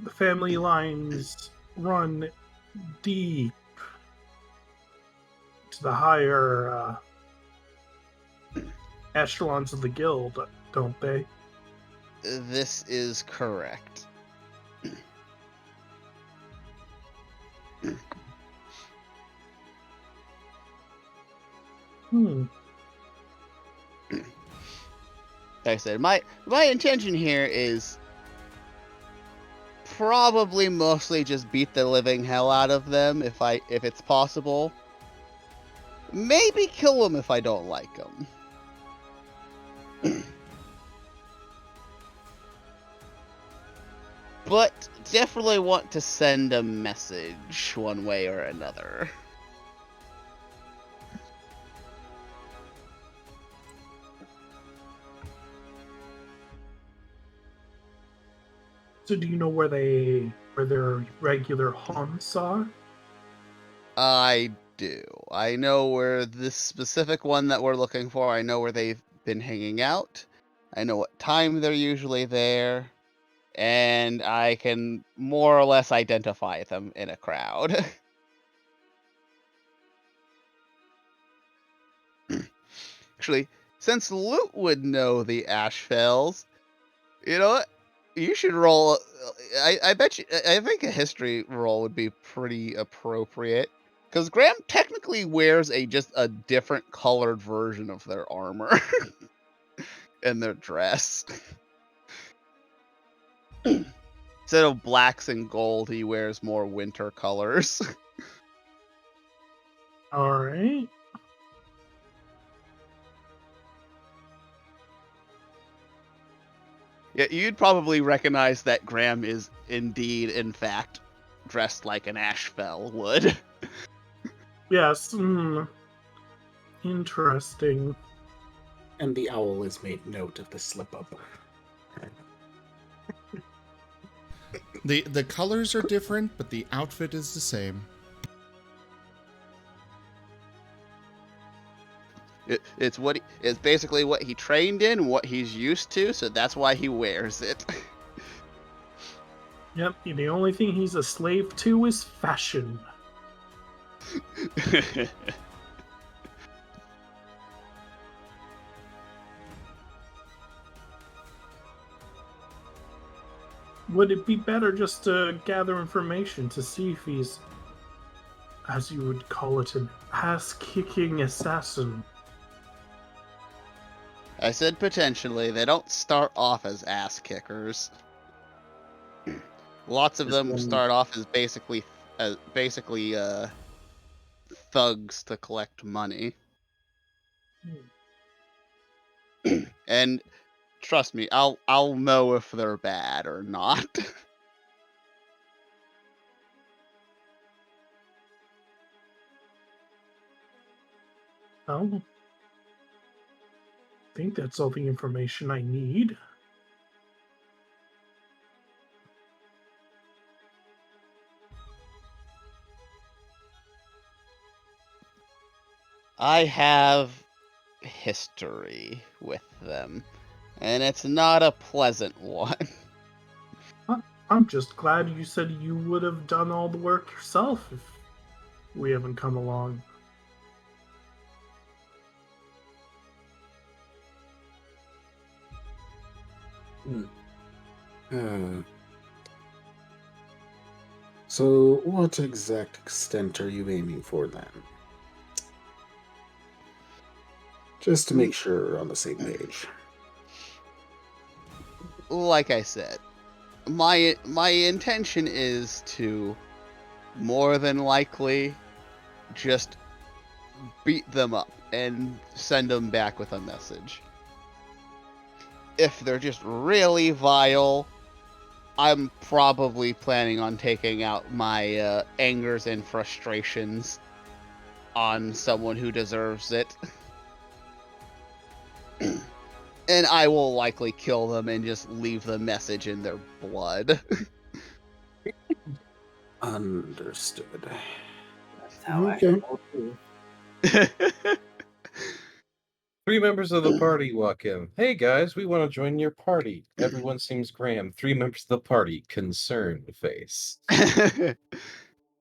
Speaker 2: The family lines run deep to the higher echelons of the guild, don't they?
Speaker 5: This is correct.
Speaker 2: Hmm.
Speaker 5: Like I said, my intention here is probably mostly just beat the living hell out of them if it's possible. Maybe kill them if I don't like them. But definitely want to send a message one way or another.
Speaker 2: So do you know where their regular haunts are?
Speaker 5: I do. I know where this specific one that we're looking for, I know where they've been hanging out. I know what time they're usually there. And I can more or less identify them in a crowd. Actually, since Loot would know the Ashfells, you know what? You should roll. I bet you. I think a history roll would be pretty appropriate. Because Graham technically wears just a different colored version of their armor and their dress. Instead of blacks and gold, he wears more winter colors.
Speaker 2: All right.
Speaker 5: Yeah, you'd probably recognize that Graham is indeed, in fact, dressed like an Ashfell would.
Speaker 2: Yes. Interesting.
Speaker 3: And the owl has made note of the slip-up.
Speaker 1: The colors are different, but the outfit is the same.
Speaker 5: It's basically what he trained in, what he's used to, so that's why he wears it.
Speaker 2: Yep. The only thing he's a slave to is fashion. Would it be better just to gather information to see if he's, as you would call it, an ass-kicking assassin?
Speaker 5: I said potentially. They don't start off as ass kickers. Lots of them start off as basically thugs to collect money. And trust me, I'll know if they're bad or not.
Speaker 2: Oh. I think that's all the information I need.
Speaker 5: I have history with them, and it's not a pleasant one.
Speaker 2: I'm just glad you said you would have done all the work yourself if we haven't come along.
Speaker 3: So, what exact extent are you aiming for then? Just to make sure we're on the same page.
Speaker 5: Like I said, my intention is to more than likely just beat them up and send them back with a message. If they're just really vile, I'm probably planning on taking out my angers and frustrations on someone who deserves it. And I will likely kill them and just leave the message in their blood.
Speaker 8: Understood.
Speaker 4: That's how
Speaker 3: Okay.
Speaker 4: Ashfell do.
Speaker 6: 3 members of the party walk in. Hey guys, we want to join your party. Everyone seems grand. 3 members of the party, concerned face.
Speaker 5: I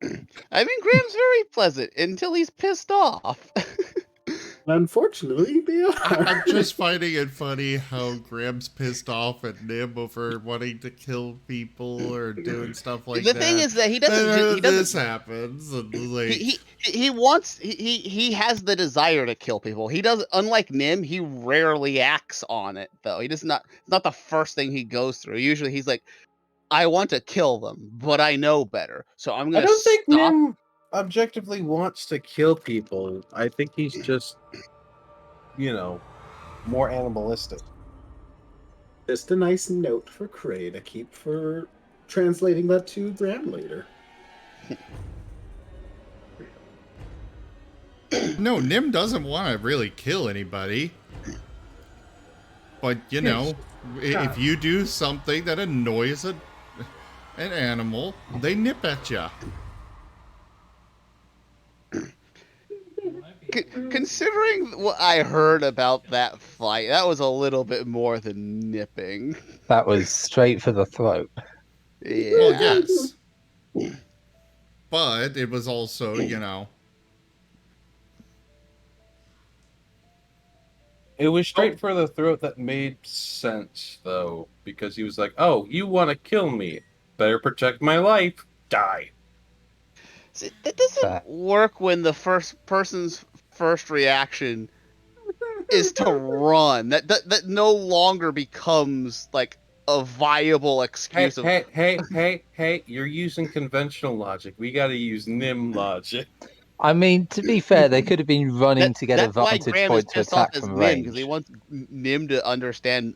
Speaker 5: mean, Graham's very pleasant until he's pissed off.
Speaker 3: Unfortunately, they are.
Speaker 1: I'm just finding it funny how Graham's pissed off at Nim over wanting to kill people or doing stuff like
Speaker 5: The
Speaker 1: that.
Speaker 5: thing is that he doesn't.
Speaker 1: Then
Speaker 5: He doesn't.
Speaker 1: this happens, and like,
Speaker 5: He wants. He has the desire to kill people. He does. Unlike Nim, he rarely acts on it though. He does not. It's not the first thing he goes through. Usually, he's like, I want to kill them, but I know better, so I'm
Speaker 6: I
Speaker 5: gonna
Speaker 6: don't think
Speaker 5: stop.
Speaker 6: Nim objectively wants to kill people. I think he's just, more animalistic.
Speaker 3: Just a nice note for Cray to keep for translating that to Graham later.
Speaker 1: no, Nim doesn't want to really kill anybody. But, if you do something that annoys an animal, they nip at you.
Speaker 5: Considering what I heard about that fight, that was a little bit more than nipping.
Speaker 7: That was straight for the throat.
Speaker 5: Yeah.
Speaker 1: Well, yes. But it was also,
Speaker 6: It was straight for the throat that made sense, though, because he was like, oh, you want to kill me. Better protect my life. Die.
Speaker 5: See, that doesn't work when the person's first reaction is to run. That no longer becomes like a viable excuse.
Speaker 6: Hey, you're using conventional logic. We got to use Nim logic.
Speaker 7: I mean, to be fair, they could have been running to get a
Speaker 5: That's why
Speaker 7: vantage
Speaker 5: Graham
Speaker 7: point
Speaker 5: is
Speaker 7: to
Speaker 5: pissed off
Speaker 7: attack
Speaker 5: as
Speaker 7: from
Speaker 5: Nim, because he
Speaker 7: range.
Speaker 5: wants Nim to understand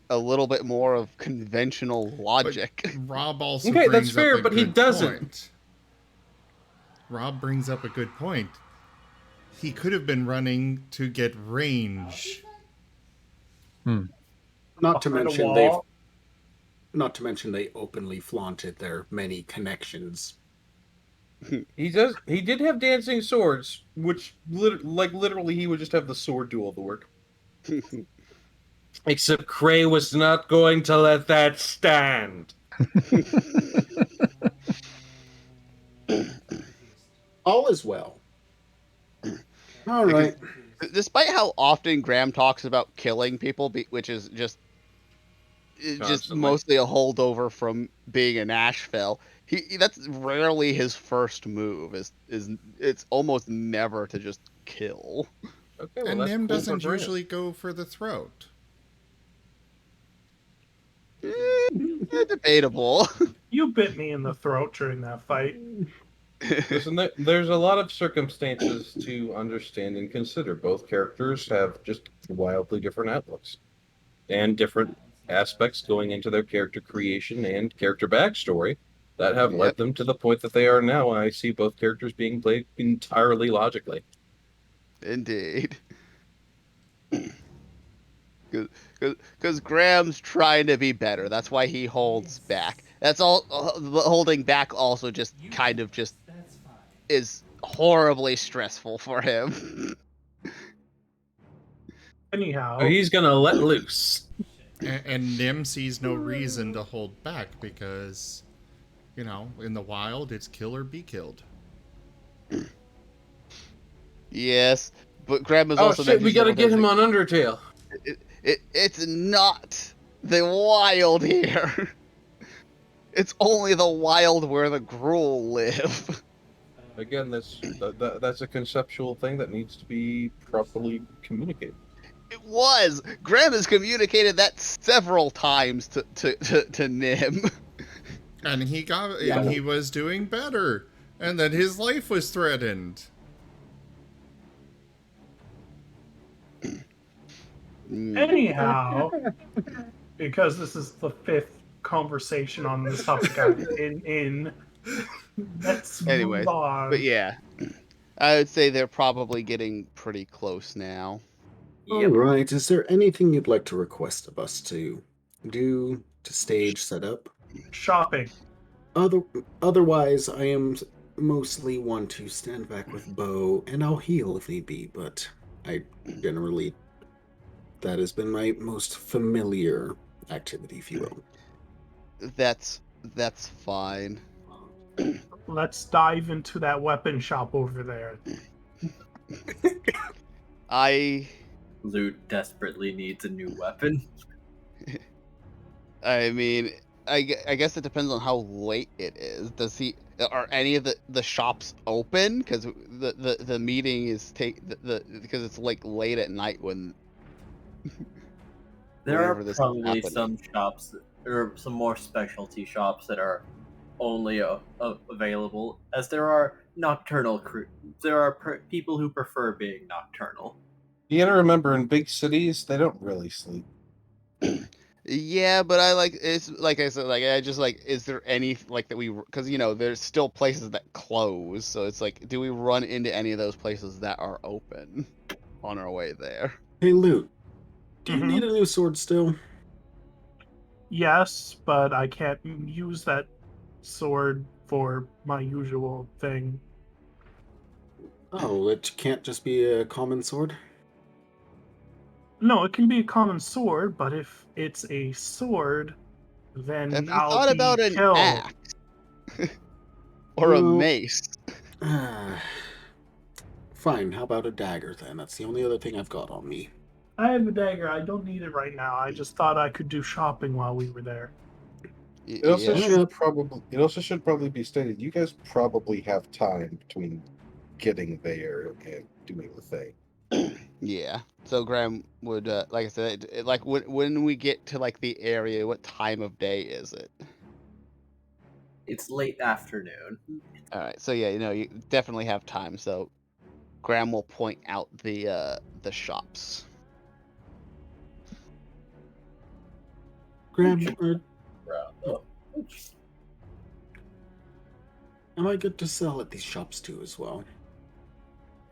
Speaker 5: a little bit more of conventional logic.
Speaker 1: Rob also
Speaker 6: Okay,
Speaker 1: brings
Speaker 6: that's fair,
Speaker 1: up a
Speaker 6: but he
Speaker 1: good
Speaker 6: doesn't.
Speaker 1: point. Rob brings up a good point. He could have been running to get range.
Speaker 3: Not to
Speaker 2: Behind a
Speaker 3: mention
Speaker 2: wall.
Speaker 3: they openly flaunted their many connections.
Speaker 6: He did have dancing swords, which literally he would just have the sword do all the work. Except Cray was not going to let that stand.
Speaker 3: All is well. All right.
Speaker 5: Despite how often Graham talks about killing people, which is just
Speaker 6: Constantly.
Speaker 5: mostly a holdover from being an Ashfell, that's rarely his first move. It's almost never to just kill.
Speaker 6: Okay, well,
Speaker 1: And
Speaker 6: that's
Speaker 1: Nim
Speaker 6: cool
Speaker 1: doesn't
Speaker 6: for Graham.
Speaker 1: usually go for the throat.
Speaker 5: Debatable.
Speaker 2: You bit me in the throat during that fight.
Speaker 6: Listen, there's a lot of circumstances to understand and consider. Both characters have just wildly different outlooks and different aspects going into their character creation and character backstory that have led them to the point that they are now. I see both characters being played entirely logically.
Speaker 5: Indeed. Because Graham's trying to be better. That's why he holds back. That's all. Holding back also just kind of just is horribly stressful for him.
Speaker 2: Anyhow,
Speaker 6: So he's gonna let loose.
Speaker 1: And Nim sees no reason to hold back because, in the wild, it's kill or be killed.
Speaker 5: Yes, but Graham is
Speaker 6: Oh
Speaker 5: also.
Speaker 6: shit, we gotta get him on Undertale.
Speaker 5: It's not the wild here. It's only the wild where the Gruul live.
Speaker 6: Again, that's a conceptual thing that needs to be properly communicated.
Speaker 5: It was. Graham has communicated that several times to Nim.
Speaker 1: And he was doing better. And then his life was threatened.
Speaker 2: anyhow, because this is the 5th conversation on this topic. Let's
Speaker 5: Anyways,
Speaker 2: move on.
Speaker 5: but yeah, I would say they're probably getting pretty close now.
Speaker 3: All right. Is there anything you'd like to request of us to do to stage setup?
Speaker 2: Shopping.
Speaker 3: Otherwise, I am mostly one to stand back with bow, and I'll heal if need be. But I generally that has been my most familiar activity, if you will.
Speaker 5: That's fine.
Speaker 2: Let's dive into that weapon shop over there.
Speaker 4: Loot desperately needs a new weapon.
Speaker 5: I mean, I guess it depends on how late it is. Are any of the shops open? Because the meeting is because it's like late at night when.
Speaker 4: There are
Speaker 5: whenever this is
Speaker 4: probably
Speaker 5: happening.
Speaker 4: some shops, or some more specialty shops that are only available, as there are people who prefer being nocturnal.
Speaker 8: You gotta remember, in big cities, they don't really sleep.
Speaker 5: Yeah, but it's like I said, like I just like, is there any like that because there's still places that close, so it's like, do we run into any of those places that are open on our way there?
Speaker 3: Hey, Loot, do you need a new sword still?
Speaker 2: Yes, but I can't use that sword for my usual thing.
Speaker 3: Oh, it can't just be a common sword?
Speaker 2: No, it can be a common sword, but if it's a sword, then
Speaker 5: Have you
Speaker 2: I'll
Speaker 5: thought
Speaker 2: be
Speaker 5: about an
Speaker 2: killed.
Speaker 5: axe or a mace?
Speaker 3: Fine, how about a dagger then? That's the only other thing I've got on me.
Speaker 2: I have a dagger. I don't need it right now. I just thought I could do shopping while we were there.
Speaker 8: It also should probably be stated, you guys probably have time between getting there and doing the thing.
Speaker 5: Yeah. So Graham would, like I said, like when we get to like the area, what time of day is it?
Speaker 4: It's late afternoon.
Speaker 5: All right. So yeah, you definitely have time. So Graham will point out the shops.
Speaker 3: Graham, am I good to sell at these shops too as well?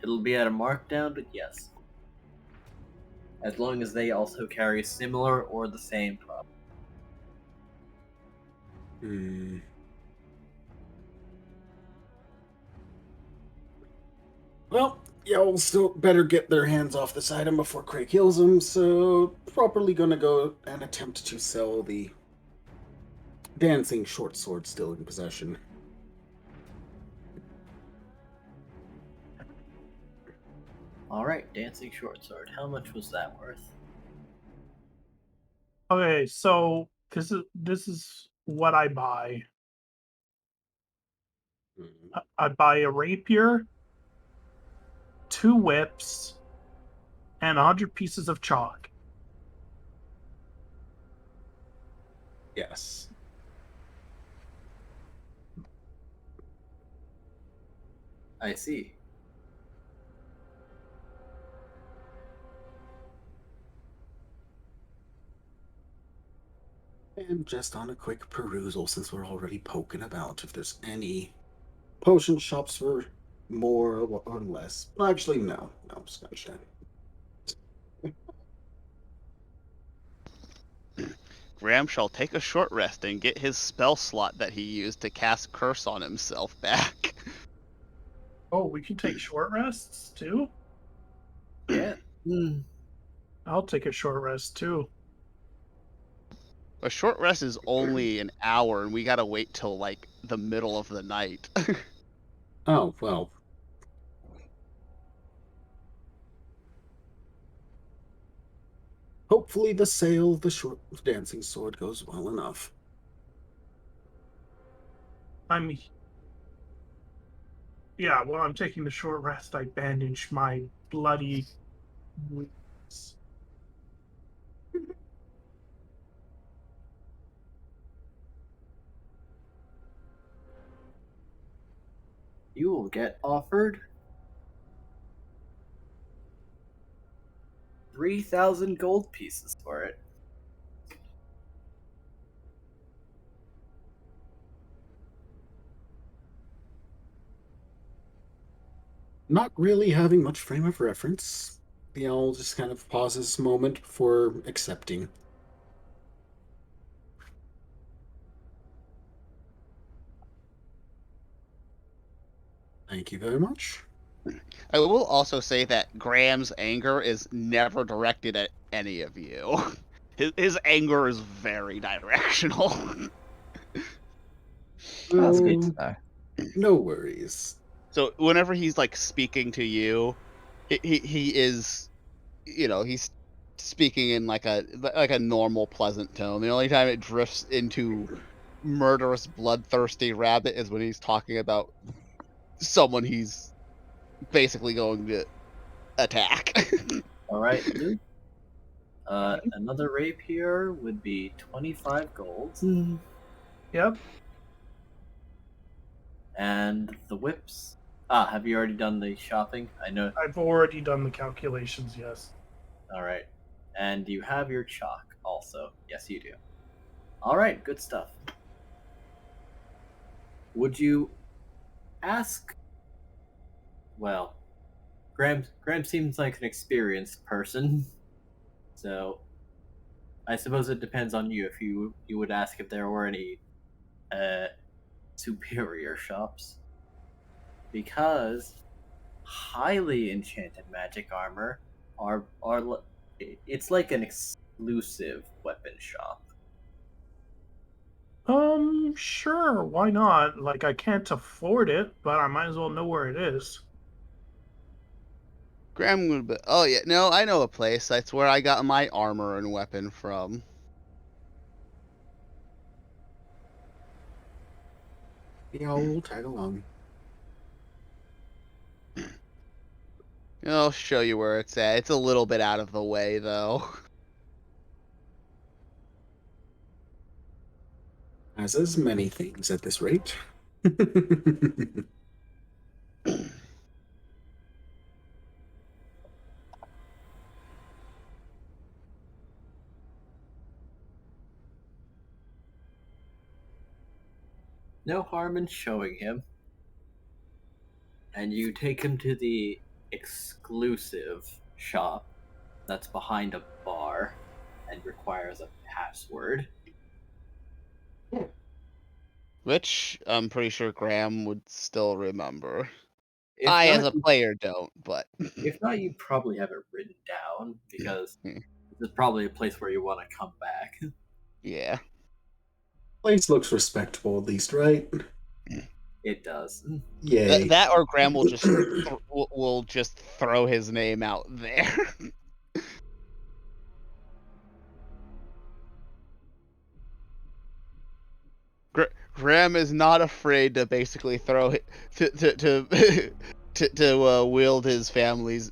Speaker 4: It'll be at a markdown, but yes. As long as they also carry similar or the same product.
Speaker 3: Well, y'all still better get their hands off this item before Craig kills them, so properly gonna go and attempt to sell the dancing short sword still in possession.
Speaker 4: Alright, dancing short sword. How much was that worth?
Speaker 2: Okay, so this is what I buy. I buy a rapier, 2 whips, and 100 pieces of chalk.
Speaker 3: Yes.
Speaker 4: I see.
Speaker 3: And just on a quick perusal, since we're already poking about, if there's any potion shops for more or less. Well, actually, no. I'm just gonna check.
Speaker 5: Graham shall take a short rest and get his spell slot that he used to cast Curse on himself back.
Speaker 2: Oh, we can take short rests too?
Speaker 4: Yeah.
Speaker 2: I'll take a short rest too.
Speaker 5: A short rest is only an hour, and we gotta wait till like the middle of the night.
Speaker 3: Oh, well. Hopefully the sale of the short dancing sword goes well enough.
Speaker 2: Yeah, while I'm taking the short rest, I bandage my bloody wounds.
Speaker 4: You will get offered 3,000 gold pieces for it.
Speaker 3: Not really having much frame of reference, the owl just kind of pauses a moment before accepting. Thank you very much.
Speaker 5: I will also say that Graham's anger is never directed at any of you. His anger is very directional.
Speaker 7: That's good
Speaker 3: Oh,
Speaker 7: to know.
Speaker 3: no worries.
Speaker 5: So whenever he's like speaking to you, he is, you know, he's speaking in like a normal, pleasant tone. The only time it drifts into murderous, bloodthirsty rabbit is when he's talking about someone he's basically going to attack.
Speaker 4: All right, Luke. Another rapier would be 25 gold.
Speaker 2: Yep.
Speaker 4: And the whips. Ah, have you already done the shopping? I know.
Speaker 2: I've already done the calculations, yes.
Speaker 4: All right. And you have your chalk also. Yes, you do. All right, good stuff. Would you ask? Well, Graham seems like an experienced person, so I suppose it depends on you if you would ask if there were any superior shops, because highly enchanted magic armor are it's like an exclusive weapon shop.
Speaker 2: Sure, why not? Like, I can't afford it, but I might as well know where it is.
Speaker 5: Graham would be, oh yeah, no, I know a place. That's where I got my armor and weapon from.
Speaker 3: The owl will tag along.
Speaker 5: I'll show you where it's at. It's a little bit out of the way, though.
Speaker 3: As is many things at this rate.
Speaker 4: No harm in showing him. And you take him to the exclusive shop that's behind a bar and requires a password.
Speaker 5: Which I'm pretty sure Graham would still remember.
Speaker 4: If
Speaker 5: I,
Speaker 4: not,
Speaker 5: as a player, don't, but.
Speaker 4: If not, you probably have it written down, because this is probably a place where you want to come back.
Speaker 5: Yeah.
Speaker 3: Place looks respectable, at least, right?
Speaker 4: It does.
Speaker 3: Yay.
Speaker 5: That or Graham will just will just throw his name out there. Graham is not afraid to basically throw to wield his family's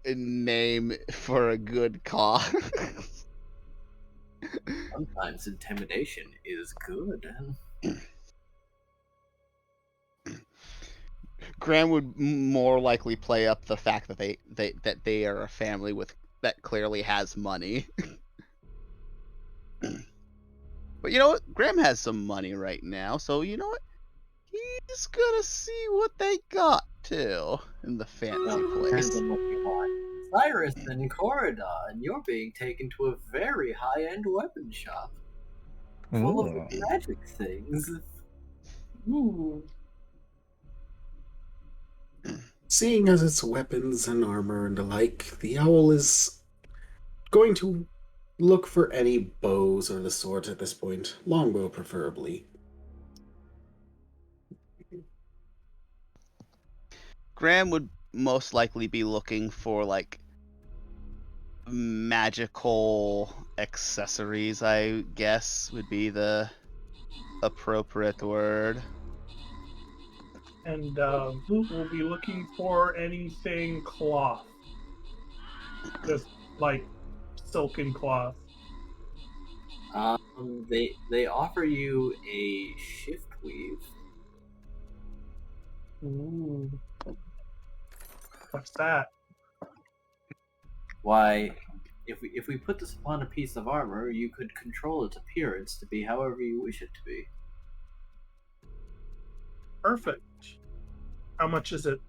Speaker 5: name for a good cause.
Speaker 4: Sometimes intimidation is good.
Speaker 5: Graham would more likely play up the fact that they are a family with that clearly has money. But you know what? Graham has some money right now, so you know what? He's gonna see what they got too in the fancy place.
Speaker 4: Cyrus and Corridor, and you're being taken to a very high-end weapon shop full of magic things.
Speaker 2: Ooh.
Speaker 3: Seeing as it's weapons and armor and the like, the owl is going to look for any bows or the swords at this point. Longbow, preferably.
Speaker 5: Graham would most likely be looking for like magical accessories, I guess would be the appropriate word.
Speaker 2: And Luke will be looking for anything cloth. Just like silken cloth.
Speaker 4: They offer you a shift weave.
Speaker 2: Ooh. What's that?
Speaker 4: Why, if we put this upon a piece of armor, you could control its appearance to be however you wish it to be.
Speaker 2: Perfect. How much is it?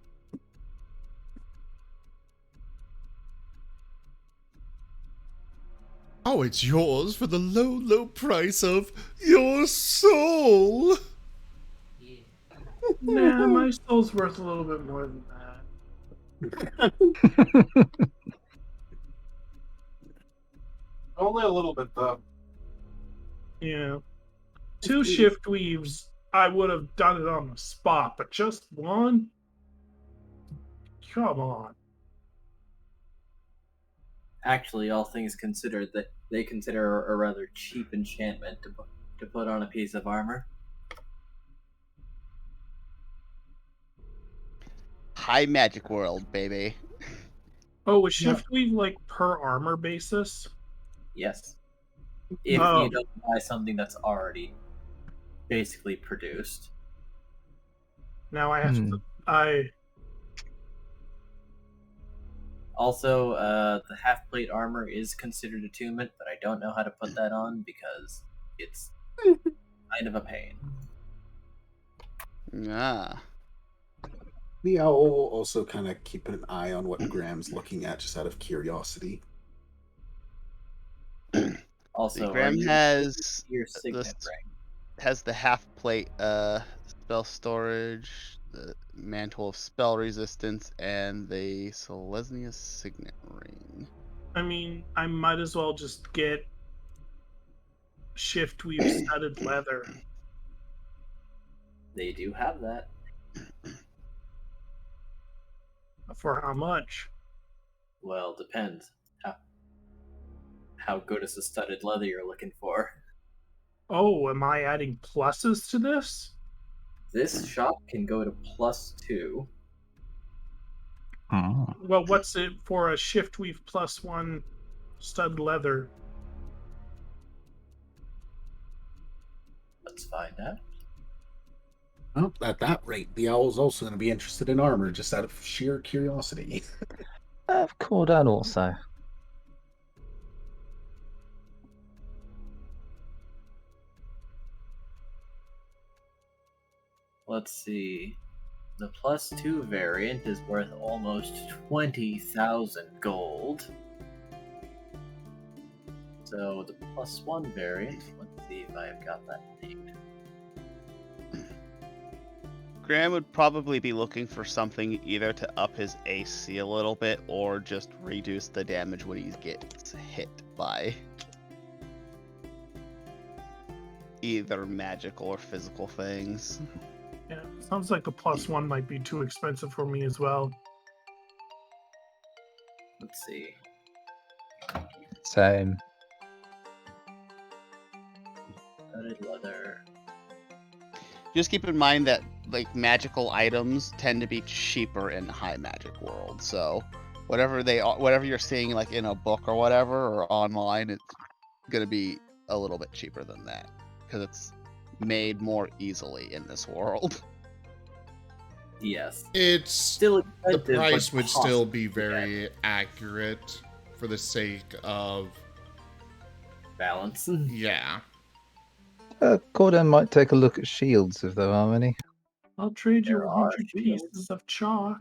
Speaker 1: Oh, it's yours for the low, low price of your soul.
Speaker 11: Yeah.
Speaker 2: Nah, my soul's worth a little bit more than that.
Speaker 8: Only a little bit, though.
Speaker 2: Yeah. 2 shift weaves, I would have done it on the spot, but just one? Come on.
Speaker 4: Actually, all things considered, that they consider a rather cheap enchantment to put on a piece of armor.
Speaker 5: High magic world, baby.
Speaker 2: Oh, is shift weave like per armor basis?
Speaker 4: Yes. If
Speaker 2: Oh.
Speaker 4: you don't buy something that's already basically produced.
Speaker 2: Now I have to.
Speaker 4: Also, the half plate armor is considered attunement, but I don't know how to put that on because it's kind of a pain.
Speaker 5: Ah.
Speaker 3: The owl will also kind of keep an eye on what Graham's looking at, just out of curiosity.
Speaker 4: Also,
Speaker 5: Graham has
Speaker 4: your signet
Speaker 5: this-
Speaker 4: ring.
Speaker 5: Has the half plate spell storage, the mantle of spell resistance, and the Selesnya signet ring.
Speaker 2: I mean, I might as well just get shift weave studded leather.
Speaker 4: They do have that.
Speaker 2: For how much?
Speaker 4: Well, depends. How good is the studded leather you're looking for?
Speaker 2: Oh, am I adding pluses to this?
Speaker 4: This shop can go to +2.
Speaker 2: Well, what's it for a shift weave +1 stud leather?
Speaker 4: Let's find out.
Speaker 3: Well, at that rate, the owl's also going to be interested in armor, just out of sheer curiosity.
Speaker 7: Of Cordan also.
Speaker 4: Let's see. The +2 variant is worth almost 20,000 gold. So the +1 variant, let's see if I've got that named.
Speaker 5: Graham would probably be looking for something either to up his AC a little bit or just reduce the damage when he gets hit by either magical or physical things.
Speaker 2: Yeah, sounds like the +1 might be too expensive for me as well.
Speaker 4: Let's see.
Speaker 7: Same.
Speaker 4: Studded leather.
Speaker 5: Just keep in mind that like magical items tend to be cheaper in high magic world. So whatever they are, whatever you're seeing like in a book or whatever or online, it's gonna be a little bit cheaper than that because it's made more easily in this world.
Speaker 4: Yes.
Speaker 1: It's
Speaker 4: Still
Speaker 1: the
Speaker 4: expensive,
Speaker 1: price
Speaker 4: but
Speaker 1: would still be
Speaker 4: possibly
Speaker 1: very accurate for the sake of
Speaker 4: balance.
Speaker 1: yeah.
Speaker 7: Cordan might take a look at shields if there are any.
Speaker 2: I'll trade you
Speaker 4: There are
Speaker 2: 100
Speaker 4: shields.
Speaker 2: pieces of chalk.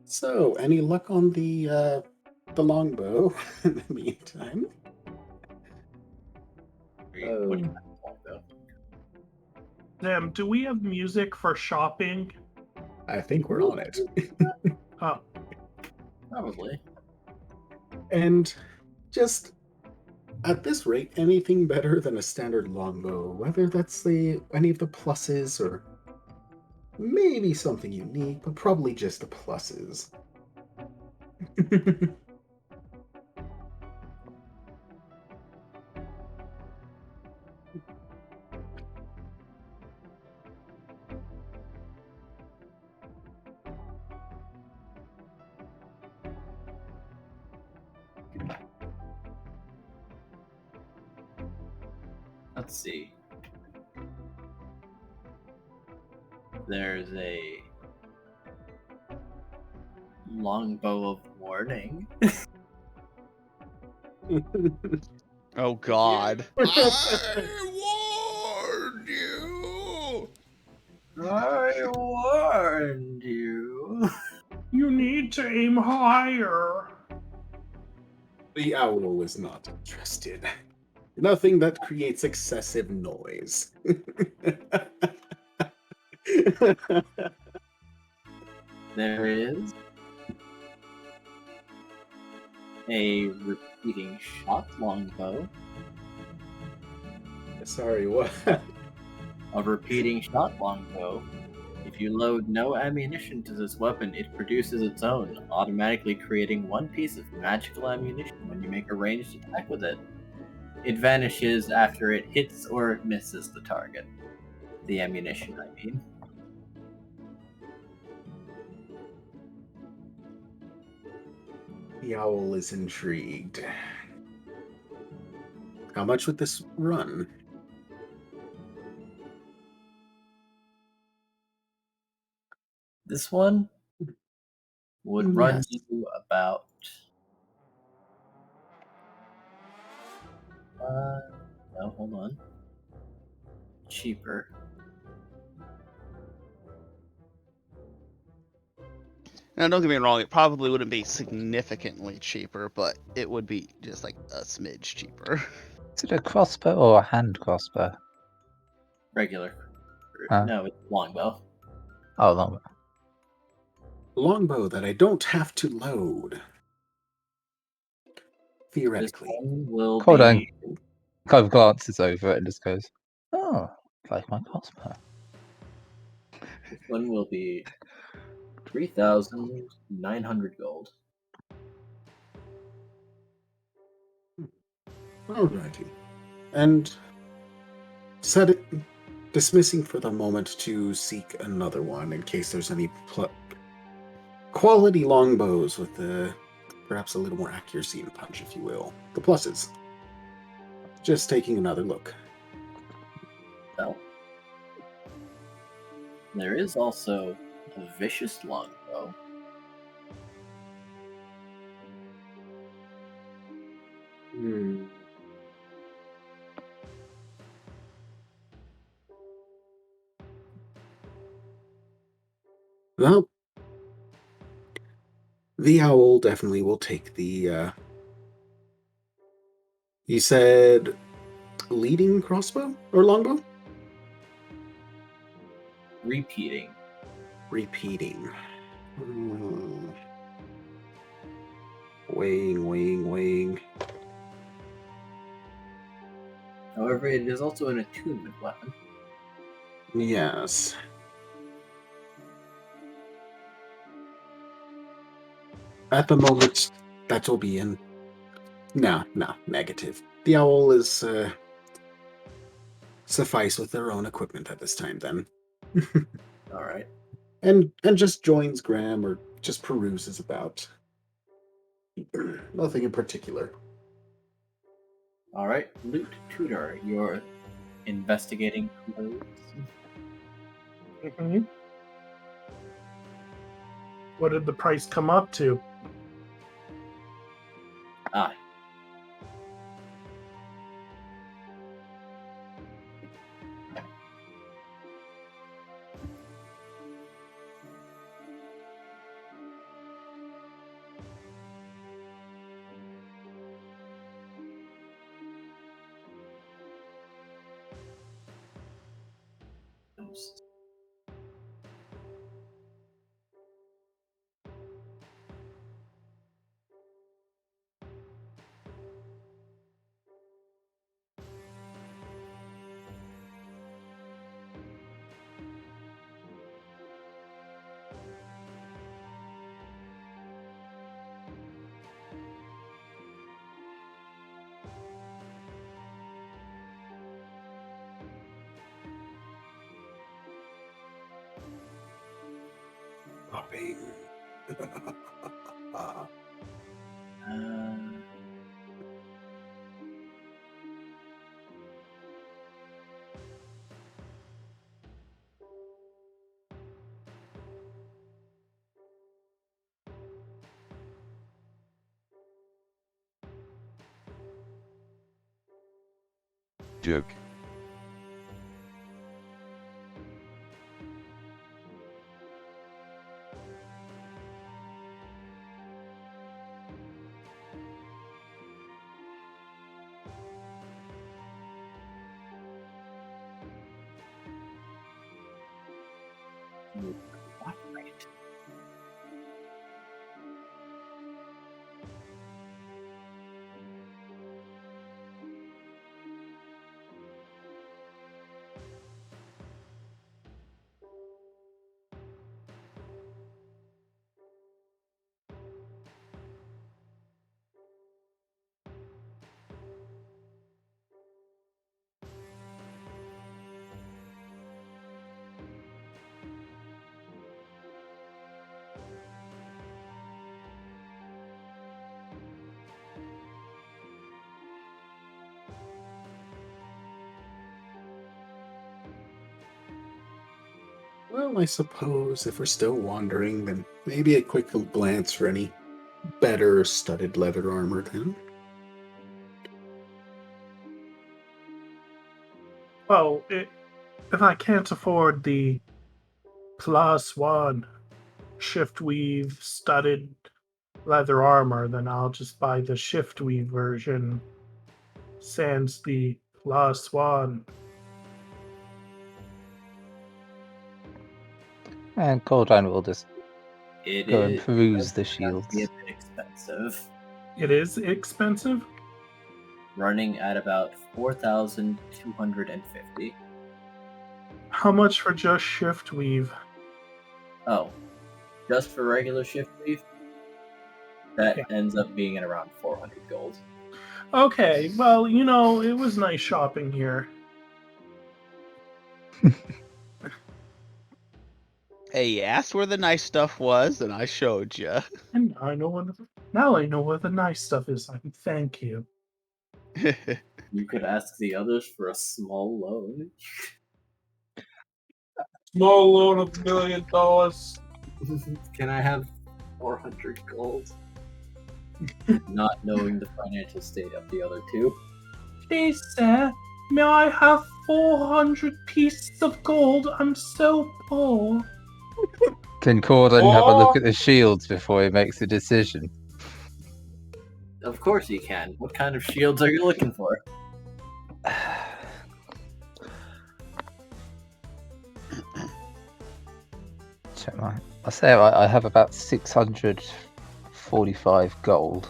Speaker 3: So, any luck on the longbow in the meantime?
Speaker 4: What kind of longbow?
Speaker 2: Sam, do we have music for shopping?
Speaker 3: I think we're on it.
Speaker 2: Oh,
Speaker 4: Probably.
Speaker 3: And just at this rate, anything better than a standard longbow, whether that's any of the pluses or maybe something unique, but probably just the pluses.
Speaker 4: Let's see. There's a longbow of warning.
Speaker 5: Oh God.
Speaker 1: I warned you.
Speaker 4: I warned you.
Speaker 2: You need to aim higher.
Speaker 3: The owl is not interested. Nothing that creates excessive noise.
Speaker 4: There is a repeating shot longbow.
Speaker 3: Sorry, what?
Speaker 4: A repeating shot longbow. If you load no ammunition to this weapon, it produces its own, automatically creating one piece of magical ammunition when you make a ranged attack with it. It vanishes after it hits or misses the target. The ammunition, I mean.
Speaker 3: The owl is intrigued. How much would this run?
Speaker 4: This one would run
Speaker 3: Yes.
Speaker 4: you about no, hold on. Cheaper.
Speaker 5: Now, don't get me wrong, it probably wouldn't be significantly cheaper, but it would be just like a smidge cheaper.
Speaker 7: Is it a crossbow or a hand crossbow?
Speaker 4: Regular.
Speaker 7: Huh?
Speaker 4: No, it's longbow.
Speaker 7: Oh, long.
Speaker 3: Longbow that I don't have to load.
Speaker 4: This
Speaker 3: Theoretically.
Speaker 4: one will
Speaker 7: Hold on.
Speaker 4: be
Speaker 7: Kind of glances over it and just goes, "Oh, like my crossbow."
Speaker 4: this one will be 3,900 gold.
Speaker 3: Alrighty. And dismissing for the moment to seek another one in case there's any quality longbows with perhaps a little more accuracy and punch, if you will. The pluses. Just taking another look.
Speaker 4: Well, there is also a vicious longbow.
Speaker 3: Well, the owl definitely will take the, you said leading crossbow or longbow?
Speaker 4: Repeating.
Speaker 3: Repeating. Weighing.
Speaker 4: However, it is also an attunement weapon.
Speaker 3: Yes. At the moment, that will be in. No, negative. The owl is suffice with their own equipment at this time, then.
Speaker 4: All right.
Speaker 3: And just joins Graham or just peruses about. Nothing in particular.
Speaker 4: All right, Loot Tutor, you're investigating clothes.
Speaker 2: Mhm. What did the price come up to?
Speaker 4: Ah.
Speaker 3: Popping.
Speaker 12: joke.
Speaker 4: What rate?
Speaker 13: Well, I suppose if we're still wandering, then maybe a quick glance for any better studded leather armor then.
Speaker 2: Well, if I can't afford the +1 shift weave studded leather armor, then I'll just buy the shift weave version. Sans the +1.
Speaker 7: And Cordan will just
Speaker 4: It
Speaker 7: go and
Speaker 4: is
Speaker 7: peruse the
Speaker 4: does turn out to be a
Speaker 7: shields.
Speaker 4: bit expensive,
Speaker 2: It is expensive.
Speaker 4: running at about 4,250.
Speaker 2: How much for just shift weave?
Speaker 4: Oh, just for regular shift weave, that
Speaker 2: Yeah.
Speaker 4: ends up being at around 400 gold.
Speaker 2: Okay, well, you know, it was nice shopping here.
Speaker 5: Hey, you asked where the nice stuff was, and I showed you.
Speaker 2: And I know what the nice stuff is. Thank you.
Speaker 4: You could ask the others for a small loan.
Speaker 10: Small loan of $1 million.
Speaker 4: Can I have 400 gold? Not knowing the financial state of the other two.
Speaker 2: Please, sir, may I have 400 pieces of gold? I'm so poor.
Speaker 7: Can Cordan have a look
Speaker 10: Oh!
Speaker 7: at the shields before he makes a decision?
Speaker 4: Of course you can. What kind of shields are you looking for?
Speaker 7: Check I say I have about 645 gold.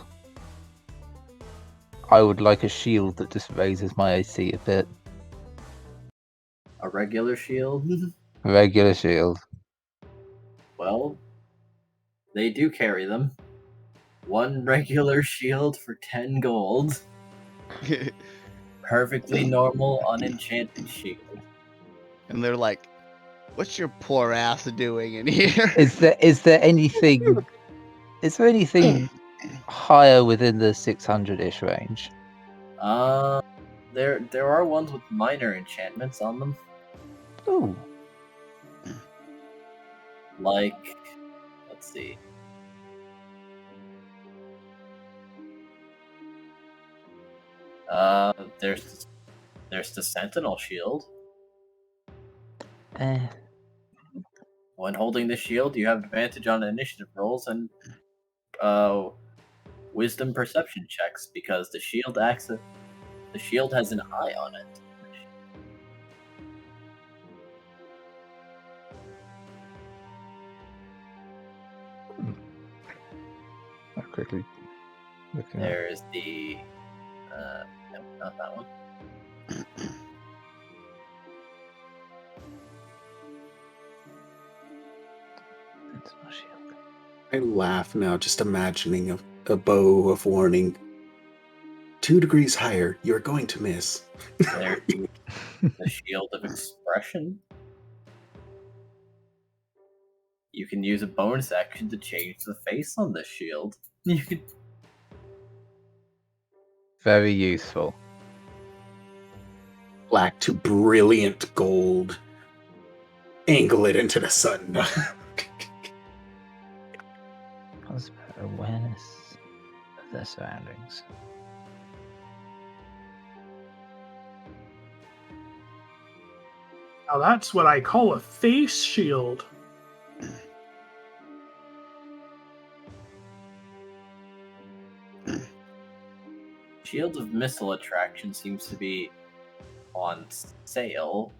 Speaker 7: I would like a shield that just raises my AC a bit.
Speaker 4: A regular shield?
Speaker 7: A regular shield.
Speaker 4: Well, they do carry them. One regular shield for 10 gold. Perfectly normal, unenchanted shield.
Speaker 5: And they're like, "What's your poor ass doing in here?"
Speaker 7: Is there anything? Is there anything higher within the 600-ish range?
Speaker 4: There are ones with minor enchantments on them.
Speaker 7: Ooh.
Speaker 4: Like, let's see. There's the Sentinel shield. When holding the shield, you have advantage on initiative rolls and wisdom perception checks because the shield has an eye on it.
Speaker 7: I'll quickly look it up.
Speaker 4: There's the no, not that one.
Speaker 13: I laugh now, just imagining a bow of warning. 2 degrees higher, you're going to miss.
Speaker 4: There's the shield of expression. You can use a bonus action to change the face on this shield. You can
Speaker 7: Very useful.
Speaker 13: Black to brilliant gold. Angle it into the sun.
Speaker 7: Plus awareness of their surroundings.
Speaker 2: Now that's what I call a face shield.
Speaker 4: Shield of Missile Attraction seems to be on sale,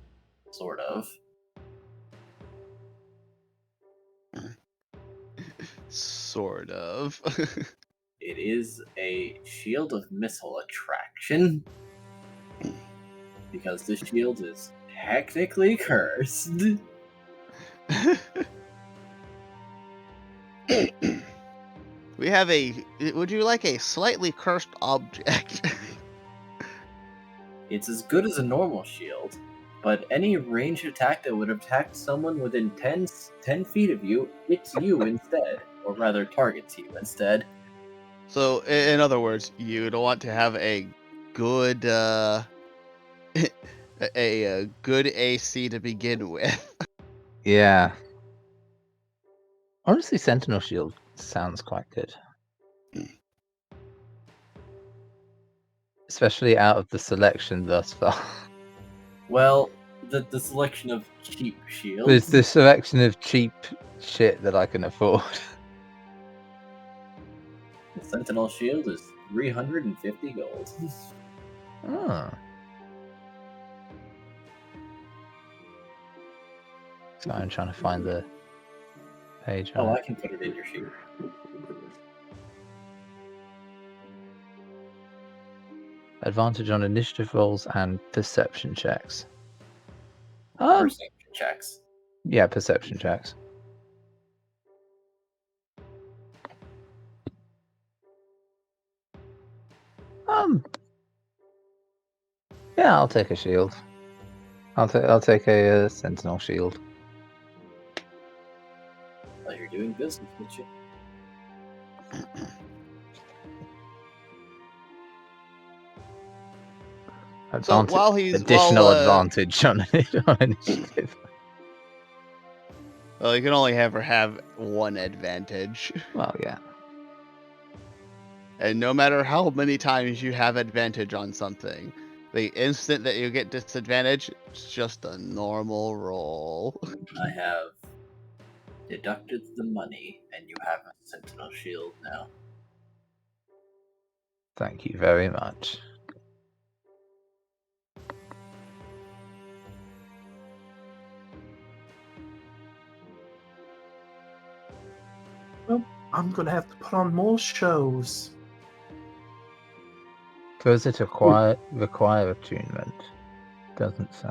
Speaker 4: sort of.
Speaker 5: Sort of.
Speaker 4: It is a Shield of Missile Attraction because this shield is technically cursed.
Speaker 5: We have a. Would you like a slightly cursed object?
Speaker 4: It's as good as a normal shield, but any ranged attack that would have attacked someone within 10 feet of you hits you instead, or rather targets you instead.
Speaker 5: So, in other words, you'd want to have a good, a good AC to begin with.
Speaker 7: Yeah. Honestly, Sentinel Shield sounds quite good. Especially out of the selection thus far.
Speaker 4: Well, the selection of cheap shields.
Speaker 7: There's the selection of cheap shit that I can afford.
Speaker 4: The Sentinel Shield is 350 gold.
Speaker 7: Oh. So I'm trying to find the page.
Speaker 4: Oh, I can put it in your sheet.
Speaker 7: Advantage on initiative rolls and perception checks.
Speaker 4: Perception checks.
Speaker 7: Yeah, perception checks. Yeah, I'll take a shield. I'll take a sentinel shield.
Speaker 4: Well, you're doing business, with you?
Speaker 5: So while he's
Speaker 7: additional advantage on initiative.
Speaker 5: Well, you can only ever have one advantage.
Speaker 7: Well, yeah.
Speaker 5: And no matter how many times you have advantage on something, the instant that you get disadvantage, it's just a normal roll.
Speaker 4: I have deducted the money, and you have a Sentinel Shield now.
Speaker 7: Thank you very much.
Speaker 2: Well, I'm gonna have to put on more shows.
Speaker 7: Does it require attunement? Doesn't say.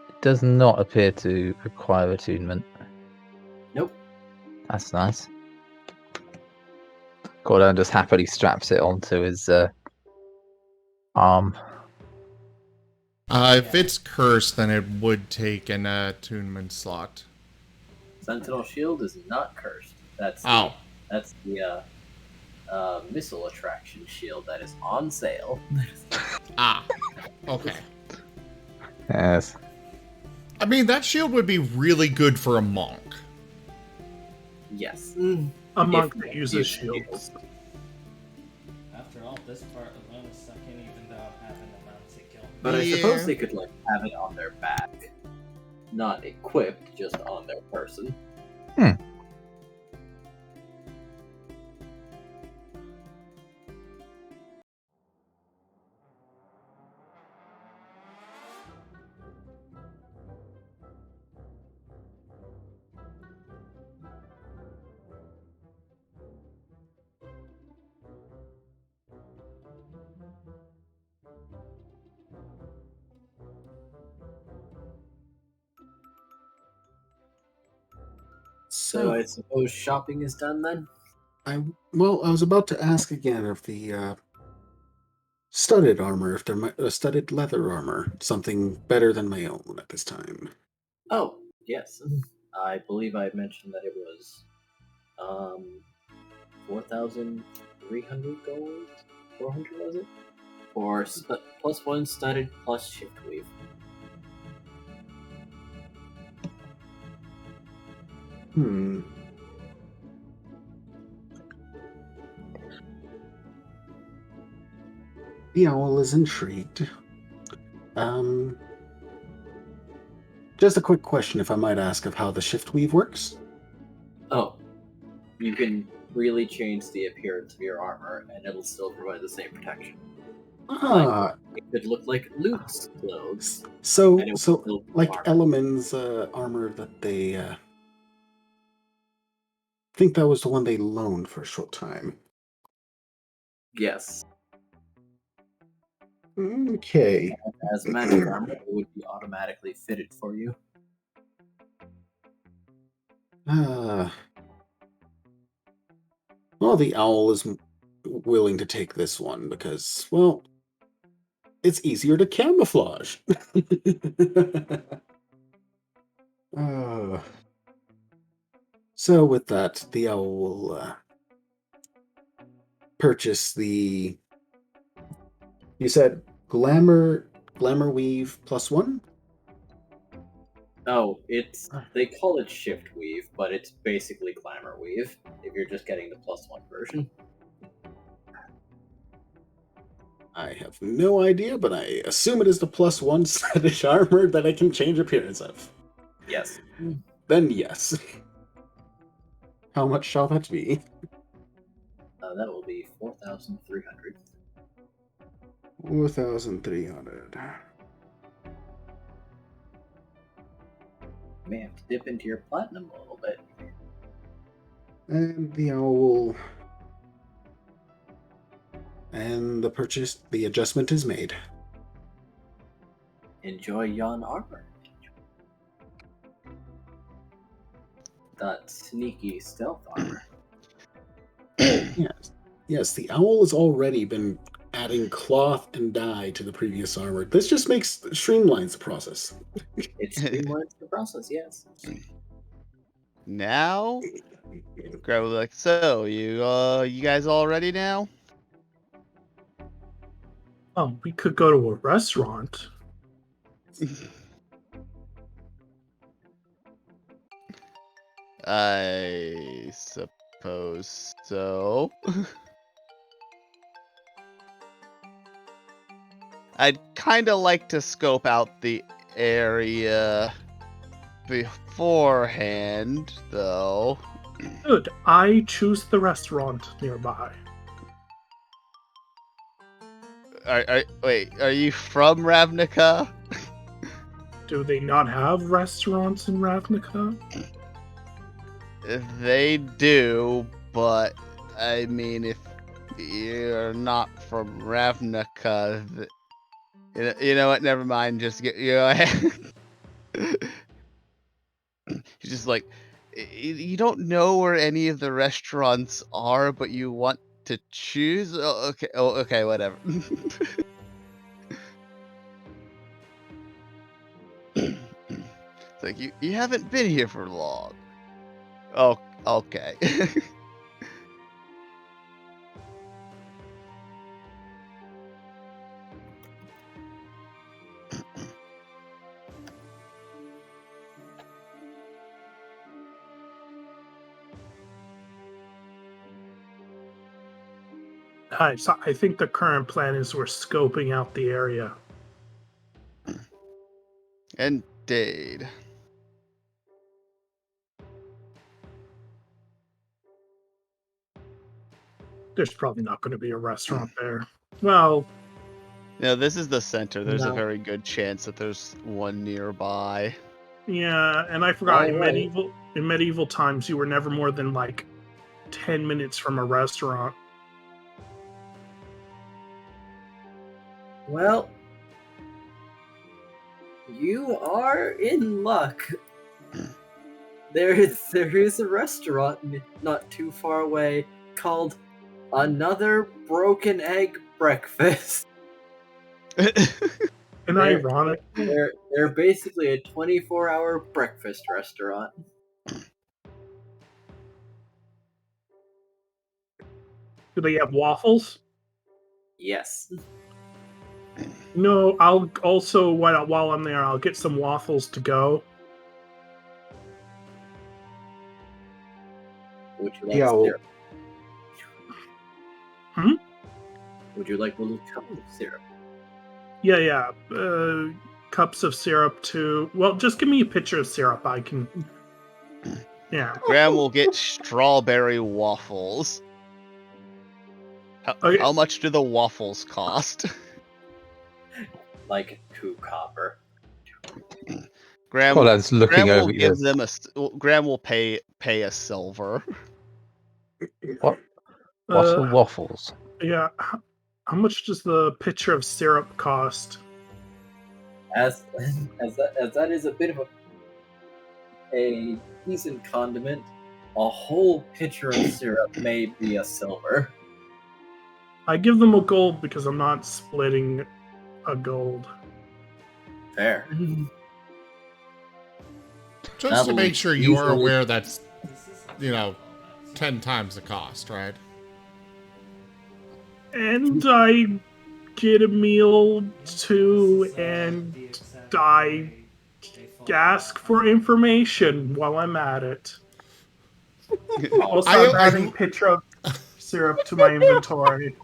Speaker 7: It does not appear to require attunement.
Speaker 4: Nope.
Speaker 7: That's nice. Gordon just happily straps it onto his arm.
Speaker 1: If it's cursed, then it would take an attunement slot.
Speaker 4: Sentinel Shield is not cursed. That's the missile attraction shield that is on sale.
Speaker 1: Okay.
Speaker 7: Yes.
Speaker 1: I mean, that shield would be really good for a monk.
Speaker 4: Yes.
Speaker 2: A monk that uses shields.
Speaker 11: After all, this part alone is sucking even though I'm having a mounted kill.
Speaker 4: But I suppose they could have it on their back. Not equipped, just on their person. So I suppose shopping is done then?
Speaker 13: I was about to ask again if the studded armor, if they're studded leather armor, something better than my own at this time.
Speaker 4: Oh, yes. I believe I mentioned that it was 4,300 gold? 400 was it? For plus one studded plus shift weave.
Speaker 13: The owl is intrigued. Just a quick question, if I might ask, of how the shift weave works.
Speaker 4: Oh, you can really change the appearance of your armor, and it'll still provide the same protection.
Speaker 13: Ah,
Speaker 4: It could look like Luke's clothes.
Speaker 13: so
Speaker 4: and it would
Speaker 13: so
Speaker 4: still be
Speaker 13: like
Speaker 4: armor.
Speaker 13: Element's armor that they think that was the one they loaned for a short time.
Speaker 4: Yes.
Speaker 13: Okay.
Speaker 4: As magic armor, it would be automatically fitted for you.
Speaker 13: Well, the owl is willing to take this one because, well, it's easier to camouflage. So with that, the owl will purchase the. You said glamour weave +1.
Speaker 4: Oh, they call it shift weave, but it's basically glamour weave if you're just getting the +1 version.
Speaker 13: I have no idea, but I assume it is the +1 sledish armor that I can change appearance of.
Speaker 4: Yes.
Speaker 13: Then yes. How much shall that be?
Speaker 4: That will be 4,300.
Speaker 13: 4,300.
Speaker 4: You may have to dip into your platinum a little bit.
Speaker 13: And the owl. And the adjustment is made.
Speaker 4: Enjoy yon armor. That sneaky stealth armor.
Speaker 13: Yes, the owl has already been adding cloth and dye to the previous armor. This just streamlines the process.
Speaker 4: It streamlines the process, yes.
Speaker 5: Now, Grab like, so you guys all ready now?
Speaker 2: We could go to a restaurant.
Speaker 5: I suppose so. I'd kind of like to scope out the area beforehand, though.
Speaker 2: Good. I choose the restaurant nearby.
Speaker 5: Wait, are you from Ravnica?
Speaker 2: Do they not have restaurants in Ravnica?
Speaker 5: They do, but I mean, if you're not from Ravnica, you know what? Never mind. Just get You're just like, you don't know where any of the restaurants are, but you want to choose. Oh, okay. Oh, okay. Whatever. It's like you haven't been here for long. Oh, okay.
Speaker 2: So I think the current plan is we're scoping out the area.
Speaker 5: Indeed.
Speaker 2: There's probably not going to be a restaurant there. Well,
Speaker 5: No, this is the center. There's a
Speaker 2: No.
Speaker 5: very good chance that there's one nearby.
Speaker 2: yeah, and I forgot
Speaker 4: Alright.
Speaker 2: in medieval times you were never more than like 10 minutes from a restaurant.
Speaker 4: Well, you are in luck. There is a restaurant not too far away called Another Broken Egg Breakfast.
Speaker 2: And
Speaker 4: They're-
Speaker 2: ironic.
Speaker 4: They're basically a 24-hour breakfast restaurant.
Speaker 2: Do they have waffles?
Speaker 4: Yes.
Speaker 2: No, I'll also while I'm there, I'll get some waffles to go.
Speaker 4: Would you
Speaker 8: Yeah,
Speaker 4: like
Speaker 8: well-
Speaker 4: syrup? Would you like a little cup of syrup?
Speaker 2: Yeah. Cups of syrup too. Well, just give me a pitcher of syrup. I can. Yeah.
Speaker 5: Graham will get strawberry waffles.
Speaker 2: Okay.
Speaker 5: How much do the waffles cost?
Speaker 4: Like 2 copper.
Speaker 5: Graham,
Speaker 7: Colin's looking
Speaker 5: Graham will
Speaker 7: over
Speaker 5: give
Speaker 7: you.
Speaker 5: them Graham will pay a silver.
Speaker 7: What? What are waffles?
Speaker 2: Yeah. How much does the pitcher of syrup cost?
Speaker 4: As that is a bit of a decent condiment, a whole pitcher of syrup may be a silver.
Speaker 2: I give them a gold because I'm not splitting a gold.
Speaker 4: Fair.
Speaker 1: Just
Speaker 4: That'll
Speaker 1: to make sure you are
Speaker 4: easily-
Speaker 1: aware that's, 10 times the cost, right?
Speaker 2: And I get a meal too, and I ask for information while I'm at it. Also, I'm adding pitcher of syrup to my inventory.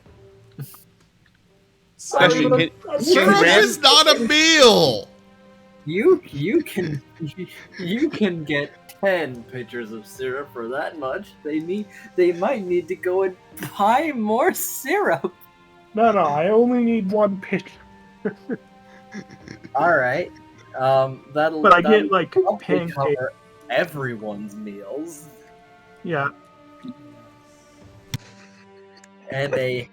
Speaker 5: Question,
Speaker 1: Syrup is not a meal!
Speaker 4: You can get 10 pitchers of syrup for that much. They might need to go and buy more syrup.
Speaker 2: No, I only need 1 pitcher.
Speaker 4: All right. That'll.
Speaker 2: But I get, like,
Speaker 4: probably
Speaker 2: pancake.
Speaker 4: cover everyone's meals
Speaker 2: Yeah.
Speaker 4: and a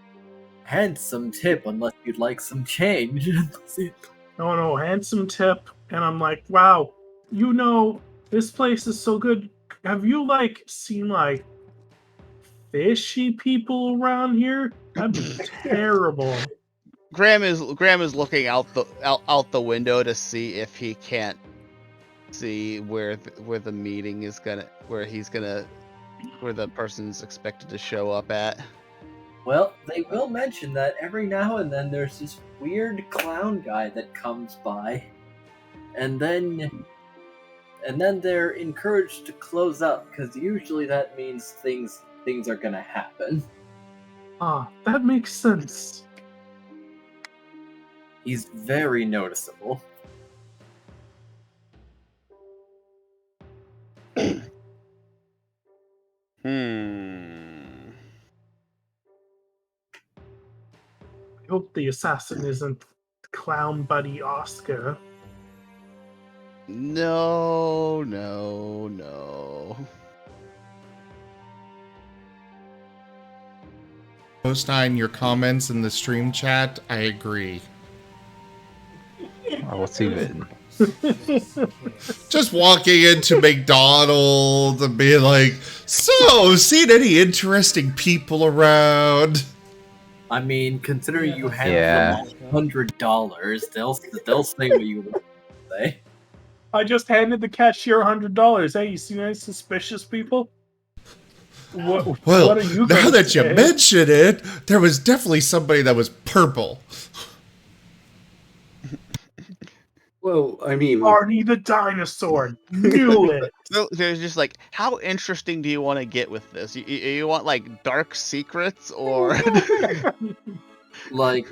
Speaker 4: handsome tip, unless you'd like some change.
Speaker 2: No, handsome tip. And I'm like, wow, this place is so good. Have you, seen, fishy people around here? That'd be terrible.
Speaker 5: Graham is looking out the window to see if he can't see where the meeting is where the person's expected to show up at.
Speaker 4: Well, they will mention that every now and then there's this weird clown guy that comes by, and then they're encouraged to close up because usually that means things are gonna happen.
Speaker 2: Ah, that makes sense.
Speaker 4: He's very noticeable.
Speaker 2: I hope the assassin isn't clown buddy Oscar.
Speaker 5: No.
Speaker 1: Post 9, your comments in the stream chat, I agree.
Speaker 7: Oh, what's he written?
Speaker 1: Just walking into McDonald's and being like, so, seen any interesting people around?
Speaker 4: I mean, considering you hand
Speaker 7: Yeah.
Speaker 4: them $100, they'll say what you want to say.
Speaker 2: I just handed the cashier $100. Hey, you see any suspicious people?
Speaker 1: Well,
Speaker 2: what are you
Speaker 1: now
Speaker 2: gonna
Speaker 1: that you
Speaker 2: say?
Speaker 1: mention it, there was definitely somebody that was purple.
Speaker 13: Well, I mean,
Speaker 2: Barney the dinosaur. Knew it.
Speaker 5: So there's just like, how interesting do you want to get with this? You want like dark secrets or?
Speaker 4: Like,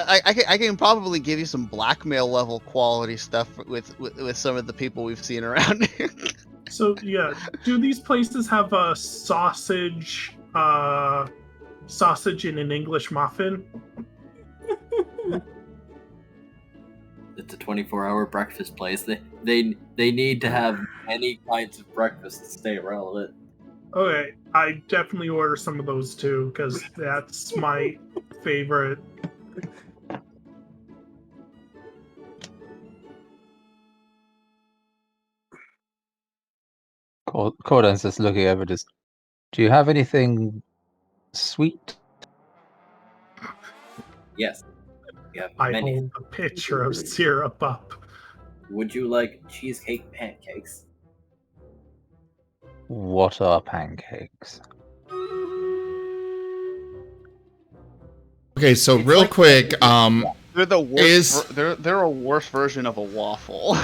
Speaker 5: I can probably give you some blackmail level quality stuff with some of the people we've seen around here.
Speaker 2: So yeah, do these places have a sausage in an English muffin?
Speaker 4: it's a 24-hour breakfast place. They need to have any kinds of breakfast to stay relevant.
Speaker 2: Okay, I definitely order some of those too, because that's my favorite.
Speaker 7: Cordan's just looking over this. Do you have anything sweet?
Speaker 4: Yes. We have
Speaker 2: I
Speaker 4: many.
Speaker 2: hold the pitcher of syrup up.
Speaker 4: Would you like cheesecake pancakes?
Speaker 7: What are pancakes?
Speaker 1: Okay, so real quick,
Speaker 5: They're the worst.
Speaker 1: Is-
Speaker 5: They're a worse version of a waffle.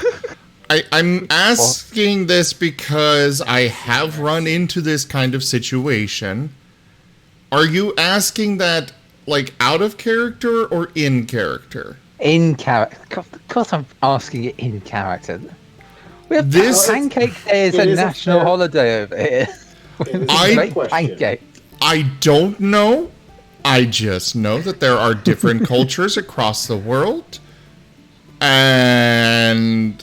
Speaker 1: I'm asking this because I have run into this kind of situation. Are you asking that like out of character or in character?
Speaker 7: In character. Of course, I'm asking it in character. We have
Speaker 1: This-
Speaker 7: Pancake Day is
Speaker 3: it
Speaker 7: a
Speaker 3: is a
Speaker 7: national
Speaker 3: fair-
Speaker 7: holiday over here.
Speaker 3: It is a
Speaker 1: I-
Speaker 3: fair
Speaker 7: Make
Speaker 3: question.
Speaker 7: pancake.
Speaker 1: I don't know. I just know that there are different cultures across the world. And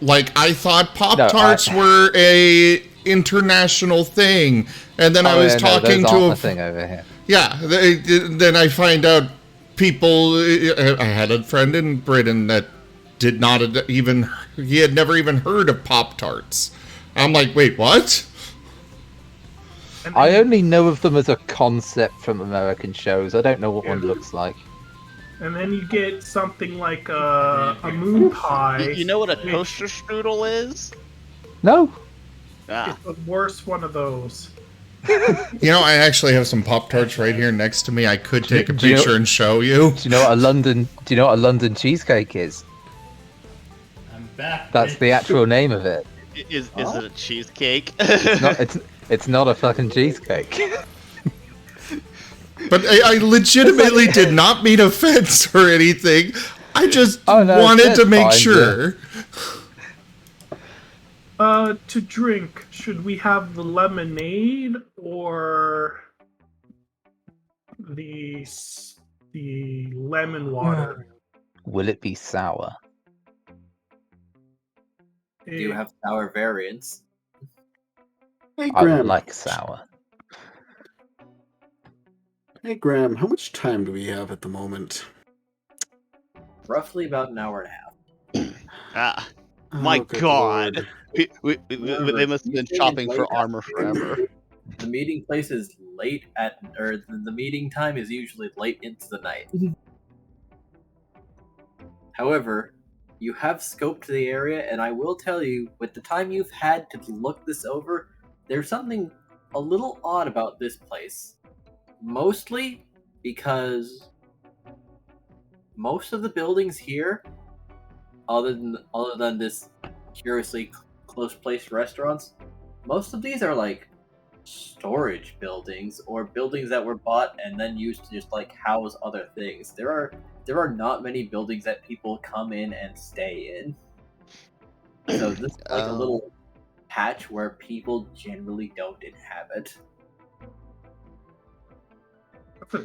Speaker 1: like I thought Pop-Tarts were a international thing. And then I was talking
Speaker 7: those
Speaker 1: to
Speaker 7: aren't
Speaker 1: a
Speaker 7: the thing over here.
Speaker 1: Yeah, then I find out people. I had a friend in Britain that did not even. He had never even heard of Pop-Tarts. I'm like, wait, what?
Speaker 2: And
Speaker 7: I
Speaker 2: then-
Speaker 7: only know of them as a concept from American shows. I don't know what one looks like.
Speaker 2: And then you get something like a moon pie.
Speaker 5: You know what a
Speaker 2: which
Speaker 5: toaster strudel is?
Speaker 7: No.
Speaker 5: Ah,
Speaker 2: is the worst one of those.
Speaker 1: You know, I actually have some Pop-Tarts right here next to me. I could take a
Speaker 7: Do you know-
Speaker 1: picture and show you.
Speaker 7: Do you know what a London? Do you know what a London cheesecake is?
Speaker 11: I'm back.
Speaker 7: That's the actual name of it.
Speaker 5: is it a cheesecake?
Speaker 7: It's not a fucking cheesecake.
Speaker 1: But I legitimately did not mean offense or anything. I just
Speaker 7: Oh, no,
Speaker 1: wanted
Speaker 7: that's
Speaker 1: to make
Speaker 7: fine,
Speaker 1: sure.
Speaker 2: To drink, should we have the lemonade or the lemon water?
Speaker 7: Will it be sour?
Speaker 4: Do you have sour variants?
Speaker 13: Hey,
Speaker 7: I
Speaker 13: Graham.
Speaker 7: like sour.
Speaker 13: Hey, Graham. How much time do we have at the moment?
Speaker 4: Roughly about an hour and a half.
Speaker 5: Ah,
Speaker 13: Oh,
Speaker 5: my
Speaker 13: good
Speaker 5: God.
Speaker 13: lord.
Speaker 5: They must have been shopping for armor forever.
Speaker 4: The meeting place is late at, or the meeting time is usually late into the night. However, you have scoped the area, and I will tell you, with the time you've had to look this over, there's something a little odd about this place. Mostly because most of the buildings here, other than this curiously close placed restaurants, most of these are like storage buildings or buildings that were bought and then used to just like house other things. There are not many buildings that people come in and stay in. So this is like a little patch where people generally don't inhabit.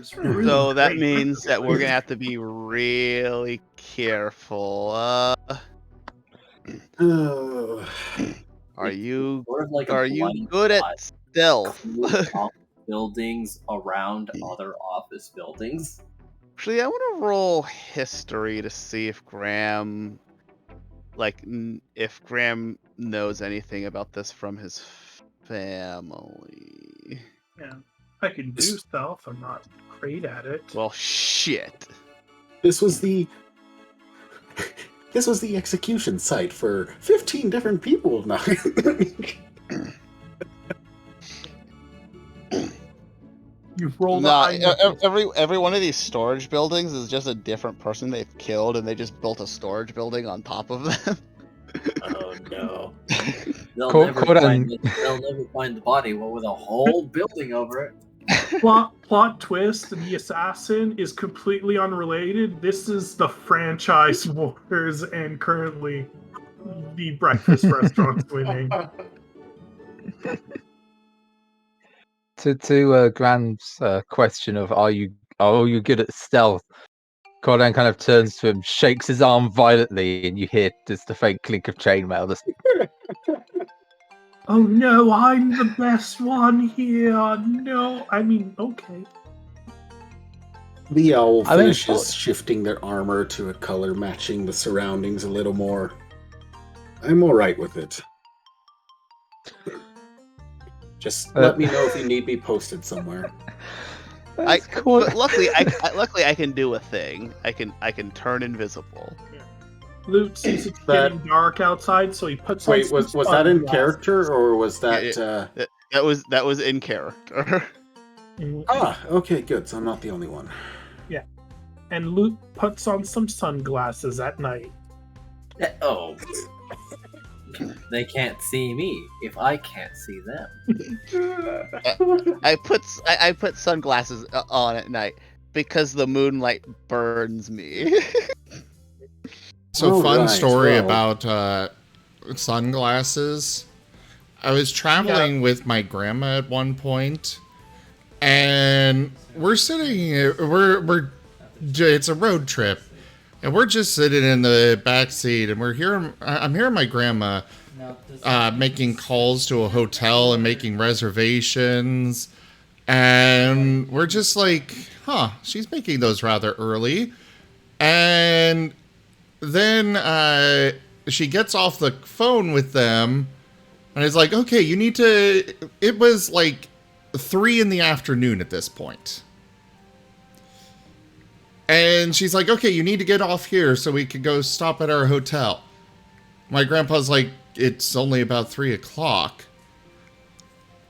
Speaker 5: So that means that we're gonna have to be really careful.
Speaker 13: Oh.
Speaker 5: Are you
Speaker 4: Sort of like a
Speaker 5: are you
Speaker 4: blind
Speaker 5: good at
Speaker 4: spot.
Speaker 5: stealth?
Speaker 4: Close off buildings around other office buildings.
Speaker 5: Actually, I want to roll history to see if Graham, if Graham knows anything about this from his family.
Speaker 2: Yeah, I can do stealth. I'm not great at it.
Speaker 5: Well, shit.
Speaker 13: This was the execution site for 15 different people now.
Speaker 2: You've rolled
Speaker 5: Nah,
Speaker 2: a
Speaker 5: every one of these storage buildings is just a different person they've killed, and they just built a storage building on top of them.
Speaker 3: Oh no.
Speaker 4: They'll
Speaker 7: Cor-
Speaker 4: never
Speaker 7: Coran-
Speaker 4: find the body, well, with a whole building over it.
Speaker 2: plot twist. The assassin is completely unrelated. This is the franchise wars, and currently the breakfast restaurant's winning.
Speaker 7: To Graham's question of are you good at stealth? Cordan kind of turns to him, shakes his arm violently, and you hear just the faint clink of chainmail. Just,
Speaker 2: Oh no, I'm the best one here. No, I mean, okay.
Speaker 13: The owl
Speaker 7: I mean,
Speaker 13: finishes shifting their armor to a color matching the surroundings a little more. I'm alright with it. Just let me know if you need me posted somewhere.
Speaker 7: That's cool.
Speaker 5: But luckily, I can do a thing. I can turn invisible.
Speaker 2: Luke sees it's
Speaker 13: That-
Speaker 2: getting dark outside, so he puts on
Speaker 13: Wait,
Speaker 2: some
Speaker 13: was that in
Speaker 2: sunglasses.
Speaker 13: character or was that?
Speaker 5: That was in character.
Speaker 13: Okay, good. So I'm not the only one.
Speaker 2: And Luke puts on some sunglasses at night.
Speaker 4: Oh. They can't see me if I can't see them.
Speaker 5: I put sunglasses on at night because the moonlight burns me.
Speaker 1: So,
Speaker 13: All
Speaker 1: fun
Speaker 13: right,
Speaker 1: story
Speaker 13: well.
Speaker 1: about sunglasses. I was traveling with my grandma at one point, and we're sitting. It's a road trip, and we're just sitting in the back seat, and I'm hearing my grandma making calls to a hotel and making reservations, and we're just like, huh, she's making those rather early. And then she gets off the phone with them, and it's like, okay, you need to... It was like 3 in the afternoon at this point. And she's like, okay, you need to get off here so we could go stop at our hotel. My grandpa's like, it's only about 3 o'clock.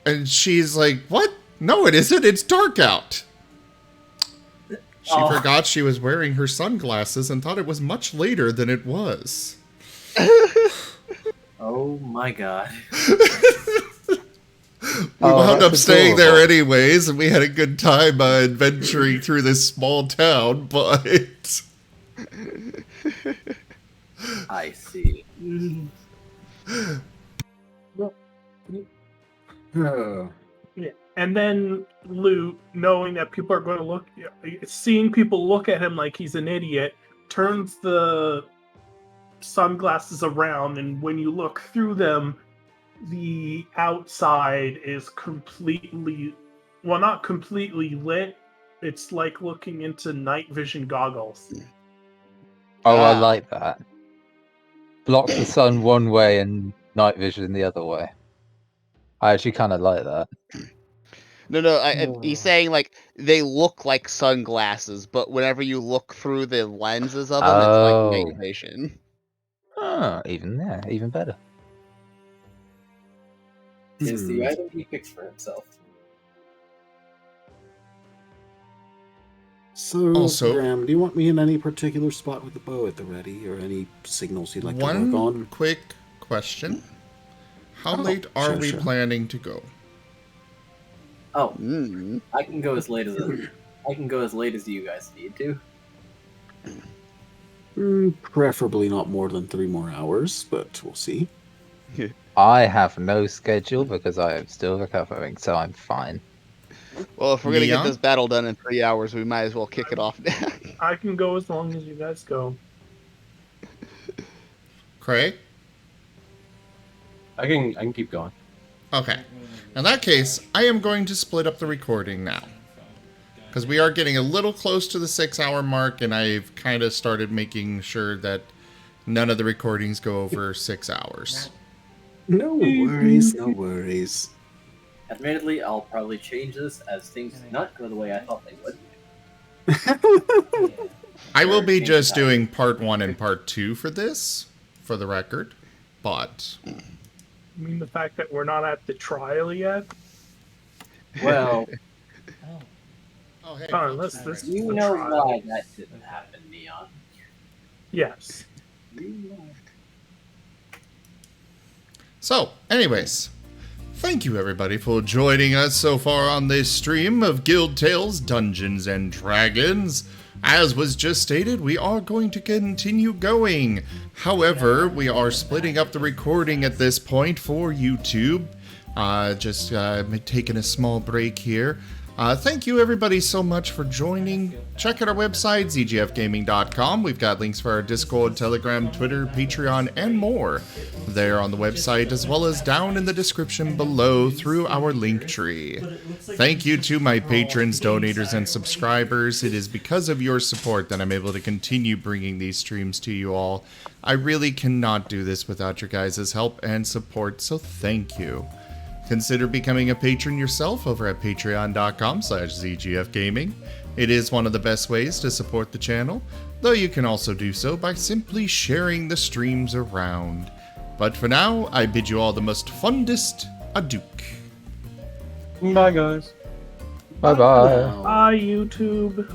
Speaker 1: And she's like, what? No, it isn't. It's dark out. She forgot she was wearing her sunglasses and thought it was much later than it was.
Speaker 4: Oh my god.
Speaker 1: We wound up staying there anyways, and we had a good time adventuring through this small town, but...
Speaker 4: I see.
Speaker 2: Yeah. And then Lou, knowing that people are going to look, seeing people look at him like he's an idiot, turns the sunglasses around, and when you look through them, the outside is completely, well, not completely lit. It's like looking into night vision goggles.
Speaker 7: Oh, I like that. Blocks the sun one way and night vision the other way. I actually kind of like that.
Speaker 5: No, he's saying like they look like sunglasses, but whenever you look through the lenses of them, it's like night vision.
Speaker 7: Oh, even better.
Speaker 4: Is the item he picks for himself.
Speaker 13: So,
Speaker 1: Also-
Speaker 13: Graham, do you want me in any particular spot with the bow at the ready, or any signals you'd like to work
Speaker 1: One
Speaker 13: on?
Speaker 1: quick question. How
Speaker 13: Oh,
Speaker 1: late are
Speaker 13: sure,
Speaker 1: we
Speaker 13: sure.
Speaker 1: planning to go?
Speaker 4: Oh, I can go as late as you guys need to.
Speaker 13: Preferably not more than 3 more hours, but we'll see.
Speaker 7: I have no schedule because I am still recovering, so I'm fine.
Speaker 5: Well, if we're gonna get
Speaker 1: Leon?
Speaker 5: this battle done in 3 hours, we might as well kick it off now.
Speaker 2: I can go as long as you guys go.
Speaker 1: Craig?
Speaker 6: I can keep going.
Speaker 1: Okay. In that case, I am going to split up the recording now. Because we are getting a little close to the 6-hour mark, and I've kind of started making sure that none of the recordings go over 6 hours.
Speaker 13: No worries, no worries.
Speaker 4: Admittedly, I'll probably change this as things did not go the way I thought they would.
Speaker 1: I will be just doing part 1 and part 2 for this, for the record. But...
Speaker 2: I mean, the fact that we're not at the trial yet?
Speaker 4: Well,
Speaker 1: Oh, hey.
Speaker 2: Unless this is
Speaker 4: you
Speaker 2: the
Speaker 4: know
Speaker 2: trial.
Speaker 4: why that didn't happen, Neon.
Speaker 2: Yes.
Speaker 1: So, anyways, thank you everybody for joining us so far on this stream of Guild Tales Dungeons and Dragons. As was just stated, we are going to continue going. However, we are splitting up the recording at this point for YouTube. Just taking a small break here. Thank you everybody so much for joining. Check out our website, zgfgaming.com. We've got links for our Discord, Telegram, Twitter, Patreon, and more there on the website, as well as down in the description below through our link tree. Thank you to my patrons, donators, and subscribers. It is because of your support that I'm able to continue bringing these streams to you all. I really cannot do this without your guys' help and support, so thank you. Consider becoming a patron yourself over at patreon.com/zgfgaming. It is one of the best ways to support the channel, though you can also do so by simply sharing the streams around. But for now, I bid you all the most fundest adieu.
Speaker 6: Bye, guys.
Speaker 7: Bye bye.
Speaker 2: Bye, YouTube.